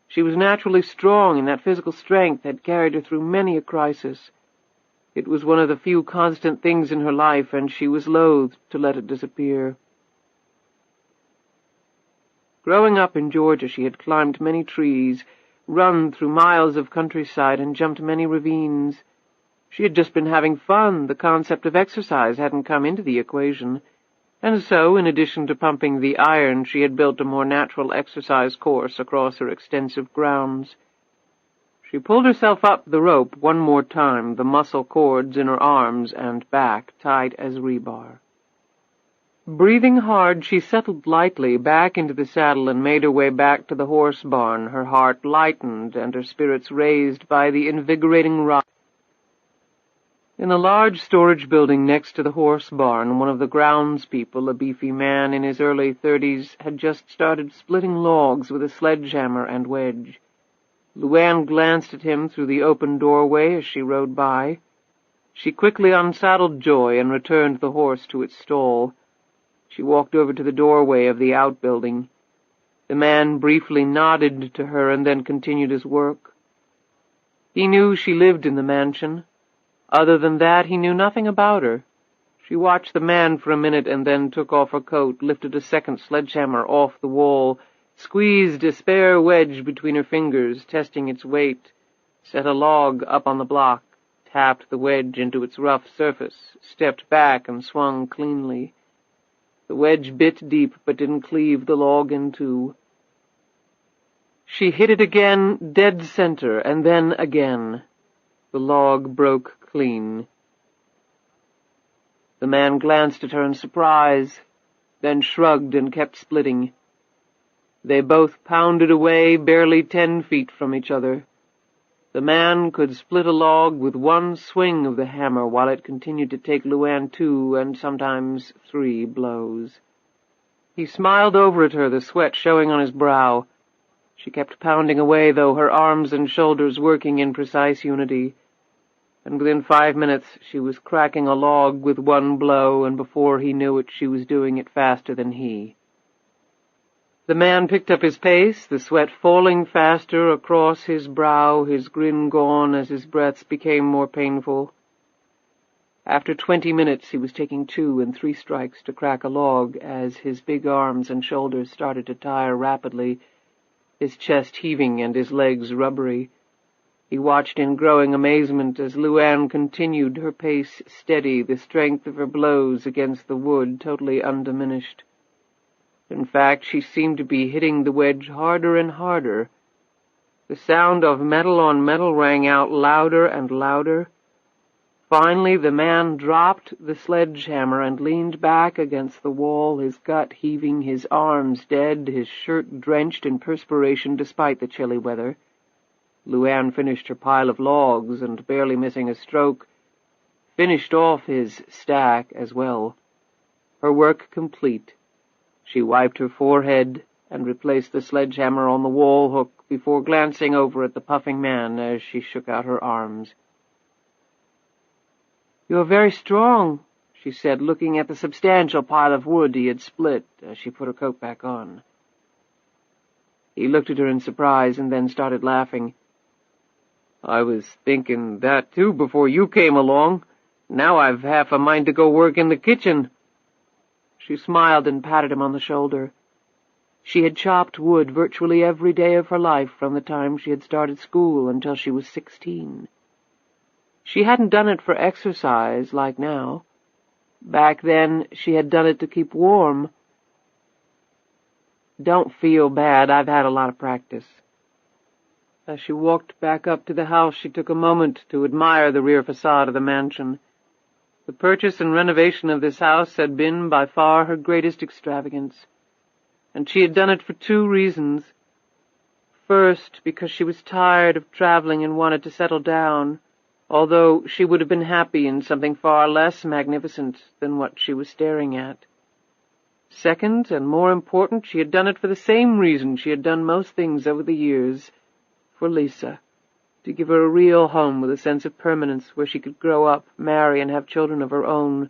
She was naturally strong, and that physical strength had carried her through many a crisis. It was one of the few constant things in her life, and she was loath to let it disappear. Growing up in Georgia, she had climbed many trees, run through miles of countryside, and jumped many ravines. She had just been having fun. The concept of exercise hadn't come into the equation. And so, in addition to pumping the iron, she had built a more natural exercise course across her extensive grounds. She pulled herself up the rope one more time, the muscle cords in her arms and back tight as rebar. Breathing hard, she settled lightly back into the saddle and made her way back to the horse barn, her heart lightened and her spirits raised by the invigorating ride. In a large storage building next to the horse barn, one of the groundspeople, a beefy man in his early 30s, had just started splitting logs with a sledgehammer and wedge. LuAnn glanced at him through the open doorway as she rode by. She quickly unsaddled Joy and returned the horse to its stall. She walked over to the doorway of the outbuilding. The man briefly nodded to her and then continued his work. He knew she lived in the mansion. Other than that, he knew nothing about her. She watched the man for a minute and then took off her coat, lifted a second sledgehammer off the wall, squeezed a spare wedge between her fingers, testing its weight, set a log up on the block, tapped the wedge into its rough surface, stepped back and swung cleanly. The wedge bit deep but didn't cleave the log in two. She hit it again, dead center, and then again. The log broke clean. The man glanced at her in surprise, then shrugged and kept splitting. They both pounded away, barely 10 feet from each other. The man could split a log with one swing of the hammer, while it continued to take LuAnn 2 and sometimes 3 blows. He smiled over at her, the sweat showing on his brow. She kept pounding away, though, her arms and shoulders working in precise unity. And within 5 minutes she was cracking a log with one blow, and before he knew it she was doing it faster than he. The man picked up his pace, the sweat falling faster across his brow, his grin gone as his breaths became more painful. After 20 minutes he was taking 2 and 3 strikes to crack a log as his big arms and shoulders started to tire rapidly, his chest heaving and his legs rubbery. He watched in growing amazement as LuAnn continued, her pace steady, the strength of her blows against the wood totally undiminished. In fact, she seemed to be hitting the wedge harder and harder. The sound of metal on metal rang out louder and louder. Finally, the man dropped the sledgehammer and leaned back against the wall, his gut heaving, his arms dead, his shirt drenched in perspiration despite the chilly weather. LuAnn finished her pile of logs and, barely missing a stroke, finished off his stack as well. Her work complete, she wiped her forehead and replaced the sledgehammer on the wall hook before glancing over at the puffing man as she shook out her arms. "You're very strong," she said, looking at the substantial pile of wood he had split as she put her coat back on. He looked at her in surprise and then started laughing. "I was thinking that, too, before you came along. Now I've half a mind to go work in the kitchen." She smiled and patted him on the shoulder. She had chopped wood virtually every day of her life from the time she had started school until she was 16. She hadn't done it for exercise like now. Back then, she had done it to keep warm. "Don't feel bad. I've had a lot of practice." As she walked back up to the house, she took a moment to admire the rear facade of the mansion. The purchase and renovation of this house had been by far her greatest extravagance, and she had done it for 2 reasons. First, because she was tired of traveling and wanted to settle down, although she would have been happy in something far less magnificent than what she was staring at. Second, and more important, she had done it for the same reason she had done most things over the years, for Lisa, to give her a real home with a sense of permanence where she could grow up, marry, and have children of her own.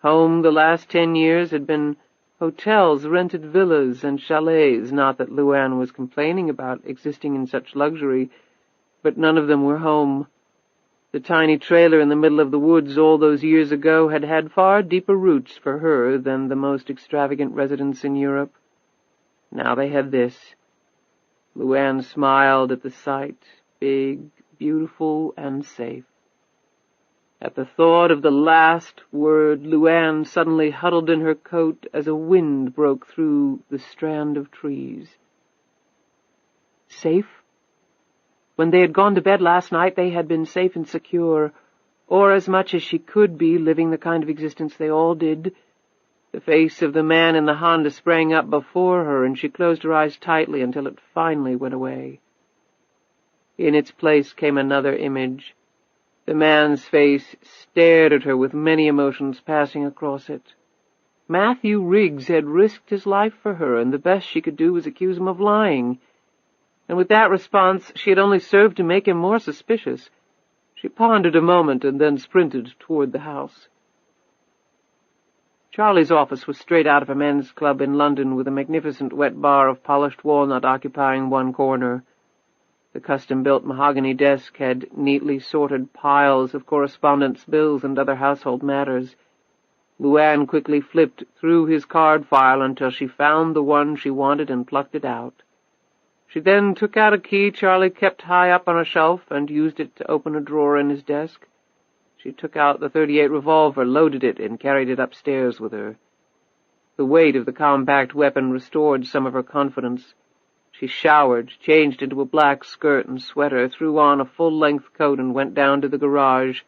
Home the last 10 years had been hotels, rented villas, and chalets, not that LuAnn was complaining about existing in such luxury, but none of them were home. The tiny trailer in the middle of the woods all those years ago had had far deeper roots for her than the most extravagant residence in Europe. Now they had this. LuAnn smiled at the sight, big, beautiful, and safe. At the thought of the last word, LuAnn suddenly huddled in her coat as a wind broke through the strand of trees. Safe? When they had gone to bed last night, they had been safe and secure, or as much as she could be, living the kind of existence they all did. The face of the man in the Honda sprang up before her, and she closed her eyes tightly until it finally went away. In its place came another image. The man's face stared at her with many emotions passing across it. Matthew Riggs had risked his life for her, and the best she could do was accuse him of lying. And with that response, she had only served to make him more suspicious. She pondered a moment and then sprinted toward the house. Charlie's office was straight out of a men's club in London, with a magnificent wet bar of polished walnut occupying one corner. The custom-built mahogany desk had neatly sorted piles of correspondence, bills, and other household matters. LuAnn quickly flipped through his card file until she found the one she wanted and plucked it out. She then took out a key Charlie kept high up on a shelf and used it to open a drawer in his desk. She took out the .38 revolver, loaded it, and carried it upstairs with her. The weight of the compact weapon restored some of her confidence. She showered, changed into a black skirt and sweater, threw on a full-length coat, and went down to the garage.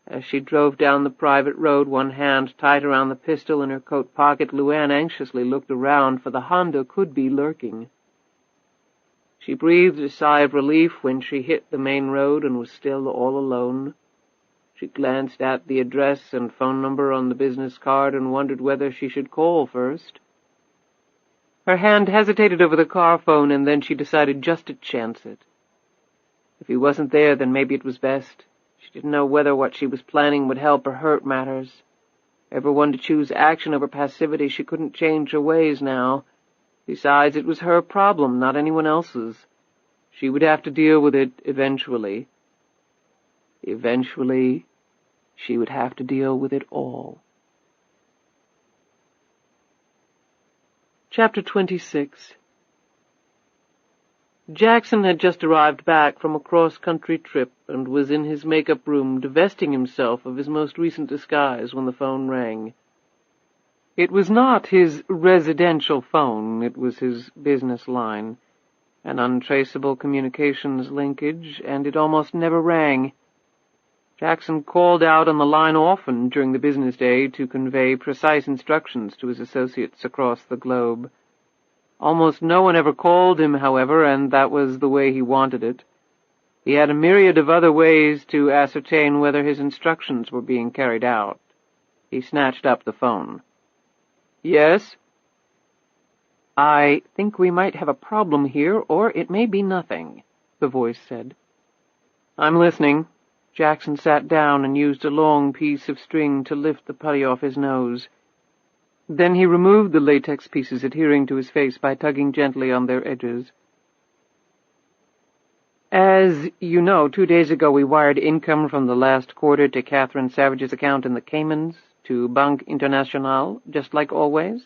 As she drove down the private road, one hand tight around the pistol in her coat pocket, LuAnn anxiously looked around, for the Honda could be lurking. She breathed a sigh of relief when she hit the main road and was still all alone. She glanced at the address and phone number on the business card and wondered whether she should call first. Her hand hesitated over the car phone, and then she decided just to chance it. If he wasn't there, then maybe it was best. She didn't know whether what she was planning would help or hurt matters. Ever one to choose action over passivity, she couldn't change her ways now. Besides, it was her problem, not anyone else's. She would have to deal with it eventually. Eventually, she would have to deal with it all. Chapter 26. Jackson had just arrived back from a cross-country trip and was in his makeup room divesting himself of his most recent disguise when the phone rang. It was not his residential phone, it was his business line, an untraceable communications linkage, and it almost never rang. Jackson called out on the line often during the business day to convey precise instructions to his associates across the globe. Almost no one ever called him, however, and that was the way he wanted it. He had a myriad of other ways to ascertain whether his instructions were being carried out. He snatched up the phone. "Yes?" "I think we might have a problem here, or it may be nothing," the voice said. "I'm listening." Jackson sat down and used a long piece of string to lift the putty off his nose. Then he removed the latex pieces adhering to his face by tugging gently on their edges. "As you know, 2 days ago we wired income from the last quarter to Catherine Savage's account in the Caymans. To Banque Internationale, just like always.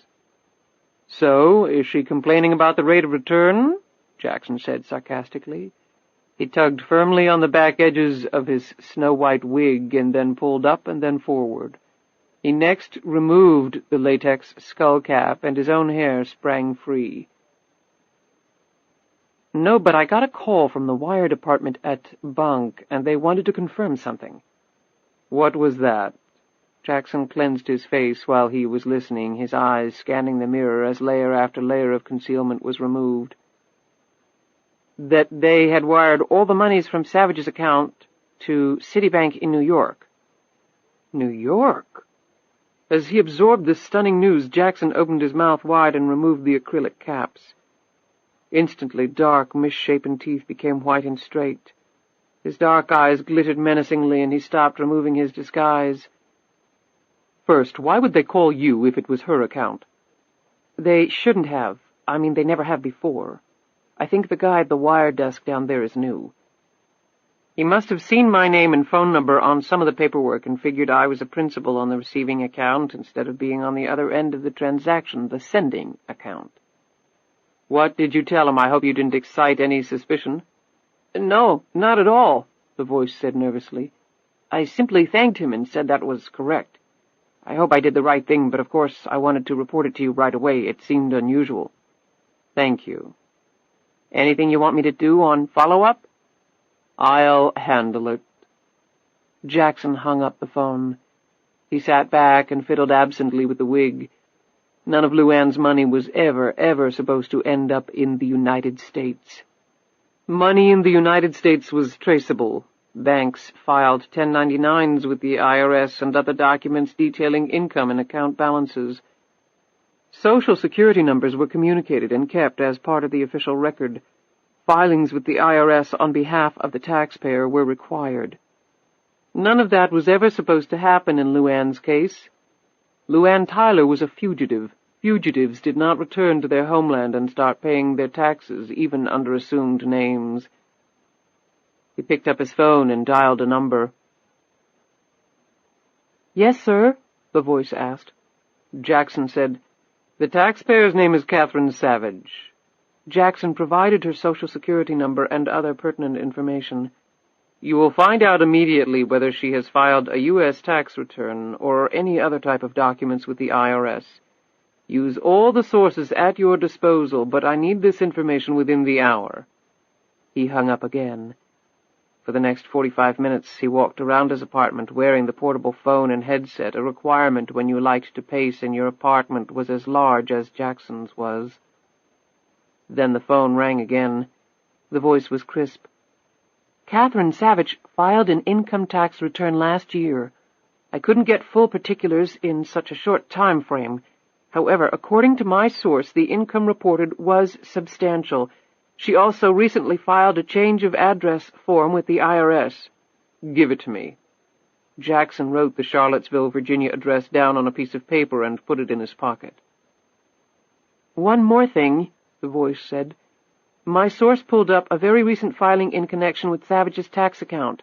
So, is she complaining about the rate of return? Jackson said sarcastically. He tugged firmly on the back edges of his snow-white wig and then pulled up and then forward. He next removed the latex skull cap, and his own hair sprang free. No, but I got a call from the wire department at Banque, and they wanted to confirm something. What was that? Jackson cleansed his face while he was listening, his eyes scanning the mirror as layer after layer of concealment was removed. That they had wired all the monies from Savage's account to Citibank in New York. New York? As he absorbed this stunning news, Jackson opened his mouth wide and removed the acrylic caps. Instantly, dark, misshapen teeth became white and straight. His dark eyes glittered menacingly, and he stopped, removing his disguise. First, why would they call you if it was her account? They shouldn't have. I mean, they never have before. I think the guy at the wire desk down there is new. He must have seen my name and phone number on some of the paperwork and figured I was a principal on the receiving account instead of being on the other end of the transaction, the sending account. What did you tell him? I hope you didn't excite any suspicion. No, not at all, the voice said nervously. I simply thanked him and said that was correct. I hope I did the right thing, but of course I wanted to report it to you right away. It seemed unusual. Thank you. Anything you want me to do on follow-up? I'll handle it. Jackson hung up the phone. He sat back and fiddled absently with the wig. None of LuAnn's money was ever supposed to end up in the United States. Money in the United States was traceable. Banks filed 1099s with the IRS and other documents detailing income and account balances. Social Security numbers were communicated and kept as part of the official record. Filings with the IRS on behalf of the taxpayer were required. None of that was ever supposed to happen in LuAnn's case. LuAnn Tyler was a fugitive. Fugitives did not return to their homeland and start paying their taxes, even under assumed names. He picked up his phone and dialed a number. Yes, sir, the voice asked. Jackson said, The taxpayer's name is Catherine Savage. Jackson provided her Social Security number and other pertinent information. You will find out immediately whether she has filed a U.S. tax return or any other type of documents with the IRS. Use all the sources at your disposal, but I need this information within the hour. He hung up again. For the next 45 minutes he walked around his apartment wearing the portable phone and headset, a requirement when you liked to pace and your apartment was as large as Jackson's was. Then the phone rang again. The voice was crisp. Catherine Savage filed an income tax return last year. I couldn't get full particulars in such a short time frame. However, according to my source, the income reported was substantial. She also recently filed a change of address form with the IRS. Give it to me. Jackson wrote the Charlottesville, Virginia address down on a piece of paper and put it in his pocket. One more thing, the voice said. My source pulled up a very recent filing in connection with Savage's tax account.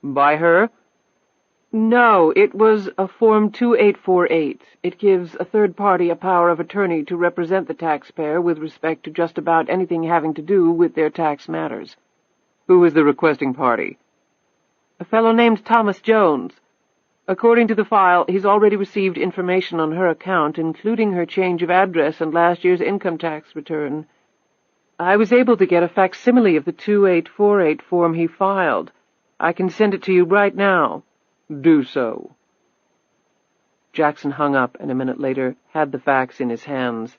By her? No, it was a Form 2848. It gives a third party a power of attorney to represent the taxpayer with respect to just about anything having to do with their tax matters. Who is the requesting party? A fellow named Thomas Jones. According to the file, he's already received information on her account, including her change of address and last year's income tax return. I was able to get a facsimile of the 2848 form he filed. I can send it to you right now. Do so. Jackson hung up, and a minute later had the fax in his hands.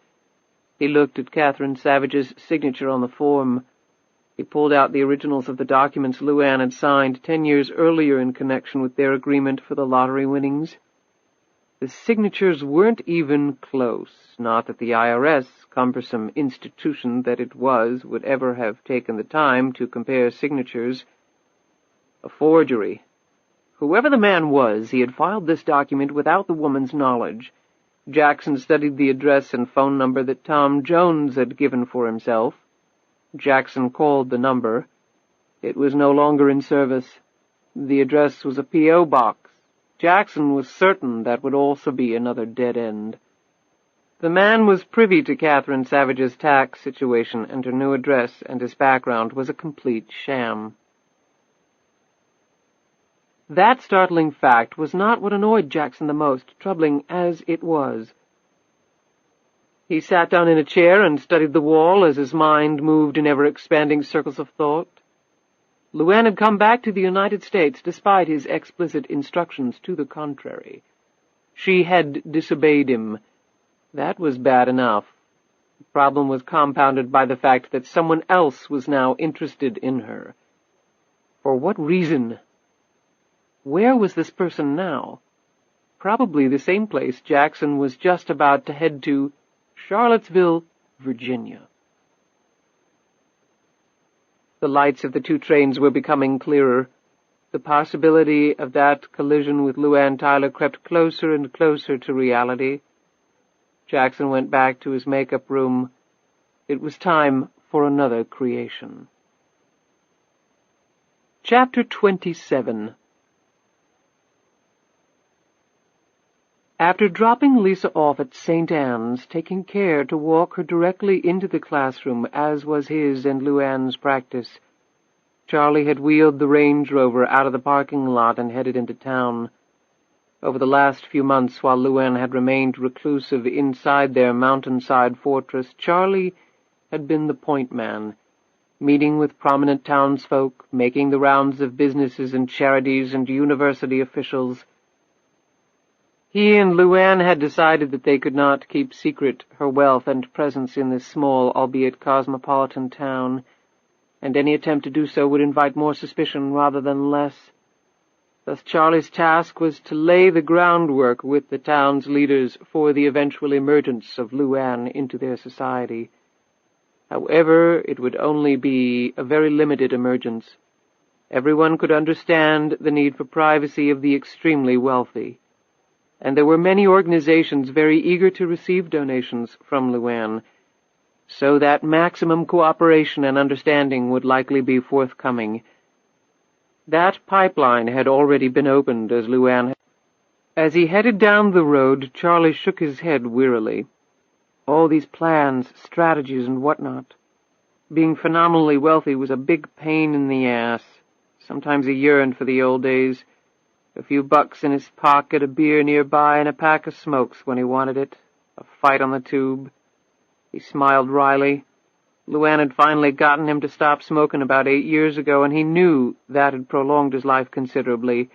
He looked at Catherine Savage's signature on the form. He pulled out the originals of the documents LuAnn had signed 10 years earlier in connection with their agreement for the lottery winnings. The signatures weren't even close. Not that the IRS, cumbersome institution that it was, would ever have taken the time to compare signatures. A forgery. Whoever the man was, he had filed this document without the woman's knowledge. Jackson studied the address and phone number that Tom Jones had given for himself. Jackson called the number. It was no longer in service. The address was a P.O. box, Jackson was certain that would also be another dead end. The man was privy to Catherine Savage's tax situation, and her new address and his background was a complete sham. That startling fact was not what annoyed Jackson the most, troubling as it was. He sat down in a chair and studied the wall as his mind moved in ever-expanding circles of thought. LuAnn had come back to the United States despite his explicit instructions to the contrary. She had disobeyed him. That was bad enough. The problem was compounded by the fact that someone else was now interested in her. For what reason? Where was this person now? Probably the same place Jackson was just about to head to, Charlottesville, Virginia. The lights of the two trains were becoming clearer. The possibility of that collision with LuAnn Tyler crept closer and closer to reality. Jackson went back to his makeup room. It was time for another creation. Chapter 27. After dropping Lisa off at St. Anne's, taking care to walk her directly into the classroom, as was his and LuAnn's practice, Charlie had wheeled the Range Rover out of the parking lot and headed into town. Over the last few months, while LuAnn had remained reclusive inside their mountainside fortress, Charlie had been the point man, meeting with prominent townsfolk, making the rounds of businesses and charities and university officials. He and LuAnn had decided that they could not keep secret her wealth and presence in this small, albeit cosmopolitan town, and any attempt to do so would invite more suspicion rather than less. Thus Charlie's task was to lay the groundwork with the town's leaders for the eventual emergence of LuAnn into their society. However, it would only be a very limited emergence. Everyone could understand the need for privacy of the extremely wealthy, and there were many organizations very eager to receive donations from LuAnn, so that maximum cooperation and understanding would likely be forthcoming. That pipeline had already been opened as LuAnn. As he headed down the road, Charlie shook his head wearily. All these plans, strategies, and whatnot. Being phenomenally wealthy was a big pain in the ass. Sometimes he yearned for the old days. A few bucks in his pocket, a beer nearby, and a pack of smokes when he wanted it. A fight on the tube. He smiled wryly. LuAnn had finally gotten him to stop smoking about 8 years ago, and he knew that had prolonged his life considerably.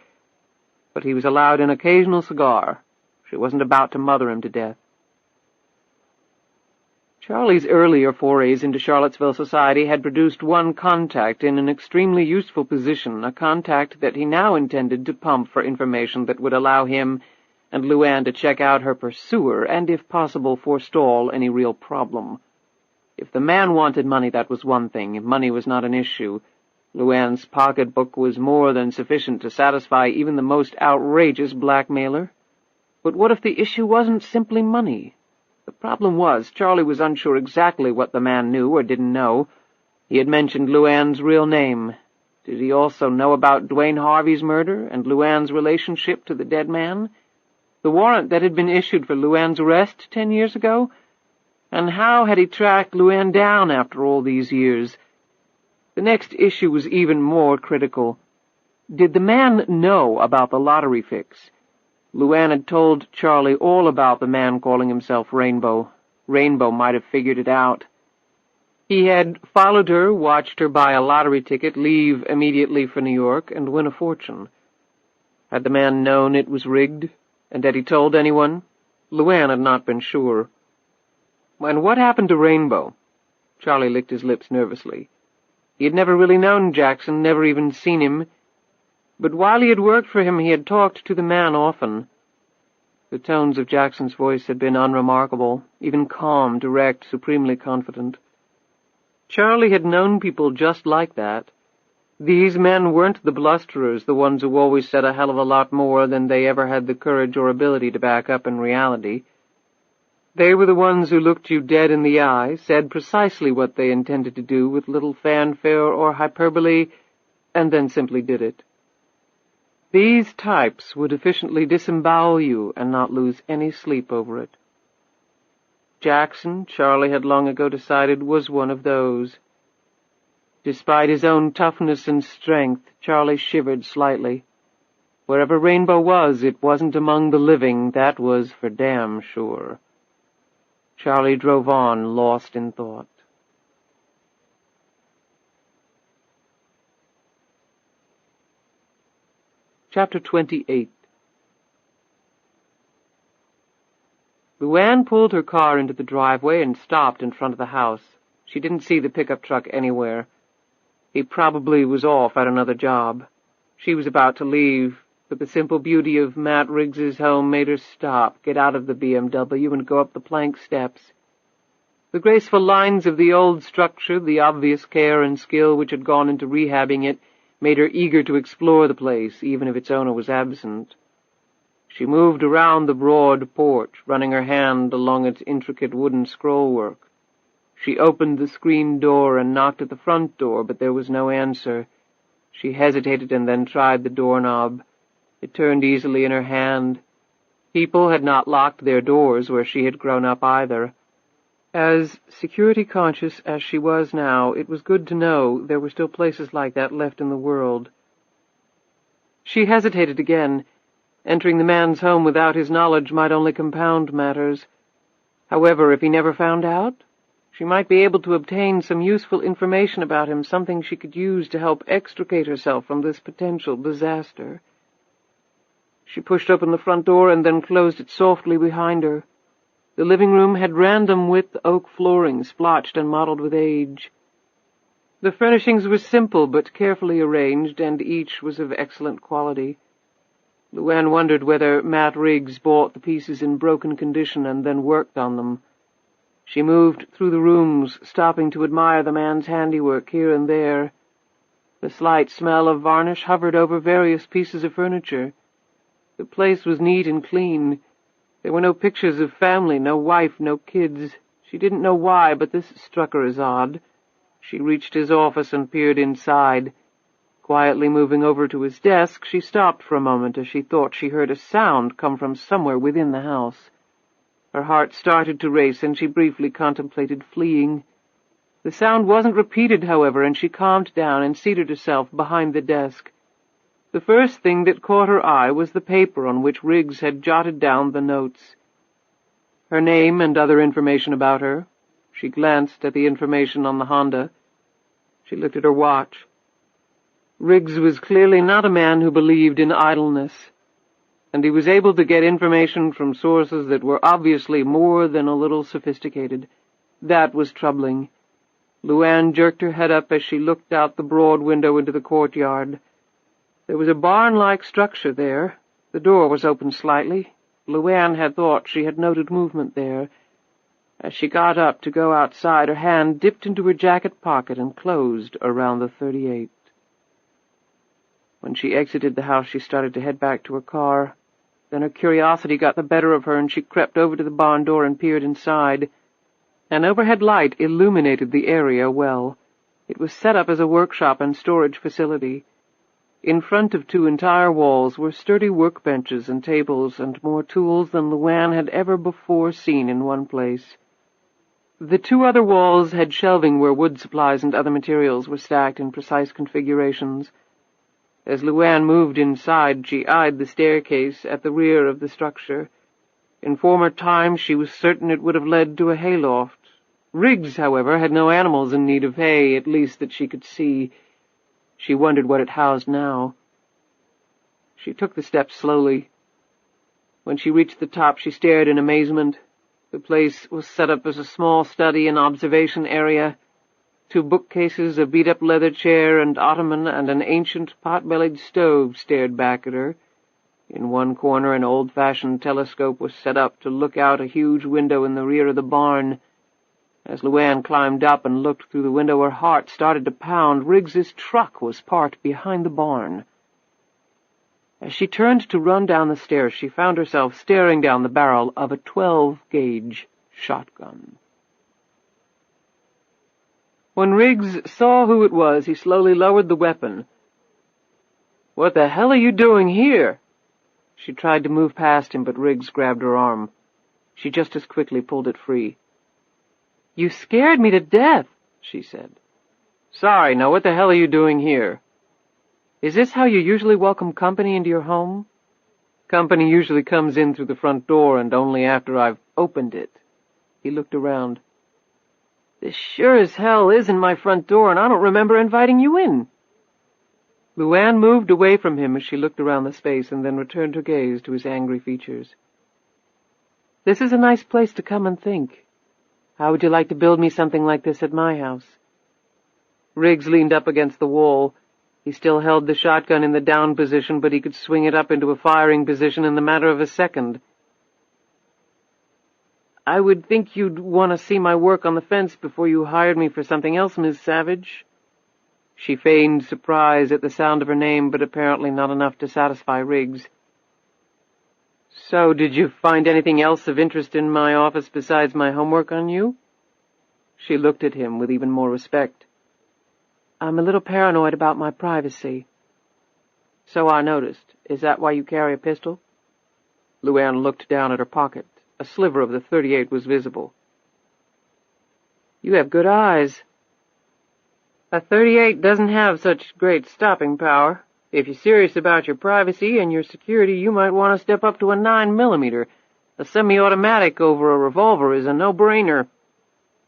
But he was allowed an occasional cigar. She wasn't about to mother him to death. Charlie's earlier forays into Charlottesville society had produced one contact in an extremely useful position, a contact that he now intended to pump for information that would allow him and LuAnn to check out her pursuer and, if possible, forestall any real problem. If the man wanted money, that was one thing. If money was not an issue, LuAnn's pocketbook was more than sufficient to satisfy even the most outrageous blackmailer. But what if the issue wasn't simply money? The problem was, Charlie was unsure exactly what the man knew or didn't know. He had mentioned LuAnn's real name. Did he also know about Dwayne Harvey's murder and LuAnn's relationship to the dead man? The warrant that had been issued for LuAnn's arrest 10 years ago? And how had he tracked LuAnn down after all these years? The next issue was even more critical. Did the man know about the lottery fix? LuAnn had told Charlie all about the man calling himself Rainbow. Rainbow might have figured it out. He had followed her, watched her buy a lottery ticket, leave immediately for New York, and win a fortune. Had the man known it was rigged, and had he told anyone? LuAnn had not been sure. And what happened to Rainbow? Charlie licked his lips nervously. He had never really known Jackson, never even seen him, but while he had worked for him, he had talked to the man often. The tones of Jackson's voice had been unremarkable, even calm, direct, supremely confident. Charlie had known people just like that. These men weren't the blusterers, the ones who always said a hell of a lot more than they ever had the courage or ability to back up in reality. They were the ones who looked you dead in the eye, said precisely what they intended to do with little fanfare or hyperbole, and then simply did it. These types would efficiently disembowel you and not lose any sleep over it. Jackson, Charlie had long ago decided, was one of those. Despite his own toughness and strength, Charlie shivered slightly. Wherever Rainbow was, it wasn't among the living, that was for damn sure. Charlie drove on, lost in thought. Chapter 28. LuAnn pulled her car into the driveway and stopped in front of the house. She didn't see the pickup truck anywhere. He probably was off at another job. She was about to leave, but the simple beauty of Matt Riggs's home made her stop, get out of the BMW, and go up the plank steps. The graceful lines of the old structure, the obvious care and skill which had gone into rehabbing it, made her eager to explore the place, even if its owner was absent. She moved around the broad porch, running her hand along its intricate wooden scrollwork. She opened the screen door and knocked at the front door, but there was no answer. She hesitated and then tried the doorknob. It turned easily in her hand. People had not locked their doors where she had grown up either. As security-conscious as she was now, it was good to know there were still places like that left in the world. She hesitated again. Entering the man's home without his knowledge might only compound matters. However, if he never found out, she might be able to obtain some useful information about him, something she could use to help extricate herself from this potential disaster. She pushed open the front door and then closed it softly behind her. The living room had random-width oak flooring, splotched and mottled with age. The furnishings were simple but carefully arranged, and each was of excellent quality. LuAnn wondered whether Matt Riggs bought the pieces in broken condition and then worked on them. She moved through the rooms, stopping to admire the man's handiwork here and there. The slight smell of varnish hovered over various pieces of furniture. The place was neat and clean. There were no pictures of family, no wife, no kids. She didn't know why, but this struck her as odd. She reached his office and peered inside. Quietly moving over to his desk, she stopped for a moment as she thought she heard a sound come from somewhere within the house. Her heart started to race, and she briefly contemplated fleeing. The sound wasn't repeated, however, and she calmed down and seated herself behind the desk. The first thing that caught her eye was the paper on which Riggs had jotted down the notes. Her name and other information about her. She glanced at the information on the Honda. She looked at her watch. Riggs was clearly not a man who believed in idleness, and he was able to get information from sources that were obviously more than a little sophisticated. That was troubling. LuAnn jerked her head up as she looked out the broad window into the courtyard. There was a barn-like structure there. The door was open slightly. LuAnn had thought she had noted movement there. As she got up to go outside, her hand dipped into her jacket pocket and closed around the .38. When she exited the house, she started to head back to her car. Then her curiosity got the better of her, and she crept over to the barn door and peered inside. An overhead light illuminated the area well. It was set up as a workshop and storage facility. In front of two entire walls were sturdy workbenches and tables, and more tools than LuAnn had ever before seen in one place. The two other walls had shelving where wood supplies and other materials were stacked in precise configurations. As LuAnn moved inside, she eyed the staircase at the rear of the structure. In former times she was certain it would have led to a hayloft. Riggs, however, had no animals in need of hay, at least that she could see. She wondered what it housed now. She took the steps slowly. When she reached the top, she stared in amazement. The place was set up as a small study and observation area. Two bookcases, a beat-up leather chair and ottoman, and an ancient pot-bellied stove stared back at her. In one corner, an old-fashioned telescope was set up to look out a huge window in the rear of the barn. As LuAnn climbed up and looked through the window, her heart started to pound. Riggs's truck was parked behind the barn. As she turned to run down the stairs, she found herself staring down the barrel of a 12-gauge shotgun. When Riggs saw who it was, he slowly lowered the weapon. What the hell are you doing here?" She tried to move past him, but Riggs grabbed her arm. She just as quickly pulled it free. "You scared me to death," she said. "Sorry, now what the hell are you doing here?" "Is this how you usually welcome company into your home?" "Company usually comes in through the front door, and only after I've opened it." He looked around. "This sure as hell isn't my front door, and I don't remember inviting you in." LuAnn moved away from him as she looked around the space and then returned her gaze to his angry features. "This is a nice place to come and think. How would you like to build me something like this at my house?" Riggs leaned up against the wall. He still held the shotgun in the down position, but he could swing it up into a firing position in the matter of a second. "I would think you'd want to see my work on the fence before you hired me for something else, Miss Savage." She feigned surprise at the sound of her name, but apparently not enough to satisfy Riggs. "So, did you find anything else of interest in my office besides my homework on you?" She looked at him with even more respect. "I'm a little paranoid about my privacy." "So I noticed. Is that why you carry a pistol?" LuAnn looked down at her pocket. A sliver of the .38 was visible. "You have good eyes." "A .38 doesn't have such great stopping power. If you're serious about your privacy and your security, you might want to step up to a 9mm. A semi-automatic over a revolver is a no-brainer."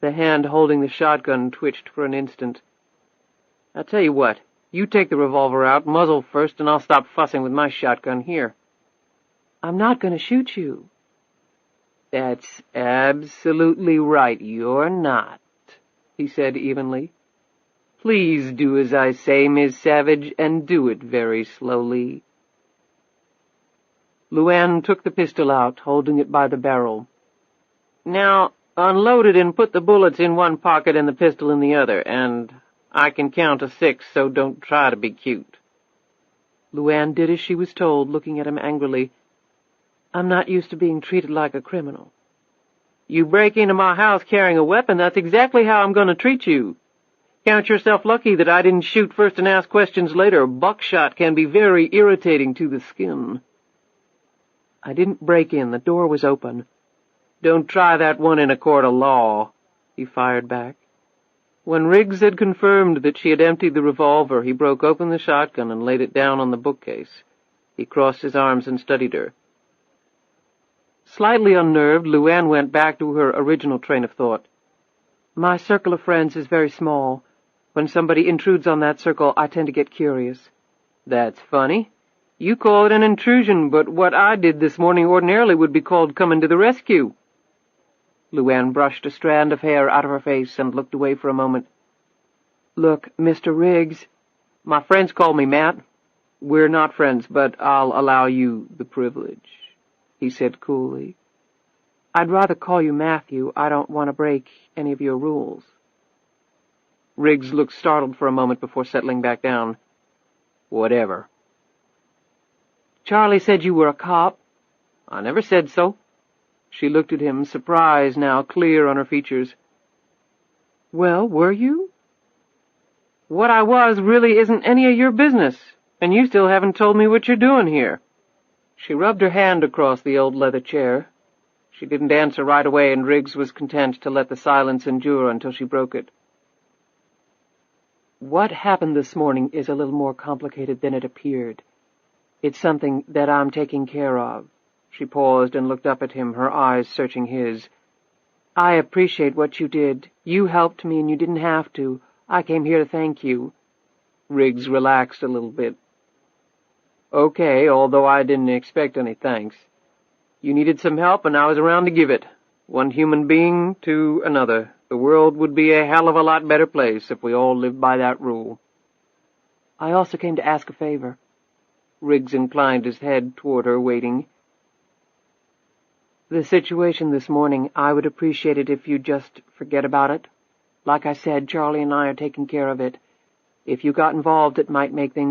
The hand holding the shotgun twitched for an instant. "I'll tell you what. You take the revolver out, muzzle first, and I'll stop fussing with my shotgun here." "I'm not going to shoot you." "That's absolutely right, you're not," he said evenly. "Please do as I say, Miss Savage, and do it very slowly." LuAnn took the pistol out, holding it by the barrel. "Now, unload it and put the bullets in one pocket and the pistol in the other, and I can count to 6, so don't try to be cute." LuAnn did as she was told, looking at him angrily. "I'm not used to being treated like a criminal." "You break into my house carrying a weapon, that's exactly how I'm going to treat you. Count yourself lucky that I didn't shoot first and ask questions later. Buckshot can be very irritating to the skin." "I didn't break in. The door was open." "Don't try that one in a court of law," he fired back. When Riggs had confirmed that she had emptied the revolver, he broke open the shotgun and laid it down on the bookcase. He crossed his arms and studied her. Slightly unnerved, LuAnn went back to her original train of thought. "My circle of friends is very small. When somebody intrudes on that circle, I tend to get curious." "That's funny. You call it an intrusion, but what I did this morning ordinarily would be called coming to the rescue." LuAnn brushed a strand of hair out of her face and looked away for a moment. "Look, Mr. Riggs." "My friends call me Matt. We're not friends, but I'll allow you the privilege," he said coolly. "I'd rather call you Matthew. I don't want to break any of your rules." Riggs looked startled for a moment before settling back down. "Whatever." "Charlie said you were a cop." "I never said so." She looked at him, surprise now clear on her features. "Well, were you?" "What I was really isn't any of your business, and you still haven't told me what you're doing here." She rubbed her hand across the old leather chair. She didn't answer right away, and Riggs was content to let the silence endure until she broke it. "What happened this morning is a little more complicated than it appeared. It's something that I'm taking care of." She paused and looked up at him, her eyes searching his. "I appreciate what you did. You helped me and you didn't have to. I came here to thank you." Riggs relaxed a little bit. "Okay, although I didn't expect any thanks. You needed some help and I was around to give it. One human being to another. The world would be a hell of a lot better place if we all lived by that rule." "I also came to ask a favor." Riggs inclined his head toward her, waiting. "The situation this morning, I would appreciate it if you'd just forget about it. Like I said, Charlie and I are taking care of it. If you got involved, it might make things